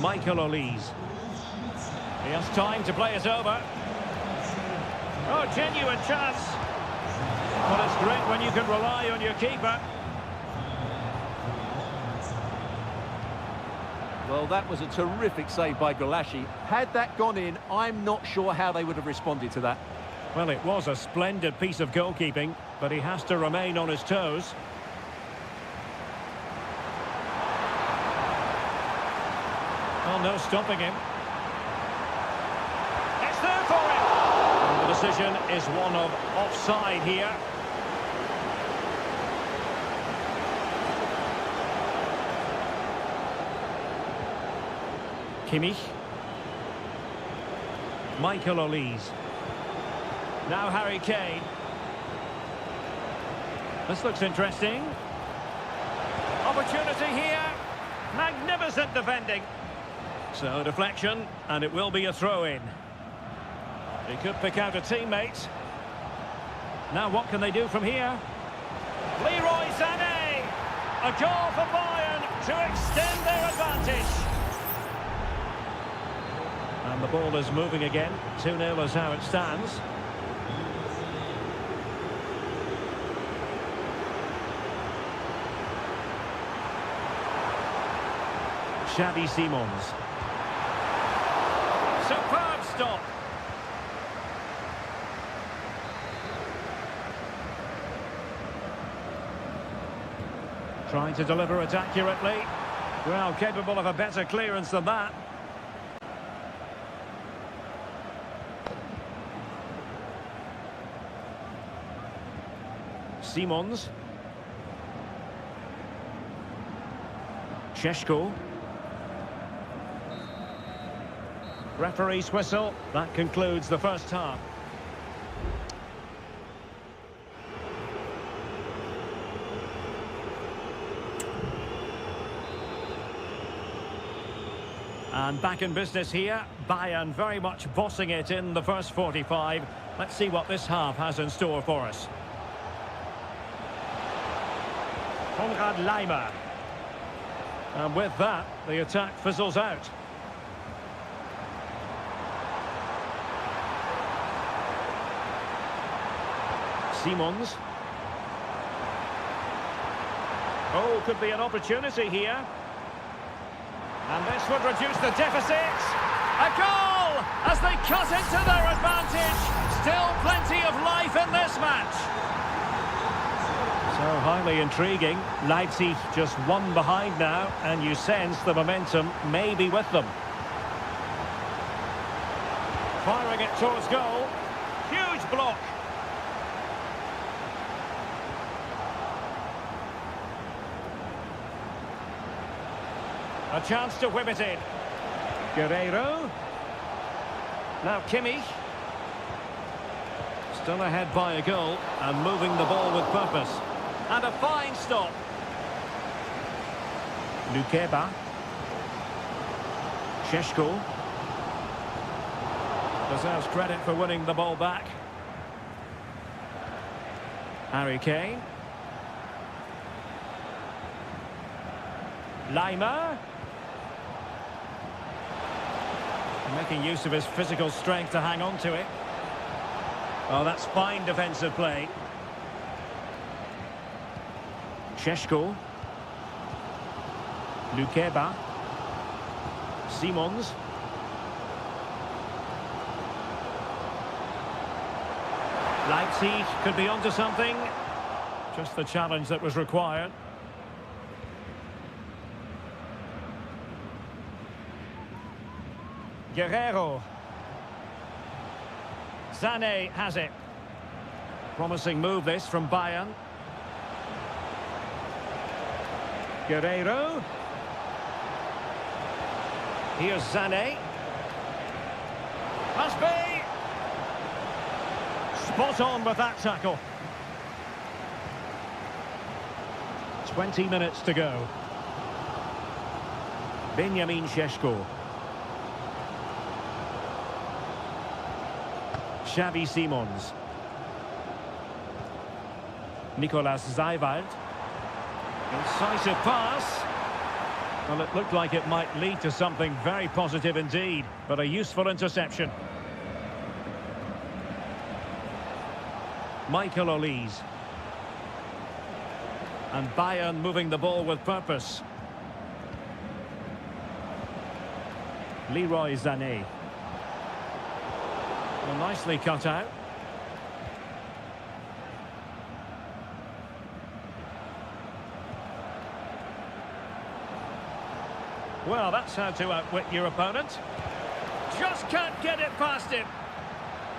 [SPEAKER 1] Michael Olise. He has time to play it over. Oh, genuine chance. Well, it's great when you can rely on your keeper.
[SPEAKER 2] Well, that was a terrific save by Gulaschi. Had that gone in, I'm not sure how they would have responded to that.
[SPEAKER 1] Well, it was a splendid piece of goalkeeping, but he has to remain on his toes. Well, no stopping him. It's there for him! And the decision is one of offside here. Kimmich. Michael Olise. Now Harry Kane. This looks interesting. Opportunity here. Magnificent defending. So deflection, and it will be a throw-in. He could pick out a teammate. Now what can they do from here? Leroy Sané. A goal for Bayern to extend their advantage. And the ball is moving again. 2-0 is how it stands. Xavi Simons. Superb stop. Trying to deliver it accurately. Well, capable of a better clearance than that. Simons. Šeško. Referee's whistle. That concludes the first half. And back in business here. Bayern very much bossing it in the first 45. Let's see what this half has in store for us. Konrad Laimer.
[SPEAKER 3] And with that, the attack fizzles out. Simons. Oh, could be an opportunity here. And this would reduce the deficit. A goal as they cut into their advantage. Still plenty of life in this match. So highly intriguing. Leipzig just one behind now, and you sense the momentum may be with them. Firing it towards goal. Huge block. A chance to whip it in. Guerreiro. Now Kimmich. Still ahead by a goal and moving the ball with purpose. And a fine stop. Lukeba. Šeško. Deserves credit for winning the ball back. Harry Kane. Lima. Making use of his physical strength to hang on to it. Oh, that's fine defensive play. Šeško. Lukeba. Simons. Leipzig could be onto something. Just the challenge that was required. Guerreiro. Sané has it. Promising move this from Bayern. Guerreiro. Here's Sané. Must be. Spot on with that tackle. 20 minutes to go. Benjamin Šeško. Xavi Simons. Nicolas Zaiwald. Incisive pass. Well, it looked like it might lead to something very positive indeed, but a useful interception. Michael Olise. And Bayern moving the ball with purpose. Leroy Sané. Well, nicely cut out. Well, that's how to outwit your opponent. Just can't get it past him.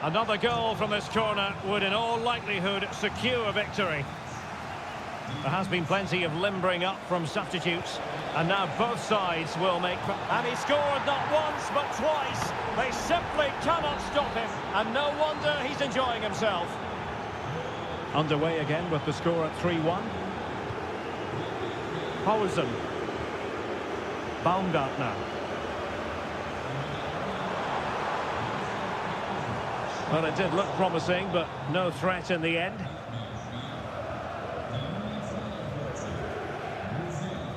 [SPEAKER 3] Another goal from this corner would in all likelihood secure victory. There has been plenty of limbering up from substitutes, and now both sides will make... And he scored not once but twice. They simply cannot stop him, and no wonder he's enjoying himself. Underway again with the score at 3-1. Poulsen. Baumgartner. Well, it did look promising, but no threat in the end.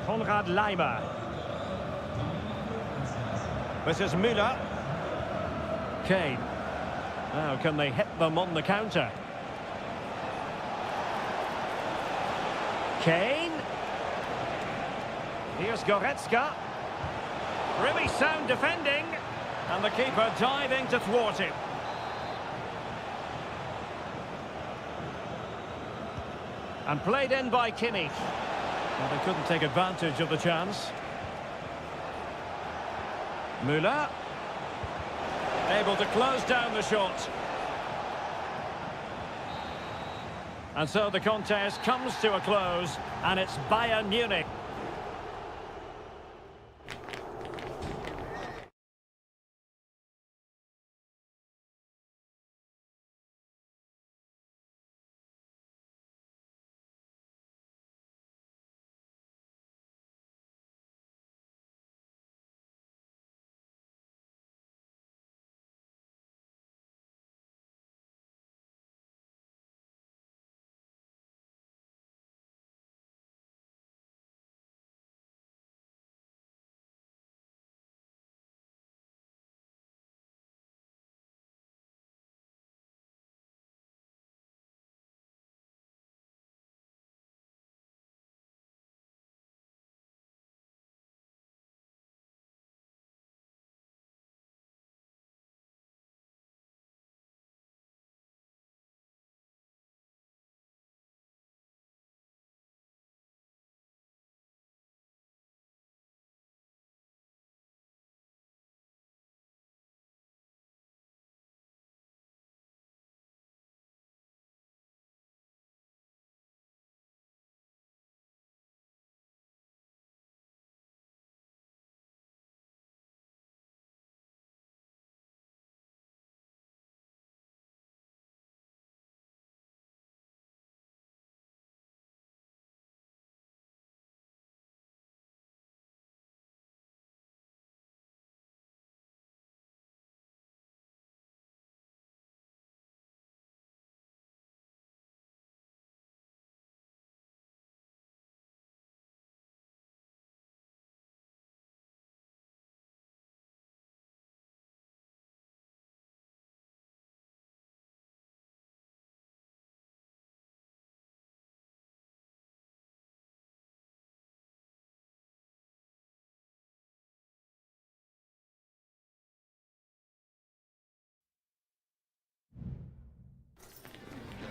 [SPEAKER 3] Konrad Laimer. This is Müller. Kane. Now, can they hit them on the counter? Kane. Here's Goretzka. Really sound defending. And the keeper diving to thwart him. And played in by Kimmich. Well, they couldn't take advantage of the chance. Müller. Able to close down the shot. And so the contest comes to a close, and it's Bayern Munich.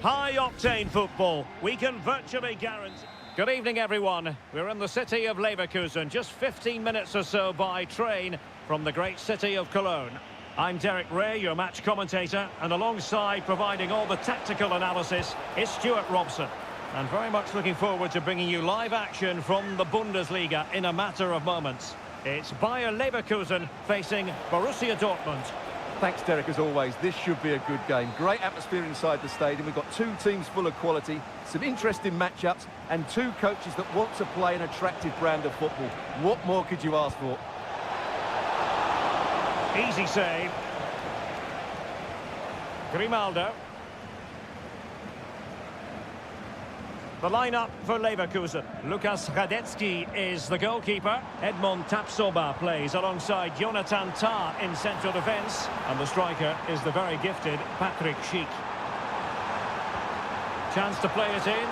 [SPEAKER 3] High-octane football. We can virtually guarantee... Good evening, everyone. We're in the city of Leverkusen, just 15 minutes or so by train from the great city of Cologne. I'm Derek Ray, your match commentator, and alongside providing all the tactical analysis is Stuart Robson. And very much looking forward to bringing you live action from the Bundesliga in a matter of moments. It's Bayer Leverkusen facing Borussia Dortmund.
[SPEAKER 2] Thanks, Derek, as always. This should be a good game. Great atmosphere inside the stadium. We've got two teams full of quality, some interesting matchups, and two coaches that want to play an attractive brand of football. What more could you ask for?
[SPEAKER 3] Easy save. Grimaldo. The lineup for Leverkusen. Lukas Radetzky is the goalkeeper. Edmond Tapsoba plays alongside Jonathan Tah in central defence. And the striker is the very gifted Patrick Schick. Chance to play it in.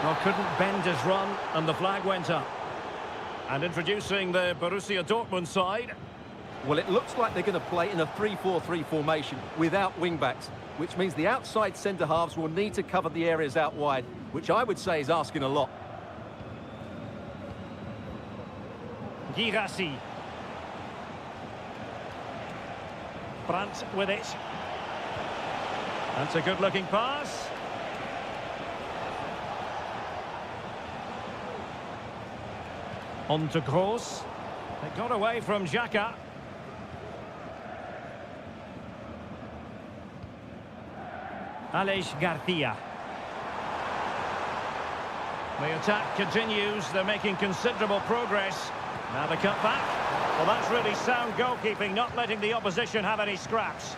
[SPEAKER 3] Well, couldn't bend his run, and the flag went up. And introducing the Borussia Dortmund side.
[SPEAKER 2] Well, it looks like they're going to play in a 3-4-3 formation without wing-backs, which means the outside centre-halves will need to cover the areas out wide, which I would say is asking a lot.
[SPEAKER 3] Girassi. Brandt with it. That's a good-looking pass. On to Gross. It got away from Xhaka. Aleix Garcia. The attack continues. They're making considerable progress. Now the cutback. Well, that's really sound goalkeeping, not letting the opposition have any scraps.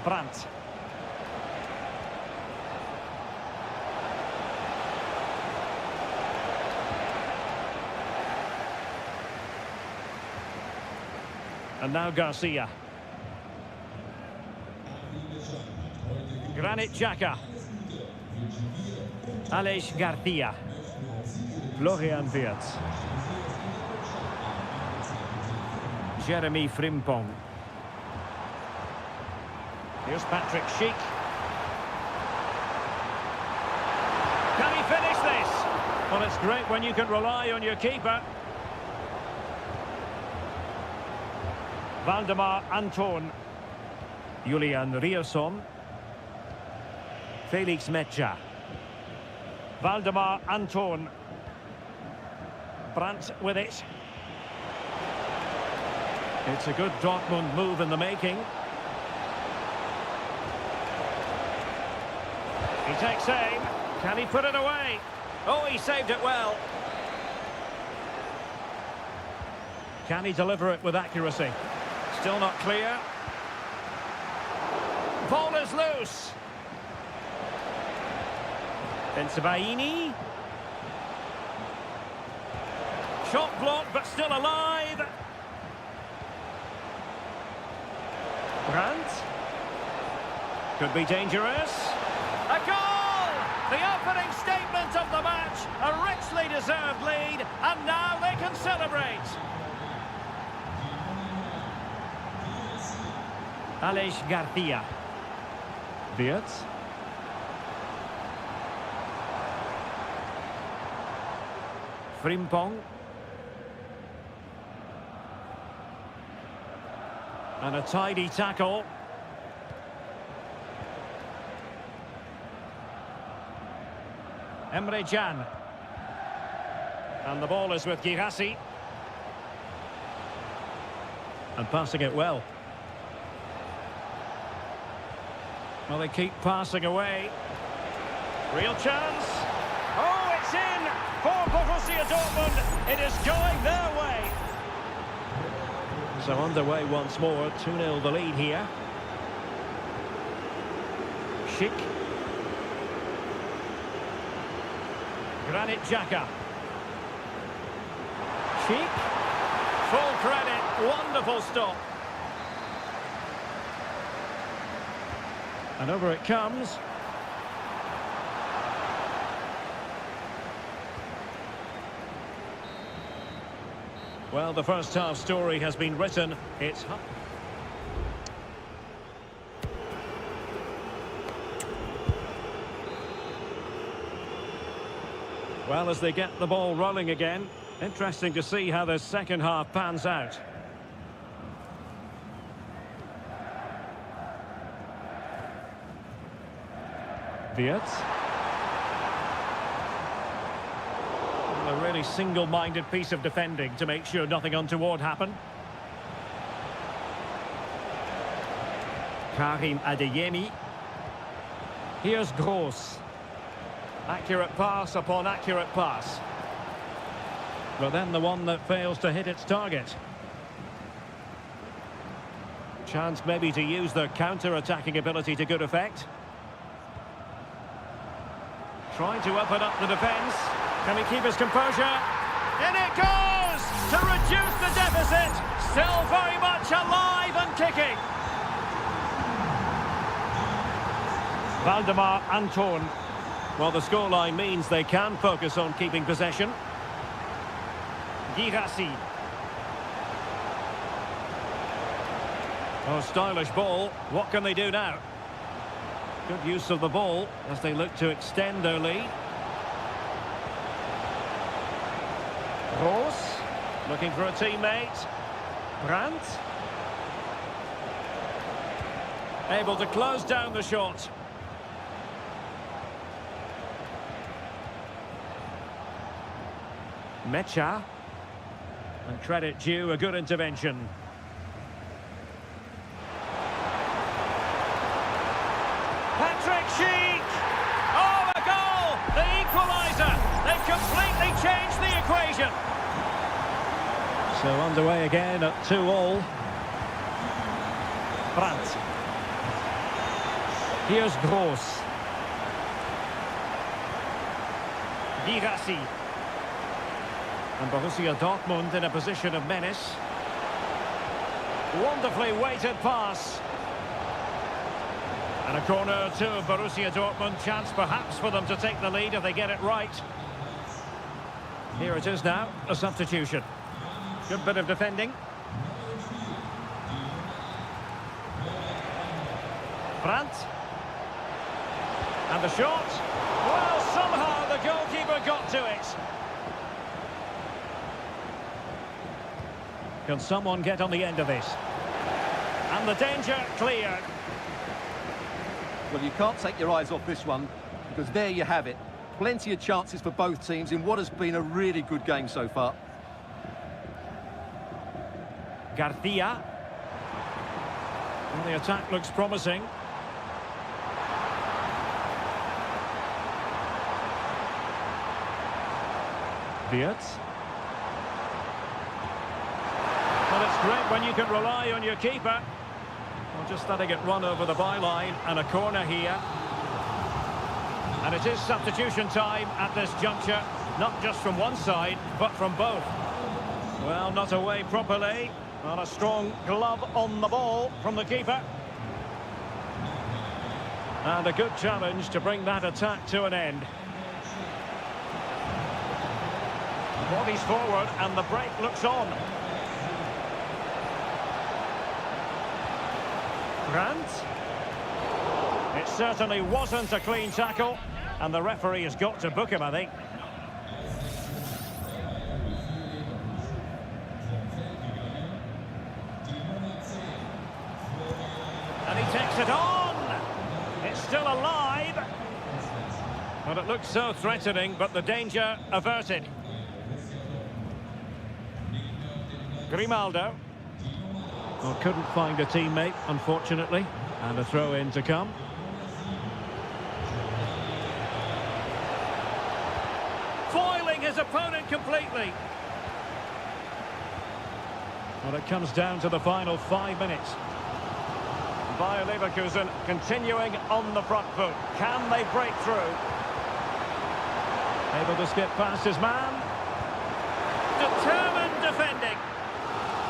[SPEAKER 3] Brandt. And now Garcia. Granit Xhaka. Aleix Garcia. Florian Wirtz. Jeremy Frimpong. Here's Patrick Schick. Can he finish this? Well, it's great when you can rely on your keeper. Valdemar Anton. Julian Rierson. Felix Metscher. Valdemar Anton. Brandt with it. It's a good Dortmund move in the making. He takes aim. Can he put it away? Oh, he saved it well. Can he deliver it with accuracy? Still not clear. Ball is loose. Bensebaini. Shot blocked, but still alive. Brandt. Could be dangerous. A goal! The opening statement of the match. A richly deserved lead, and now they can celebrate. Aleix Garcia. Wirtz. Frimpong. And a tidy tackle. Emre Can. And the ball is with Girassi. And passing it well. Well, they keep passing away. Real chance. Oh, it's in for Borussia Dortmund. It is going their way. So underway once more. 2-0 the lead here. Schick. Granit Xhaka. Schick. Full credit. Wonderful stop. And over it comes. Well, the first half story has been written. It's Well, as they get the ball rolling again, interesting to see how the second half pans out. Wirtz. A really single-minded piece of defending to make sure nothing untoward happened. Karim Adeyemi. Here's Gross. Accurate pass upon accurate pass. But then the one that fails to hit its target. Chance maybe to use their counter-attacking ability to good effect. Trying to open up the defence. Can he keep his composure? In it goes! To reduce the deficit. Still very much alive and kicking. Valdemar Anton. Well, the scoreline means they can focus on keeping possession. Girassi. Oh, stylish ball. What can they do now? Good use of the ball as they look to extend their lead. Roos, looking for a teammate. Brandt. Able to close down the shot. Mecha. And credit due, a good intervention. Patrick Schick! Oh, a goal! The equaliser! They've completely changed the equation. So underway again at 2-2. Brandt. Here's Gross. Girassi. And Borussia Dortmund in a position of menace. Wonderfully weighted pass. And a corner to Borussia Dortmund. Chance perhaps for them to take the lead if they get it right. Here it is now, a substitution. Good bit of defending. Brandt. And the shot. Well, somehow the goalkeeper got to it. Can someone get on the end of this? And the danger cleared.
[SPEAKER 2] Well, you can't take your eyes off this one, because there you have it. Plenty of chances for both teams in what has been a really good game so far.
[SPEAKER 3] Garcia. Well, the attack looks promising. Wirtz. Well, it's great when you can rely on your keeper. Well, just letting it run over the byline, and a corner here. And it is substitution time at this juncture, not just from one side, but from both. Well, not away properly. Well, a strong glove on the ball from the keeper. And a good challenge to bring that attack to an end. Bodies forward, and the break looks on. Brandt. It certainly wasn't a clean tackle, and the referee has got to book him, I think. And he takes it on. It's still alive. Well, it looks so threatening, but the danger averted. Grimaldo. Well, couldn't find a teammate, unfortunately. And a throw-in to come. Foiling his opponent completely. Well, it comes down to the final 5 minutes. Bayer Leverkusen continuing on the front foot. Can they break through? Able to skip past his man. Determined defending.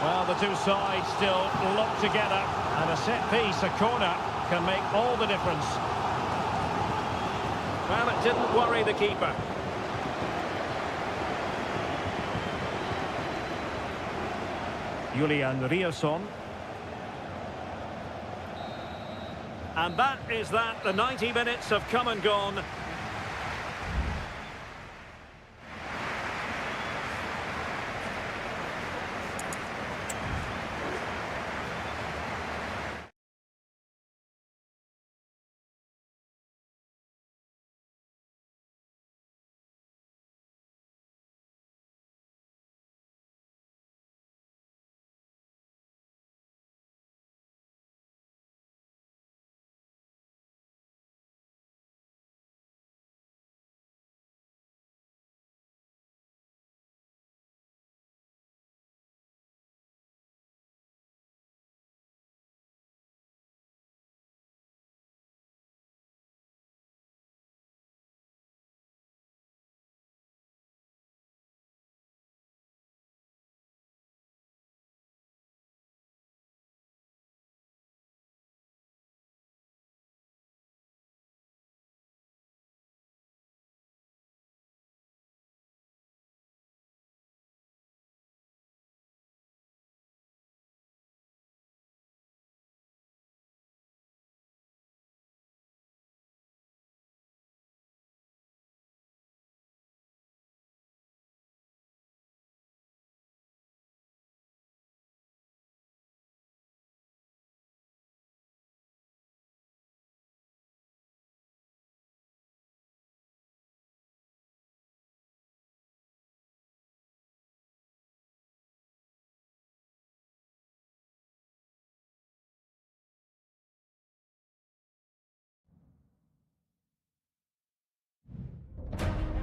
[SPEAKER 3] Well, the two sides still locked together, and a set piece, a corner, can make all the difference. Well, it didn't worry the keeper. Julian Riosson. And that is that. The 90 minutes have come and gone.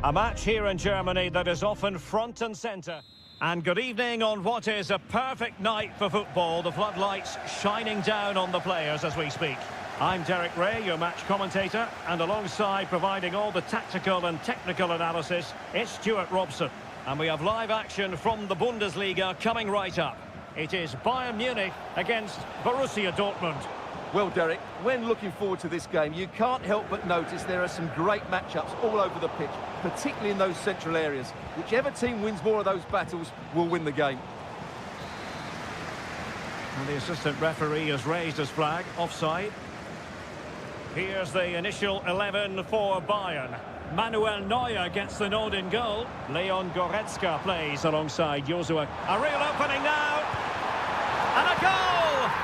[SPEAKER 1] A match here in Germany that is often front and centre. And good evening on what is a perfect night for football. The floodlights shining down on the players as we speak. I'm Derek Ray, your match commentator, and alongside providing all the tactical and technical analysis, it's Stuart Robson. And we have live action from the Bundesliga coming right up. It is Bayern Munich against Borussia Dortmund.
[SPEAKER 2] Well, Derek, when looking forward to this game, you can't help but notice there are some great matchups all over the pitch, particularly in those central areas. Whichever team wins more of those battles will win the game.
[SPEAKER 1] And the assistant referee has raised his flag, offside. Here's the initial 11 for Bayern. Manuel Neuer gets the nod in goal. Leon Goretzka plays alongside Joshua. A real opening now. And a goal!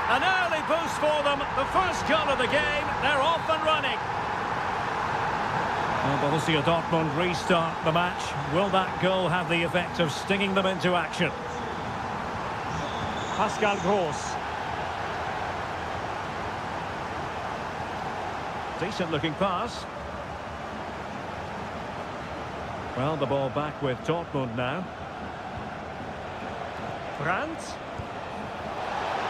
[SPEAKER 1] An early boost for them. The first goal of the game. They're off and running. Well, Borussia Dortmund restart the match. Will that goal have the effect of stinging them into action? Pascal Gross. Decent looking pass. Well, the ball back with Dortmund now. Brandt.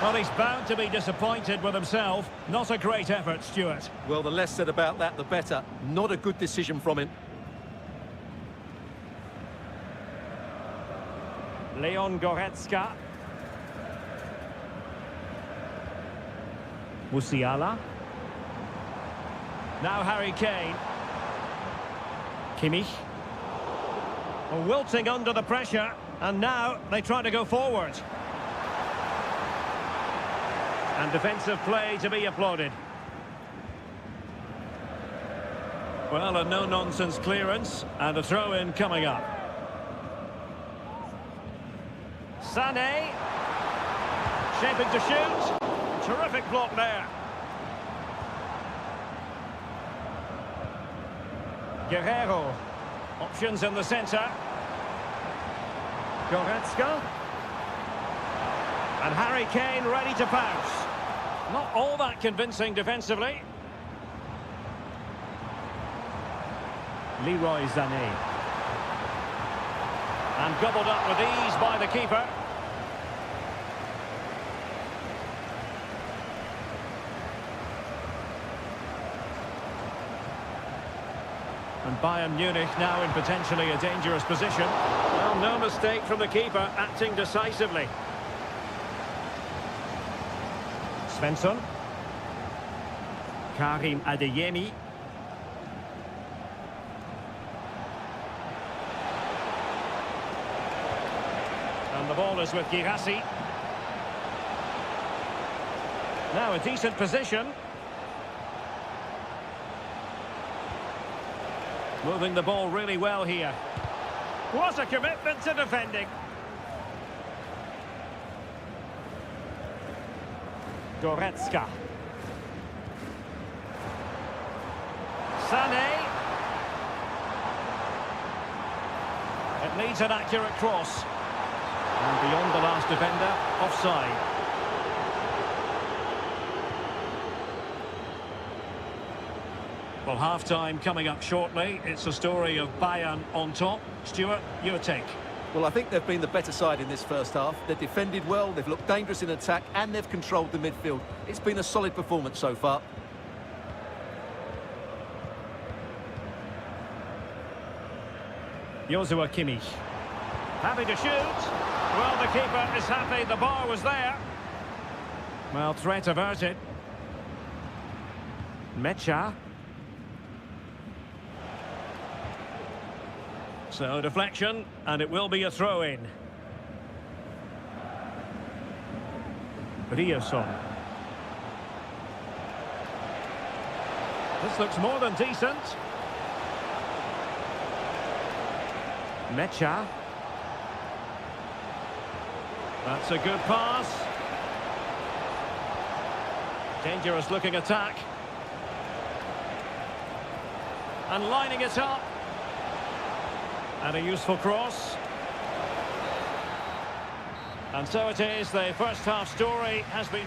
[SPEAKER 1] Well, he's bound to be disappointed with himself. Not a great effort, Stuart.
[SPEAKER 2] Well, the less said about that, the better. Not a good decision from him.
[SPEAKER 1] Leon Goretzka. Musiala. Now Harry Kane. Kimmich. Wilting under the pressure, and now they try to go forward. And defensive play to be applauded. Well, a no-nonsense clearance, and a throw-in coming up. Sané. Shaping to shoot. Terrific block there. Guerrero. Options in the centre. Goretzka. And Harry Kane ready to pounce. Not all that convincing defensively. Leroy Sané. And gobbled up with ease by the keeper. And Bayern Munich now in potentially a dangerous position. Well, no mistake from the keeper, acting decisively. Svensson. Karim Adeyemi. And the ball is with Girassi. Now a decent position. Moving the ball really well here. What a commitment to defending. Goretzka. Sané. It needs an accurate cross. And beyond the last defender, offside. Well, half-time coming up shortly. It's a story of Bayern on top. Stuart, your take.
[SPEAKER 2] Well, I think they've been the better side in this first half. They've defended well, they've looked dangerous in attack, and they've controlled the midfield. It's been a solid performance so far.
[SPEAKER 1] Joshua Kimmich. Happy to shoot. Well, the keeper is happy the bar was there. Well, threat averted. Mecha. So, deflection, and it will be a throw-in. Ryerson. This looks more than decent. Mecha. That's a good pass. Dangerous looking attack. And lining it up. And a useful cross. And so it is, the first half story has been...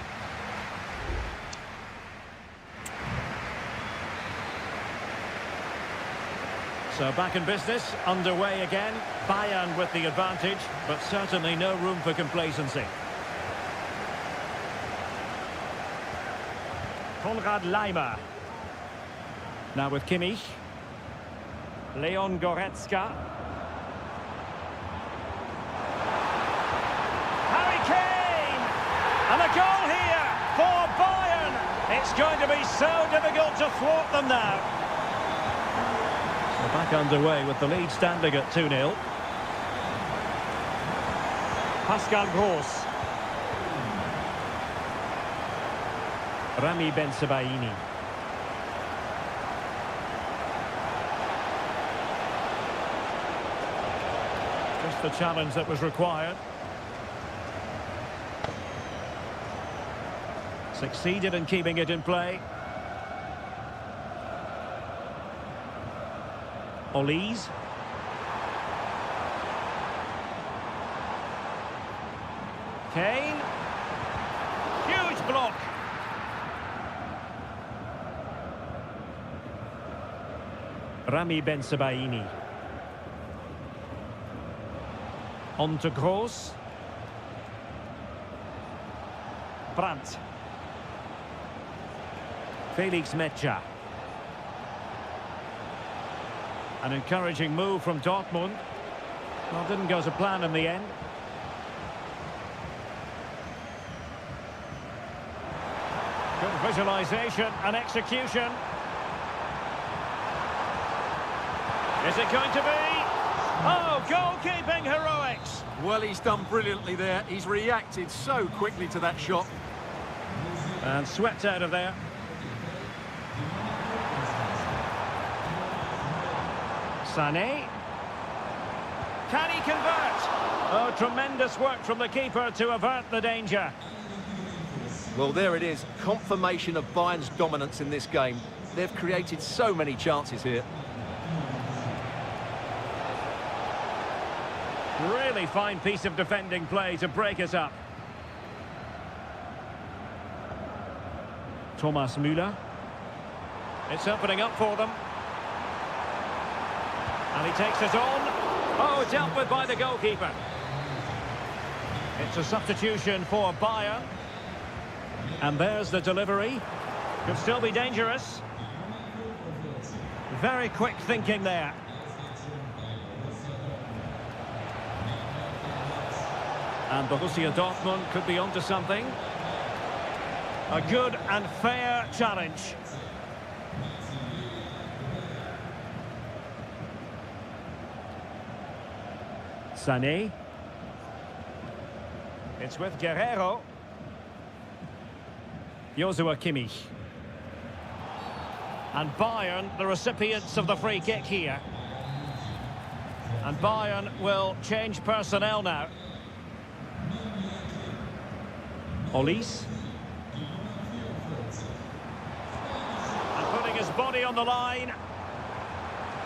[SPEAKER 3] So back in business, underway again. Bayern with the advantage, but certainly no room for complacency. Konrad Laimer. Now with Kimmich. Leon Goretzka. Harry Kane! And a goal here for Bayern. It's going to be so difficult to thwart them now. So back underway with the lead standing at 2-0. Pascal Gross. Rami Ben-Sebaini. Just the challenge that was required. Succeeded in keeping it in play. Olise. Kane. Huge block. Rami Ben-Sebaini. On to Gross. Brandt. Felix Metscher. An encouraging move from Dortmund. Well, didn't go to plan in the end. Good visualisation and execution. Is it going to be? Oh, goalkeeping heroics!
[SPEAKER 2] Well, he's done brilliantly there. He's reacted so quickly to that shot.
[SPEAKER 3] And swept out of there. Sané. Can he convert? Oh, tremendous work from the keeper to avert the danger.
[SPEAKER 2] Well, there it is. Confirmation of Bayern's dominance in this game. They've created so many chances here.
[SPEAKER 3] Really fine piece of defending play to break us up. Thomas Müller. It's opening up for them. And he takes it on. Oh, dealt with by the goalkeeper. It's a substitution for Bayern. And there's the delivery. Could still be dangerous. Very quick thinking there. And Borussia Dortmund could be onto something. A good and fair challenge. Sané. It's with Guerrero. Joshua Kimmich. And Bayern, the recipients of the free kick here. And Bayern will change personnel now. Olise. And putting his body on the line.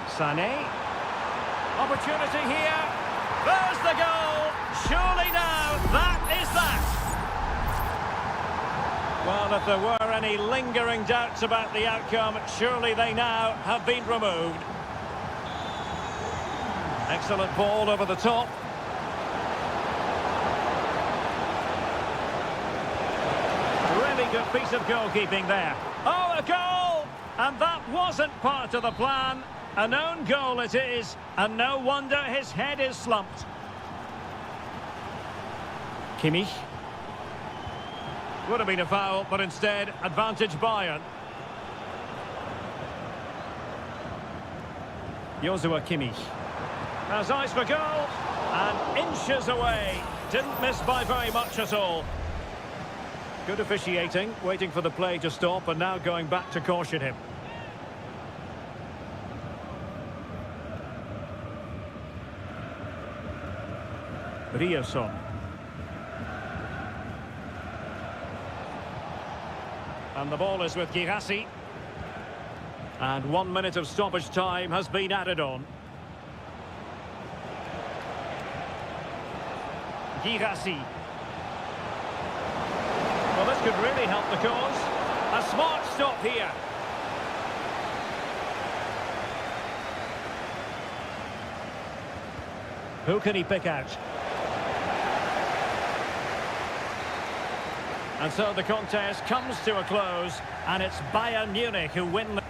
[SPEAKER 3] Sané. Opportunity here. There's the goal. Surely now, that is that. Well, if there were any lingering doubts about the outcome, surely they now have been removed. Excellent ball over the top. Really good piece of goalkeeping there. Oh, a goal! And that wasn't part of the plan. An own goal it is, and no wonder his head is slumped. Kimmich. Would have been a foul, but instead, advantage Bayern. Joshua Kimmich. Has eyes for goal, and inches away. Didn't miss by very much at all. Good officiating, waiting for the play to stop, and now going back to caution him. Rierson. And the ball is with Girassi. And 1 minute of stoppage time has been added on. Girassi. Well, this could really help the cause. A smart stop here. Who can he pick out? And so the contest comes to a close, and it's Bayern Munich who win.